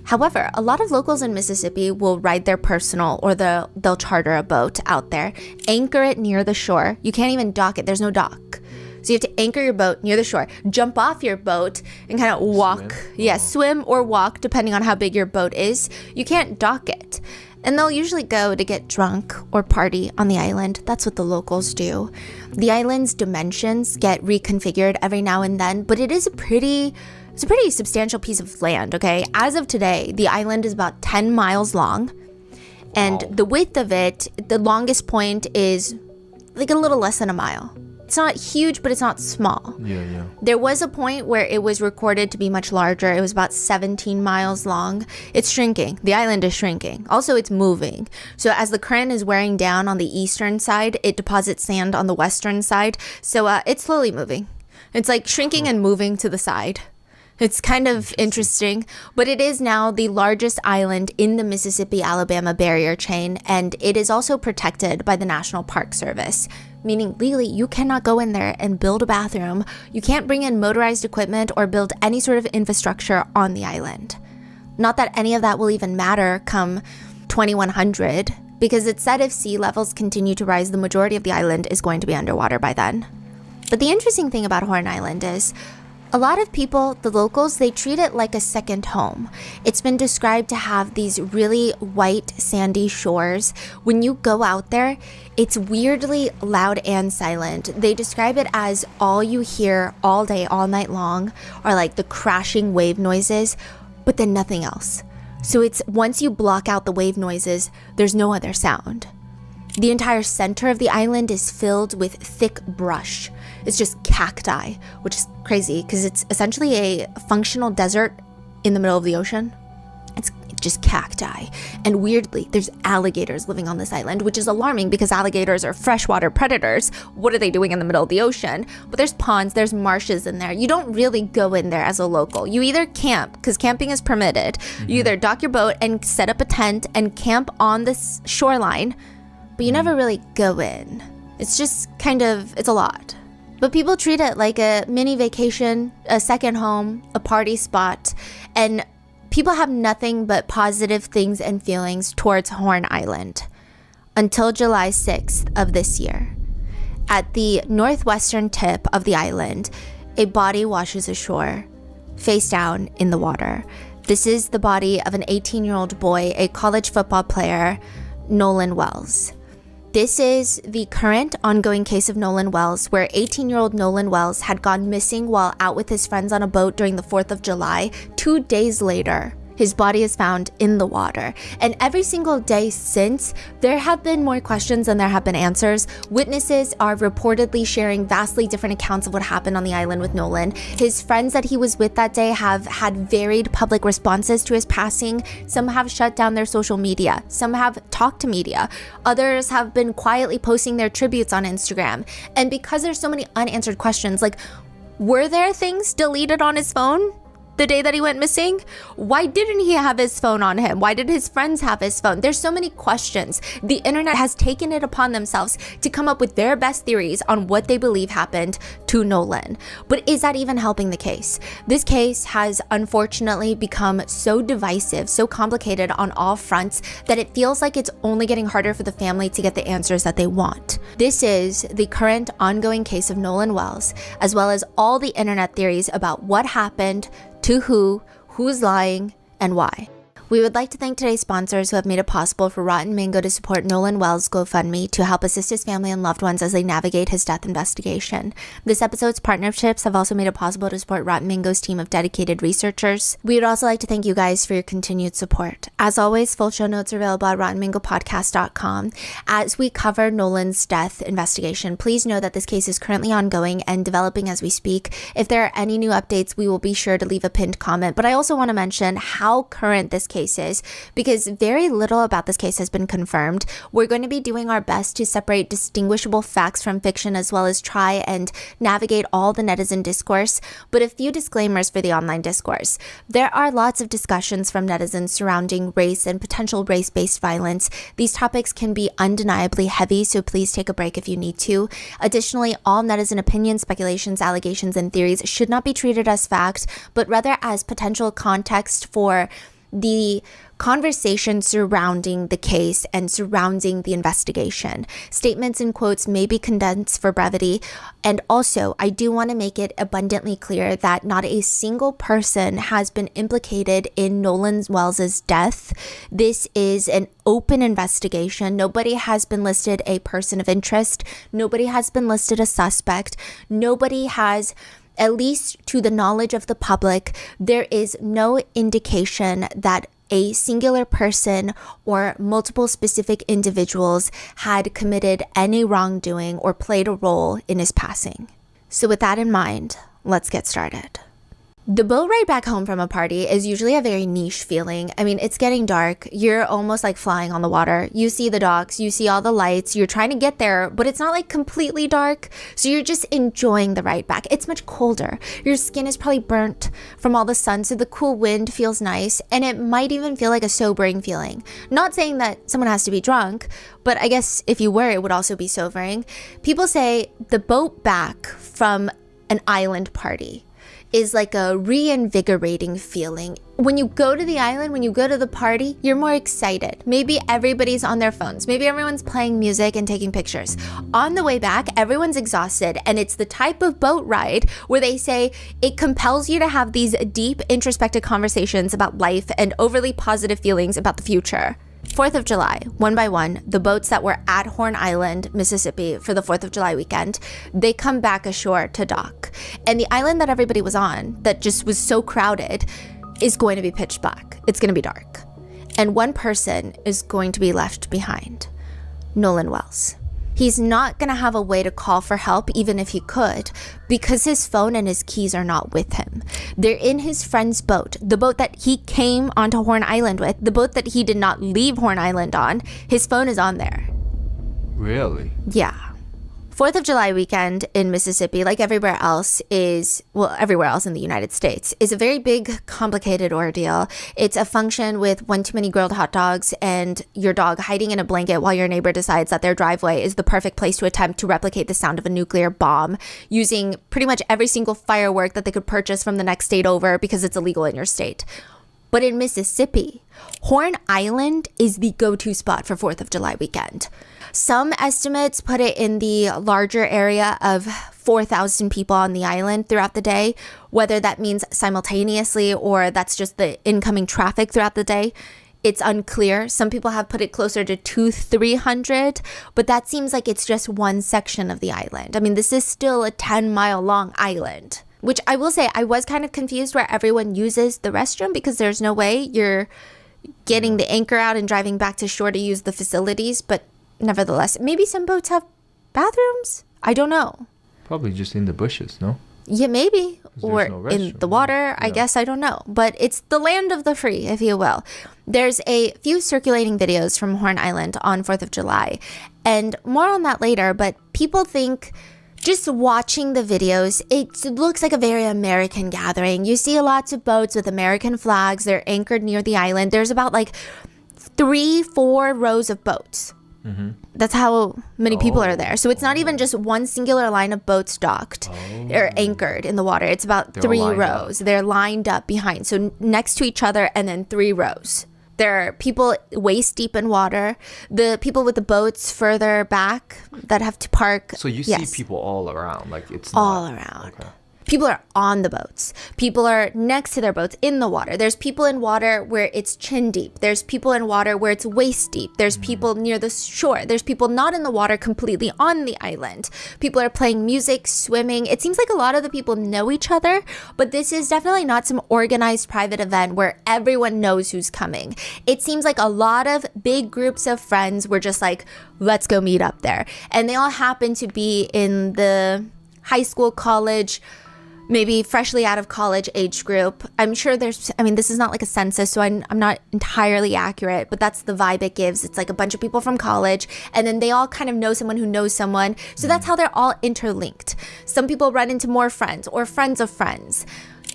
However, a lot of locals in Mississippi will ride their personal or they'll charter a boat out there, anchor it near the shore. You can't even dock it. There's no dock. So you have to anchor your boat near the shore, jump off your boat and kind of walk. Swim or walk depending on how big your boat is. You can't dock it. And they'll usually go to get drunk or party on the island. That's what the locals do. The island's dimensions get reconfigured every now and then, but it's a pretty substantial piece of land, okay? As of today, the island is about 10 miles long, and the width of it, the longest point is like a little less than a mile. It's not huge, but it's not small. Yeah. There was a point where it was recorded to be much larger. It was about 17 miles long. It's shrinking. The island is shrinking. Also, it's moving. So as the current is wearing down on the eastern side, it deposits sand on the western side. So it's slowly moving. It's like shrinking and moving to the side. It's kind of interesting, but it is now the largest island in the Mississippi-Alabama barrier chain, and it is also protected by the National Park Service, meaning legally you cannot go in there and build a bathroom. You can't bring in motorized equipment or build any sort of infrastructure on the island. Not that any of that will even matter come 2100, because it's said if sea levels continue to rise, the majority of the island is going to be underwater by then. But the interesting thing about Horn Island is a lot of people, the locals, they treat it like a second home. It's been described to have these really white, sandy shores. When you go out there, it's weirdly loud and silent. They describe it as all you hear all day, all night long are like the crashing wave noises, but then nothing else. So it's once you block out the wave noises, there's no other sound. The entire center of the island is filled with thick brush. It's just cacti, which is crazy because it's essentially a functional desert in the middle of the ocean. It's just cacti. And weirdly, there's alligators living on this island, which is alarming because alligators are freshwater predators. What are they doing in the middle of the ocean? But there's ponds, there's marshes in there. You don't really go in there as a local. You either camp, because camping is permitted. You either dock your boat and set up a tent and camp on this shoreline, but you never really go in. It's just it's a lot. But people treat it like a mini vacation, a second home, a party spot, and people have nothing but positive things and feelings towards Horn Island until July 6th of this year. At the northwestern tip of the island, a body washes ashore, face down in the water. This is the body of an 18-year-old boy, a college football player, Nolan Wells. This is the current ongoing case of Nolan Wells, where 18-year-old Nolan Wells had gone missing while out with his friends on a boat during the 4th of July. 2 days later, his body is found in the water. And every single day since, there have been more questions than there have been answers. Witnesses are reportedly sharing vastly different accounts of what happened on the island with Nolan. His friends that he was with that day have had varied public responses to his passing. Some have shut down their social media. Some have talked to media. Others have been quietly posting their tributes on Instagram. And because there's so many unanswered questions, like, were there things deleted on his phone? the day that he went missing? Why didn't he have his phone on him? Why did his friends have his phone? There's so many questions. The internet has taken it upon themselves to come up with their best theories on what they believe happened to Nolan. But is that even helping the case? This case has unfortunately become so divisive, so complicated on all fronts that it feels like it's only getting harder for the family to get the answers that they want. This is the current ongoing case of Nolan Wells, as well as all the internet theories about what happened, to who's lying, and why. We would like to thank today's sponsors who have made it possible for Rotten Mango to support Nolan Wells' GoFundMe to help assist his family and loved ones as they navigate his death investigation. This episode's partnerships have also made it possible to support Rotten Mango's team of dedicated researchers. We would also like to thank you guys for your continued support. As always, full show notes are available at RottenMangoPodcast.com. As we cover Nolan's death investigation, please know that this case is currently ongoing and developing as we speak. If there are any new updates, we will be sure to leave a pinned comment. But I also want to mention how current this cases, because very little about this case has been confirmed. We're going to be doing our best to separate distinguishable facts from fiction, as well as try and navigate all the netizen discourse. But a few disclaimers for the online discourse. There are lots of discussions from netizens surrounding race and potential race-based violence. These topics can be undeniably heavy, so please take a break if you need to. Additionally, all netizen opinions, speculations, allegations, and theories should not be treated as fact, but rather as potential context for the conversation surrounding the case and surrounding the investigation. Statements and quotes may be condensed for brevity. And also, I do want to make it abundantly clear that not a single person has been implicated in Nolan Wells' death. This is an open investigation. Nobody has been listed a person of interest. Nobody has been listed a suspect. Nobody has, at least to the knowledge of the public, there is no indication that a singular person or multiple specific individuals had committed any wrongdoing or played a role in his passing. So with that in mind, let's get started. The boat ride back home from a party is usually a very niche feeling. I mean, it's getting dark. You're almost like flying on the water. You see the docks, you see all the lights, you're trying to get there, but it's not like completely dark. So you're just enjoying the ride back. It's much colder. Your skin is probably burnt from all the sun, so the cool wind feels nice, and it might even feel like a sobering feeling. Not saying that someone has to be drunk, but I guess if you were, it would also be sobering. People say the boat back from an island party is like a reinvigorating feeling. When you go to the island, when you go to the party, you're more excited. Maybe everybody's on their phones. Maybe everyone's playing music and taking pictures. On the way back, everyone's exhausted, and it's the type of boat ride where they say it compels you to have these deep, introspective conversations about life and overly positive feelings about the future. 4th of July, one by one, the boats that were at Horn Island, Mississippi for the 4th of July weekend, they come back ashore to dock. And the island that everybody was on, that just was so crowded, is going to be pitch black. It's going to be dark. And one person is going to be left behind. Nolan Wells. He's not going to have a way to call for help, even if he could, because his phone and his keys are not with him. They're in his friend's boat, the boat that he came onto Horn Island with, the boat that he did not leave Horn Island on. His phone is on there. Really? Yeah. 4th of July weekend in Mississippi, like everywhere else everywhere else in the United States, is a very big, complicated ordeal. It's a function with one too many grilled hot dogs and your dog hiding in a blanket while your neighbor decides that their driveway is the perfect place to attempt to replicate the sound of a nuclear bomb, using pretty much every single firework that they could purchase from the next state over because it's illegal in your state. But in Mississippi, Horn Island is the go-to spot for 4th of July weekend. Some estimates put it in the larger area of 4,000 people on the island throughout the day, whether that means simultaneously or that's just the incoming traffic throughout the day. It's unclear. Some people have put it closer to 200-300, but that seems like it's just one section of the island. I mean, this is still a 10-mile long island. Which I will say, I was kind of confused where everyone uses the restroom, because there's no way you're getting the anchor out and driving back to shore to use the facilities. But nevertheless, maybe some boats have bathrooms? I don't know. Probably just in the bushes, no? Yeah, maybe. Or no in the water, I guess, I don't know. But it's the land of the free, if you will. There's a few circulating videos from Horn Island on 4th of July. And more on that later, but people think just watching the videos, it looks like a very American gathering. You see lots of boats with American flags. They're anchored near the island. There's about like 3-4 rows of boats. That's how many people are there. So it's not even just one singular line of boats docked or anchored in the water. It's about 3 rows. They're lined up behind. So next to each other and then 3 rows. There are people waist deep in water. The people with the boats further back that have to park. So you see people all around, like it's all around. Okay. People are on the boats. People are next to their boats in the water. There's people in water where it's chin deep. There's people in water where it's waist deep. There's people near the shore. There's people not in the water, completely on the island. People are playing music, swimming. It seems like a lot of the people know each other, but this is definitely not some organized private event where everyone knows who's coming. It seems like a lot of big groups of friends were just like, let's go meet up there. And they all happen to be in the high school, college, maybe freshly out of college age group. I'm sure this is not like a census, so I'm not entirely accurate, but that's the vibe it gives. It's like a bunch of people from college, and then they all kind of know someone who knows someone. So that's how they're all interlinked. Some people run into more friends or friends of friends.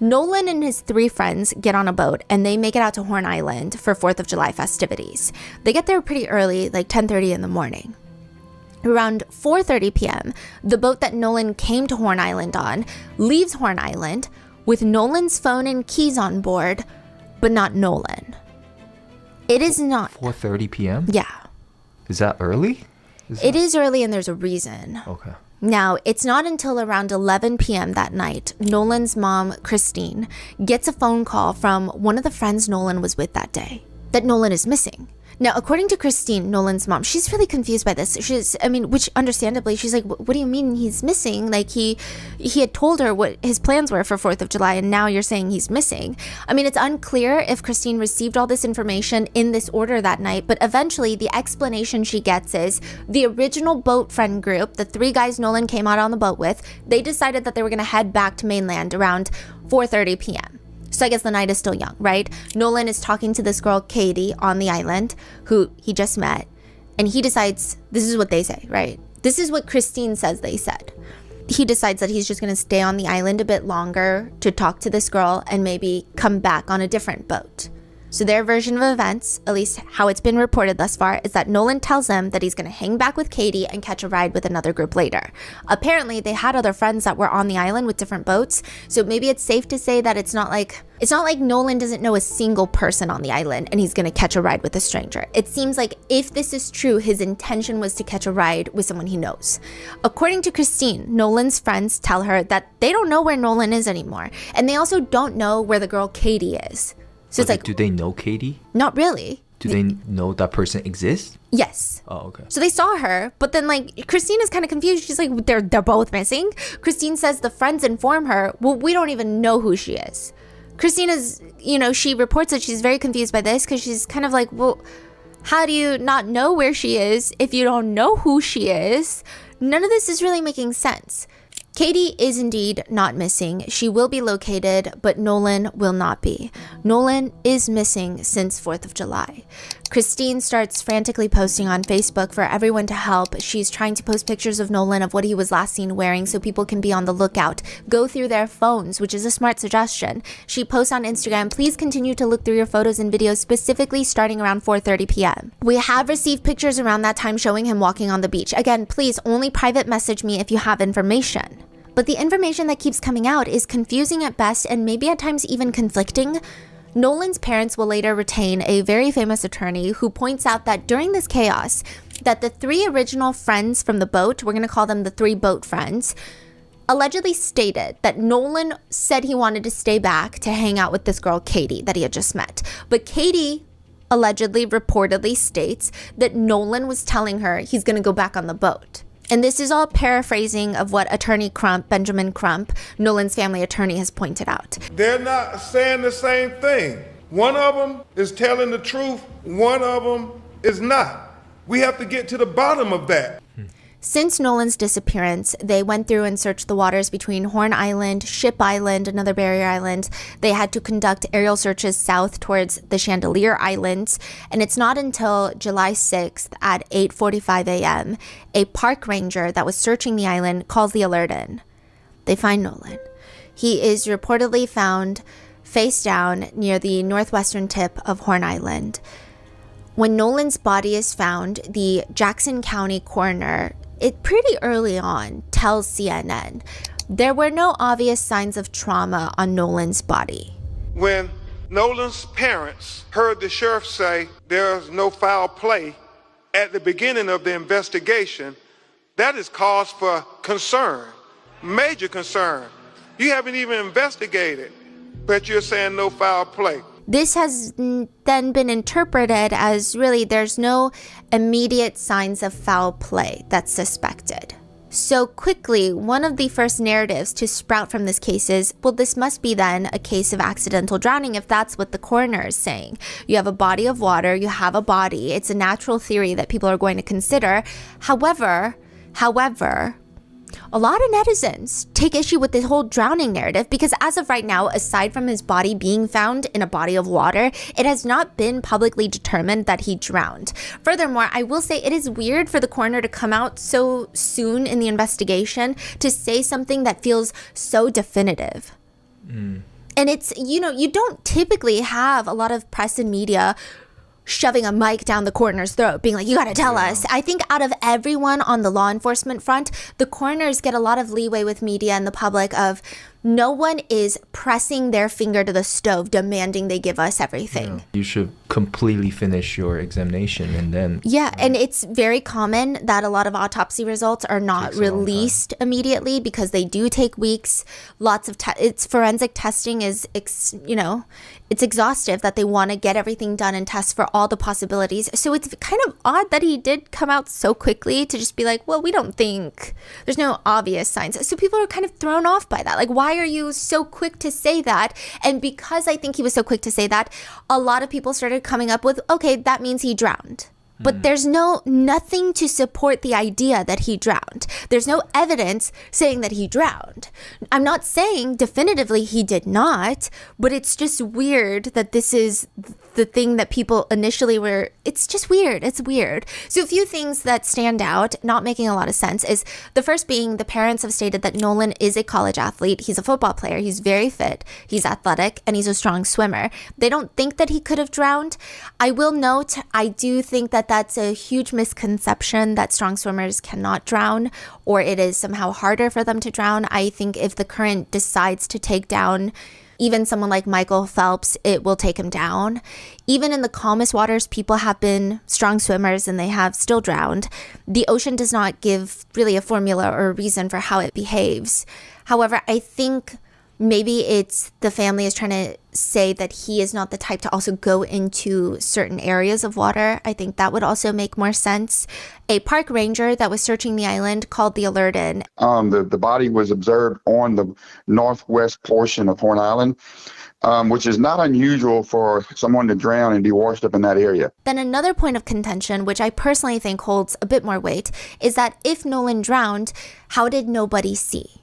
Nolan and his 3 friends get on a boat and they make it out to Horn Island for 4th of July festivities. They get there pretty early, like 10:30 in the morning. Around 4:30 p.m., the boat that Nolan came to Horn Island on leaves Horn Island with Nolan's phone and keys on board, but not Nolan. It is not 4:30 p.m.? Yeah. Is that early? It is early and there's a reason. Okay. Now, it's not until around 11 p.m. that night, Nolan's mom, Christine, gets a phone call from one of the friends Nolan was with that day that Nolan is missing. Now, according to Christine, Nolan's mom, she's really confused by this. Which understandably, she's like, what do you mean he's missing? Like he had told her what his plans were for 4th of July, and now you're saying he's missing. I mean, it's unclear if Christine received all this information in this order that night, but eventually the explanation she gets is the original boat friend group, the 3 guys Nolan came out on the boat with, they decided that they were going to head back to mainland around 4:30 p.m. So I guess the night is still young, right? Nolan is talking to this girl, Katie, on the island, who he just met. And he decides, this is what they say, right? This is what Christine says they said. He decides that he's just going to stay on the island a bit longer to talk to this girl and maybe come back on a different boat. So their version of events, at least how it's been reported thus far, is that Nolan tells them that he's going to hang back with Katie and catch a ride with another group later. Apparently, they had other friends that were on the island with different boats, so maybe it's safe to say that it's not like Nolan doesn't know a single person on the island and he's going to catch a ride with a stranger. It seems like if this is true, his intention was to catch a ride with someone he knows. According to Christine, Nolan's friends tell her that they don't know where Nolan is anymore, and they also don't know where the girl Katie is. So it's like, do they know Katie? Not really. Do they know that person exists? Yes. Oh, okay. So they saw her, but then like Christine is kind of confused. She's like, they're both missing. Christine says the friends inform her, well, we don't even know who she is. Christine is, she reports that she's very confused by this because she's kind of like, well, how do you not know where she is if you don't know who she is? None of this is really making sense. Katie is indeed not missing. She will be located, but Nolan will not be. Nolan is missing since 4th of July. Christine starts frantically posting on Facebook for everyone to help. She's trying to post pictures of Nolan of what he was last seen wearing so people can be on the lookout. Go through their phones, which is a smart suggestion. She posts on Instagram, please continue to look through your photos and videos, specifically starting around 4:30 p.m. We have received pictures around that time showing him walking on the beach. Again, please only private message me if you have information. But the information that keeps coming out is confusing at best and maybe at times even conflicting. Nolan's parents will later retain a very famous attorney who points out that during this chaos, that the 3 original friends from the boat, we're going to call them the 3 boat friends, allegedly stated that Nolan said he wanted to stay back to hang out with this girl, Katie, that he had just met. But Katie reportedly states that Nolan was telling her he's going to go back on the boat. And this is all paraphrasing of what attorney Crump, Benjamin Crump, Nolan's family attorney, has pointed out. They're not saying the same thing. One of them is telling the truth, one of them is not. We have to get to the bottom of that. Since Nolan's disappearance, they went through and searched the waters between Horn Island, Ship Island, another barrier island. They had to conduct aerial searches south towards the Chandelier Islands. And it's not until July 6th at 8:45 a.m., a park ranger that was searching the island calls the alert in. They find Nolan. He is reportedly found face down near the northwestern tip of Horn Island. When Nolan's body is found, the Jackson County coroner, pretty early on, tells CNN there were no obvious signs of trauma on Nolan's body. When Nolan's parents heard the sheriff say there's no foul play at the beginning of the investigation, that is cause for concern, major concern. You haven't even investigated, but you're saying no foul play. This has then been interpreted as really there's no immediate signs of foul play that's suspected. So quickly, one of the first narratives to sprout from this case is, well, this must be then a case of accidental drowning if that's what the coroner is saying. You have a body of water, you have a body. It's a natural theory that people are going to consider. However, a lot of netizens take issue with this whole drowning narrative because as of right now, aside from his body being found in a body of water, it has not been publicly determined that he drowned. Furthermore, I will say it is weird for the coroner to come out so soon in the investigation to say something that feels so definitive. And it's, you don't typically have a lot of press and media shoving a mic down the coroner's throat, being like, you gotta tell us. I think out of everyone on the law enforcement front, the coroners get a lot of leeway with media and the public of no one is pressing their finger to the stove demanding they give us everything. Yeah. You should completely finish your examination and then... Yeah, and it's very common that a lot of autopsy results are not released immediately because they do take weeks. Lots of it's forensic testing is, it's exhaustive that they want to get everything done and test for all the possibilities. So it's kind of odd that he did come out so quickly to just be like, well, we don't think there's no obvious signs. So people are kind of thrown off by that. Like, why are you so quick to say that? And because I think he was so quick to say that, a lot of people started coming up with, okay, that means he drowned. But there's nothing to support the idea that he drowned. There's no evidence saying that he drowned. I'm not saying definitively he did not, but it's just weird that this is the thing that people initially were, it's just weird. It's weird. So a few things that stand out, not making a lot of sense, is the first being the parents have stated that Nolan is a college athlete. He's a football player. He's very fit. He's athletic and he's a strong swimmer. They don't think that he could have drowned. I will note, I do think that that's a huge misconception that strong swimmers cannot drown or it is somehow harder for them to drown. I think if the current decides to take down even someone like Michael Phelps, it will take him down. Even in the calmest waters, people have been strong swimmers and they have still drowned. The ocean does not give really a formula or a reason for how it behaves. However, I think maybe it's the family is trying to say that he is not the type to also go into certain areas of water. I think that would also make more sense. A park ranger that was searching the island called the alert in. The body was observed on the northwest portion of Horn Island, which is not unusual for someone to drown and be washed up in that area. Then another point of contention, which I personally think holds a bit more weight, is that if Nolan drowned, how did nobody see?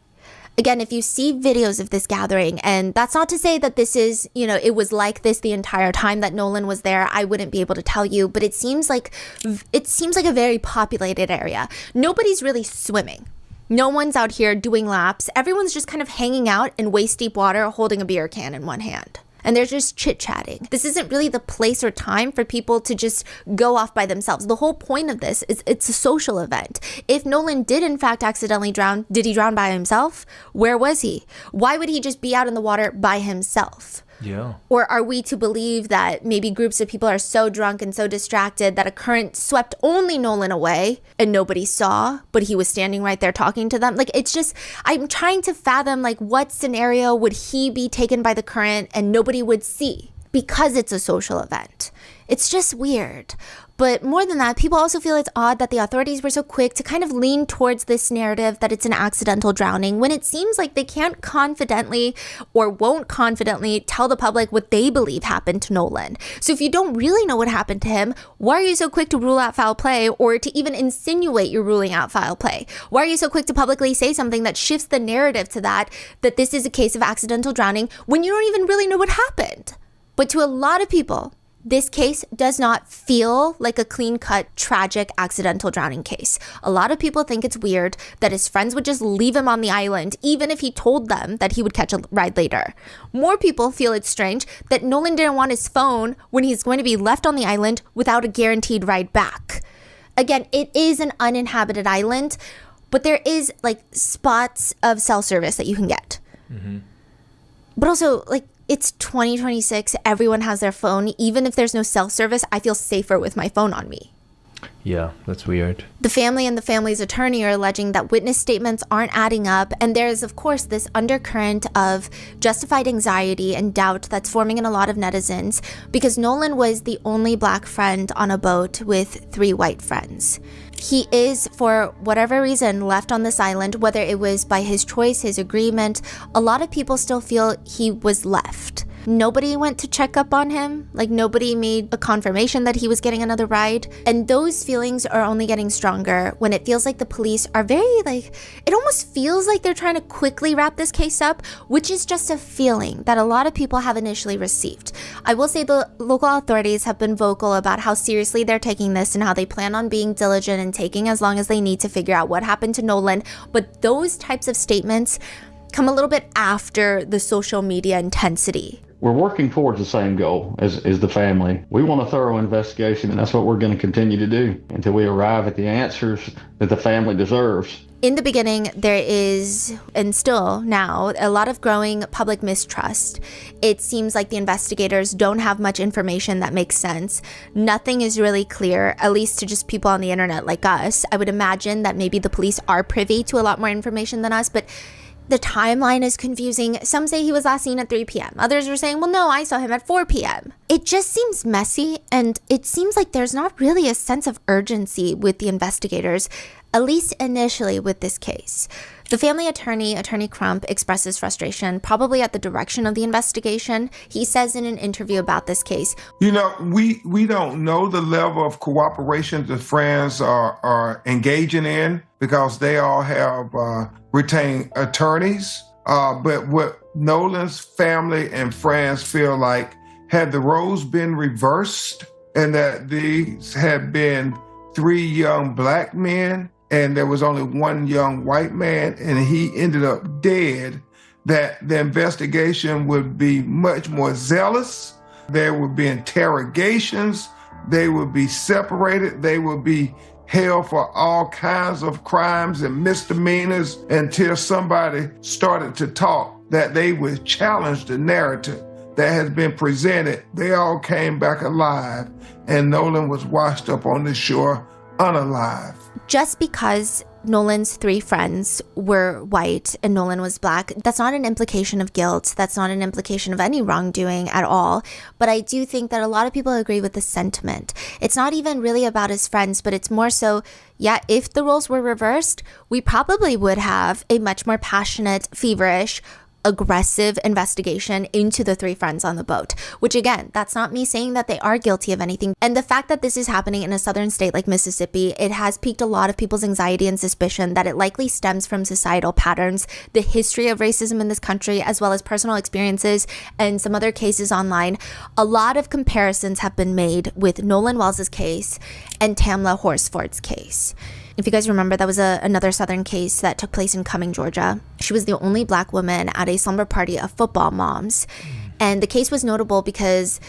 Again, if you see videos of this gathering, and that's not to say that this is, it was like this the entire time that Nolan was there, I wouldn't be able to tell you, but it seems like a very populated area. Nobody's really swimming. No one's out here doing laps. Everyone's just kind of hanging out in waist-deep water holding a beer can in one hand. And they're just chit-chatting. This isn't really the place or time for people to just go off by themselves. The whole point of this is it's a social event. If Nolan did in fact accidentally drown, did he drown by himself? Where was he? Why would he just be out in the water by himself? Yeah. Or are we to believe that maybe groups of people are so drunk and so distracted that a current swept only Nolan away and nobody saw, but he was standing right there talking to them? Like, it's just, I'm trying to fathom, like, what scenario would he be taken by the current and nobody would see? because it's a social event. It's just weird. But more than that, people also feel it's odd that the authorities were so quick to kind of lean towards this narrative that it's an accidental drowning when it seems like they can't confidently or won't confidently tell the public what they believe happened to Nolan. So if you don't really know what happened to him, why are you so quick to rule out foul play or to even insinuate you're ruling out foul play? Why are you so quick to publicly say something that shifts the narrative to that this is a case of accidental drowning when you don't even really know what happened? But to a lot of people, this case does not feel like a clean-cut, tragic, accidental drowning case. A lot of people think it's weird that his friends would just leave him on the island, even if he told them that he would catch a ride later. More people feel it's strange that Nolan didn't want his phone when he's going to be left on the island without a guaranteed ride back. Again, it is an uninhabited island, but there is spots of cell service that you can get. Mm-hmm. But also, it's 2026. Everyone has their phone. Even if there's no cell service, I feel safer with my phone on me. Yeah, that's weird. The family and the family's attorney are alleging that witness statements aren't adding up. And there's, of course, this undercurrent of justified anxiety and doubt that's forming in a lot of netizens because Nolan was the only black friend on a boat with 3 white friends. He is, for whatever reason, left on this island, whether it was by his choice, his agreement. A lot of people still feel he was left. Nobody went to check up on him. Nobody made a confirmation that he was getting another ride. And those feelings are only getting stronger when it feels like the police are very, it almost feels like they're trying to quickly wrap this case up, which is just a feeling that a lot of people have initially received. I will say the local authorities have been vocal about how seriously they're taking this and how they plan on being diligent and taking as long as they need to figure out what happened to Nolan. But those types of statements come a little bit after the social media intensity. We're working towards the same goal as the family. We want a thorough investigation, and that's what we're going to continue to do until we arrive at the answers that the family deserves. In the beginning, there is, and still now, a lot of growing public mistrust. It seems like the investigators don't have much information that makes sense. Nothing is really clear, at least to just people on the internet like us. I would imagine that maybe the police are privy to a lot more information than us, but the timeline is confusing. Some say he was last seen at 3 p.m. Others were saying, well, no, I saw him at 4 p.m. It just seems messy, and it seems like there's not really a sense of urgency with the investigators, at least initially with this case. The family attorney, Attorney Crump, expresses frustration, probably at the direction of the investigation. He says in an interview about this case, we don't know the level of cooperation the friends are engaging in because they all have retained attorneys. But what Nolan's family and friends feel like, had the roles been reversed and that these had been 3 young black men and there was only 1 young white man and he ended up dead, that the investigation would be much more zealous. There would be interrogations. They would be separated. They would be held for all kinds of crimes and misdemeanors until somebody started to talk, that they would challenge the narrative that has been presented. They all came back alive, and Nolan was washed up on the shore unalive. Just because Nolan's 3 friends were white and Nolan was black, that's not an implication of guilt. That's not an implication of any wrongdoing at all. But I do think that a lot of people agree with the sentiment. It's not even really about his friends, but it's more so, yeah, if the roles were reversed, we probably would have a much more passionate, feverish, aggressive investigation into the 3 friends on the boat, which again, that's not me saying that they are guilty of anything. And the fact that this is happening in a southern state like Mississippi, it has piqued a lot of people's anxiety and suspicion that it likely stems from societal patterns, the history of racism in this country, as well as personal experiences and some other cases online. A lot of comparisons have been made with Nolan Wells' case and Tamla Horsford's case. If you guys remember, that was another Southern case that took place in Cumming, Georgia. She was the only black woman at a slumber party of football moms. And the case was notable because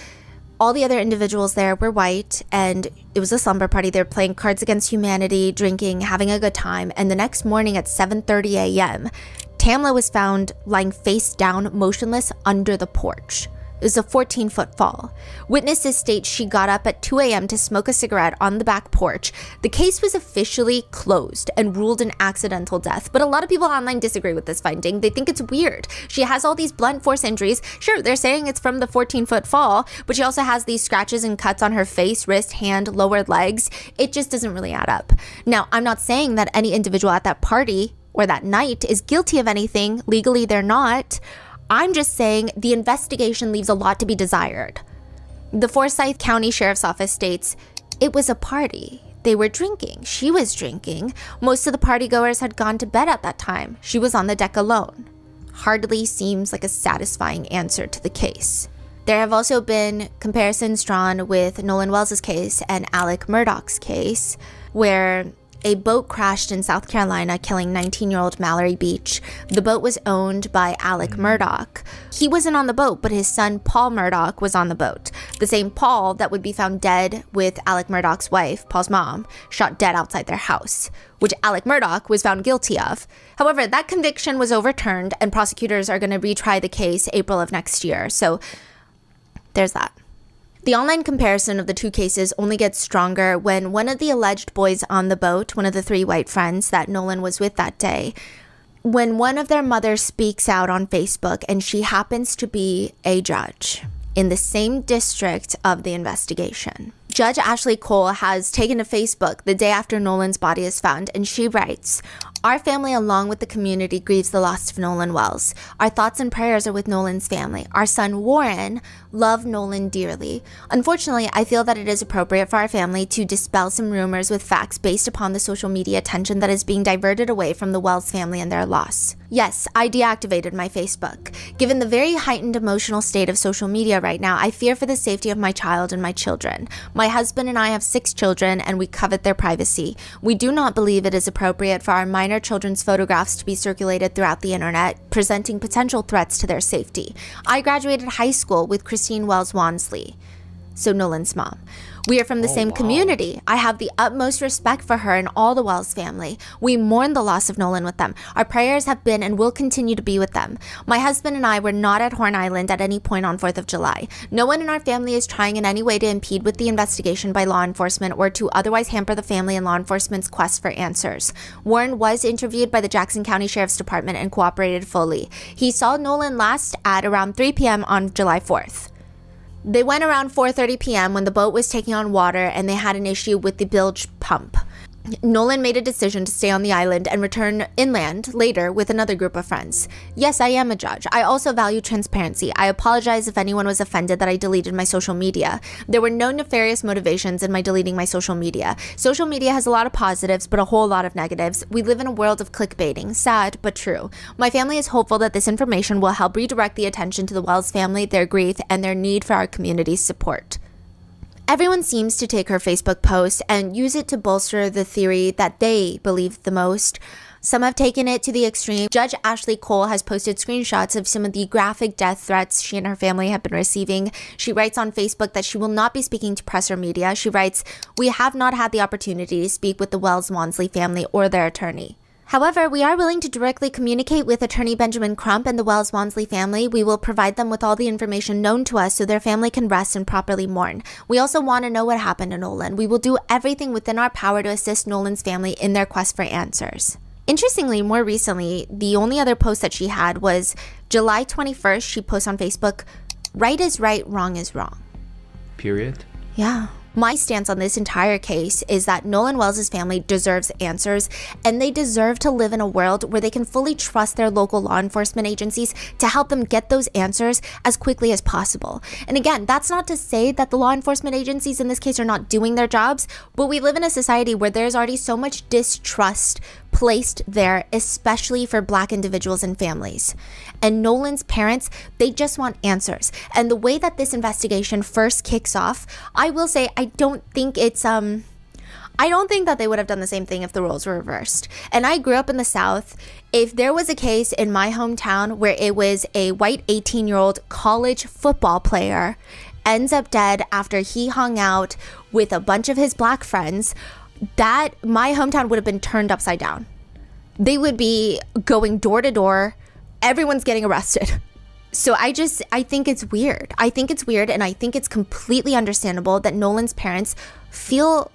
all the other individuals there were white, and it was a slumber party. They were playing Cards Against Humanity, drinking, having a good time. And the next morning at 7:30 a.m., Tamla was found lying face down, motionless under the porch. It was a 14-foot fall. Witnesses state she got up at 2 a.m. to smoke a cigarette on the back porch. The case was officially closed and ruled an accidental death, but a lot of people online disagree with this finding. They think it's weird. She has all these blunt force injuries. Sure, they're saying it's from the 14-foot fall, but she also has these scratches and cuts on her face, wrist, hand, lower legs. It just doesn't really add up. Now, I'm not saying that any individual at that party or that night is guilty of anything. Legally, they're not. I'm just saying the investigation leaves a lot to be desired. The Forsyth County Sheriff's Office states, it was a party. They were drinking. She was drinking. Most of the partygoers had gone to bed at that time. She was on the deck alone. Hardly seems like a satisfying answer to the case. There have also been comparisons drawn with Nolan Wells' case and Alec Murdaugh's case, where a boat crashed in South Carolina, killing 19-year-old Mallory Beach. The boat was owned by Alec Murdaugh. He wasn't on the boat, but his son, Paul Murdaugh, was on the boat. The same Paul that would be found dead with Alec Murdaugh's wife, Paul's mom, shot dead outside their house, which Alec Murdaugh was found guilty of. However, that conviction was overturned, and prosecutors are going to retry the case April of next year. So there's that. The online comparison of the two cases only gets stronger when one of the alleged boys on the boat, one of the 3 white friends that Nolan was with that day, when one of their mothers speaks out on Facebook, and she happens to be a judge in the same district of the investigation. Judge Ashley Cole has taken to Facebook the day after Nolan's body is found, and she writes, "Our family, along with the community, grieves the loss of Nolan Wells. Our thoughts and prayers are with Nolan's family. Our son, Warren, loved Nolan dearly. Unfortunately, I feel that it is appropriate for our family to dispel some rumors with facts based upon the social media attention that is being diverted away from the Wells family and their loss. Yes, I deactivated my Facebook. Given the very heightened emotional state of social media right now, I fear for the safety of my child and my children. My husband and I have 6 children, and we covet their privacy. We do not believe it is appropriate for our minor children's photographs to be circulated throughout the internet, presenting potential threats to their safety. I graduated high school with Christine Wells Wansley," so Nolan's mom. "We are from the same community. I have the utmost respect for her and all the Wells family. We mourn the loss of Nolan with them. Our prayers have been and will continue to be with them. My husband and I were not at Horn Island at any point on 4th of July. No one in our family is trying in any way to impede with the investigation by law enforcement or to otherwise hamper the family and law enforcement's quest for answers. Warren was interviewed by the Jackson County Sheriff's Department and cooperated fully. He saw Nolan last at around 3 p.m. on July 4th. They went around 4:30 p.m. when the boat was taking on water and they had an issue with the bilge pump. Nolan made a decision to stay on the island and return inland later with another group of friends. Yes, I am a judge. I also value transparency. I apologize if anyone was offended that I deleted my social media. There were no nefarious motivations in my deleting my social media. Social media has a lot of positives, but a whole lot of negatives. We live in a world of clickbaiting. Sad, but true. My family is hopeful that this information will help redirect the attention to the Wells family, their grief, and their need for our community's support." Everyone seems to take her Facebook post and use it to bolster the theory that they believe the most. Some have taken it to the extreme. Judge Ashley Cole has posted screenshots of some of the graphic death threats she and her family have been receiving. She writes on Facebook that she will not be speaking to press or media. She writes, "We have not had the opportunity to speak with the Wells Wansley family or their attorney. However, we are willing to directly communicate with attorney Benjamin Crump and the Wells Wansley family. We will provide them with all the information known to us so their family can rest and properly mourn. We also want to know what happened to Nolan. We will do everything within our power to assist Nolan's family in their quest for answers." Interestingly, more recently, the only other post that she had was July 21st. She posts on Facebook, "Right is right, wrong is wrong." Period. Yeah. My stance on this entire case is that Nolan Wells' family deserves answers, and they deserve to live in a world where they can fully trust their local law enforcement agencies to help them get those answers as quickly as possible. And again, that's not to say that the law enforcement agencies in this case are not doing their jobs, but we live in a society where there's already so much distrust placed there, especially for Black individuals and families. And Nolan's parents, they just want answers. And the way that this investigation first kicks off, I will say, I don't think that they would have done the same thing if the roles were reversed. And I grew up in the South. If there was a case in my hometown where it was a white 18-year-old college football player ends up dead after he hung out with a bunch of his Black friends, that my hometown would have been turned upside down. They would be going door to door. Everyone's getting arrested. So I think it's weird. I think it's weird, and I think it's completely understandable that Nolan's parents feel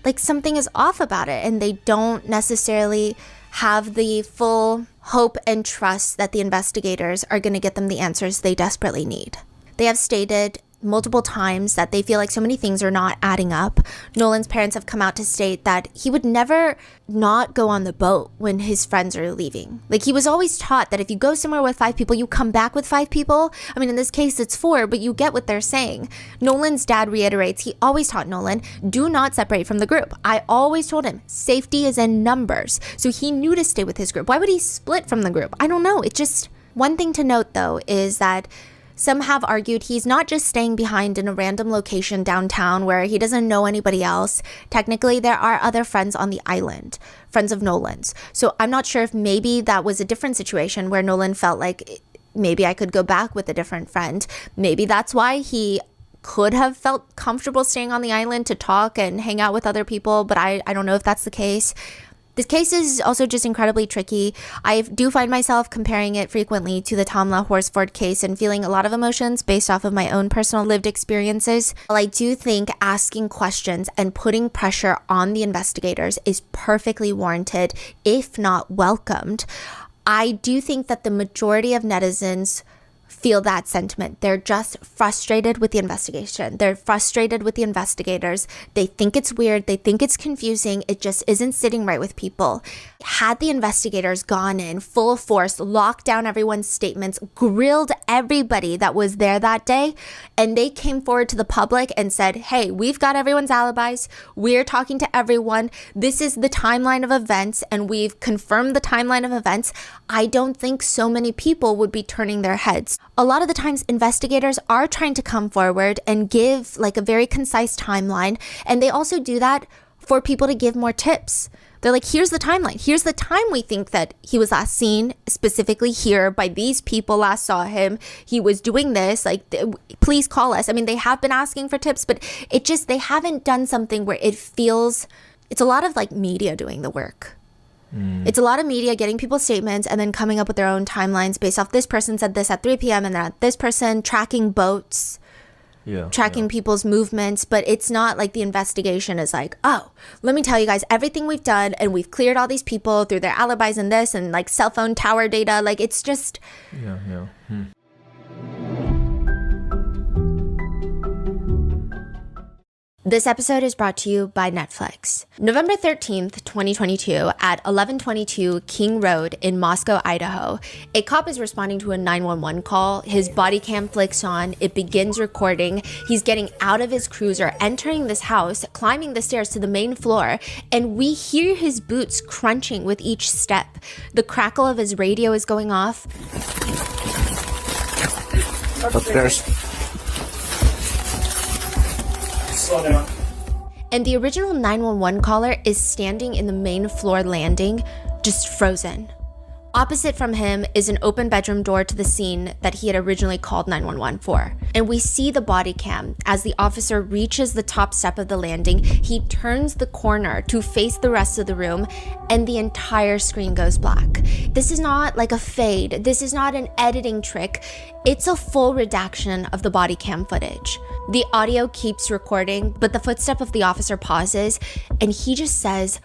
like something is off about it, and they don't necessarily have the full hope and trust that the investigators are going to get them the answers they desperately need. They have stated multiple times that they feel like so many things are not adding up. Nolan's parents have come out to state that he would never not go on the boat when his friends are leaving. Like, he was always taught that if you go somewhere with 5 people, you come back with 5 people. I mean, in this case, it's 4, but you get what they're saying. Nolan's dad reiterates, he always taught Nolan, do not separate from the group. I always told him, safety is in numbers. So he knew to stay with his group. Why would he split from the group? I don't know. It just, one thing to note, though, is that some have argued he's not just staying behind in a random location downtown where he doesn't know anybody else. Technically, there are other friends on the island, friends of Nolan's. So I'm not sure if maybe that was a different situation where Nolan felt like maybe I could go back with a different friend. Maybe that's why he could have felt comfortable staying on the island to talk and hang out with other people, but I don't know if that's the case. This case is also just incredibly tricky. I do find myself comparing it frequently to the Tamla Horsford case and feeling a lot of emotions based off of my own personal lived experiences. While I do think asking questions and putting pressure on the investigators is perfectly warranted, if not welcomed, I do think that the majority of netizens feel that sentiment. They're just frustrated with the investigation. They're frustrated with the investigators. They think it's weird. They think it's confusing. It just isn't sitting right with people. Had the investigators gone in full force, locked down everyone's statements, grilled everybody that was there that day, and they came forward to the public and said, hey, we've got everyone's alibis. We're talking to everyone. This is the timeline of events, and we've confirmed the timeline of events. I don't think so many people would be turning their heads. A lot of the times investigators are trying to come forward and give like a very concise timeline, and they also do that for people to give more tips. They're like, here's the timeline. Here's the time we think that he was last seen, specifically here by these people last saw him. He was doing this, like, please call us. I mean, they have been asking for tips, but they haven't done something where it feels, it's a lot of like media doing the work. It's a lot of media getting people's statements and then coming up with their own timelines based off this person said this at 3 p.m. and then this person tracking boats, tracking people's movements. But it's not like the investigation is like, oh, let me tell you guys everything we've done and we've cleared all these people through their alibis and this and like cell phone tower data. Like, it's just... This episode is brought to you by Netflix. November 13th, 2022, at 1122 King Road in Moscow, Idaho, a cop is responding to a 911 call. His body cam flicks on. It begins recording. He's getting out of his cruiser, entering this house, climbing the stairs to the main floor, and we hear his boots crunching with each step. The crackle of his radio is going off. Upstairs. And the original 911 caller is standing in the main floor landing, just frozen. Opposite from him is an open bedroom door to the scene that he had originally called 911 for. And we see the body cam as the officer reaches the top step of the landing. He turns the corner to face the rest of the room, and the entire screen goes black. This is not like a fade. This is not an editing trick. It's a full redaction of the body cam footage. The audio keeps recording, but the footstep of the officer pauses, and he just says,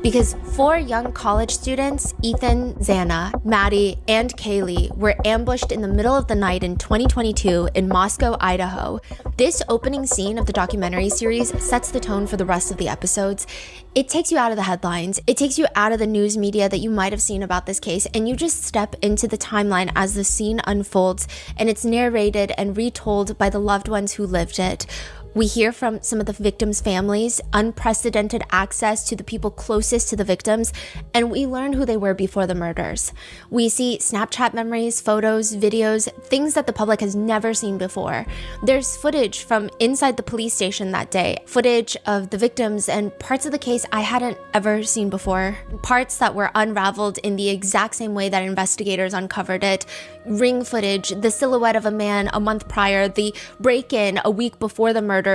because 4 young college students, Ethan, Xana, Maddie, and Kaylee, were ambushed in the middle of the night in 2022 in Moscow, Idaho. This opening scene of the documentary series sets the tone for the rest of the episodes. It takes you out of the headlines. It takes you out of the news media that you might have seen about this case, and you just step into the timeline as the scene unfolds, and it's narrated and retold by the loved ones who lived it. We hear from some of the victims' families, unprecedented access to the people closest to the victims, and we learn who they were before the murders. We see Snapchat memories, photos, videos, things that the public has never seen before. There's footage from inside the police station that day, footage of the victims and parts of the case I hadn't ever seen before, parts that were unraveled in the exact same way that investigators uncovered it, ring footage, the silhouette of a man a month prior, the break-in a week before the murders,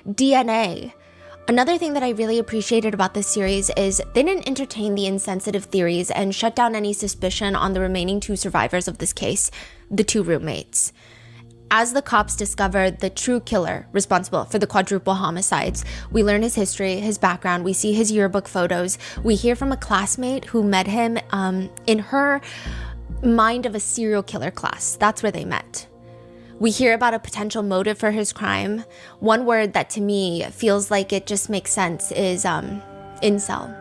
DNA. Another thing that I really appreciated about this series is they didn't entertain the insensitive theories and shut down any suspicion on the remaining 2 survivors of this case, the 2 roommates. As the cops discover the true killer responsible for the quadruple homicides, we learn his history, his background, we see his yearbook photos, we hear from a classmate who met him in her mind of a serial killer class. That's where they met. We hear about a potential motive for his crime. One word that to me feels like it just makes sense is incel.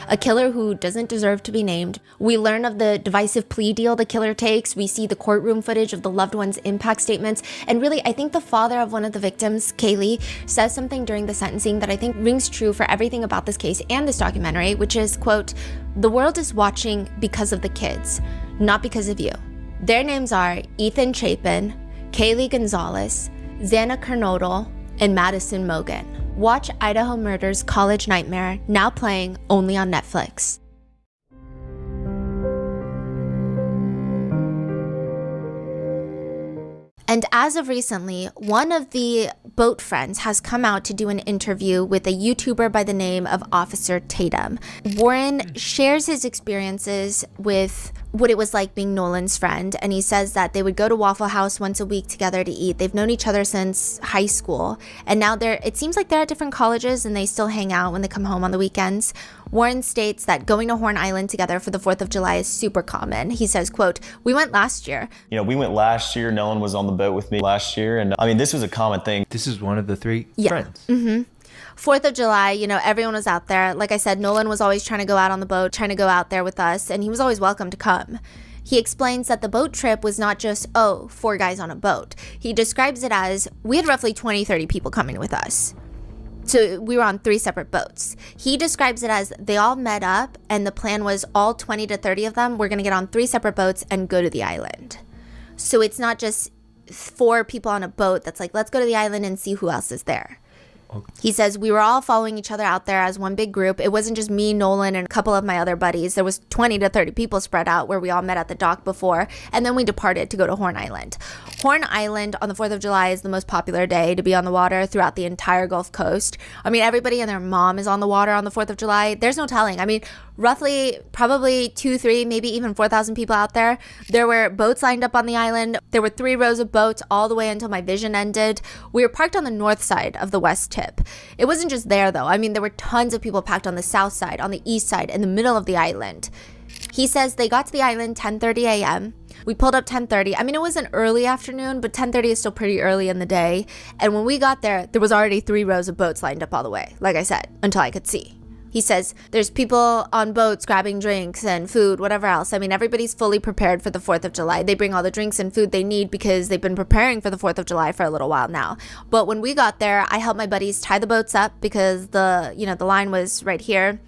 A killer who doesn't deserve to be named. We learn of the divisive plea deal the killer takes. We see the courtroom footage of the loved one's impact statements. And really, I think the father of one of the victims, Kaylee, says something during the sentencing that I think rings true for everything about this case and this documentary, which is, quote, "The world is watching because of the kids, not because of you." Their names are Ethan Chapin, Kaylee Gonzalez, Xana Kernodle, and Madison Mogen. Watch Idaho Murders College Nightmare, now playing only on Netflix. And as of recently, one of the boat friends has come out to do an interview with a YouTuber by the name of Officer Tatum. Warren shares his experiences with what it was like being Nolan's friend, and he says that they would go to Waffle House once a week together to eat. They've known each other since high school, and now it seems like they're at different colleges and they still hang out when they come home on the weekends. Warren states that going to Horn Island together for the 4th of July is super common. He says, quote, "We went last year." We went last year. Nolan was on the boat with me last year, and I mean, this was a common thing. This is one of the 3 friends. Mm-hmm. 4th of July, everyone was out there. Like I said, Nolan was always trying to go out on the boat, trying to go out there with us, and he was always welcome to come. He explains that the boat trip was not just, 4 guys on a boat. He describes it as, we had roughly 20, 30 people coming with us. So we were on 3 separate boats. He describes it as they all met up and the plan was all 20 to 30 of them were going to get on 3 separate boats and go to the island. So it's not just 4 people on a boat that's like, let's go to the island and see who else is there. He says we were all following each other out there as one big group. It wasn't just me, Nolan, and a couple of my other buddies. There was 20 to 30 people spread out where we all met at the dock before, and then we departed to go to Horn Island. Horn Island on the 4th of July is the most popular day to be on the water throughout the entire Gulf Coast. I mean, everybody and their mom is on the water on the 4th of July. There's no telling. I mean, roughly probably 2, 3, maybe even 4,000 people out there. There were boats lined up on the island. There were 3 rows of boats all the way until my vision ended. We were parked on the north side of the west tip. It wasn't just there though. I mean, there were tons of people packed on the south side, on the east side, in the middle of the island. He says they got to the island 10:30 a.m. We pulled up 10:30. I mean, it was an early afternoon, but 10:30 is still pretty early in the day. And when we got there was already 3 rows of boats lined up all the way, like I said, until I could see. He says there's people on boats grabbing drinks and food, whatever else. I mean, everybody's fully prepared for the 4th of July. They bring all the drinks and food they need because they've been preparing for the 4th of July for a little while now. But when we got there, I helped my buddies tie the boats up because the line was right here.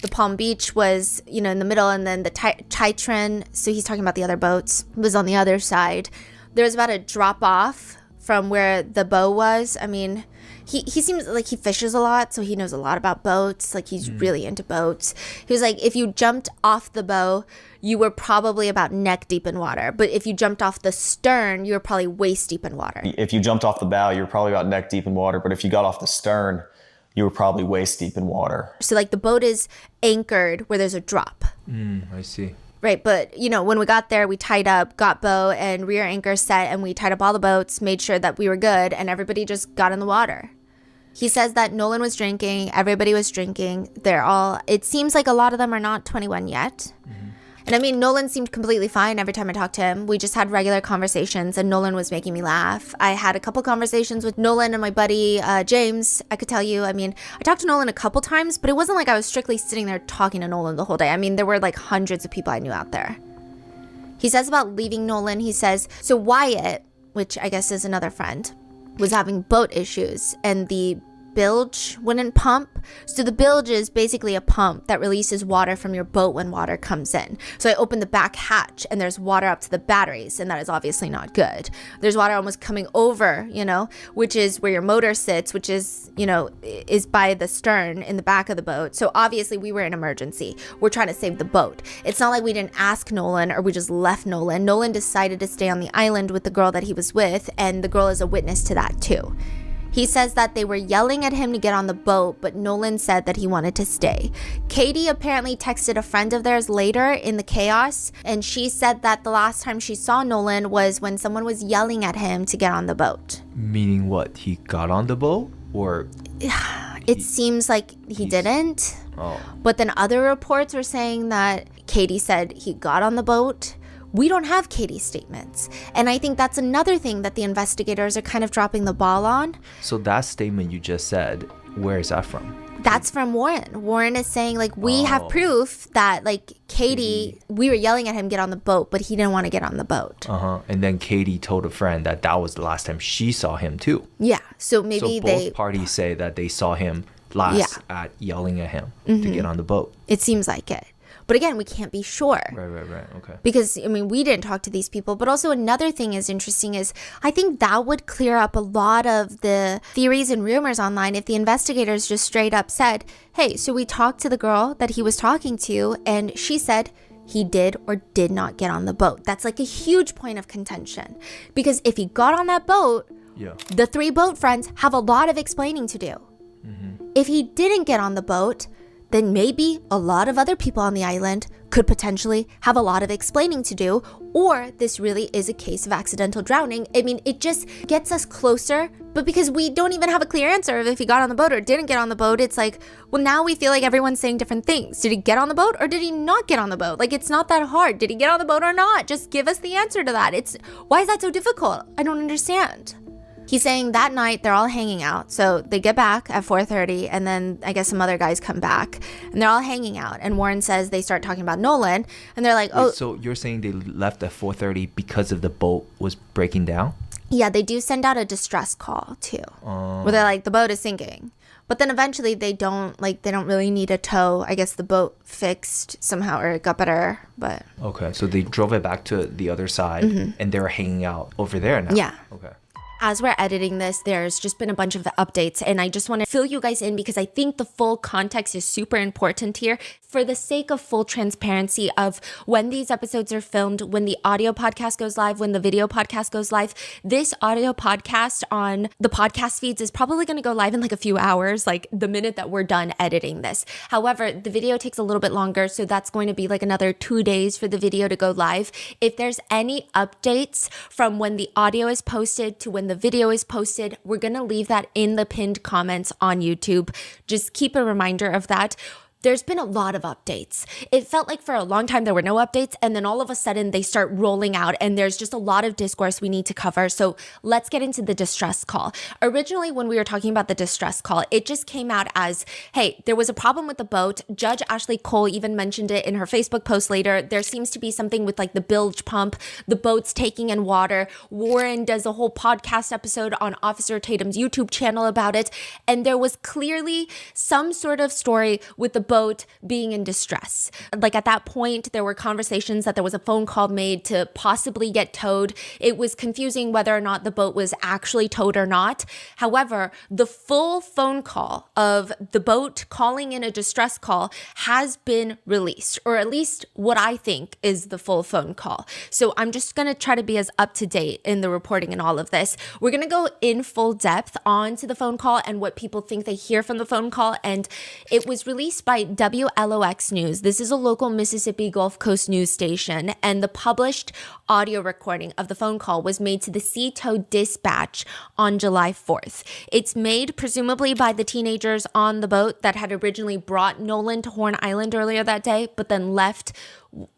The Palm Beach was, in the middle, and then the Titran, so he's talking about the other boats, was on the other side. There was about a drop off from where the bow was. I mean, he seems like he fishes a lot, so he knows a lot about boats. Like, he's really into boats. He was like, if you jumped off the bow, you were probably about neck deep in water. But if you jumped off the stern, you were probably waist deep in water. If you jumped off the bow, you were probably about neck deep in water. But if you got off the stern, you were probably waist deep in water. So, like, the boat is anchored where there's a drop. I see. Right, but, when we got there, we tied up, got bow and rear anchor set, and we tied up all the boats, made sure that we were good, and everybody just got in the water. He says that Nolan was drinking, everybody was drinking. It seems like a lot of them are not 21 yet. And I mean, Nolan seemed completely fine every time I talked to him. We just had regular conversations, and Nolan was making me laugh. I had a couple conversations with Nolan and my buddy, James. I could tell you, I mean, I talked to Nolan a couple times, but it wasn't like I was strictly sitting there talking to Nolan the whole day. I mean, there were like hundreds of people I knew out there. He says about leaving Nolan, he says, so Wyatt, which I guess is another friend, was having boat issues, and the bilge wouldn't pump. So the bilge is basically a pump that releases water from your boat when water comes in. So I opened the back hatch and there's water up to the batteries, and that is obviously not good. There's water almost coming over, which is where your motor sits, which is, is by the stern in the back of the boat. So obviously we were in emergency. We're trying to save the boat. It's not like we didn't ask Nolan or we just left Nolan. Nolan decided to stay on the island with the girl that he was with, and the girl is a witness to that too. He says that they were yelling at him to get on the boat, but Nolan said that he wanted to stay. Katie apparently texted a friend of theirs later in the chaos, and she said that the last time she saw Nolan was when someone was yelling at him to get on the boat. Meaning what? He got on the boat? Or it seems like he didn't. Oh. But then other reports were saying that Katie said he got on the boat. We don't have Katie's statements. And I think that's another thing that the investigators are kind of dropping the ball on. So that statement you just said, where is that from? That's from Warren. Warren is saying, like, we have proof that, like, Katie, we were yelling at him get on the boat, but he didn't want to get on the boat. And then Katie told a friend that was the last time she saw him too. Yeah. So maybe both parties say that they saw him last at yelling at him to get on the boat. It seems like it. But again, we can't be sure. Right. Okay. Because, I mean, we didn't talk to these people. But also another thing is interesting is I think that would clear up a lot of the theories and rumors online if the investigators just straight up said, hey, so we talked to the girl that he was talking to, and she said he did or did not get on the boat. That's like a huge point of contention. Because if he got on that boat, the 3 boat friends have a lot of explaining to do. If he didn't get on the boat, then maybe a lot of other people on the island could potentially have a lot of explaining to do, or this really is a case of accidental drowning. I mean, it just gets us closer, but because we don't even have a clear answer of if he got on the boat or didn't get on the boat, it's like, well, now we feel like everyone's saying different things. Did he get on the boat or did he not get on the boat? Like, it's not that hard. Did he get on the boat or not? Just give us the answer to that. Why is that so difficult? I don't understand. He's saying that night they're all hanging out. So they get back at 4:30 and then I guess some other guys come back and they're all hanging out. And Warren says they start talking about Nolan and they're like, oh. Wait, so you're saying they left at 4:30 because of the boat was breaking down? Yeah, they do send out a distress call too. Where they're like, the boat is sinking. But then eventually they don't really need a tow. I guess the boat fixed somehow or it got better, but. Okay, so they drove it back to the other side and they're hanging out over there now. Yeah. Okay. As we're editing this, there's just been a bunch of updates and I just want to fill you guys in because I think the full context is super important here for the sake of full transparency of when these episodes are filmed, when the audio podcast goes live, when the video podcast goes live. This audio podcast on the podcast feeds is probably going to go live in like a few hours, like the minute that we're done editing this. However, the video takes a little bit longer, so that's going to be like another 2 days for the video to go live. If there's any updates from when the audio is posted to when the video is posted, we're going to leave that in the pinned comments on YouTube. Just keep a reminder of that. There's been a lot of updates. It felt like for a long time there were no updates, and then all of a sudden they start rolling out, and there's just a lot of discourse we need to cover. So let's get into the distress call. Originally, when we were talking about the distress call, it just came out as, hey, there was a problem with the boat. Judge Ashley Cole even mentioned it in her Facebook post later. There seems to be something with like the bilge pump, the boat's taking in water. Warren does a whole podcast episode on Officer Tatum's YouTube channel about it. And there was clearly some sort of story with the boat being in distress. Like at that point, there were conversations that there was a phone call made to possibly get towed. It was confusing whether or not the boat was actually towed or not. However, the full phone call of the boat calling in a distress call has been released, or at least what I think is the full phone call. So I'm just going to try to be as up to date in the reporting and all of this. We're going to go in full depth onto the phone call and what people think they hear from the phone call. And it was released by WLOX News. This is a local Mississippi Gulf Coast news station, and the published audio recording of the phone call was made to the Sea Tow Dispatch on July 4th. It's made presumably by the teenagers on the boat that had originally brought Nolan to Horn Island earlier that day, but then left,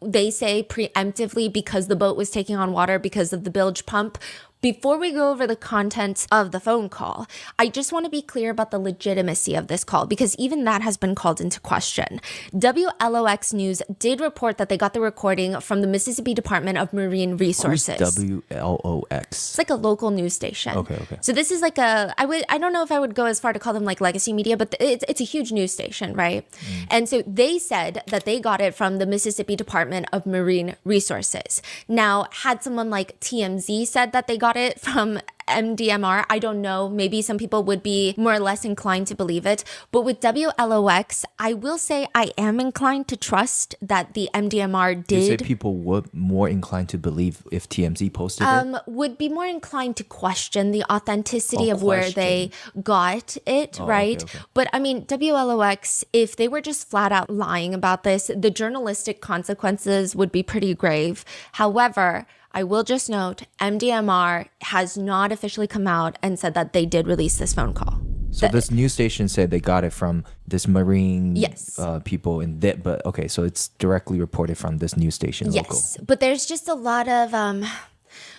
they say, preemptively because the boat was taking on water because of the bilge pump. Before we go over the contents of the phone call, I just want to be clear about the legitimacy of this call because even that has been called into question. WLOX News did report that they got the recording from the Mississippi Department of Marine Resources. Who's WLOX? It's like a local news station. Okay. So this is like I don't know if I would go as far to call them like legacy media, but it's a huge news station, right? And so they said that they got it from the Mississippi Department of Marine Resources. Now, had someone like TMZ said that they got it from MDMR, I don't know. Maybe some people would be more or less inclined to believe it. But with WLOX, I will say I am inclined to trust that the MDMR did. You say people would more inclined to believe if TMZ posted it? Would be more inclined to question the authenticity of where they got it, right? Okay. But I mean, WLOX, if they were just flat out lying about this, the journalistic consequences would be pretty grave. However, I will just note, MDMR has not officially come out and said that they did release this phone call. So this news station said they got it from this Marine Yes. people in that, but okay, so it's directly reported from this news station local. Yes, but there's just a lot of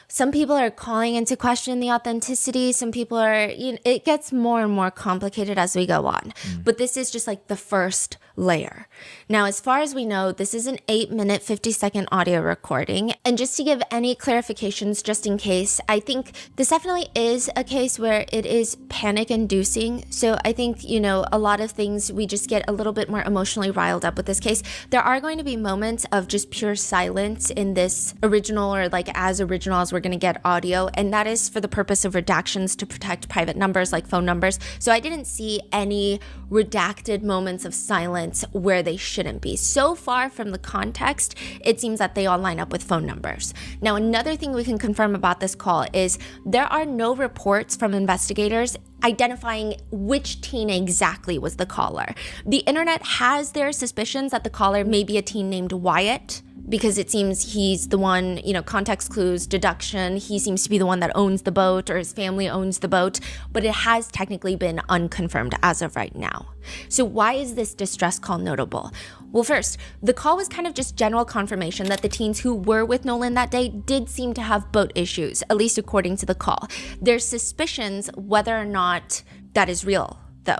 some people are calling into question the authenticity. Some people are, it gets more and more complicated as we go on. But this is just like the first layer. Now, as far as we know, this is an 8-minute, 50-second audio recording. And just to give any clarifications, just in case, I think this definitely is a case where it is panic inducing. So I think, a lot of things, we just get a little bit more emotionally riled up with this case. There are going to be moments of just pure silence in this original, or like as original as we're going to get audio, and that is for the purpose of redactions to protect private numbers like phone numbers. So I didn't see any redacted moments of silence where they shouldn't be. So far from the context, it seems that they all line up with phone numbers. Now, another thing we can confirm about this call is there are no reports from investigators identifying which teen exactly was the caller. The internet has their suspicions that the caller may be a teen named Wyatt, because it seems he's the one, context clues, deduction, he seems to be the one that owns the boat, or his family owns the boat, but it has technically been unconfirmed as of right now. So why is this distress call notable? Well, first, the call was kind of just general confirmation that the teens who were with Nolan that day did seem to have boat issues, at least according to the call. There's suspicions whether or not that is real, though.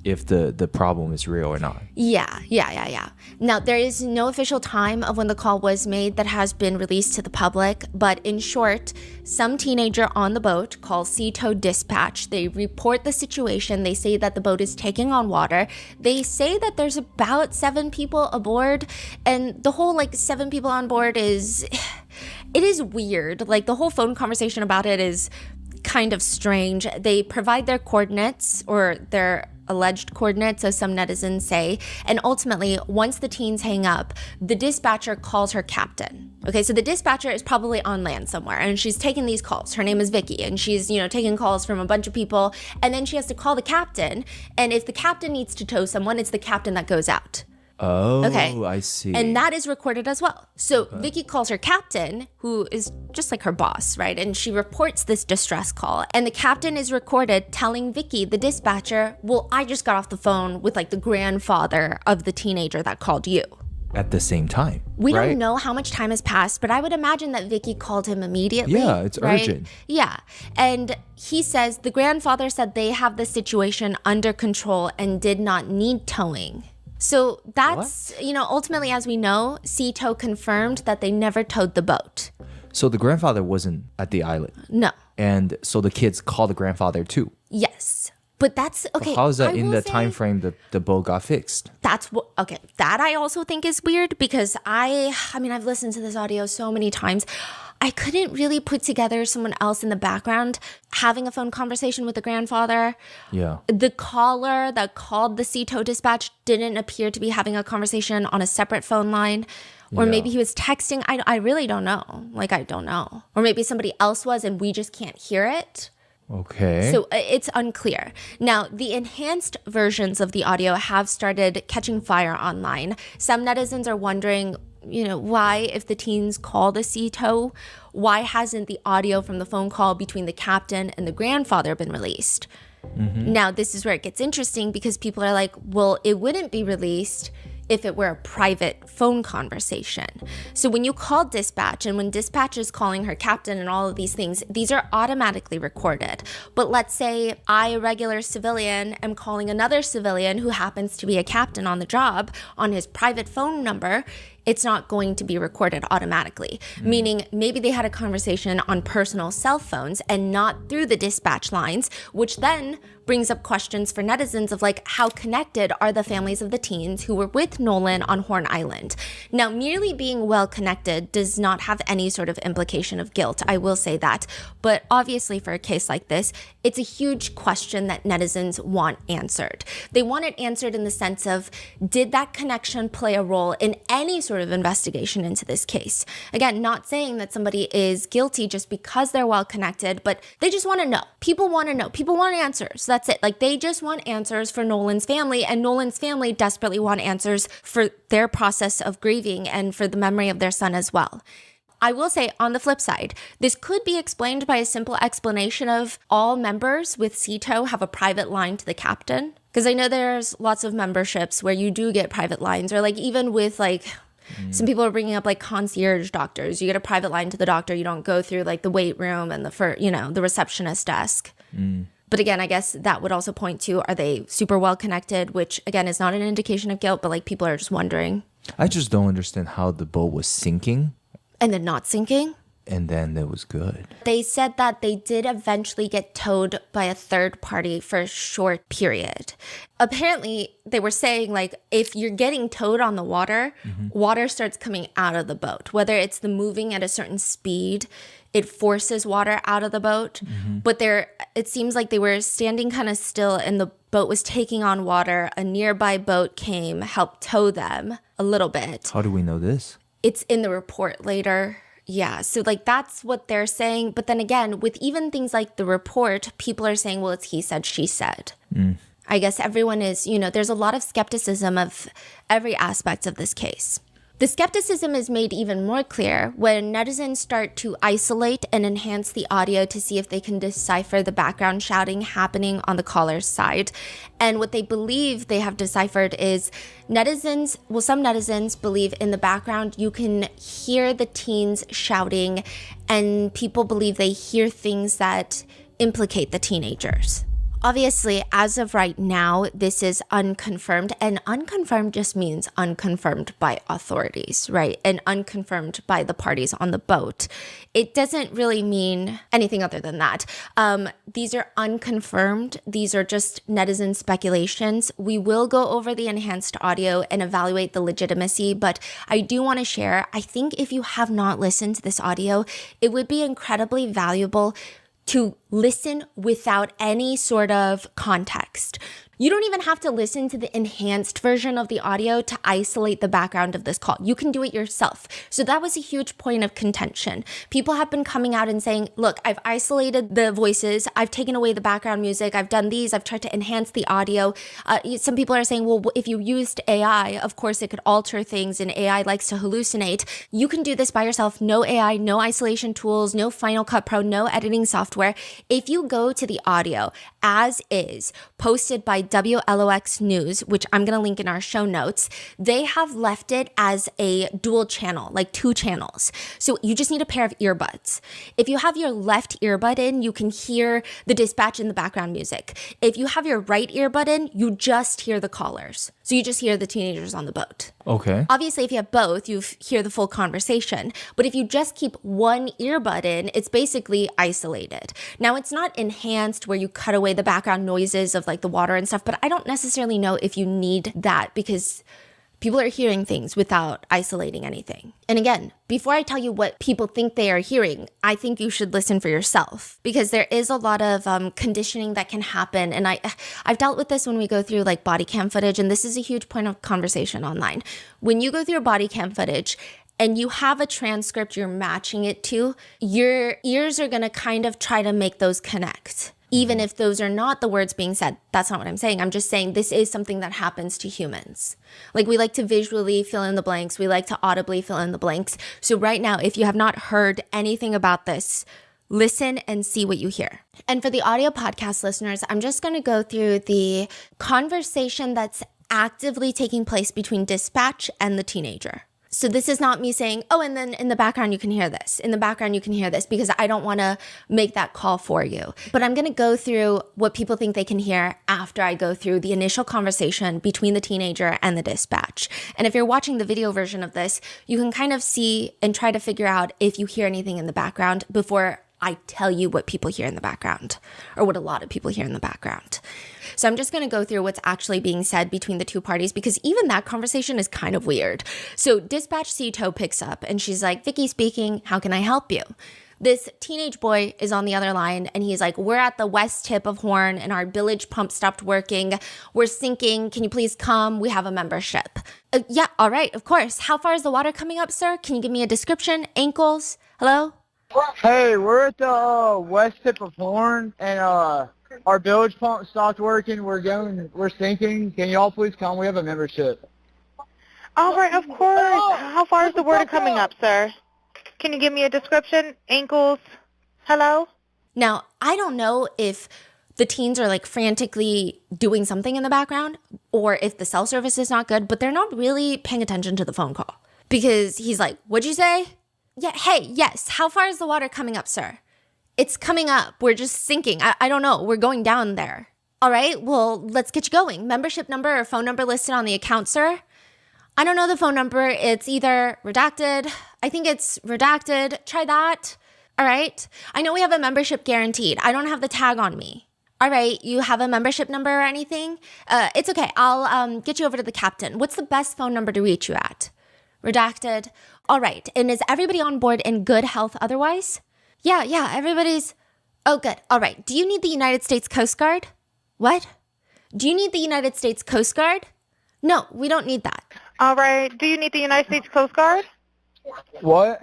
If the problem is real or not. Yeah. Now, there is no official time of when the call was made that has been released to the public, but in short, some teenager on the boat calls Sea Tow Dispatch. They report the situation. They say that the boat is taking on water. They say that there's about 7 people aboard, and the whole 7 people on board it is weird. The whole phone conversation about it is kind of strange. They provide their coordinates, or their alleged coordinates, as some netizens say, and ultimately, once the teens hang up, the dispatcher calls her captain. Okay, so the dispatcher is probably on land somewhere, and she's taking these calls. Her name is Vicky, and she's, taking calls from a bunch of people, and then she has to call the captain, and if the captain needs to tow someone, it's the captain that goes out. Oh, okay. I see. And that is recorded as well. So Vicky calls her captain, who is just like her boss, right? And she reports this distress call. And the captain is recorded telling Vicky, the dispatcher, well, I just got off the phone with the grandfather of the teenager that called you. At the same time. We right? don't know how much time has passed, but I would imagine that Vicky called him immediately. Yeah, it's right? urgent. Yeah. And he says the grandfather said they have the situation under control and did not need towing. So that's, ultimately, as we know, Sea Tow confirmed that they never towed the boat. So the grandfather wasn't at the island. No. And so the kids called the grandfather too. Yes. But that's okay. But how is that in the time frame that the boat got fixed? That's what, okay. That I also think is weird, because I've listened to this audio so many times. I couldn't really put together someone else in the background having a phone conversation with the grandfather. Yeah. The caller that called the Sea Tow Dispatch didn't appear to be having a conversation on a separate phone line. Or maybe he was texting. I really don't know. I don't know. Or maybe somebody else was and we just can't hear it. Okay. So it's unclear. Now, the enhanced versions of the audio have started catching fire online. Some netizens are wondering, why, if the teens call the Sea Tow, why hasn't the audio from the phone call between the captain and the grandfather been released? Mm-hmm. Now, this is where it gets interesting, because people are like, well, it wouldn't be released if it were a private phone conversation. So when you call dispatch, and when dispatch is calling her captain and all of these things, these are automatically recorded. But let's say I, a regular civilian, am calling another civilian who happens to be a captain on the job on his private phone number, it's not going to be recorded automatically. Meaning maybe they had a conversation on personal cell phones and not through the dispatch lines, which then brings up questions for netizens of like, how connected are the families of the teens who were with Nolan on Horn Island? Now, merely being well connected does not have any sort of implication of guilt. I will say that. But obviously for a case like this, it's a huge question that netizens want answered. They want it answered in the sense of, did that connection play a role in any sort of investigation into this case? Again, not saying that somebody is guilty just because they're well connected, but they just want to know. People want to know. People want answers. That's it. Like, they just want answers for Nolan's family, and Nolan's family desperately want answers for their process of grieving and for the memory of their son as well. I will say, on the flip side, this could be explained by a simple explanation of all members with CETO have a private line to the captain. Because I know there's lots of memberships where you do get private lines, or like even with like, some people are bringing up like concierge doctors. You get a private line to the doctor. You don't go through like the wait room and the receptionist desk. But again, I guess that would also point to, are they super well connected, which again is not an indication of guilt, but like people are just wondering. I just don't understand how the boat was sinking. And then not sinking. And then it was good. They said that they did eventually get towed by a third party for a short period. Apparently, they were saying, like, if you're getting towed on the water, water starts coming out of the boat. Whether it's the moving at a certain speed, it forces water out of the boat. But it seems like they were standing kind of still and the boat was taking on water. A nearby boat came, helped tow them a little bit. How do we know this? It's in the report later. Yeah, so like that's what they're saying. But then again, with even things like the report, people are saying, well, it's he said, she said. I guess everyone is, there's a lot of skepticism of every aspect of this case. The skepticism is made even more clear when netizens start to isolate and enhance the audio to see if they can decipher the background shouting happening on the caller's side. And what they believe they have deciphered is some netizens believe in the background you can hear the teens shouting, and people believe they hear things that implicate the teenagers. Obviously, as of right now, this is unconfirmed, and unconfirmed just means unconfirmed by authorities, right? And unconfirmed by the parties on the boat. It doesn't really mean anything other than that. These are unconfirmed. These are just netizen speculations. We will go over the enhanced audio and evaluate the legitimacy, but I do want to share, I think if you have not listened to this audio, it would be incredibly valuable to listen without any sort of context. You don't even have to listen to the enhanced version of the audio to isolate the background of this call. You can do it yourself. So that was a huge point of contention. People have been coming out and saying, look, I've isolated the voices. I've taken away the background music. I've done these. I've tried to enhance the audio. Some people are saying, well, if you used AI, of course it could alter things, and AI likes to hallucinate. You can do this by yourself. No AI, no isolation tools, no Final Cut Pro, no editing software. If you go to the audio as is, posted by WLOX News, which I'm going to link in our show notes, they have left it as a dual channel, like 2 channels. So you just need a pair of earbuds. If you have your left earbud in, you can hear the dispatch in the background music. If you have your right earbud in, you just hear the callers. So you just hear the teenagers on the boat. Okay. Obviously, if you have both, you hear the full conversation. But if you just keep one earbud in, it's basically isolated. Now, it's not enhanced where you cut away the background noises of like the water and stuff, but I don't necessarily know if you need that because people are hearing things without isolating anything. And again, before I tell you what people think they are hearing, I think you should listen for yourself because there is a lot of conditioning that can happen. And I've dealt with this when we go through like body cam footage, and this is a huge point of conversation online. When you go through body cam footage and you have a transcript you're matching it to, your ears are going to kind of try to make those connect. Even if those are not the words being said. That's not what I'm saying. I'm just saying this is something that happens to humans. Like, we like to visually fill in the blanks. We like to audibly fill in the blanks. So right now, if you have not heard anything about this, listen and see what you hear. And for the audio podcast listeners, I'm just going to go through the conversation that's actively taking place between dispatch and the teenager. So this is not me saying, oh, and then in the background, you can hear this. In the background, you can hear this, because I don't want to make that call for you. But I'm going to go through what people think they can hear after I go through the initial conversation between the teenager and the dispatch. And if you're watching the video version of this, you can kind of see and try to figure out if you hear anything in the background before I tell you what people hear in the background, or what a lot of people hear in the background. So I'm just going to go through what's actually being said between the two parties, because even that conversation is kind of weird. So Dispatch Cito picks up and she's like, Vicky speaking, how can I help you? This teenage boy is on the other line and he's like, we're at the west tip of Horn and our village pump stopped working. We're sinking. Can you please come? We have a membership. Yeah, all right, of course. How far is the water coming up, sir? Can you give me a description? Ankles? Hello? Hey, we're at the west tip of Horn and our village pump stopped working. We're sinking. Can y'all please come? We have a membership. All right, of course. How far is the water coming up, sir? Can you give me a description? Ankles? Hello? Now, I don't know if the teens are like frantically doing something in the background or if the cell service is not good, but they're not really paying attention to the phone call because he's like, what'd you say? Yeah, hey, yes. How far is the water coming up, sir? It's coming up. We're just sinking. I don't know. We're going down there. All right, well, let's get you going. Membership number or phone number listed on the account, sir? I don't know the phone number. It's either redacted. I think it's redacted. Try that. All right. I know we have a membership guaranteed. I don't have the tag on me. All right. You have a membership number or anything? It's okay. I'll get you over to the captain. What's the best phone number to reach you at? Redacted. All right. And is everybody on board in good health otherwise? Yeah. Everybody's... Oh, good. All right. Do you need the United States Coast Guard? What? Do you need the United States Coast Guard? No, we don't need that. All right. Do you need the United States Coast Guard? What?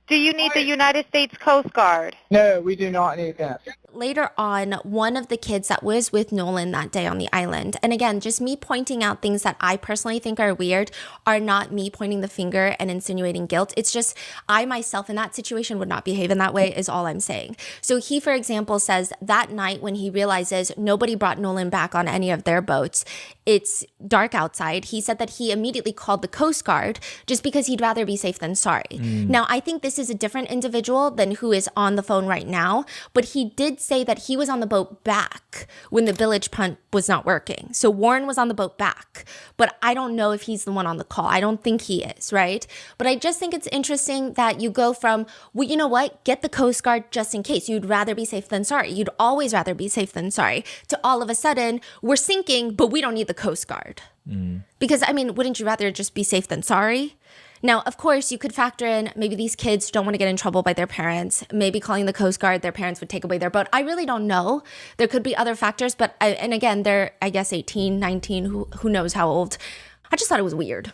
Do you need the United States Coast Guard? No, we do not need that. Later on, one of the kids that was with Nolan that day on the island, and again, just me pointing out things that I personally think are weird are not me pointing the finger and insinuating guilt. It's just I myself in that situation would not behave in that way is all I'm saying. So he, for example, says that night when he realizes nobody brought Nolan back on any of their boats, it's dark outside. He said that he immediately called the Coast Guard just because he'd rather be safe than sorry. Now, I think this is a different individual than who is on the phone right now, but he did say that he was on the boat back when the village pump was not working. So Warren was on the boat back, but I don't know if he's the one on the call. I don't think he is, right? But I just think it's interesting that you go from, well, you know what? Get the Coast Guard just in case. You'd rather be safe than sorry. You'd always rather be safe than sorry. To all of a sudden, we're sinking, but we don't need the Coast Guard. Because, I mean, wouldn't you rather just be safe than sorry? Now, of course, you could factor in maybe these kids don't want to get in trouble by their parents. Maybe calling the Coast Guard, their parents would take away their boat. I really don't know. There could be other factors, but and again, they're, I guess, 18, 19, who knows how old. I just thought it was weird.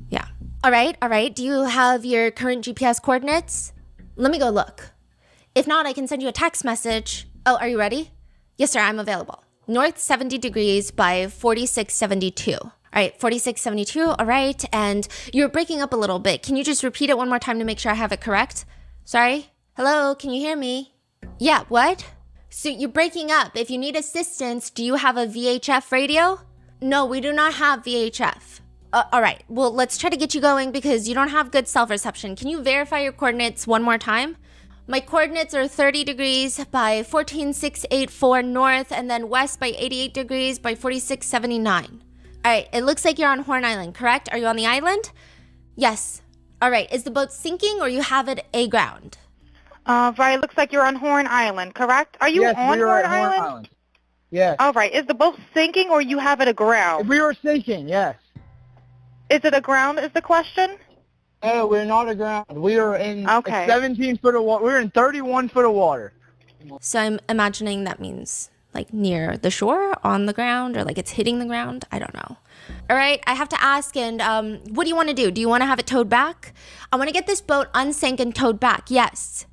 Yeah. All right. Do you have your current GPS coordinates? Let me go look. If not, I can send you a text message. Oh, are you ready? Yes, sir, I'm available. North 70 degrees by 4672. All right, 4672, all right. And you're breaking up a little bit. Can you just repeat it one more time to make sure I have it correct? Sorry? Hello, can you hear me? Yeah, what? So you're breaking up. If you need assistance, do you have a VHF radio? No, we do not have VHF. All right, well, let's try to get you going because you don't have good self-reception. Can you verify your coordinates one more time? My coordinates are 30 degrees by 14684 north and then west by 88 degrees by 4679. All right, it looks like you're on Horn Island, correct? Are you on the island? Yes. All right, is the boat sinking or you have it aground? Right, looks like you're on Horn Island, correct? Are you Yes, on we are Horn at Horn Island? Island. Yes. All right, is the boat sinking or you have it aground? We were sinking, yes. Is it aground is the question? No, we're not aground. We are in Okay. 17 foot of water. We're in 31 foot of water. So I'm imagining that means like near the shore, on the ground, or like it's hitting the ground. I don't know. All right, I have to ask, and what do you want to do? Do you want to have it towed back? I want to get this boat unsank and towed back, yes.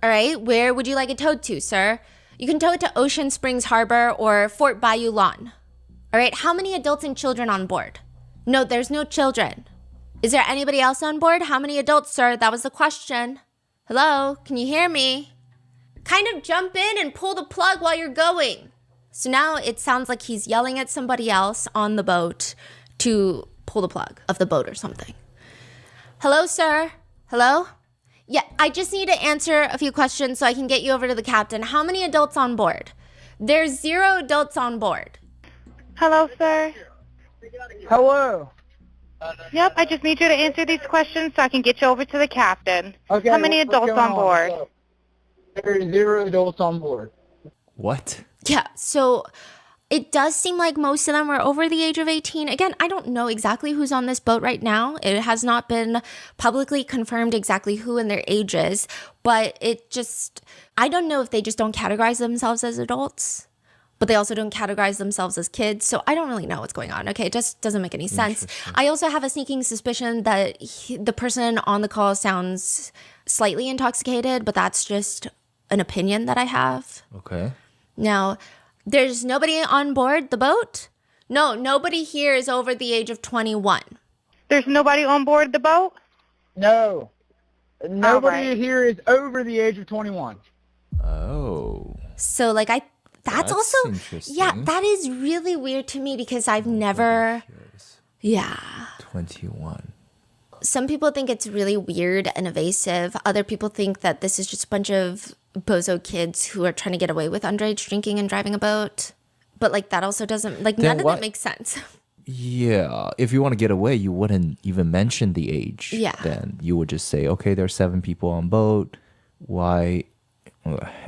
All right, where would you like it towed to, sir? You can tow it to Ocean Springs Harbor or Fort Bayou Lawn. All right, how many adults and children on board? No, there's no children. Is there anybody else on board? How many adults, sir? That was the question. Hello, can you hear me? Kind of jump in and pull the plug while you're going. So now it sounds like he's yelling at somebody else on the boat to pull the plug of the boat or something. Hello, sir? Hello? Yeah, I just need to answer a few questions so I can get you over to the captain. How many adults on board? There's 0 adults on board. Hello, sir. Hello. Yep, I just need you to answer these questions so I can get you over to the captain. Okay, How many what's adults going on board? There are 0 adults on board. What? Yeah, so it does seem like most of them are over the age of 18. Again, I don't know exactly who's on this boat right now. It has not been publicly confirmed exactly who and their ages, but I don't know if they just don't categorize themselves as adults, but they also don't categorize themselves as kids. So I don't really know what's going on. Okay, it just doesn't make any sense. I also have a sneaking suspicion that the person on the call sounds slightly intoxicated, but that's just an opinion that I have. Okay. Now, there's nobody on board the boat? No, nobody here is over the age of 21. There's nobody on board the boat? No. Nobody right. here is over the age of 21. Oh. So, like, that's also, interesting. yeah, that is really weird to me because I've never, yeah. 21. Some people think it's really weird and evasive. Other people think that this is just a bunch of bozo kids who are trying to get away with underage drinking and driving a boat. But, like, that also doesn't, like, none of that makes sense. Yeah. If you want to get away, you wouldn't even mention the age. Yeah. Then you would just say, okay, there's 7 people on boat. Why?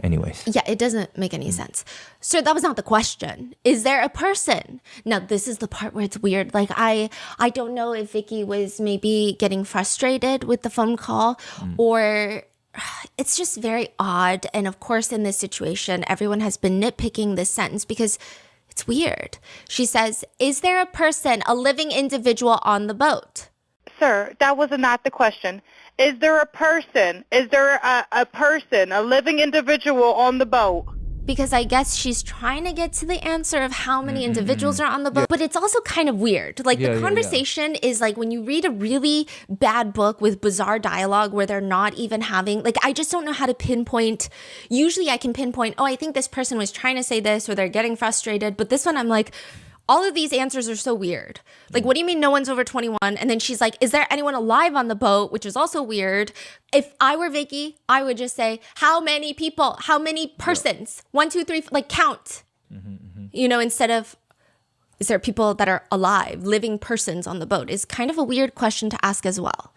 Anyways. Yeah, it doesn't make any sense. So that was not the question. Is there a person? Now, this is the part where it's weird. Like, I don't know if Vicky was maybe getting frustrated with the phone call or it's just very odd. And of course, in this situation, everyone has been nitpicking this sentence because it's weird. She says, is there a person, a living individual on the boat? Sir, that was not the question. Is there a person? Is there a person, a living individual on the boat? Because I guess she's trying to get to the answer of how many individuals are on the boat. But it's also kind of weird. Like, the conversation is like when you read a really bad book with bizarre dialogue where they're not even having, like, I just don't know how to pinpoint. Usually I can pinpoint, oh, I think this person was trying to say this or they're getting frustrated. But this one, I'm like, all of these answers are so weird. Like, what do you mean no one's over 21? And then she's like, is there anyone alive on the boat? Which is also weird. If I were Vicky, I would just say, how many people? How many persons? 1, 2, 3, like, count. You know, instead of, is there people that are alive, living persons on the boat? Is kind of a weird question to ask as well.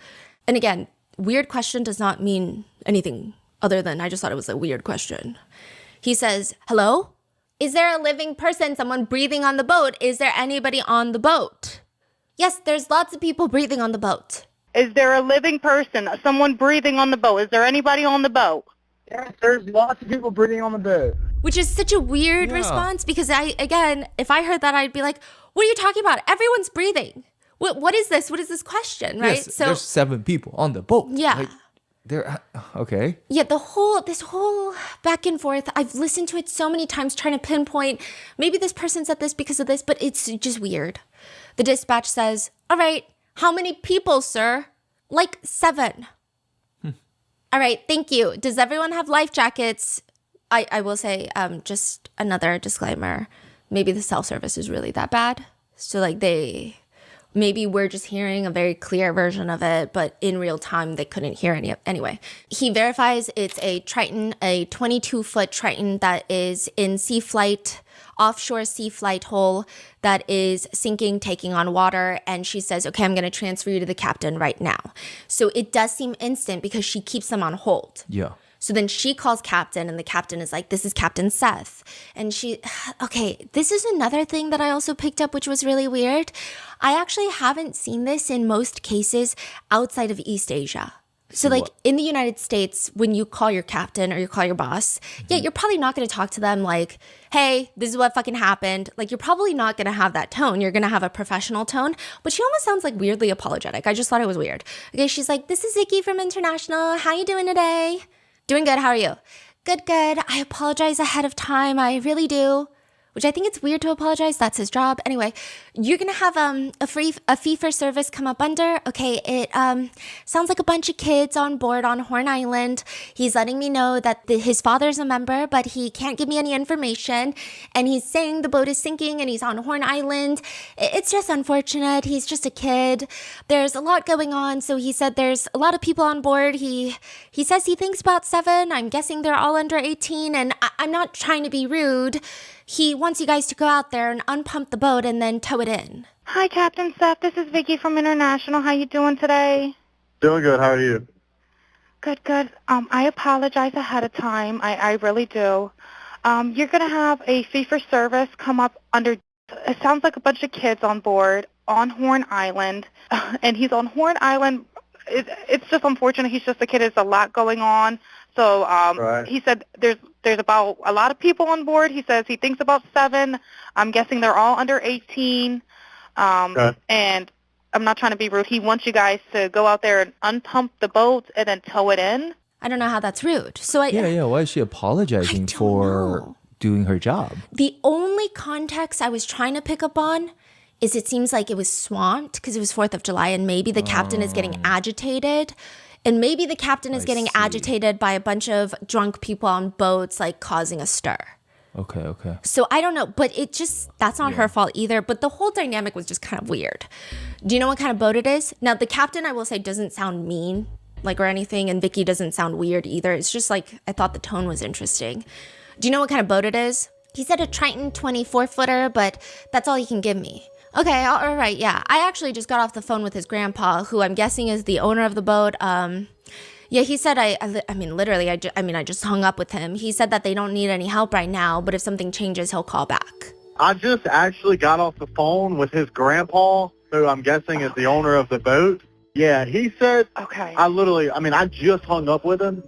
And again, weird question does not mean anything other than I just thought it was a weird question. He says, hello? Is there a living person, someone breathing on the boat? Is there anybody on the boat? Yes, there's lots of people breathing on the boat. Is there a living person, someone breathing on the boat? Is there anybody on the boat? Yes, there's lots of people breathing on the boat. Which is such a weird response because if I heard that, I'd be like, what are you talking about? Everyone's breathing. What is this? What is this question, right? Yes, there's 7 people on the boat. Yeah. Like, okay. Yeah, this whole back and forth, I've listened to it so many times trying to pinpoint, maybe this person said this because of this, but it's just weird. The dispatch says, all right, how many people, sir? Like 7. All right, thank you. Does everyone have life jackets? I will say, just another disclaimer, maybe the self-service is really that bad. So, like, maybe we're just hearing a very clear version of it, but in real time, they couldn't hear any of it. Anyway, he verifies it's a Triton, a 22-foot Triton that is in sea flight, offshore sea flight hole that is sinking, taking on water. And she says, okay, I'm going to transfer you to the captain right now. So it does seem instant because she keeps them on hold. Yeah. So then she calls captain and the captain is like, this is Captain Seth. And okay, this is another thing that I also picked up, which was really weird. I actually haven't seen this in most cases outside of East Asia. So like in the United States, when you call your captain or you call your boss, yeah, you're probably not going to talk to them like, hey, this is what fucking happened. Like, you're probably not going to have that tone. You're going to have a professional tone, but she almost sounds like weirdly apologetic. I just thought it was weird. Okay, she's like, this is Vicky from International. How you doing today? Doing good. How are you? Good, good. I apologize ahead of time. I really do. Which I think it's weird to apologize. That's his job. Anyway, you're going to have a fee for service come up under. Okay, it sounds like a bunch of kids on board on Horn Island. He's letting me know that his father's a member, but he can't give me any information. And he's saying the boat is sinking and he's on Horn Island. It's just unfortunate. He's just a kid. There's a lot going on. So he said there's a lot of people on board. He says he thinks about 7. I'm guessing they're all under 18. And I'm not trying to be rude. He wants you guys to go out there and unpump the boat and then tow it in. Hi, Captain Seth. This is Vicky from International. How you doing today? Doing good. How are you? Good, good. I apologize ahead of time. I really do. You're going to have a fee-for-service come up under, it sounds like a bunch of kids on board on Horn Island. And he's on Horn Island. It's just unfortunate. He's just a kid. There's a lot going on. So he said there's about a lot of people on board. He says he thinks about 7. I'm guessing they're all under 18. And I'm not trying to be rude. He wants you guys to go out there and unpump the boat and then tow it in. I don't know how that's rude. So yeah. Why is she apologizing for doing her job? The only context I was trying to pick up on is it seems like it was swamped because it was 4th of July and maybe the captain is getting agitated. And maybe the captain is getting agitated by a bunch of drunk people on boats, like causing a stir. Okay. So I don't know, but that's not her fault either. But the whole dynamic was just kind of weird. Do you know what kind of boat it is? Now, the captain, I will say, doesn't sound mean, like, or anything. And Vicky doesn't sound weird either. It's just like, I thought the tone was interesting. Do you know what kind of boat it is? He said a Triton 24-footer, but that's all he can give me. Okay, all right, yeah. I actually just got off the phone with his grandpa, who I'm guessing is the owner of the boat. Yeah, he said, I mean, literally, I just hung up with him. He said that they don't need any help right now, but if something changes, he'll call back. I just actually got off the phone with his grandpa, who I'm guessing is the owner of the boat. Yeah, he said, I just hung up with him.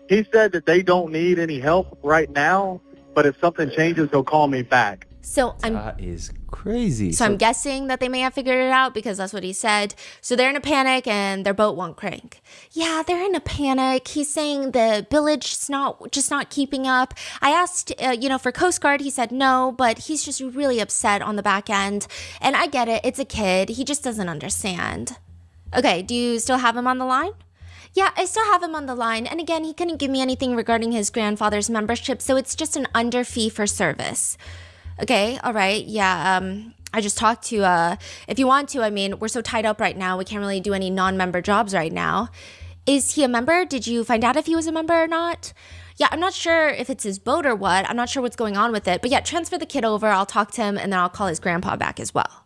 He said that they don't need any help right now, but if something changes, he'll call me back. So that is crazy. So I'm guessing that they may have figured it out because that's what he said. So they're in a panic and their boat won't crank. Yeah, they're in a panic. He's saying the village's not keeping up. I asked, for Coast Guard, he said no, but he's just really upset on the back end. And I get it. It's a kid. He just doesn't understand. Okay, do you still have him on the line? Yeah, I still have him on the line. And again, he couldn't give me anything regarding his grandfather's membership, so it's just an under fee for service. Okay, all right, yeah, I just talked to, if you want to, I mean, we're so tied up right now, we can't really do any non-member jobs right now. Is he a member? Did you find out if he was a member or not? Yeah, I'm not sure if it's his boat or what. I'm not sure what's going on with it. But yeah, transfer the kid over, I'll talk to him, and then I'll call his grandpa back as well.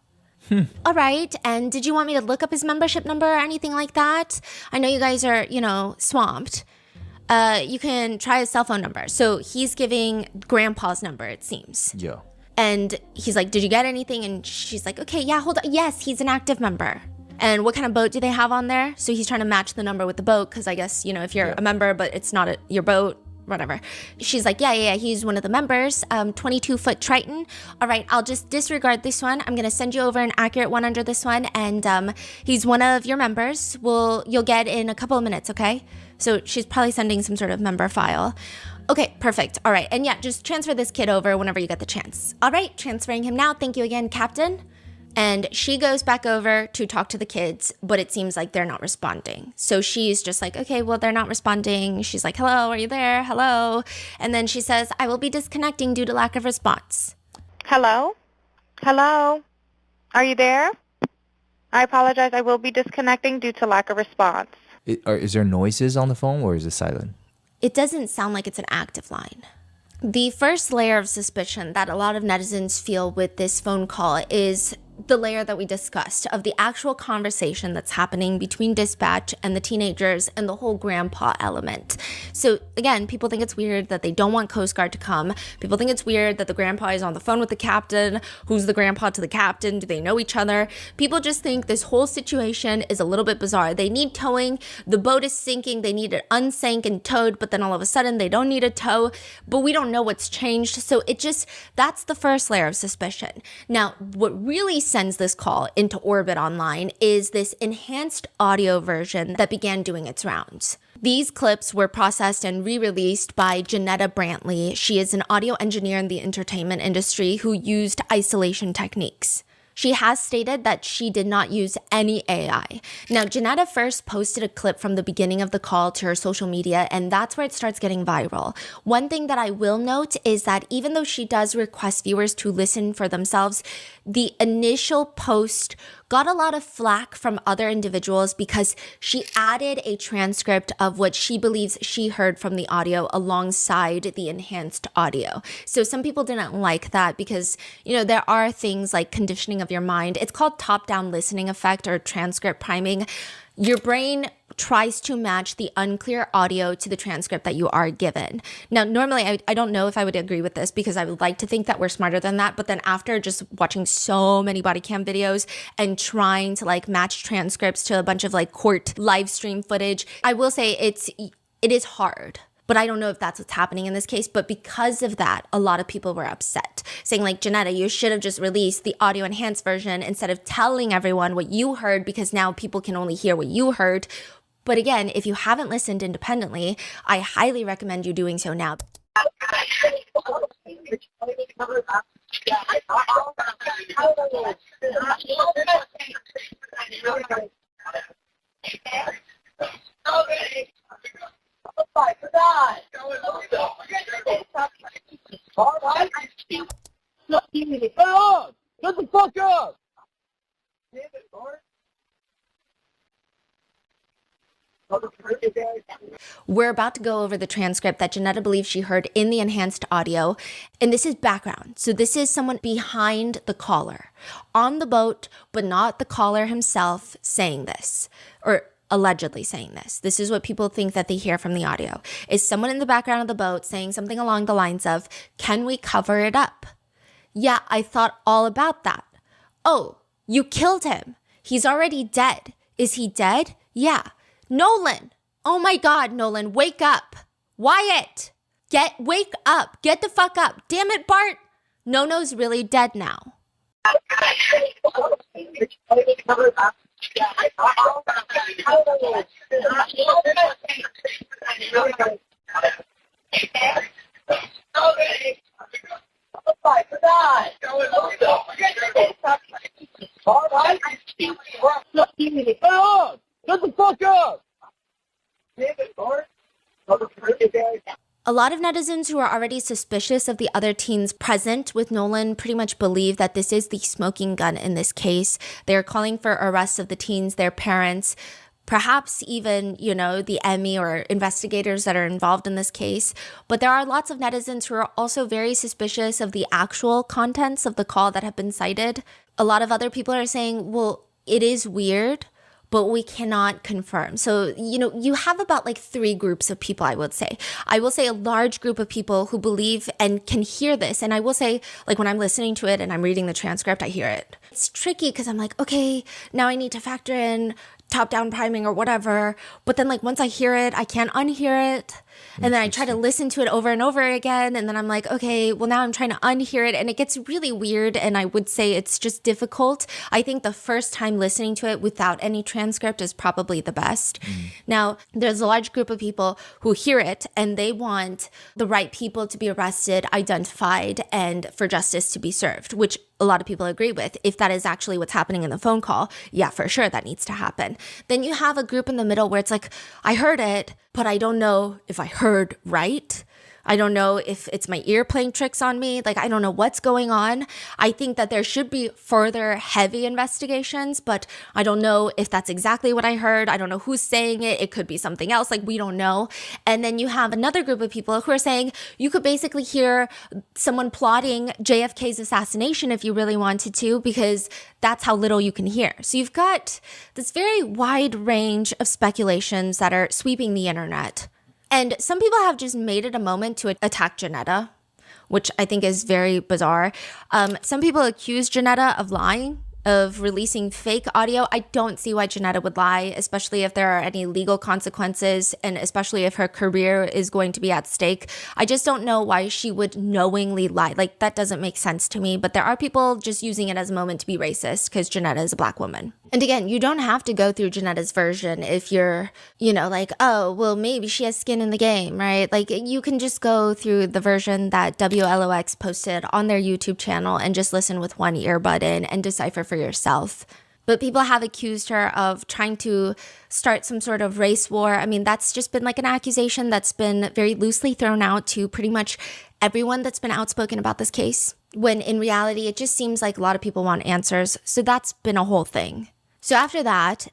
All right, and did you want me to look up his membership number or anything like that? I know you guys are, swamped. You can try his cell phone number. So he's giving grandpa's number, it seems. Yeah. And he's like, did you get anything? And she's like, okay, yeah, hold on. Yes, he's an active member. And what kind of boat do they have on there? So he's trying to match the number with the boat because I guess, if you're a member, but it's not your boat, whatever. She's like, yeah, he's one of the members, 22-foot Triton. All right, I'll just disregard this one. I'm going to send you over an accurate one under this one. And he's one of your members. You'll get in a couple of minutes, okay? So she's probably sending some sort of member file. Okay, perfect. All right. And yeah, just transfer this kid over whenever you get the chance. All right, transferring him now. Thank you again, Captain. And she goes back over to talk to the kids, but it seems like they're not responding. So she's just like, okay, well, they're not responding. She's like, hello, are you there? Hello. And then she says, I will be disconnecting due to lack of response. Hello? Hello? Are you there? I apologize. I will be disconnecting due to lack of response. Is there noises on the phone or is it silent? It doesn't sound like it's an active line. The first layer of suspicion that a lot of netizens feel with this phone call is the layer that we discussed of the actual conversation that's happening between dispatch and the teenagers and the whole grandpa element. So again, people think it's weird that they don't want Coast Guard to come. People think it's weird that the grandpa is on the phone with the captain. Who's the grandpa to the captain? Do they know each other? People just think this whole situation is a little bit bizarre. They need towing. The boat is sinking. They need it unsank and towed, but then all of a sudden they don't need a tow, but we don't know what's changed. So that's the first layer of suspicion. Now, what really sends this call into orbit online is this enhanced audio version that began doing its rounds. These clips were processed and re-released by Janetta Brantley. She is an audio engineer in the entertainment industry who used isolation techniques. She has stated that she did not use any AI. Now, Janetta first posted a clip from the beginning of the call to her social media, and that's where it starts getting viral. One thing that I will note is that even though she does request viewers to listen for themselves, the initial post got a lot of flack from other individuals because she added a transcript of what she believes she heard from the audio alongside the enhanced audio. So some people didn't like that because, there are things like conditioning of your mind. It's called top-down listening effect or transcript priming. Your brain tries to match the unclear audio to the transcript that you are given. Now, normally, I don't know if I would agree with this because I would like to think that we're smarter than that. But then after just watching so many body cam videos and trying to like match transcripts to a bunch of like court live stream footage, I will say it is hard. But I don't know if that's what's happening in this case. But because of that, a lot of people were upset, saying like, Janetta, you should have just released the audio enhanced version instead of telling everyone what you heard, because now people can only hear what you heard. But again, if you haven't listened independently, I highly recommend you doing so now. Shut the fuck up! We're about to go over the transcript that Janetta believes she heard in the enhanced audio. And this is background. So this is someone behind the caller on the boat, but not the caller himself saying this, or allegedly saying this. This is what people think that they hear from the audio, is someone in the background of the boat saying something along the lines of, can we cover it up? Yeah, I thought all about that. Oh, you killed him. He's already dead. Is he dead? Yeah. Nolan. Oh my God, Nolan, wake up. Wyatt, wake up. Get the fuck up. Damn it, Bart. Nono's really dead now. Shut the fuck up! A lot of netizens who are already suspicious of the other teens present with Nolan pretty much believe that this is the smoking gun in this case. They're calling for arrests of the teens, their parents, perhaps even, the Emmy or investigators that are involved in this case. But there are lots of netizens who are also very suspicious of the actual contents of the call that have been cited. A lot of other people are saying, well, it is weird, but we cannot confirm. So, you have about like 3 groups of people, I would say. I will say a large group of people who believe and can hear this. And I will say, like, when I'm listening to it and I'm reading the transcript, I hear it. It's tricky because I'm like, okay, now I need to factor in top-down priming or whatever. But then, like, once I hear it, I can't unhear it. And then I try to listen to it over and over again. And then I'm like, okay, well, now I'm trying to unhear it. And it gets really weird. And I would say it's just difficult. I think the first time listening to it without any transcript is probably the best. Now, there's a large group of people who hear it and they want the right people to be arrested, identified, and for justice to be served, which a lot of people agree with. If that is actually what's happening in the phone call, yeah, for sure, that needs to happen. Then you have a group in the middle where it's like, I heard it, but I don't know if I heard right. I don't know if it's my ear playing tricks on me. Like, I don't know what's going on. I think that there should be further heavy investigations, but I don't know if that's exactly what I heard. I don't know who's saying it. It could be something else. Like, we don't know. And then you have another group of people who are saying you could basically hear someone plotting JFK's assassination if you really wanted to, because that's how little you can hear. So you've got this very wide range of speculations that are sweeping the internet. And some people have just made it a moment to attack Janetta, which I think is very bizarre. Some people accuse Janetta of lying, of releasing fake audio. I don't see why Janetta would lie, especially if there are any legal consequences and especially if her career is going to be at stake. I just don't know why she would knowingly lie. Like, that doesn't make sense to me. But there are people just using it as a moment to be racist because Janetta is a Black woman. And again, you don't have to go through Janetta's version if you're, like, oh, well, maybe she has skin in the game, right? Like, you can just go through the version that WLOX posted on their YouTube channel and just listen with one earbud in and decipher for yourself. But people have accused her of trying to start some sort of race war. I mean, that's just been like an accusation that's been very loosely thrown out to pretty much everyone that's been outspoken about this case, when in reality, it just seems like a lot of people want answers. So that's been a whole thing. So after that,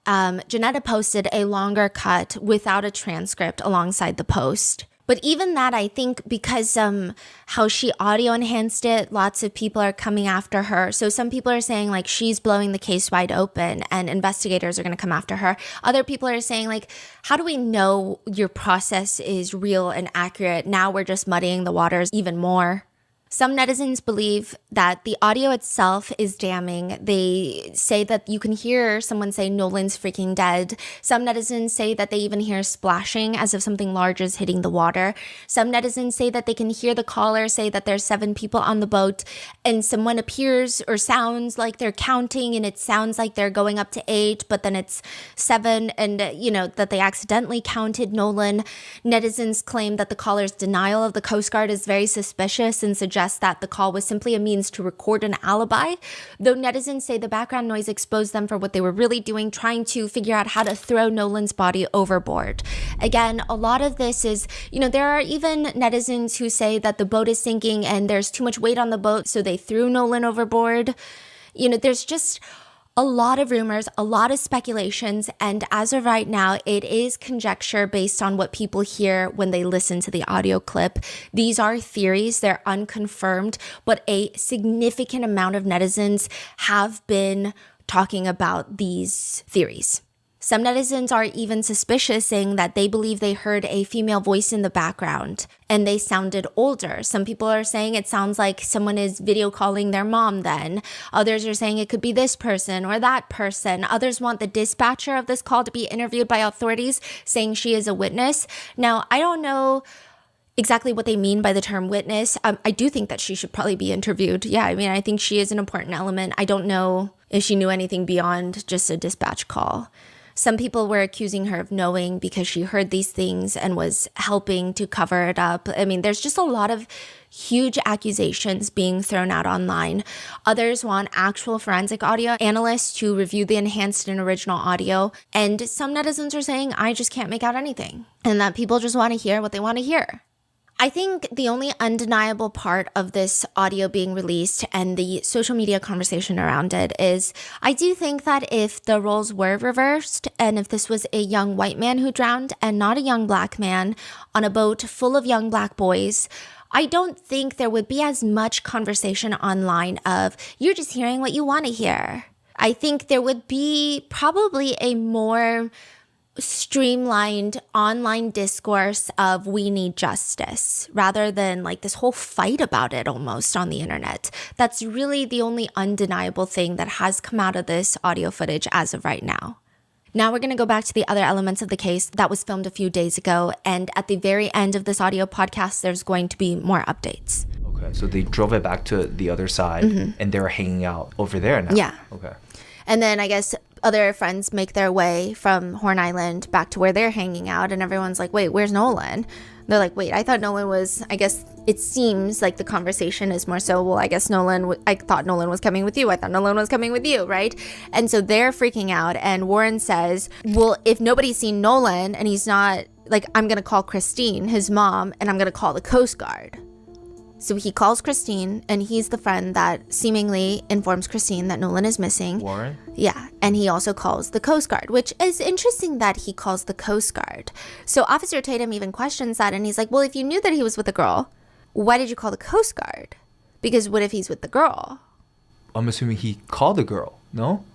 Janetta posted a longer cut without a transcript alongside the post. But even that, I think because how she audio enhanced it, lots of people are coming after her. So some people are saying like she's blowing the case wide open and investigators are going to come after her. Other people are saying like, how do we know your process is real and accurate? Now we're just muddying the waters even more. Some netizens believe that the audio itself is damning. They say that you can hear someone say Nolan's freaking dead. Some netizens say that they even hear splashing as if something large is hitting the water. Some netizens say that they can hear the caller say that there's 7 people on the boat and someone appears or sounds like they're counting and it sounds like they're going up to 8, but then it's 7 and, that they accidentally counted Nolan. Netizens claim that the caller's denial of the Coast Guard is very suspicious and suggests that the call was simply a means to record an alibi, though netizens say the background noise exposed them for what they were really doing, trying to figure out how to throw Nolan's body overboard. Again, a lot of this is, there are even netizens who say that the boat is sinking and there's too much weight on the boat, so they threw Nolan overboard. There's just a lot of rumors, a lot of speculations, and as of right now, it is conjecture based on what people hear when they listen to the audio clip. These are theories, they're unconfirmed, but a significant amount of netizens have been talking about these theories. Some netizens are even suspicious, saying that they believe they heard a female voice in the background and they sounded older. Some people are saying it sounds like someone is video calling their mom then. Others are saying it could be this person or that person. Others want the dispatcher of this call to be interviewed by authorities, saying she is a witness. Now, I don't know exactly what they mean by the term witness. I do think that she should probably be interviewed. Yeah, I think she is an important element. I don't know if she knew anything beyond just a dispatch call. Some people were accusing her of knowing because she heard these things and was helping to cover it up. There's just a lot of huge accusations being thrown out online. Others want actual forensic audio analysts to review the enhanced and original audio. And some netizens are saying, I just can't make out anything. And that people just want to hear what they want to hear. I think the only undeniable part of this audio being released and the social media conversation around it is I do think that if the roles were reversed and if this was a young white man who drowned and not a young black man on a boat full of young black boys, I don't think there would be as much conversation online of you're just hearing what you want to hear. I think there would be probably a more streamlined online discourse of we need justice rather than like this whole fight about it almost on the internet. That's really the only undeniable thing that has come out of this audio footage as of right now. Now we're going to go back to the other elements of the case that was filmed a few days ago, and at the very end of this audio podcast there's going to be more updates. Okay, so they drove it back to the other side and they're hanging out over there now. Yeah. Okay. And then I guess other friends make their way from Horn Island back to where they're hanging out, and everyone's like, wait, where's Nolan? They're like, wait, I thought Nolan was, I guess it seems like the conversation is more so, well, I guess I thought Nolan was coming with you. I thought Nolan was coming with you, right? And so they're freaking out, and Warren says, well, if nobody's seen Nolan and he's not, like, I'm going to call Christine, his mom, and I'm going to call the Coast Guard. So he calls Christine, and he's the friend that seemingly informs Christine that Nolan is missing. Warren? Yeah, and he also calls the Coast Guard, which is interesting that he calls the Coast Guard. So Officer Tatum even questions that, and he's like, well, if you knew that he was with a girl, why did you call the Coast Guard? Because what if he's with the girl? I'm assuming he called the girl, no?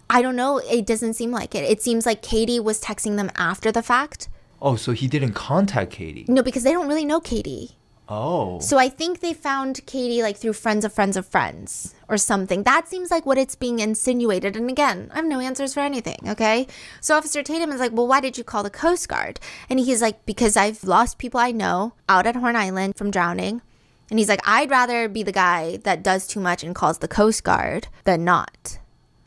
I don't know. It doesn't seem like it. It seems like Katie was texting them after the fact. Oh, so he didn't contact Katie? No, because they don't really know Katie. Oh. So I think they found Katie like through friends of friends of friends or something. That seems like what it's being insinuated. And again, I have no answers for anything, okay? So Officer Tatum is like, well, why did you call the Coast Guard? And he's like, because I've lost people I know out at Horn Island from drowning. And he's like, I'd rather be the guy that does too much and calls the Coast Guard than not.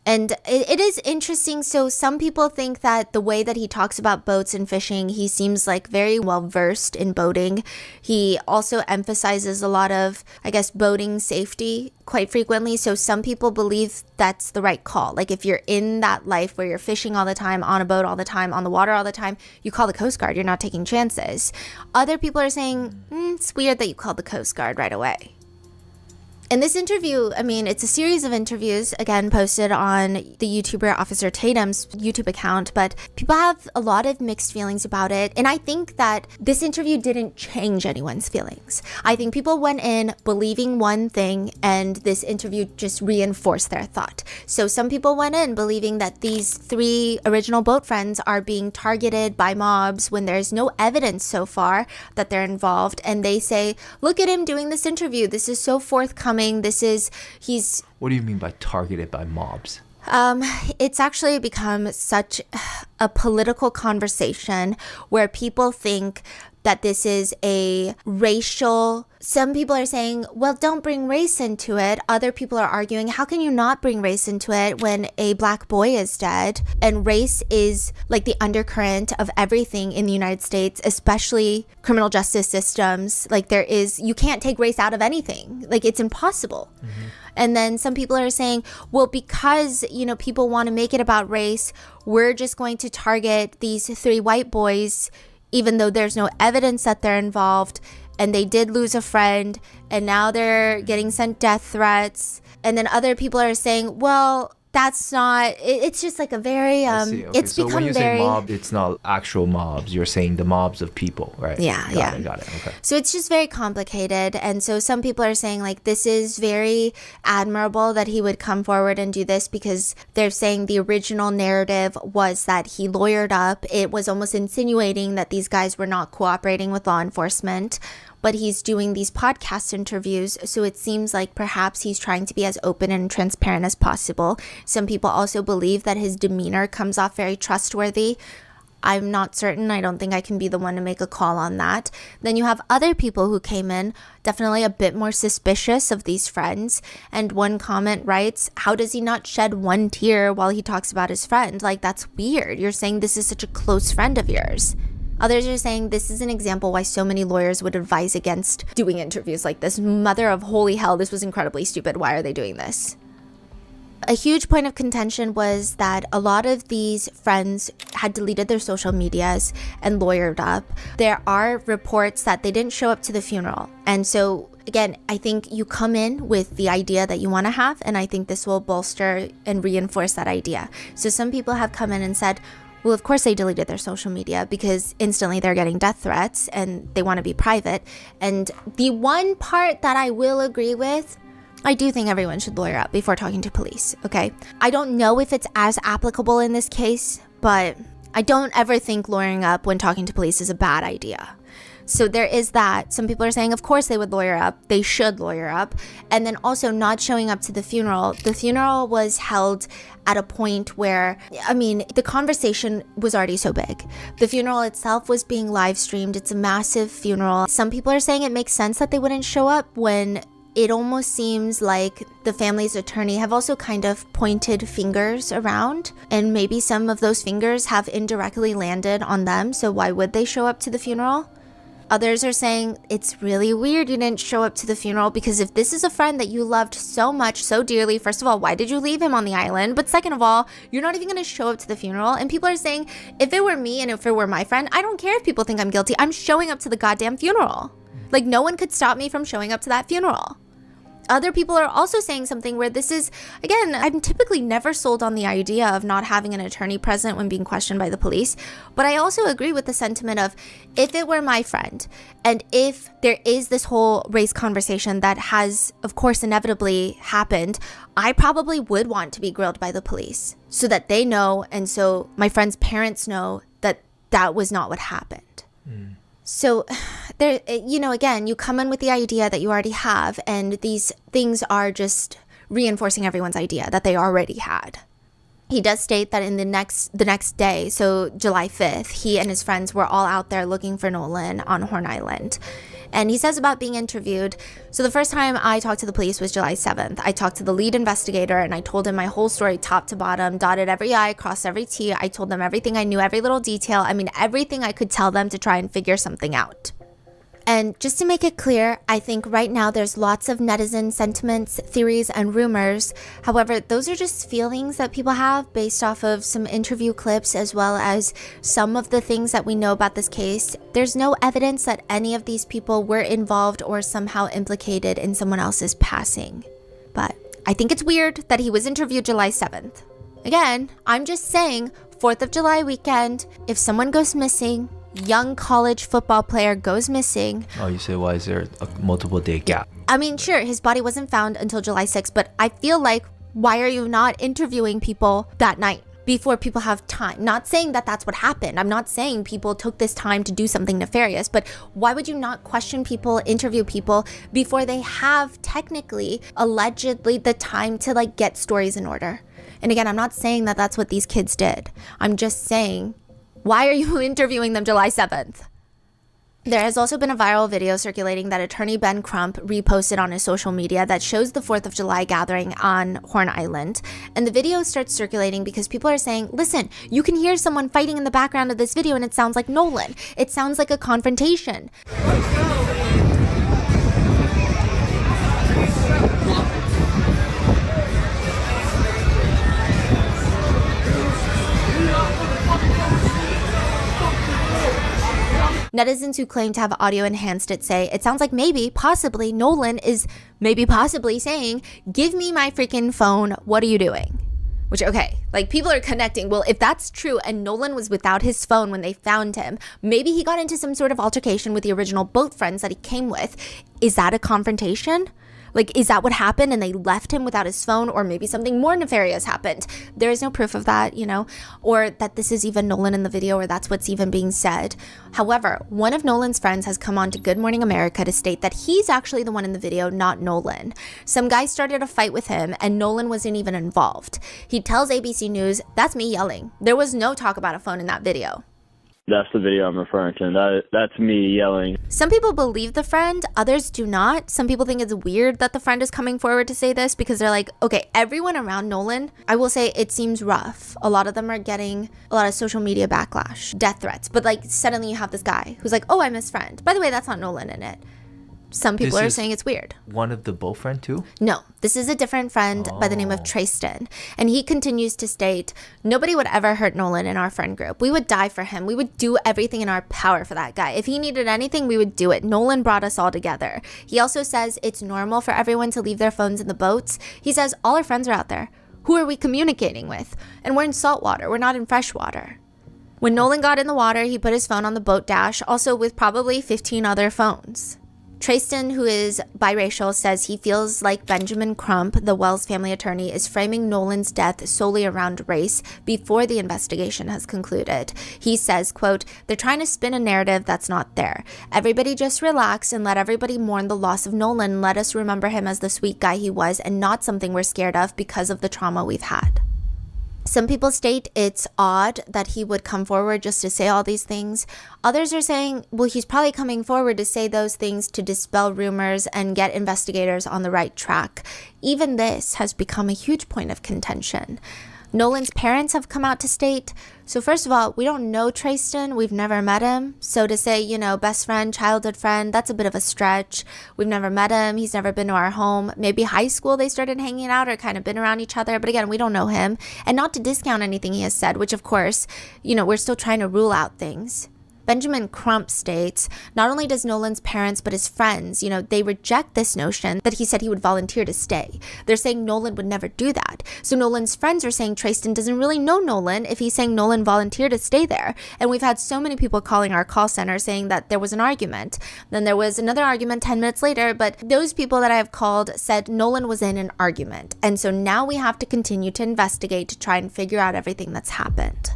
And it is interesting. So some people think that the way that he talks about boats and fishing, he seems like very well versed in boating. He also emphasizes a lot of, I guess, boating safety quite frequently. So some people believe that's the right call. Like if you're in that life where you're fishing all the time, on a boat all the time, on the water all the time, you call the Coast Guard. You're not taking chances. Other people are saying, it's weird that you called the Coast Guard right away. In this interview, I mean, it's a series of interviews, again, posted on the YouTuber Officer Tatum's YouTube account, but people have a lot of mixed feelings about it. And I think that this interview didn't change anyone's feelings. I think people went in believing one thing, and this interview just reinforced their thought. So some people went in believing that these 3 original boat friends are being targeted by mobs when there's no evidence so far that they're involved. And they say, look at him doing this interview. This is so forthcoming. What do you mean by targeted by mobs? It's actually become such a political conversation where people think that this is a racial. Some people are saying, well, don't bring race into it. Other people are arguing, how can you not bring race into it when a black boy is dead? And race is like the undercurrent of everything in the United States, especially criminal justice systems. Like you can't take race out of anything. Like it's impossible. Mm-hmm. And then some people are saying, well, because, people want to make it about race, we're just going to target these 3 white boys, even though there's no evidence that they're involved, and they did lose a friend, and now they're getting sent death threats. And then other people are saying, well, that's not, it's just like a very, Okay. it's so become when you very... say mob, it's not actual mobs. You're saying the mobs of people, right? Yeah, Got it. Okay. So it's just very complicated. And so some people are saying like, this is very admirable that he would come forward and do this, because they're saying the original narrative was that he lawyered up. It was almost insinuating that these guys were not cooperating with law enforcement, but he's doing these podcast interviews, so it seems like perhaps he's trying to be as open and transparent as possible. Some people also believe that his demeanor comes off very trustworthy. I'm not certain. I don't think I can be the one to make a call on that. Then you have other people who came in definitely a bit more suspicious of these friends. And one comment writes, how does he not shed one tear while he talks about his friend? Like, that's weird. You're saying this is such a close friend of yours. Others are saying this is an example why so many lawyers would advise against doing interviews like this. Mother of holy hell, this was incredibly stupid. Why are they doing this? A huge point of contention was that a lot of these friends had deleted their social medias and lawyered up. There are reports that they didn't show up to the funeral. And so, again, I think you come in with the idea that you want to have, and I think this will bolster and reinforce that idea. So some people have come in and said, well, of course they deleted their social media because instantly they're getting death threats and they want to be private. And the one part that I will agree with, I do think everyone should lawyer up before talking to police, okay? I don't know if it's as applicable in this case, but I don't ever think lawyering up when talking to police is a bad idea. So there is that. Some people are saying, of course they would lawyer up. They should lawyer up. And then also not showing up to the funeral. The funeral was held at a point where, the conversation was already so big. The funeral itself was being live streamed. It's a massive funeral. Some people are saying it makes sense that they wouldn't show up when it almost seems like the family's attorney have also kind of pointed fingers around, and maybe some of those fingers have indirectly landed on them. So why would they show up to the funeral? Others are saying it's really weird you didn't show up to the funeral, because if this is a friend that you loved so much, so dearly, first of all, why did you leave him on the island? But second of all, you're not even going to show up to the funeral. And people are saying, if it were me and if it were my friend, I don't care if people think I'm guilty. I'm showing up to the goddamn funeral. Like, no one could stop me from showing up to that funeral. Other people are also saying something where this is, again, I'm typically never sold on the idea of not having an attorney present when being questioned by the police, but I also agree with the sentiment of, if it were my friend, and if there is this whole race conversation that has, of course, inevitably happened, I probably would want to be grilled by the police so that they know, and so my friend's parents know that that was not what happened. So there, again, you come in with the idea that you already have, and these things are just reinforcing everyone's idea that they already had. He does state that in the next day, so July 5th, he and his friends were all out there looking for Nolan on Horn Island. And he says about being interviewed, so the first time I talked to the police was July 7th. I talked to the lead investigator and I told him my whole story top to bottom, dotted every I, crossed every T. I told them everything I knew, every little detail. Everything I could tell them to try and figure something out. And just to make it clear, I think right now there's lots of netizen sentiments, theories, and rumors. However, those are just feelings that people have based off of some interview clips as well as some of the things that we know about this case. There's no evidence that any of these people were involved or somehow implicated in someone else's passing. But I think it's weird that he was interviewed July 7th. Again, I'm just saying, 4th of July weekend, if someone goes missing, young college football player goes missing. Oh, you say, why is there a multiple day gap? I mean, sure, his body wasn't found until July 6th, but I feel like, why are you not interviewing people that night before people have time? Not saying that that's what happened. I'm not saying people took this time to do something nefarious, but why would you not question people, interview people before they have technically, allegedly, the time to like get stories in order? And again, I'm not saying that that's what these kids did. I'm just saying, why are you interviewing them July 7th? There has also been a viral video circulating that attorney Ben Crump reposted on his social media that shows the 4th of July gathering on Horn Island. And the video starts circulating because people are saying, listen, you can hear someone fighting in the background of this video and it sounds like Nolan. It sounds like a confrontation. Netizens who claim to have audio enhanced it say, it sounds like maybe, possibly, Nolan is maybe possibly saying, give me my freaking phone, what are you doing? Which, okay, like people are connecting. Well, if that's true and Nolan was without his phone when they found him, maybe he got into some sort of altercation with the original boat friends that he came with. Is that a confrontation? Like, is that what happened and they left him without his phone, or maybe something more nefarious happened? There is no proof of that, you know, or that this is even Nolan in the video, or that's what's even being said. However, one of Nolan's friends has come on to Good Morning America to state that he's actually the one in the video, not Nolan. Some guy started a fight with him and Nolan wasn't even involved. He tells ABC News, that's me yelling. There was no talk about a phone in that video. That's the video I'm referring to. That's me yelling. Some people believe the friend, others do not. Some people think it's weird that the friend is coming forward to say this because they're like, okay, everyone around Nolan, I will say it seems rough. A lot of them are getting a lot of social media backlash, death threats. But like suddenly you have this guy who's like, oh, I'm his friend. By the way, that's not Nolan in it. Some people are saying it's weird. One of the boat friend too? No, this is a different friend by the name of Trayston. And he continues to state, nobody would ever hurt Nolan in our friend group. We would die for him. We would do everything in our power for that guy. If he needed anything, we would do it. Nolan brought us all together. He also says it's normal for everyone to leave their phones in the boats. He says all our friends are out there. Who are we communicating with? And we're in salt water. We're not in fresh water. When Nolan got in the water, he put his phone on the boat dash, also with probably 15 other phones. Trayston, who is biracial, says he feels like Benjamin Crump, the Wells family attorney, is framing Nolan's death solely around race before the investigation has concluded. He says, quote, they're trying to spin a narrative that's not there. Everybody just relax and let everybody mourn the loss of Nolan. Let us remember him as the sweet guy he was and not something we're scared of because of the trauma we've had. Some people state it's odd that he would come forward just to say all these things. Others are saying, well, he's probably coming forward to say those things to dispel rumors and get investigators on the right track. Even this has become a huge point of contention. Nolan's parents have come out to state, so first of all, we don't know Trayston, we've never met him. So to say, you know, best friend, childhood friend, that's a bit of a stretch. We've never met him, he's never been to our home. Maybe high school they started hanging out or kind of been around each other, but again, we don't know him. And not to discount anything he has said, which of course, you know, we're still trying to rule out things. Benjamin Crump states, not only does Nolan's parents, but his friends, you know, they reject this notion that he said he would volunteer to stay. They're saying Nolan would never do that. So Nolan's friends are saying Trayston doesn't really know Nolan if he's saying Nolan volunteered to stay there. And we've had so many people calling our call center saying that there was an argument. Then there was another argument 10 minutes later, but those people that I have called said Nolan was in an argument. And so now we have to continue to investigate to try and figure out everything that's happened.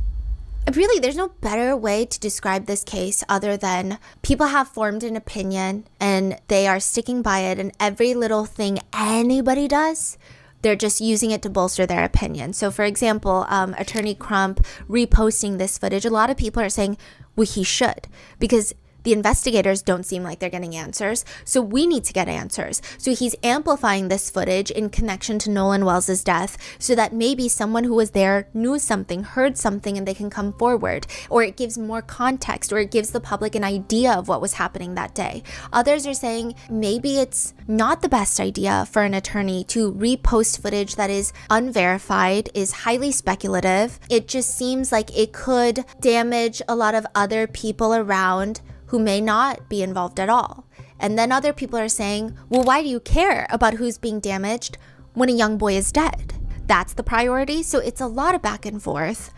Really, there's no better way to describe this case other than people have formed an opinion and they are sticking by it, and every little thing anybody does, they're just using it to bolster their opinion. So for example, Attorney Crump reposting this footage, a lot of people are saying, well, he should, because The investigators don't seem like they're getting answers, so we need to get answers. So he's amplifying this footage in connection to Nolan Wells' death so that maybe someone who was there knew something, heard something, and they can come forward. Or it gives more context, or it gives the public an idea of what was happening that day. Others are saying maybe it's not the best idea for an attorney to repost footage that is unverified, is highly speculative. It just seems like it could damage a lot of other people around who may not be involved at all. And then other people are saying, well, why do you care about who's being damaged when a young boy is dead? That's the priority. So it's a lot of back and forth.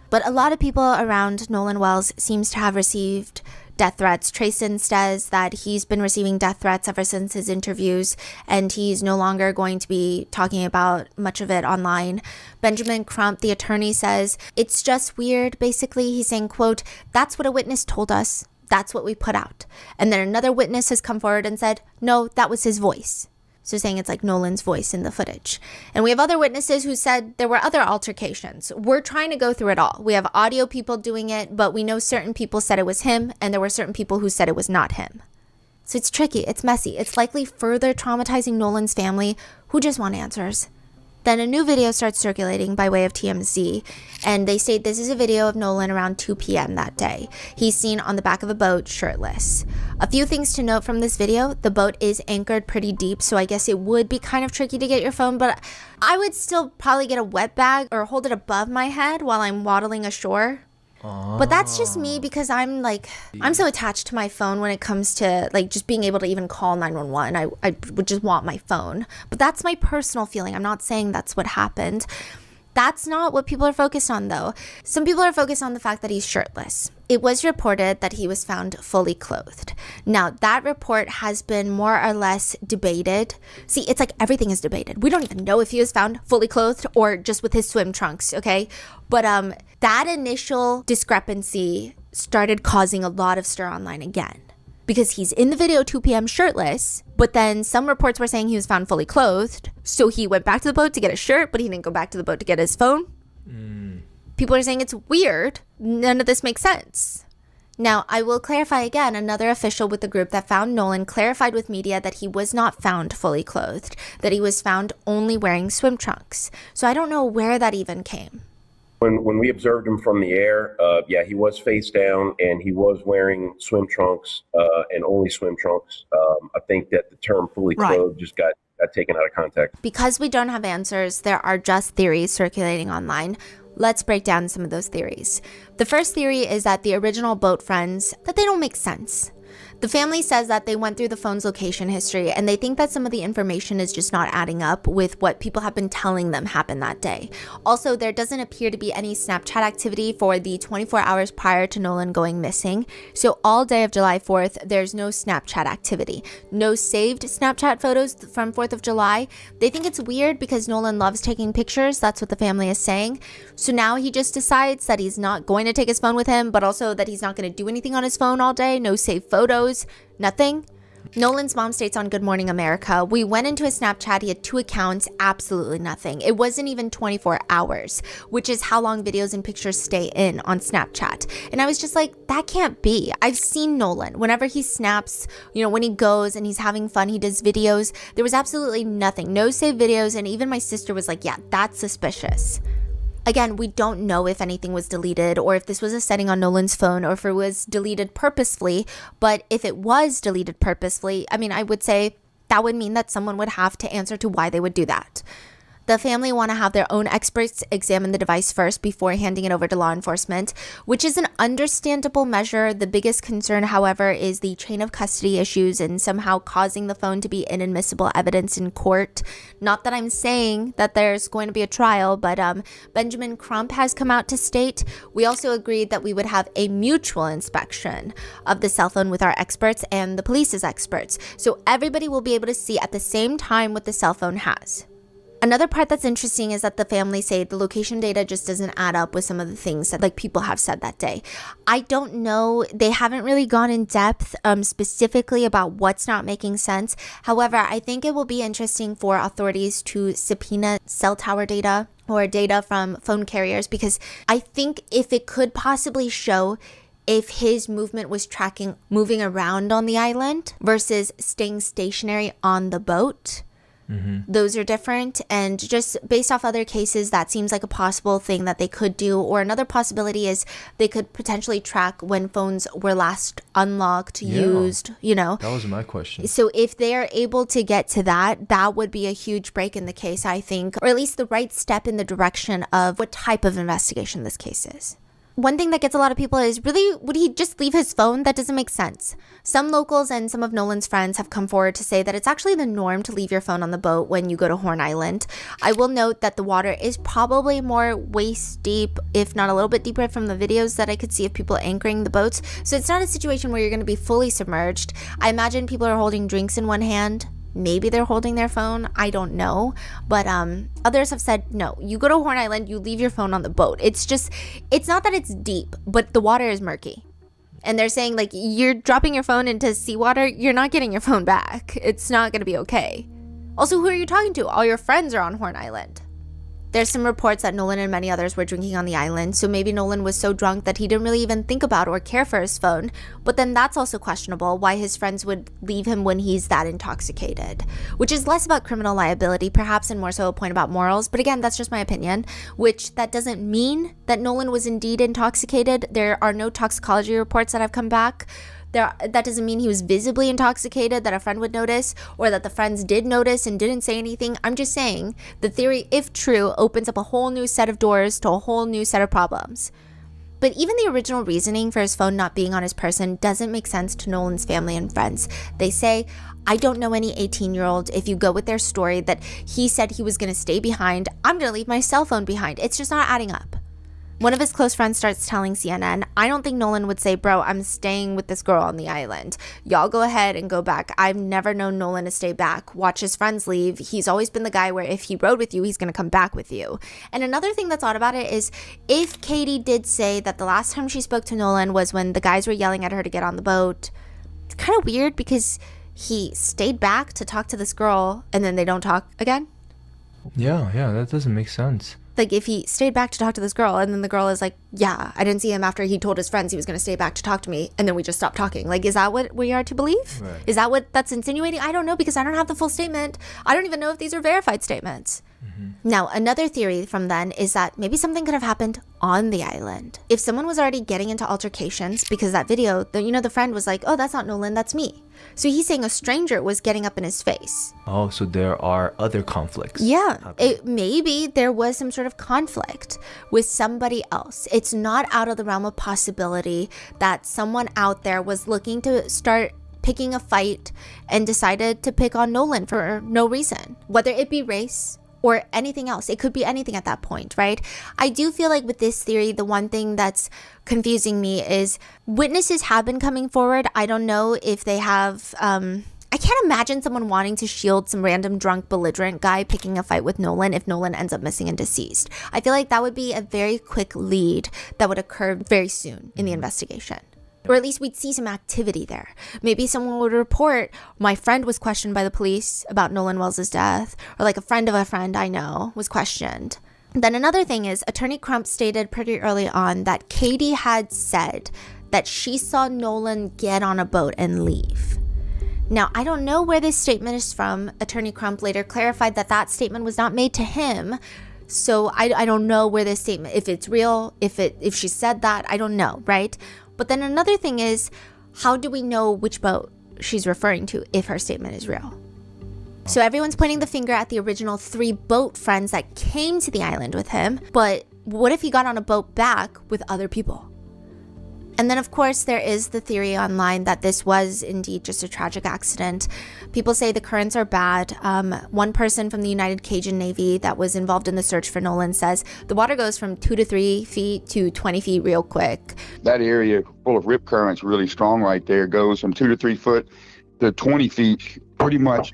But a lot of people around Nolan Wells seems to have received death threats. Trayson says that he's been receiving death threats ever since his interviews, and he's no longer going to be talking about much of it online. Benjamin Crump, the attorney, says, it's just weird. Basically, he's saying, quote, that's what a witness told us. That's what we put out. And then another witness has come forward and said, no, that was his voice. So saying it's like Nolan's voice in the footage. And we have other witnesses who said there were other altercations. We're trying to go through it all. We have audio people doing it, but we know certain people said it was him, and there were certain people who said it was not him. So it's tricky, it's messy. It's likely further traumatizing Nolan's family, who just want answers. Then a new video starts circulating by way of TMZ, and they state this is a video of Nolan around 2 p.m. that day. He's seen on the back of a boat, shirtless. A few things to note from this video: the boat is anchored pretty deep, so I guess it would be kind of tricky to get your phone, but I would still probably get a wet bag or hold it above my head while I'm waddling ashore. But that's just me, because I'm so attached to my phone when it comes to like just being able to even call 911. I would just want my phone. But that's my personal feeling. I'm not saying that's what happened. That's not what people are focused on, though. Some people are focused on the fact that he's shirtless. It was reported that he was found fully clothed. Now, that report has been more or less debated. See, it's like everything is debated. We don't even know if he was found fully clothed or just with his swim trunks, okay? But that initial discrepancy started causing a lot of stir online again. Because he's in the video 2 p.m. shirtless, but then some reports were saying he was found fully clothed. So he went back to the boat to get a shirt, but he didn't go back to the boat to get his phone. People are saying it's weird. None of this makes sense. Now, I will clarify again, another official with the group that found Nolan clarified with media that he was not found fully clothed, that he was found only wearing swim trunks. So I don't know where that even came. When we observed him from the air, yeah, he was face down and he was wearing swim trunks and only swim trunks. I think that the term fully clothed just got taken out of context. Because we don't have answers, there are just theories circulating online. Let's break down some of those theories. The first theory is that the original boat friends, that they don't make sense. The family says that they went through the phone's location history and they think that some of the information is just not adding up with what people have been telling them happened that day. Also, there doesn't appear to be any Snapchat activity for the 24 hours prior to Nolan going missing. So all day of July 4th, there's no Snapchat activity. No saved Snapchat photos from 4th of July. They think it's weird because Nolan loves taking pictures. That's what the family is saying. So now he just decides that he's not going to take his phone with him, but also that he's not going to do anything on his phone all day. No saved photos. Nothing. Nolan's mom states on Good Morning America, we went into his Snapchat, he had 2 accounts, absolutely nothing. It wasn't even 24 hours, which is how long videos and pictures stay in on Snapchat. And I was just like, that can't be. I've seen Nolan. Whenever he snaps, when he goes and he's having fun, he does videos. There was absolutely nothing. No saved videos. And even my sister was like, yeah, that's suspicious. Again, we don't know if anything was deleted or if this was a setting on Nolan's phone or if it was deleted purposefully. But if it was deleted purposefully, I would say that would mean that someone would have to answer to why they would do that. The family want to have their own experts examine the device first before handing it over to law enforcement, which is an understandable measure. The biggest concern, however, is the chain of custody issues and somehow causing the phone to be inadmissible evidence in court. Not that I'm saying that there's going to be a trial, but Benjamin Crump has come out to state, we also agreed that we would have a mutual inspection of the cell phone with our experts and the police's experts. So everybody will be able to see at the same time what the cell phone has. Another part that's interesting is that the family say the location data just doesn't add up with some of the things that people have said that day. I don't know. They haven't really gone in depth specifically about what's not making sense. However, I think it will be interesting for authorities to subpoena cell tower data or data from phone carriers, because I think if it could possibly show if his movement was tracking moving around on the island versus staying stationary on the boat. Those are different, and just based off other cases, that seems like a possible thing that they could do. Or another possibility is they could potentially track when phones were last unlocked, used, you know. That was my question. So if they are able to get to that, that would be a huge break in the case, I think, or at least the right step in the direction of what type of investigation this case is. One thing that gets a lot of people is, really, would he just leave his phone? That doesn't make sense. Some locals and some of Nolan's friends have come forward to say that it's actually the norm to leave your phone on the boat when you go to Horn Island. I will note that the water is probably more waist deep, if not a little bit deeper from the videos that I could see of people anchoring the boats. So it's not a situation where you're going to be fully submerged. I imagine people are holding drinks in one hand. Maybe they're holding their phone. I don't know. But others have said, no, you go to Horn Island, you leave your phone on the boat. It's not that it's deep, but the water is murky. And they're saying, like, you're dropping your phone into seawater, you're not getting your phone back. It's not going to be okay. Also, who are you talking to? All your friends are on Horn Island. There's some reports that Nolan and many others were drinking on the island, so maybe Nolan was so drunk that he didn't really even think about or care for his phone. But then that's also questionable, why his friends would leave him when he's that intoxicated. Which is less about criminal liability, perhaps, and more so a point about morals. But again, that's just my opinion, which that doesn't mean that Nolan was indeed intoxicated. There are no toxicology reports that have come back. That doesn't mean he was visibly intoxicated that a friend would notice, or that the friends did notice and didn't say anything. I'm just saying the theory, if true, opens up a whole new set of doors to a whole new set of problems. But even the original reasoning for his phone not being on his person doesn't make sense to Nolan's family and friends. They say, I don't know any 18-year-old, if you go with their story, that he said he was going to stay behind. I'm going to leave my cell phone behind. It's just not adding up. One of his close friends starts telling CNN, I don't think Nolan would say, bro, I'm staying with this girl on the island. Y'all go ahead and go back. I've never known Nolan to stay back. Watch his friends leave. He's always been the guy where if he rode with you, he's going to come back with you. And another thing that's odd about it is, if Katie did say that the last time she spoke to Nolan was when the guys were yelling at her to get on the boat, it's kind of weird because he stayed back to talk to this girl and then they don't talk again. Yeah, that doesn't make sense. Like, if he stayed back to talk to this girl and then the girl is like, yeah, I didn't see him after he told his friends he was going to stay back to talk to me, and then we just stopped talking. Like, is that what we are to believe? Right. Is that what that's insinuating? I don't know, because I don't have the full statement. I don't even know if these are verified statements. Now, another theory from then is that maybe something could have happened on the island. If someone was already getting into altercations, because that video, the friend was like, oh, that's not Nolan, that's me. So he's saying a stranger was getting up in his face. Oh, so there are other conflicts. Yeah, maybe there was some sort of conflict with somebody else. It's not out of the realm of possibility that someone out there was looking to start picking a fight and decided to pick on Nolan for no reason, whether it be race or anything else. It could be anything at that point, right? I do feel like with this theory, the one thing that's confusing me is witnesses have been coming forward. I don't know if they have, I can't imagine someone wanting to shield some random drunk belligerent guy picking a fight with Nolan if Nolan ends up missing and deceased. I feel like that would be a very quick lead that would occur very soon in the investigation. Or at least we'd see some activity there. Maybe someone would report, my friend was questioned by the police about Nolan Wells' death, or like a friend of a friend I know was questioned. Then another thing is, Attorney Crump stated pretty early on that Katie had said that she saw Nolan get on a boat and leave. Now, I don't know where this statement is from. Attorney Crump later clarified that that statement was not made to him. So I don't know where this statement, if it's real, if she said that, I don't know, right? But then another thing is, how do we know which boat she's referring to if her statement is real? So everyone's pointing the finger at the original 3 boat friends that came to the island with him, but what if he got on a boat back with other people? And then, of course, there is the theory online that this was indeed just a tragic accident. People say the currents are bad. One person from the United Cajun Navy that was involved in the search for Nolan says the water goes from 2 to 3 feet to 20 feet real quick. That area full of rip currents really strong right there. Goes from 2 to 3 foot to 20 feet pretty much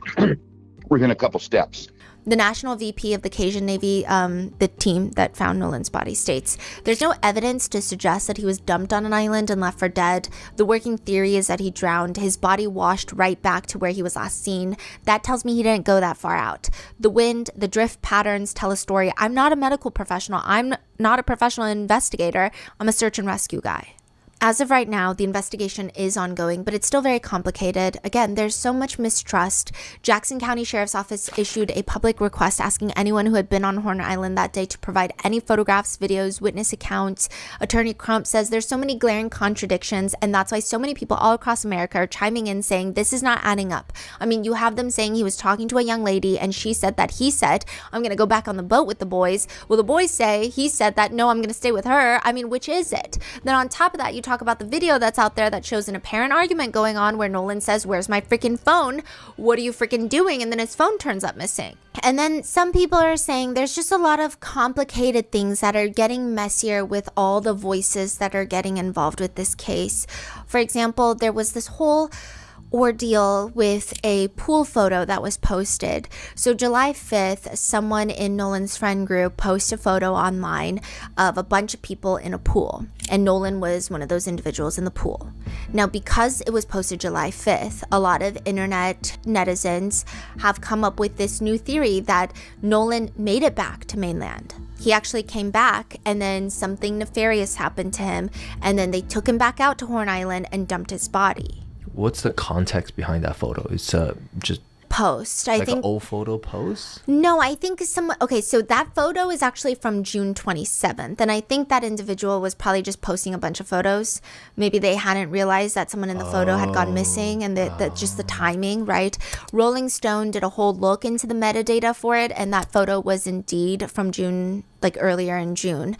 within a couple steps. The National VP of the Cajun Navy, the team that found Nolan's body, states, there's no evidence to suggest that he was dumped on an island and left for dead. The working theory is that he drowned. His body washed right back to where he was last seen. That tells me he didn't go that far out. The wind, the drift patterns tell a story. I'm not a medical professional. I'm not a professional investigator. I'm a search and rescue guy. As of right now, the investigation is ongoing, but it's still very complicated. Again, there's so much mistrust. Jackson County Sheriff's Office issued a public request asking anyone who had been on Horn Island that day to provide any photographs, videos, witness accounts. Attorney Crump says there's so many glaring contradictions, and that's why so many people all across America are chiming in saying this is not adding up. I mean, you have them saying he was talking to a young lady, and she said that he said, I'm going to go back on the boat with the boys. Well, the boys say he said that, no, I'm going to stay with her. I mean, which is it? Then on top of that, you talk about the video that's out there that shows an apparent argument going on where Nolan says, where's my freaking phone? What are you freaking doing? And then his phone turns up missing. And then some people are saying there's just a lot of complicated things that are getting messier with all the voices that are getting involved with this case. For example, there was this whole ordeal with a pool photo that was posted. So July 5th, someone in Nolan's friend group posted a photo online of a bunch of people in a pool, and Nolan was one of those individuals in the pool. Now, because it was posted July 5th, a lot of internet netizens have come up with this new theory that Nolan made it back to mainland. He actually came back, and then something nefarious happened to him, and then they took him back out to Horn Island and dumped his body. What's the context behind that photo? It's just post. I like think an old photo post? No, I think okay, so that photo is actually from June 27th. And I think that individual was probably just posting a bunch of photos. Maybe they hadn't realized that someone in the photo had gone missing, and that just the timing, right? Rolling Stone did a whole look into the metadata for it, and that photo was indeed from June, like earlier in June.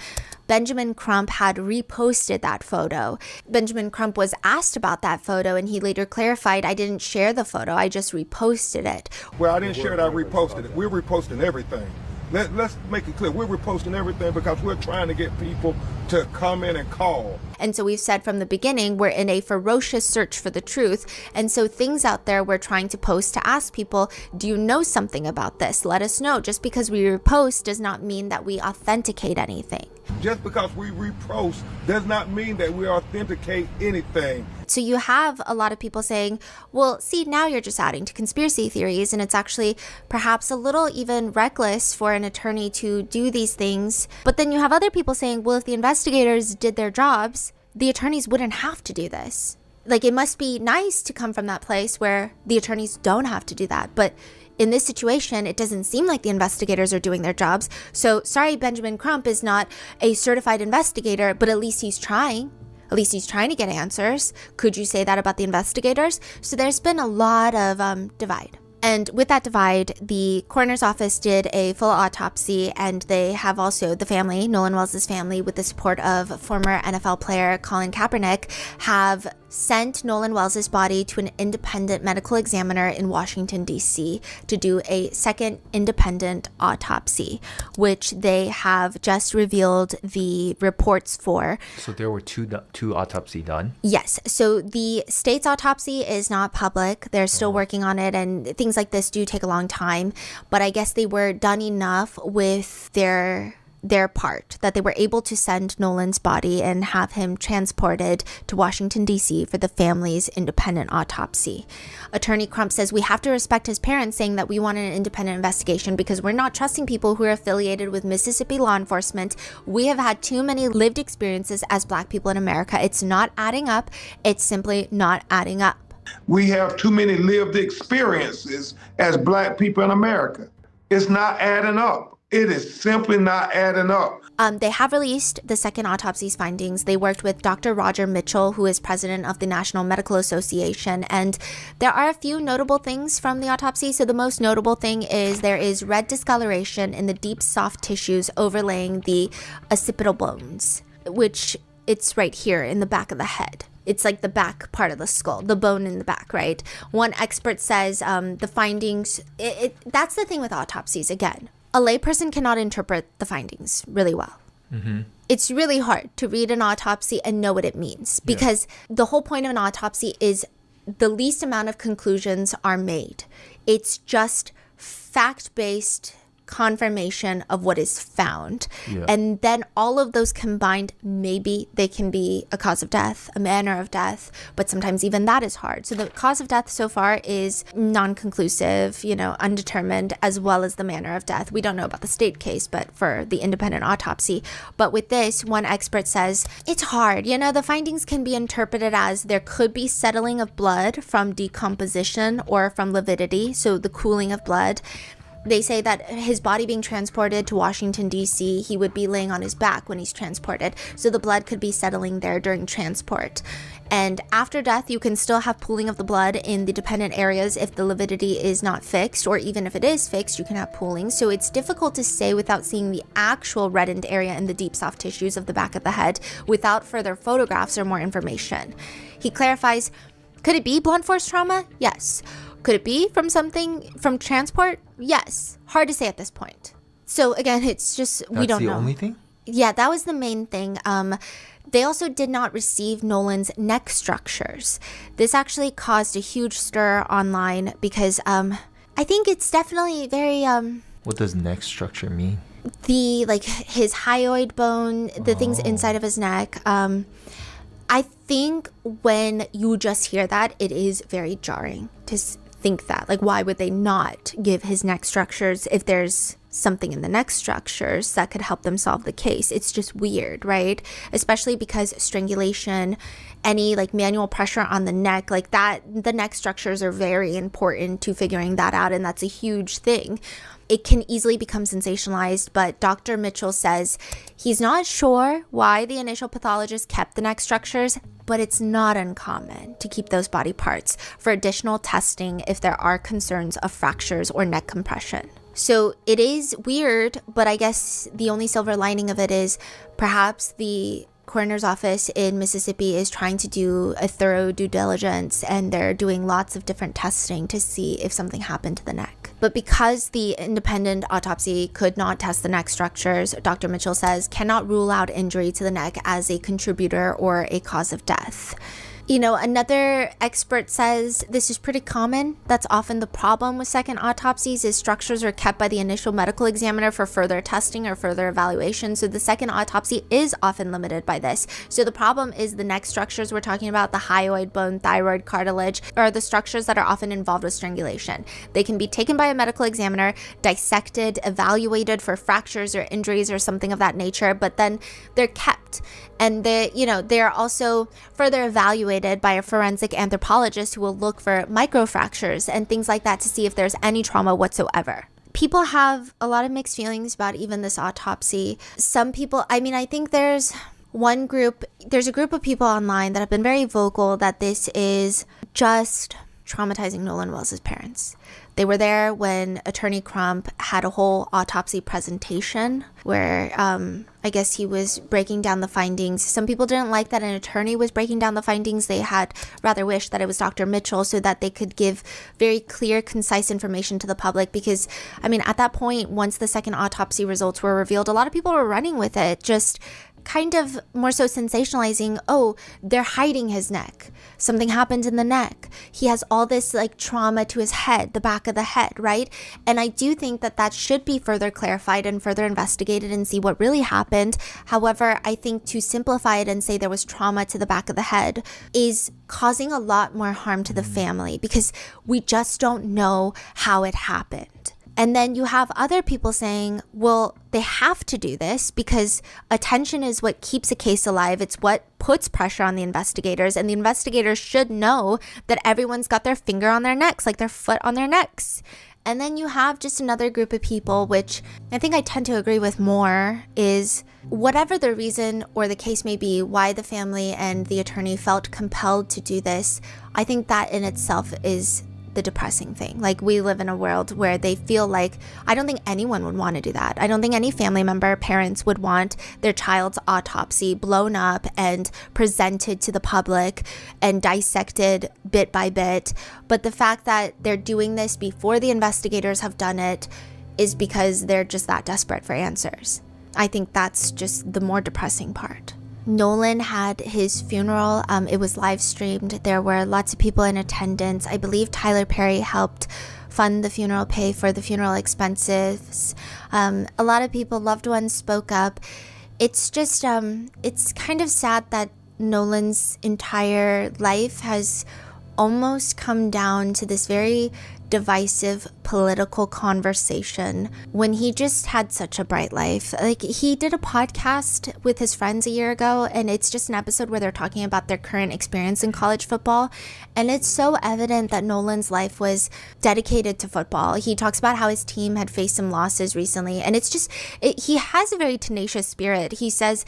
Benjamin Crump had reposted that photo. Benjamin Crump was asked about that photo, and he later clarified, I didn't share the photo, I just reposted it. Well, I didn't share it, I reposted it. We're reposting everything. Let's make it clear, we're reposting everything because we're trying to get people to come in and call. And so we've said from the beginning, we're in a ferocious search for the truth. And so things out there we're trying to post to ask people, do you know something about this? Let us know. Just because we repost does not mean that we authenticate anything. Just because we repost does not mean that we authenticate anything. So you have a lot of people saying, well, see, now you're just adding to conspiracy theories, and it's actually perhaps a little even reckless for an attorney to do these things. But then you have other people saying, well, if the investigators did their jobs, the attorneys wouldn't have to do this. Like, it must be nice to come from that place where the attorneys don't have to do that. But in this situation, it doesn't seem like the investigators are doing their jobs. So sorry, Benjamin Crump is not a certified investigator, but at least he's trying. At least he's trying to get answers. Could you say that about the investigators? So there's been a lot of divide. And with that divide, the coroner's office did a full autopsy, and they have also, the family, Nolan Wells' family, with the support of former NFL player Colin Kaepernick, have sent Nolan Wells' body to an independent medical examiner in Washington, D.C. to do a second independent autopsy, which they have just revealed the reports for. So there were two autopsies done? Yes. So the state's autopsy is not public. They're still working on it, and things like this do take a long time. But I guess they were done enough with their part that they were able to send Nolan's body and have him transported to Washington, D.C. for the family's independent autopsy. Attorney Crump says we have to respect his parents saying that we want an independent investigation because we're not trusting people who are affiliated with Mississippi law enforcement. We have had too many lived experiences as Black people in America. It's not adding up. It's simply not adding up. We have too many lived experiences as Black people in America. It's not adding up. It is simply not adding up. They have released the second autopsy's findings. They worked with Dr. Roger Mitchell, who is president of the National Medical Association, and there are a few notable things from the autopsy. So the most notable thing is there is red discoloration in the deep soft tissues overlaying the occipital bones, which it's right here in the back of the head. It's like the back part of the skull, the bone in the back, right? One expert says the findings, that's the thing with autopsies, again. A layperson cannot interpret the findings really well. Mm-hmm. It's really hard to read an autopsy and know what it means because the whole point of an autopsy is the least amount of conclusions are made. It's just fact-based confirmation of what is found. Yeah. And then all of those combined, maybe they can be a cause of death, a manner of death, but sometimes even that is hard. So the cause of death so far is non-conclusive, undetermined, as well as the manner of death. We don't know about the state case, but for the independent autopsy. But with this, one expert says it's hard. The findings can be interpreted as there could be settling of blood from decomposition or from lividity, so the cooling of blood. They say that his body being transported to Washington, D.C., he would be laying on his back when he's transported. So the blood could be settling there during transport. And after death, you can still have pooling of the blood in the dependent areas if the lividity is not fixed, or even if it is fixed, you can have pooling. So it's difficult to say without seeing the actual reddened area in the deep soft tissues of the back of the head without further photographs or more information. He clarifies, could it be blunt force trauma? Yes. Could it be from transport? Yes. Hard to say at this point. So again, it's just, we don't know. That's the only thing? Yeah, that was the main thing. They also did not receive Nolan's neck structures. This actually caused a huge stir online because I think it's definitely very... What does neck structure mean? His hyoid bone, the things inside of his neck. I think when you just hear that, it is very jarring to think that. Why would they not give his neck structures if there's something in the neck structures that could help them solve the case? It's just weird, right? Especially because strangulation, any manual pressure on the neck, the neck structures are very important to figuring that out, and that's a huge thing. It can easily become sensationalized, but Dr. Mitchell says he's not sure why the initial pathologist kept the neck structures, but it's not uncommon to keep those body parts for additional testing if there are concerns of fractures or neck compression. So it is weird, but I guess the only silver lining of it is perhaps the coroner's office in Mississippi is trying to do a thorough due diligence, and they're doing lots of different testing to see if something happened to the neck. But because the independent autopsy could not test the neck structures, Dr. Mitchell says cannot rule out injury to the neck as a contributor or a cause of death. Another expert says this is pretty common. That's often the problem with second autopsies is structures are kept by the initial medical examiner for further testing or further evaluation. So the second autopsy is often limited by this. So the problem is the neck structures we're talking about, the hyoid bone, thyroid, cartilage, are the structures that are often involved with strangulation. They can be taken by a medical examiner, dissected, evaluated for fractures or injuries or something of that nature, but then they're kept. And they're also further evaluated by a forensic anthropologist who will look for microfractures and things like that to see if there's any trauma whatsoever. People have a lot of mixed feelings about even this autopsy. Some people, I think there's a group of people online that have been very vocal that this is just traumatizing Nolan Wells' parents. They were there when Attorney Crump had a whole autopsy presentation where I guess he was breaking down the findings. Some people didn't like that an attorney was breaking down the findings. They had rather wished that it was Dr. Mitchell so that they could give very clear, concise information to the public because, at that point, once the second autopsy results were revealed, a lot of people were running with it, just kind of more so sensationalizing, oh, they're hiding his neck. Something happened in the neck. He has all this trauma to his head, the back of the head, right? And I do think that should be further clarified and further investigated and see what really happened. However, I think to simplify it and say there was trauma to the back of the head is causing a lot more harm to the family because we just don't know how it happened. And then you have other people saying, well, they have to do this because attention is what keeps a case alive. It's what puts pressure on the investigators, and the investigators should know that everyone's got their finger on their necks, like their foot on their necks. And then you have just another group of people, which I think I tend to agree with more, is whatever the reason or the case may be, why the family and the attorney felt compelled to do this, I think that in itself is the depressing thing. We live in a world where they feel like, I don't think anyone would want to do that. I don't think any family member, parents would want their child's autopsy blown up and presented to the public and dissected bit by bit. But the fact that they're doing this before the investigators have done it is because they're just that desperate for answers. I think that's just the more depressing part. Nolan had his funeral. It was live streamed. There were lots of people in attendance. I believe Tyler Perry helped fund the funeral, pay for the funeral expenses. A lot of people, loved ones, spoke up. It's just, it's kind of sad that Nolan's entire life has almost come down to this very divisive political conversation when he just had such a bright life. Like, he did a podcast with his friends a year ago, and it's just an episode where they're talking about their current experience in college football, and it's so evident that Nolan's life was dedicated to football. He talks about how his team had faced some losses recently, and it's just, he has a very tenacious spirit. He says,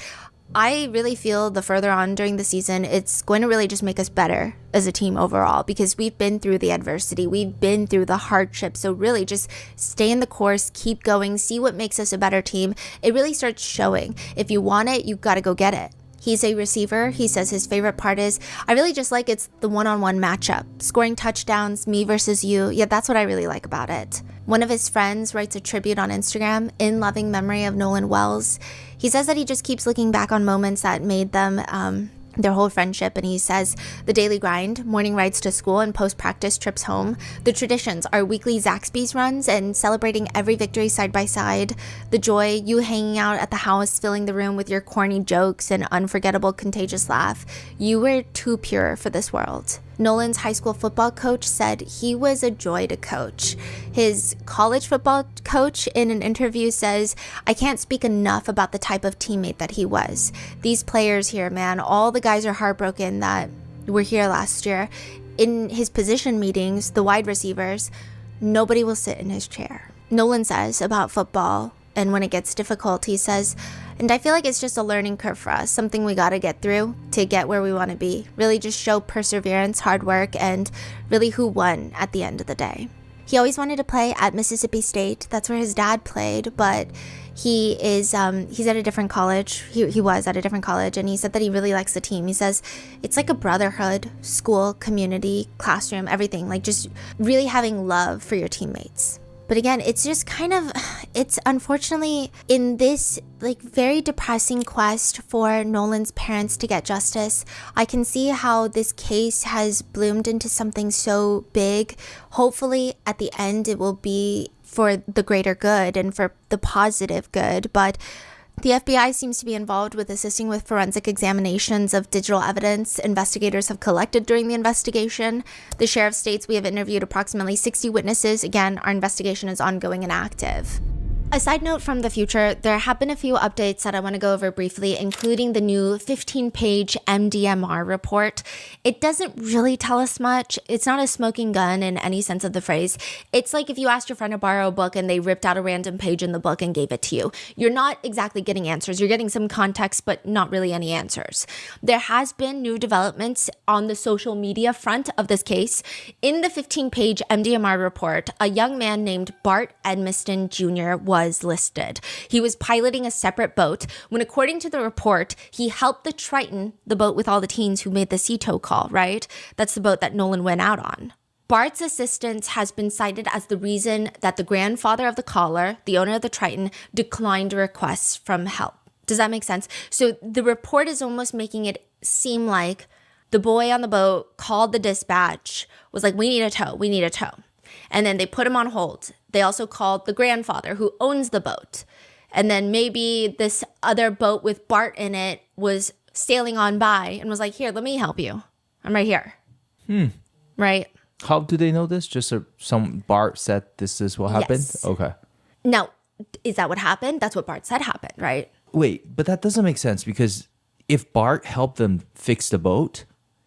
I really feel the further on during the season, it's going to really just make us better as a team overall, because we've been through the adversity, we've been through the hardship. So really just stay in the course, keep going, see what makes us a better team. It really starts showing. If you want it, you've got to go get it. He's a receiver. He says his favorite part is, I really just like it's the one-on-one matchup. Scoring touchdowns, me versus you. Yeah, that's what I really like about it. One of his friends writes a tribute on Instagram in loving memory of Nolan Wells. He says that he just keeps looking back on moments that made them their whole friendship, and he says the daily grind, morning rides to school and post-practice trips home, the traditions, our weekly Zaxby's runs and celebrating every victory side by side, the joy, you hanging out at the house, filling the room with your corny jokes and unforgettable contagious laugh. You were too pure for this world. Nolan's high school football coach said he was a joy to coach. His college football coach in an interview says, I can't speak enough about the type of teammate that he was. These players here, man, all the guys are heartbroken that were here last year. In his position meetings, the wide receivers, nobody will sit in his chair. Nolan says about football, and when it gets difficult, he says, and I feel like it's just a learning curve for us, something we got to get through to get where we want to be. Really just show perseverance, hard work, and really who won at the end of the day. He always wanted to play at Mississippi State. That's where his dad played, but he's at a different college. He was at a different college, and he said that he really likes the team. He says it's like a brotherhood, school, community, classroom, everything, like just really having love for your teammates. But again, it's just it's unfortunately in this like very depressing quest for Nolan's parents to get justice, I can see how this case has bloomed into something so big. Hopefully at the end it will be for the greater good and for the positive good, but the FBI seems to be involved with assisting with forensic examinations of digital evidence investigators have collected during the investigation. The sheriff states we have interviewed approximately 60 witnesses. Again, our investigation is ongoing and active. A side note from the future, there have been a few updates that I want to go over briefly, including the new 15-page MDMR report. It doesn't really tell us much. It's not a smoking gun in any sense of the phrase. It's like if you asked your friend to borrow a book and they ripped out a random page in the book and gave it to you. You're not exactly getting answers. You're getting some context, but not really any answers. There has been new developments on the social media front of this case. In the 15-page MDMR report, a young man named Bart Edmiston Jr. was listed. He was piloting a separate boat when, according to the report, he helped the Triton, the boat with all the teens who made the sea tow call, right? That's the boat that Nolan went out on. Bart's assistance has been cited as the reason that the grandfather of the caller, the owner of the Triton, declined requests from help. Does that make sense? So the report is almost making it seem like the boy on the boat called the dispatch, was like, we need a tow. And then they put him on hold. They also called the grandfather who owns the boat. And then maybe this other boat with Bart in it was sailing on by and was like, here, let me help you. I'm right here. Right? How do they know this? Just some Bart said this is what happened? Yes. Okay. Now, is that what happened? That's what Bart said happened, right? Wait, but that doesn't make sense, because if Bart helped them fix the boat,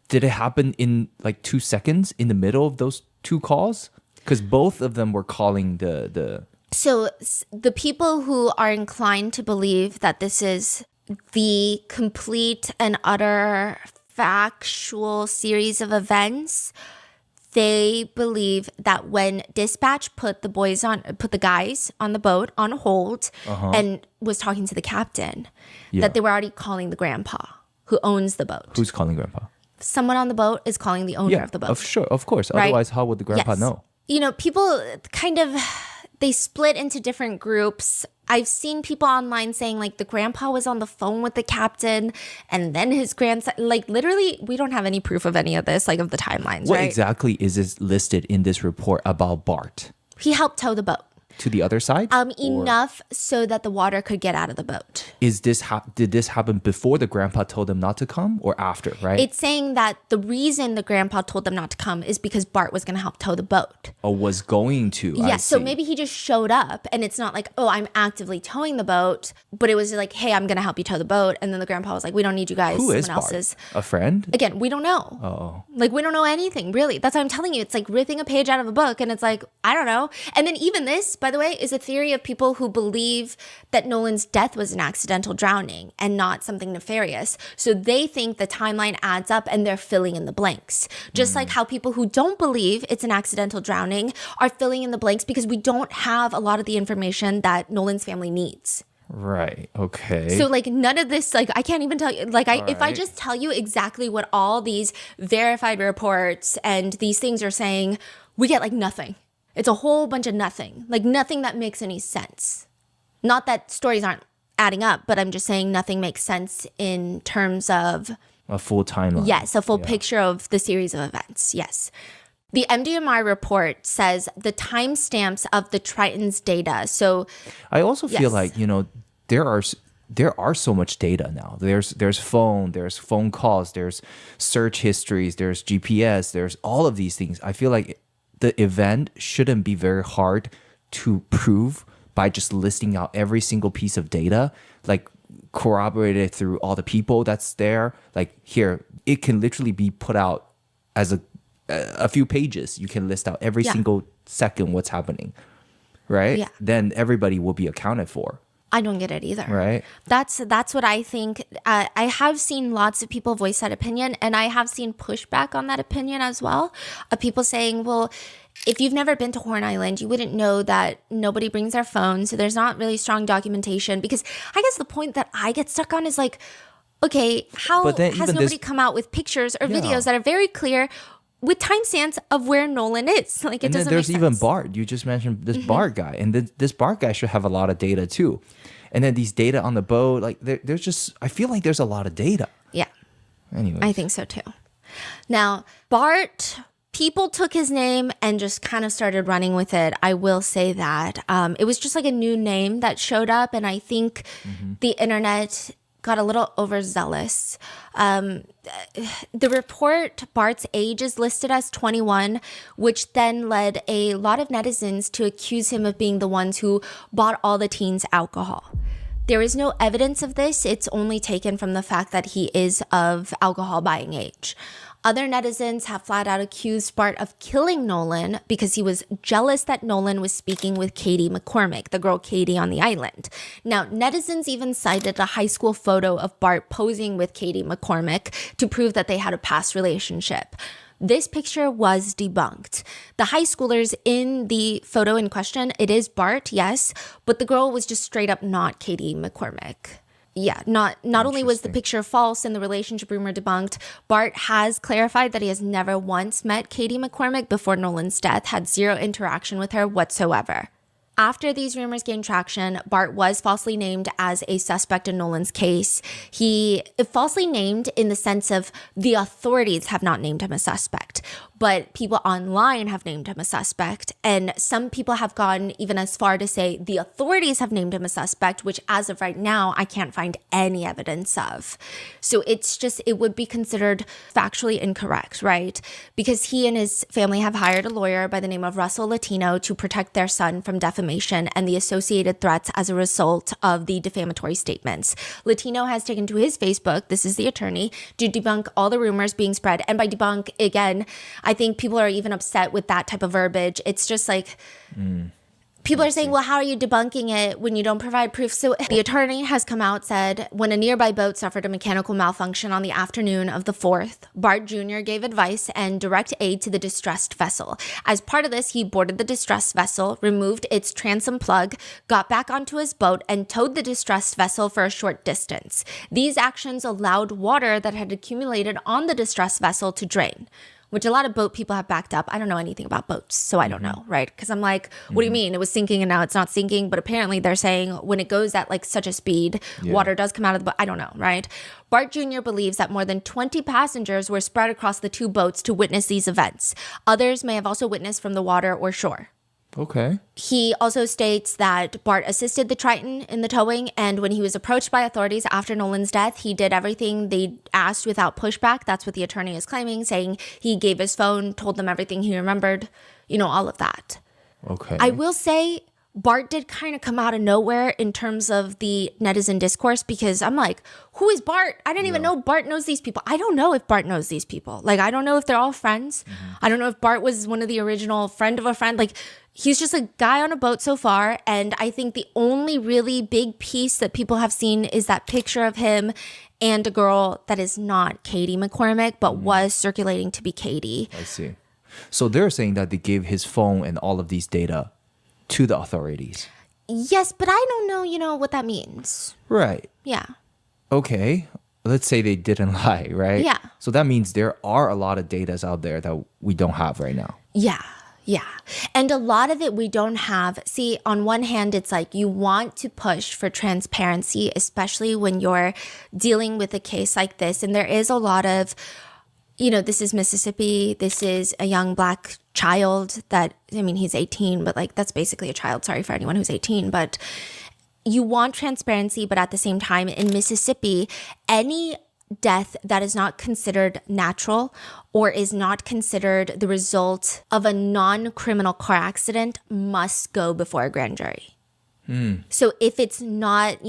did it happen in like 2 seconds in the middle of those two calls? Because both of them were calling the... So the people who are inclined to believe that this is the complete and utter factual series of events, they believe that when dispatch put the guys on the boat on hold and was talking to the captain, that they were already calling the grandpa who owns the boat. Who's calling grandpa? Someone on the boat is calling the owner of the boat. Of course. Right? Otherwise, how would the grandpa know? You know, people kind of, they split into different groups. I've seen people online saying like the grandpa was on the phone with the captain and then his grandson, like literally we don't have any proof of any of this, like of the timelines, What right? exactly is this listed in this report about Bart? He helped tow the boat. To the other side? Or Enough so that the water could get out of the boat. is this did this happen before the grandpa told them not to come or after, right? It's saying that the reason the grandpa told them not to come is because Bart was going to help tow the boat. Or was going to. I Yeah, so see. maybe he just showed up and it's not like, oh, I'm actively towing the boat, but it was like, hey, I'm going to help you tow the boat. And then the grandpa was like, we don't need you guys. Who is Someone Bart? else is. A friend? Again, we don't know. Oh. Like, we don't know anything, really. That's what I'm telling you. It's like ripping a page out of a book and it's like, I don't know. And then even this, by the way, is a theory of people who believe that Nolan's death was an accidental drowning and not something nefarious. So they think the timeline adds up and they're filling in the blanks. Just like how people who don't believe it's an accidental drowning are filling in the blanks because we don't have a lot of the information that Nolan's family needs. Right. Okay. So like none of this, like I can't even tell you, like if I right. just tell you exactly what all these verified reports and these things are saying, we get like nothing. It's a whole bunch of nothing, like nothing that makes any sense. Not that stories aren't adding up, but I'm just saying nothing makes sense in terms of a full timeline. yes, a full picture of the series of events. Yes. The MDMI report says the timestamps of the Triton's data. So I also feel Yes. like, there are so much data now. There's phone calls, there's search histories, there's GPS, there's all of these things. I feel like the event shouldn't be very hard to prove by just listing out every single piece of data, like corroborated through all the people that's there. Like here, it can literally be put out as a few pages. You can list out every Yeah. single second what's happening, right? Yeah. Then everybody will be accounted for, I don't get it either. right? That's what I think. I have seen lots of people voice that opinion, and I have seen pushback on that opinion as well. Of people saying, well, if you've never been to Horn Island, you wouldn't know that nobody brings their phone, so there's not really strong documentation. Because I guess the point that I get stuck on is like, okay, how But then has even nobody this- come out with pictures or Yeah. videos that are very clear with timestamps of where Nolan is? Like, it And then doesn't there's make even sense. Bart. You just mentioned this Bart guy, and this Bart guy should have a lot of data too. And then these data on the boat, like there's just, I feel like there's a lot of data. Yeah. Anyway, I think so too. Now, Bart, people took his name and just kind of started running with it. I will say that. It was just like a new name that showed up, and I think the internet got a little overzealous. The report, Bart's age is listed as 21, which then led a lot of netizens to accuse him of being the ones who bought all the teens alcohol. There is no evidence of this. It's only taken from the fact that he is of alcohol buying age. Other netizens have flat out accused Bart of killing Nolan because he was jealous that Nolan was speaking with Katie McCormick, the girl Katie on the island. Now, netizens even cited a high school photo of Bart posing with Katie McCormick to prove that they had a past relationship. This picture was debunked. The high schoolers in the photo in question, it is Bart, yes, but the girl was just straight up not Katie McCormick. Yeah, not only was the picture false and the relationship rumor debunked, Bart has clarified that he has never once met Katie McCormick before Nolan's death, had zero interaction with her whatsoever. After these rumors gained traction, Bart was falsely named as a suspect in Nolan's case. He falsely named in the sense of the authorities have not named him a suspect, but people online have named him a suspect. And some people have gone even as far to say the authorities have named him a suspect, which as of right now, I can't find any evidence of. So it's just, it would be considered factually incorrect, right? Because he and his family have hired a lawyer by the name of Russell Latino to protect their son from defamation and the associated threats as a result of the defamatory statements. Latino has taken to his Facebook, this is the attorney, to debunk all the rumors being spread. And by debunk, again, I think people are even upset with that type of verbiage. It's just like... People are saying, well, how are you debunking it when you don't provide proof? So the attorney has come out, said, when a nearby boat suffered a mechanical malfunction on the afternoon of the 4th, Bart Jr. gave advice and direct aid to the distressed vessel. As part of this, he boarded the distressed vessel, removed its transom plug, got back onto his boat, and towed the distressed vessel for a short distance. These actions allowed water that had accumulated on the distressed vessel to drain. which a lot of boat people have backed up. I don't know anything about boats, so I don't know, right? Because I'm like, what do you mean? It was sinking and now it's not sinking. But apparently they're saying when it goes at like such a speed, water does come out of the boat. I don't know, right? Bart Jr. believes that more than 20 passengers were spread across the two boats to witness these events. Others may have also witnessed from the water or shore. Okay. He also states that Bart assisted the Triton in the towing, and when he was approached by authorities after Nolan's death, he did everything they asked without pushback. That's what the attorney is claiming, saying he gave his phone, told them everything he remembered, all of that. Okay. I will say Bart did kind of come out of nowhere in terms of the netizen discourse, because I'm like, who is Bart? I didn't even know Bart knows these people. I don't know if Bart knows these people. Like, I don't know if they're all friends. I don't know if Bart was one of the original friend of a friend. Like, he's just a guy on a boat so far. And I think the only really big piece that people have seen is that picture of him and a girl that is not Katie McCormick, but was circulating to be Katie. I see. So they're saying that they gave his phone and all of these data to the authorities. Yes, but I don't know, what that means. Right. Yeah. Okay. Let's say they didn't lie, right? Yeah. So that means there are a lot of data out there that we don't have right now. Yeah. Yeah. And a lot of it we don't have. See, on one hand, it's like you want to push for transparency, especially when you're dealing with a case like this. And there is a lot of, this is Mississippi. This is a young Black child he's 18, but like that's basically a child. Sorry for anyone who's 18, but you want transparency. But at the same time, in Mississippi, any death that is not considered natural or is not considered the result of a non-criminal car accident must go before a grand jury. So if it's not,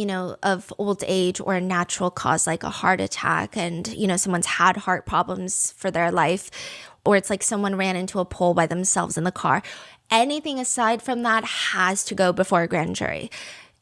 of old age or a natural cause like a heart attack and, someone's had heart problems for their life, or it's like someone ran into a pole by themselves in the car, anything aside from that has to go before a grand jury.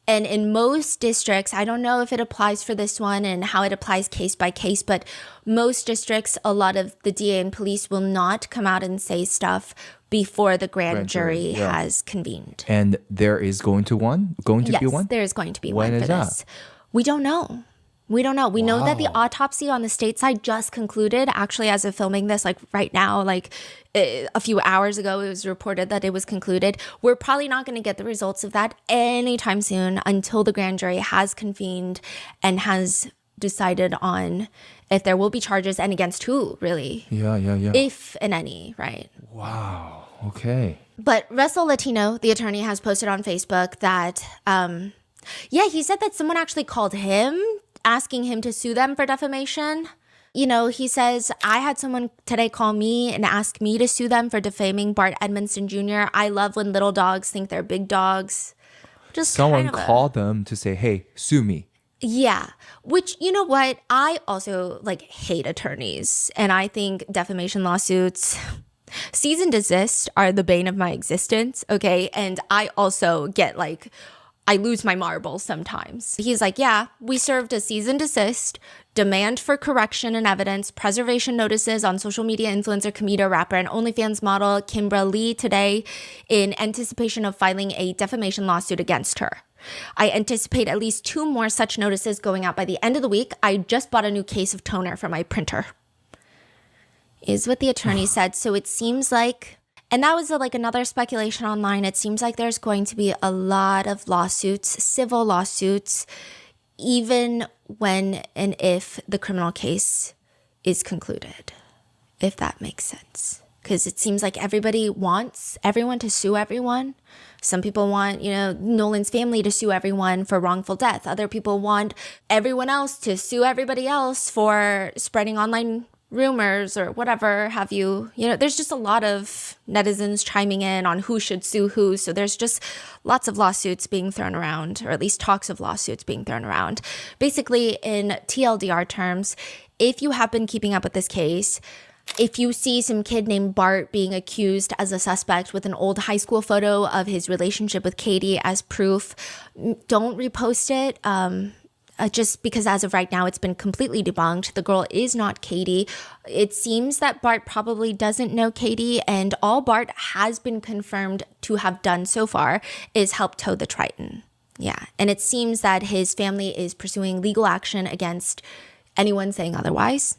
And in most districts, I don't know if it applies for this one and how it applies case by case, but most districts, a lot of the DA and police will not come out and say stuff before the grand jury has convened. And there is going to be one? Yes, there is going to be one for this. We don't know. We don't know. We know that the autopsy on the state side just concluded. Actually, as of filming this, like right now, like a few hours ago, it was reported that it was concluded. We're probably not going to get the results of that anytime soon until the grand jury has convened and has decided on if there will be charges and against who, really. Yeah. If and any, right? Wow. Okay. But Russell Latino, the attorney, has posted on Facebook that, he said that someone actually called him asking him to sue them for defamation. He says, I had someone today call me and ask me to sue them for defaming Bart Edmondson Jr. I love when little dogs think they're big dogs. Just someone called them to say, hey, sue me. Yeah, which, you know what? I also hate attorneys, and I think defamation lawsuits, cease and desist are the bane of my existence, okay? And I also get I lose my marbles sometimes. He's like, yeah, we served a cease and desist, demand for correction and evidence, preservation notices on social media influencer, comedian, rapper, and OnlyFans model Kimbra Lee today in anticipation of filing a defamation lawsuit against her. I anticipate at least 2 more such notices going out by the end of the week. I just bought a new case of toner for my printer, is what the attorney said. So it seems like, and that was another speculation online, it seems like there's going to be a lot of lawsuits, civil lawsuits, even when and if the criminal case is concluded, if that makes sense. Because it seems like everybody wants everyone to sue everyone. Some people want, Nolan's family to sue everyone for wrongful death. Other people want everyone else to sue everybody else for spreading online rumors or whatever have you. There's just a lot of netizens chiming in on who should sue who. So there's just lots of lawsuits being thrown around, or at least talks of lawsuits being thrown around. Basically, in TLDR terms, if you have been keeping up with this case, if you see some kid named Bart being accused as a suspect with an old high school photo of his relationship with Katie as proof, don't repost it. Just because as of right now, it's been completely debunked. The girl is not Katie. It seems that Bart probably doesn't know Katie, and all Bart has been confirmed to have done so far is help tow the Triton. Yeah, and it seems that his family is pursuing legal action against anyone saying otherwise.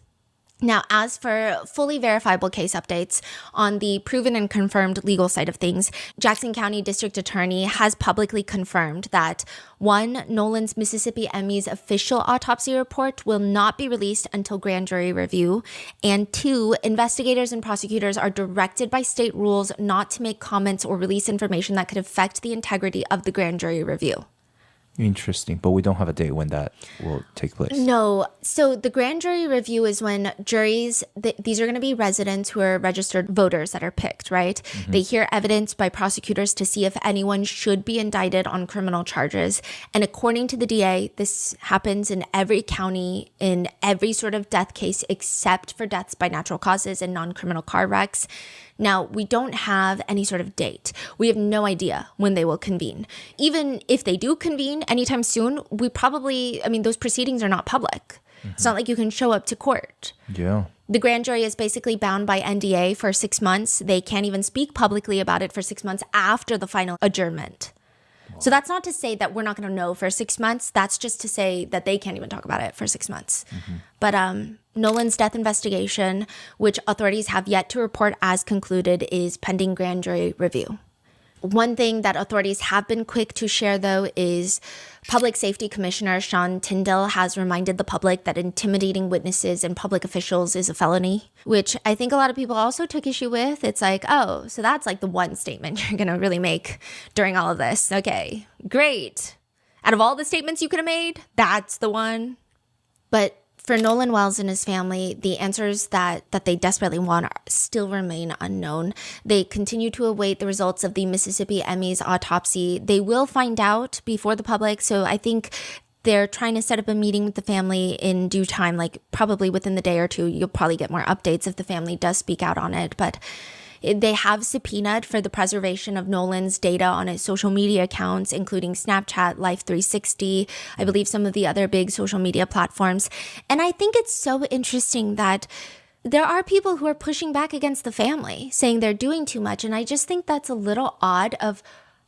Now, as for fully verifiable case updates on the proven and confirmed legal side of things, Jackson County District Attorney has publicly confirmed that 1, Nolan's Mississippi Emmys official autopsy report will not be released until grand jury review, and 2, investigators and prosecutors are directed by state rules not to make comments or release information that could affect the integrity of the grand jury review. Interesting, but we don't have a date when that will take place. No. So the grand jury review is when juries, these are going to be residents who are registered voters that are picked, right? Mm-hmm. They hear evidence by prosecutors to see if anyone should be indicted on criminal charges. And according to the DA, this happens in every county, in every sort of death case, except for deaths by natural causes and non-criminal car wrecks. Now, we don't have any sort of date. We have no idea when they will convene. Even if they do convene anytime soon, those proceedings are not public. Mm-hmm. It's not like you can show up to court. Yeah. The grand jury is basically bound by NDA for 6 months. They can't even speak publicly about it for 6 months after the final adjournment. So that's not to say that we're not going to know for 6 months. That's just to say that they can't even talk about it for 6 months. Mm-hmm. But Nolan's death investigation, which authorities have yet to report as concluded, is pending grand jury review. One thing that authorities have been quick to share, though, is Public Safety Commissioner Sean Tyndall has reminded the public that intimidating witnesses and public officials is a felony, which I think a lot of people also took issue with. It's like, oh, so that's like the one statement you're going to really make during all of this. Okay, great. Out of all the statements you could have made, that's the one. But for Nolan Wells and his family, the answers that they desperately want still remain unknown. They continue to await the results of the Mississippi Emmys autopsy. They will find out before the public, so I think they're trying to set up a meeting with the family in due time, like probably within the day or two. You'll probably get more updates if the family does speak out on it, but they have subpoenaed for the preservation of Nolan's data on his social media accounts, including Snapchat, Life360, I believe some of the other big social media platforms. And I think it's so interesting that there are people who are pushing back against the family, saying they're doing too much. And I just think that's a little odd of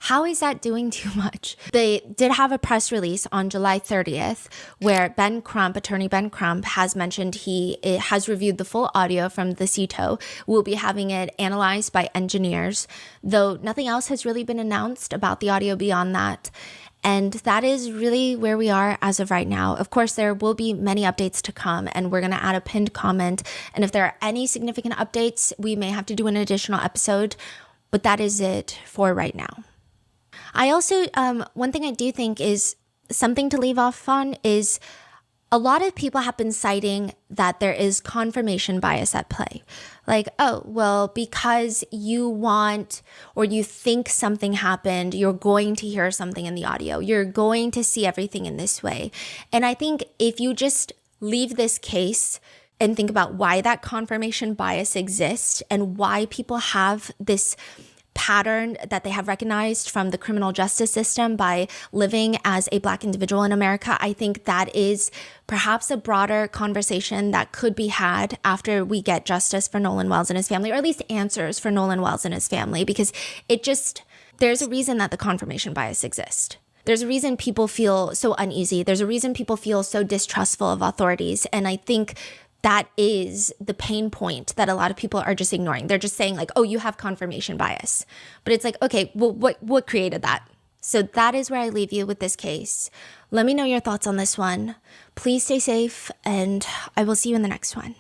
how is that doing too much? They did have a press release on July 30th where Ben Crump, attorney Ben Crump, has mentioned he has reviewed the full audio from the CITO. We'll be having it analyzed by engineers, though nothing else has really been announced about the audio beyond that. And that is really where we are as of right now. Of course, there will be many updates to come, and we're going to add a pinned comment. And if there are any significant updates, we may have to do an additional episode, but that is it for right now. I also, one thing I do think is something to leave off on is a lot of people have been citing that there is confirmation bias at play. Like, oh, well, because you want or you think something happened, you're going to hear something in the audio. You're going to see everything in this way. And I think if you just leave this case and think about why that confirmation bias exists and why people have this pattern that they have recognized from the criminal justice system by living as a Black individual in America, I think that is perhaps a broader conversation that could be had after we get justice for Nolan Wells and his family, or at least answers for Nolan Wells and his family, because there's a reason that the confirmation bias exists. There's a reason people feel so uneasy. There's a reason people feel so distrustful of authorities. And I think that is the pain point that a lot of people are just ignoring. They're just saying like, oh, you have confirmation bias. But it's like, okay, well, what created that? So that is where I leave you with this case. Let me know your thoughts on this one. Please stay safe, and I will see you in the next one.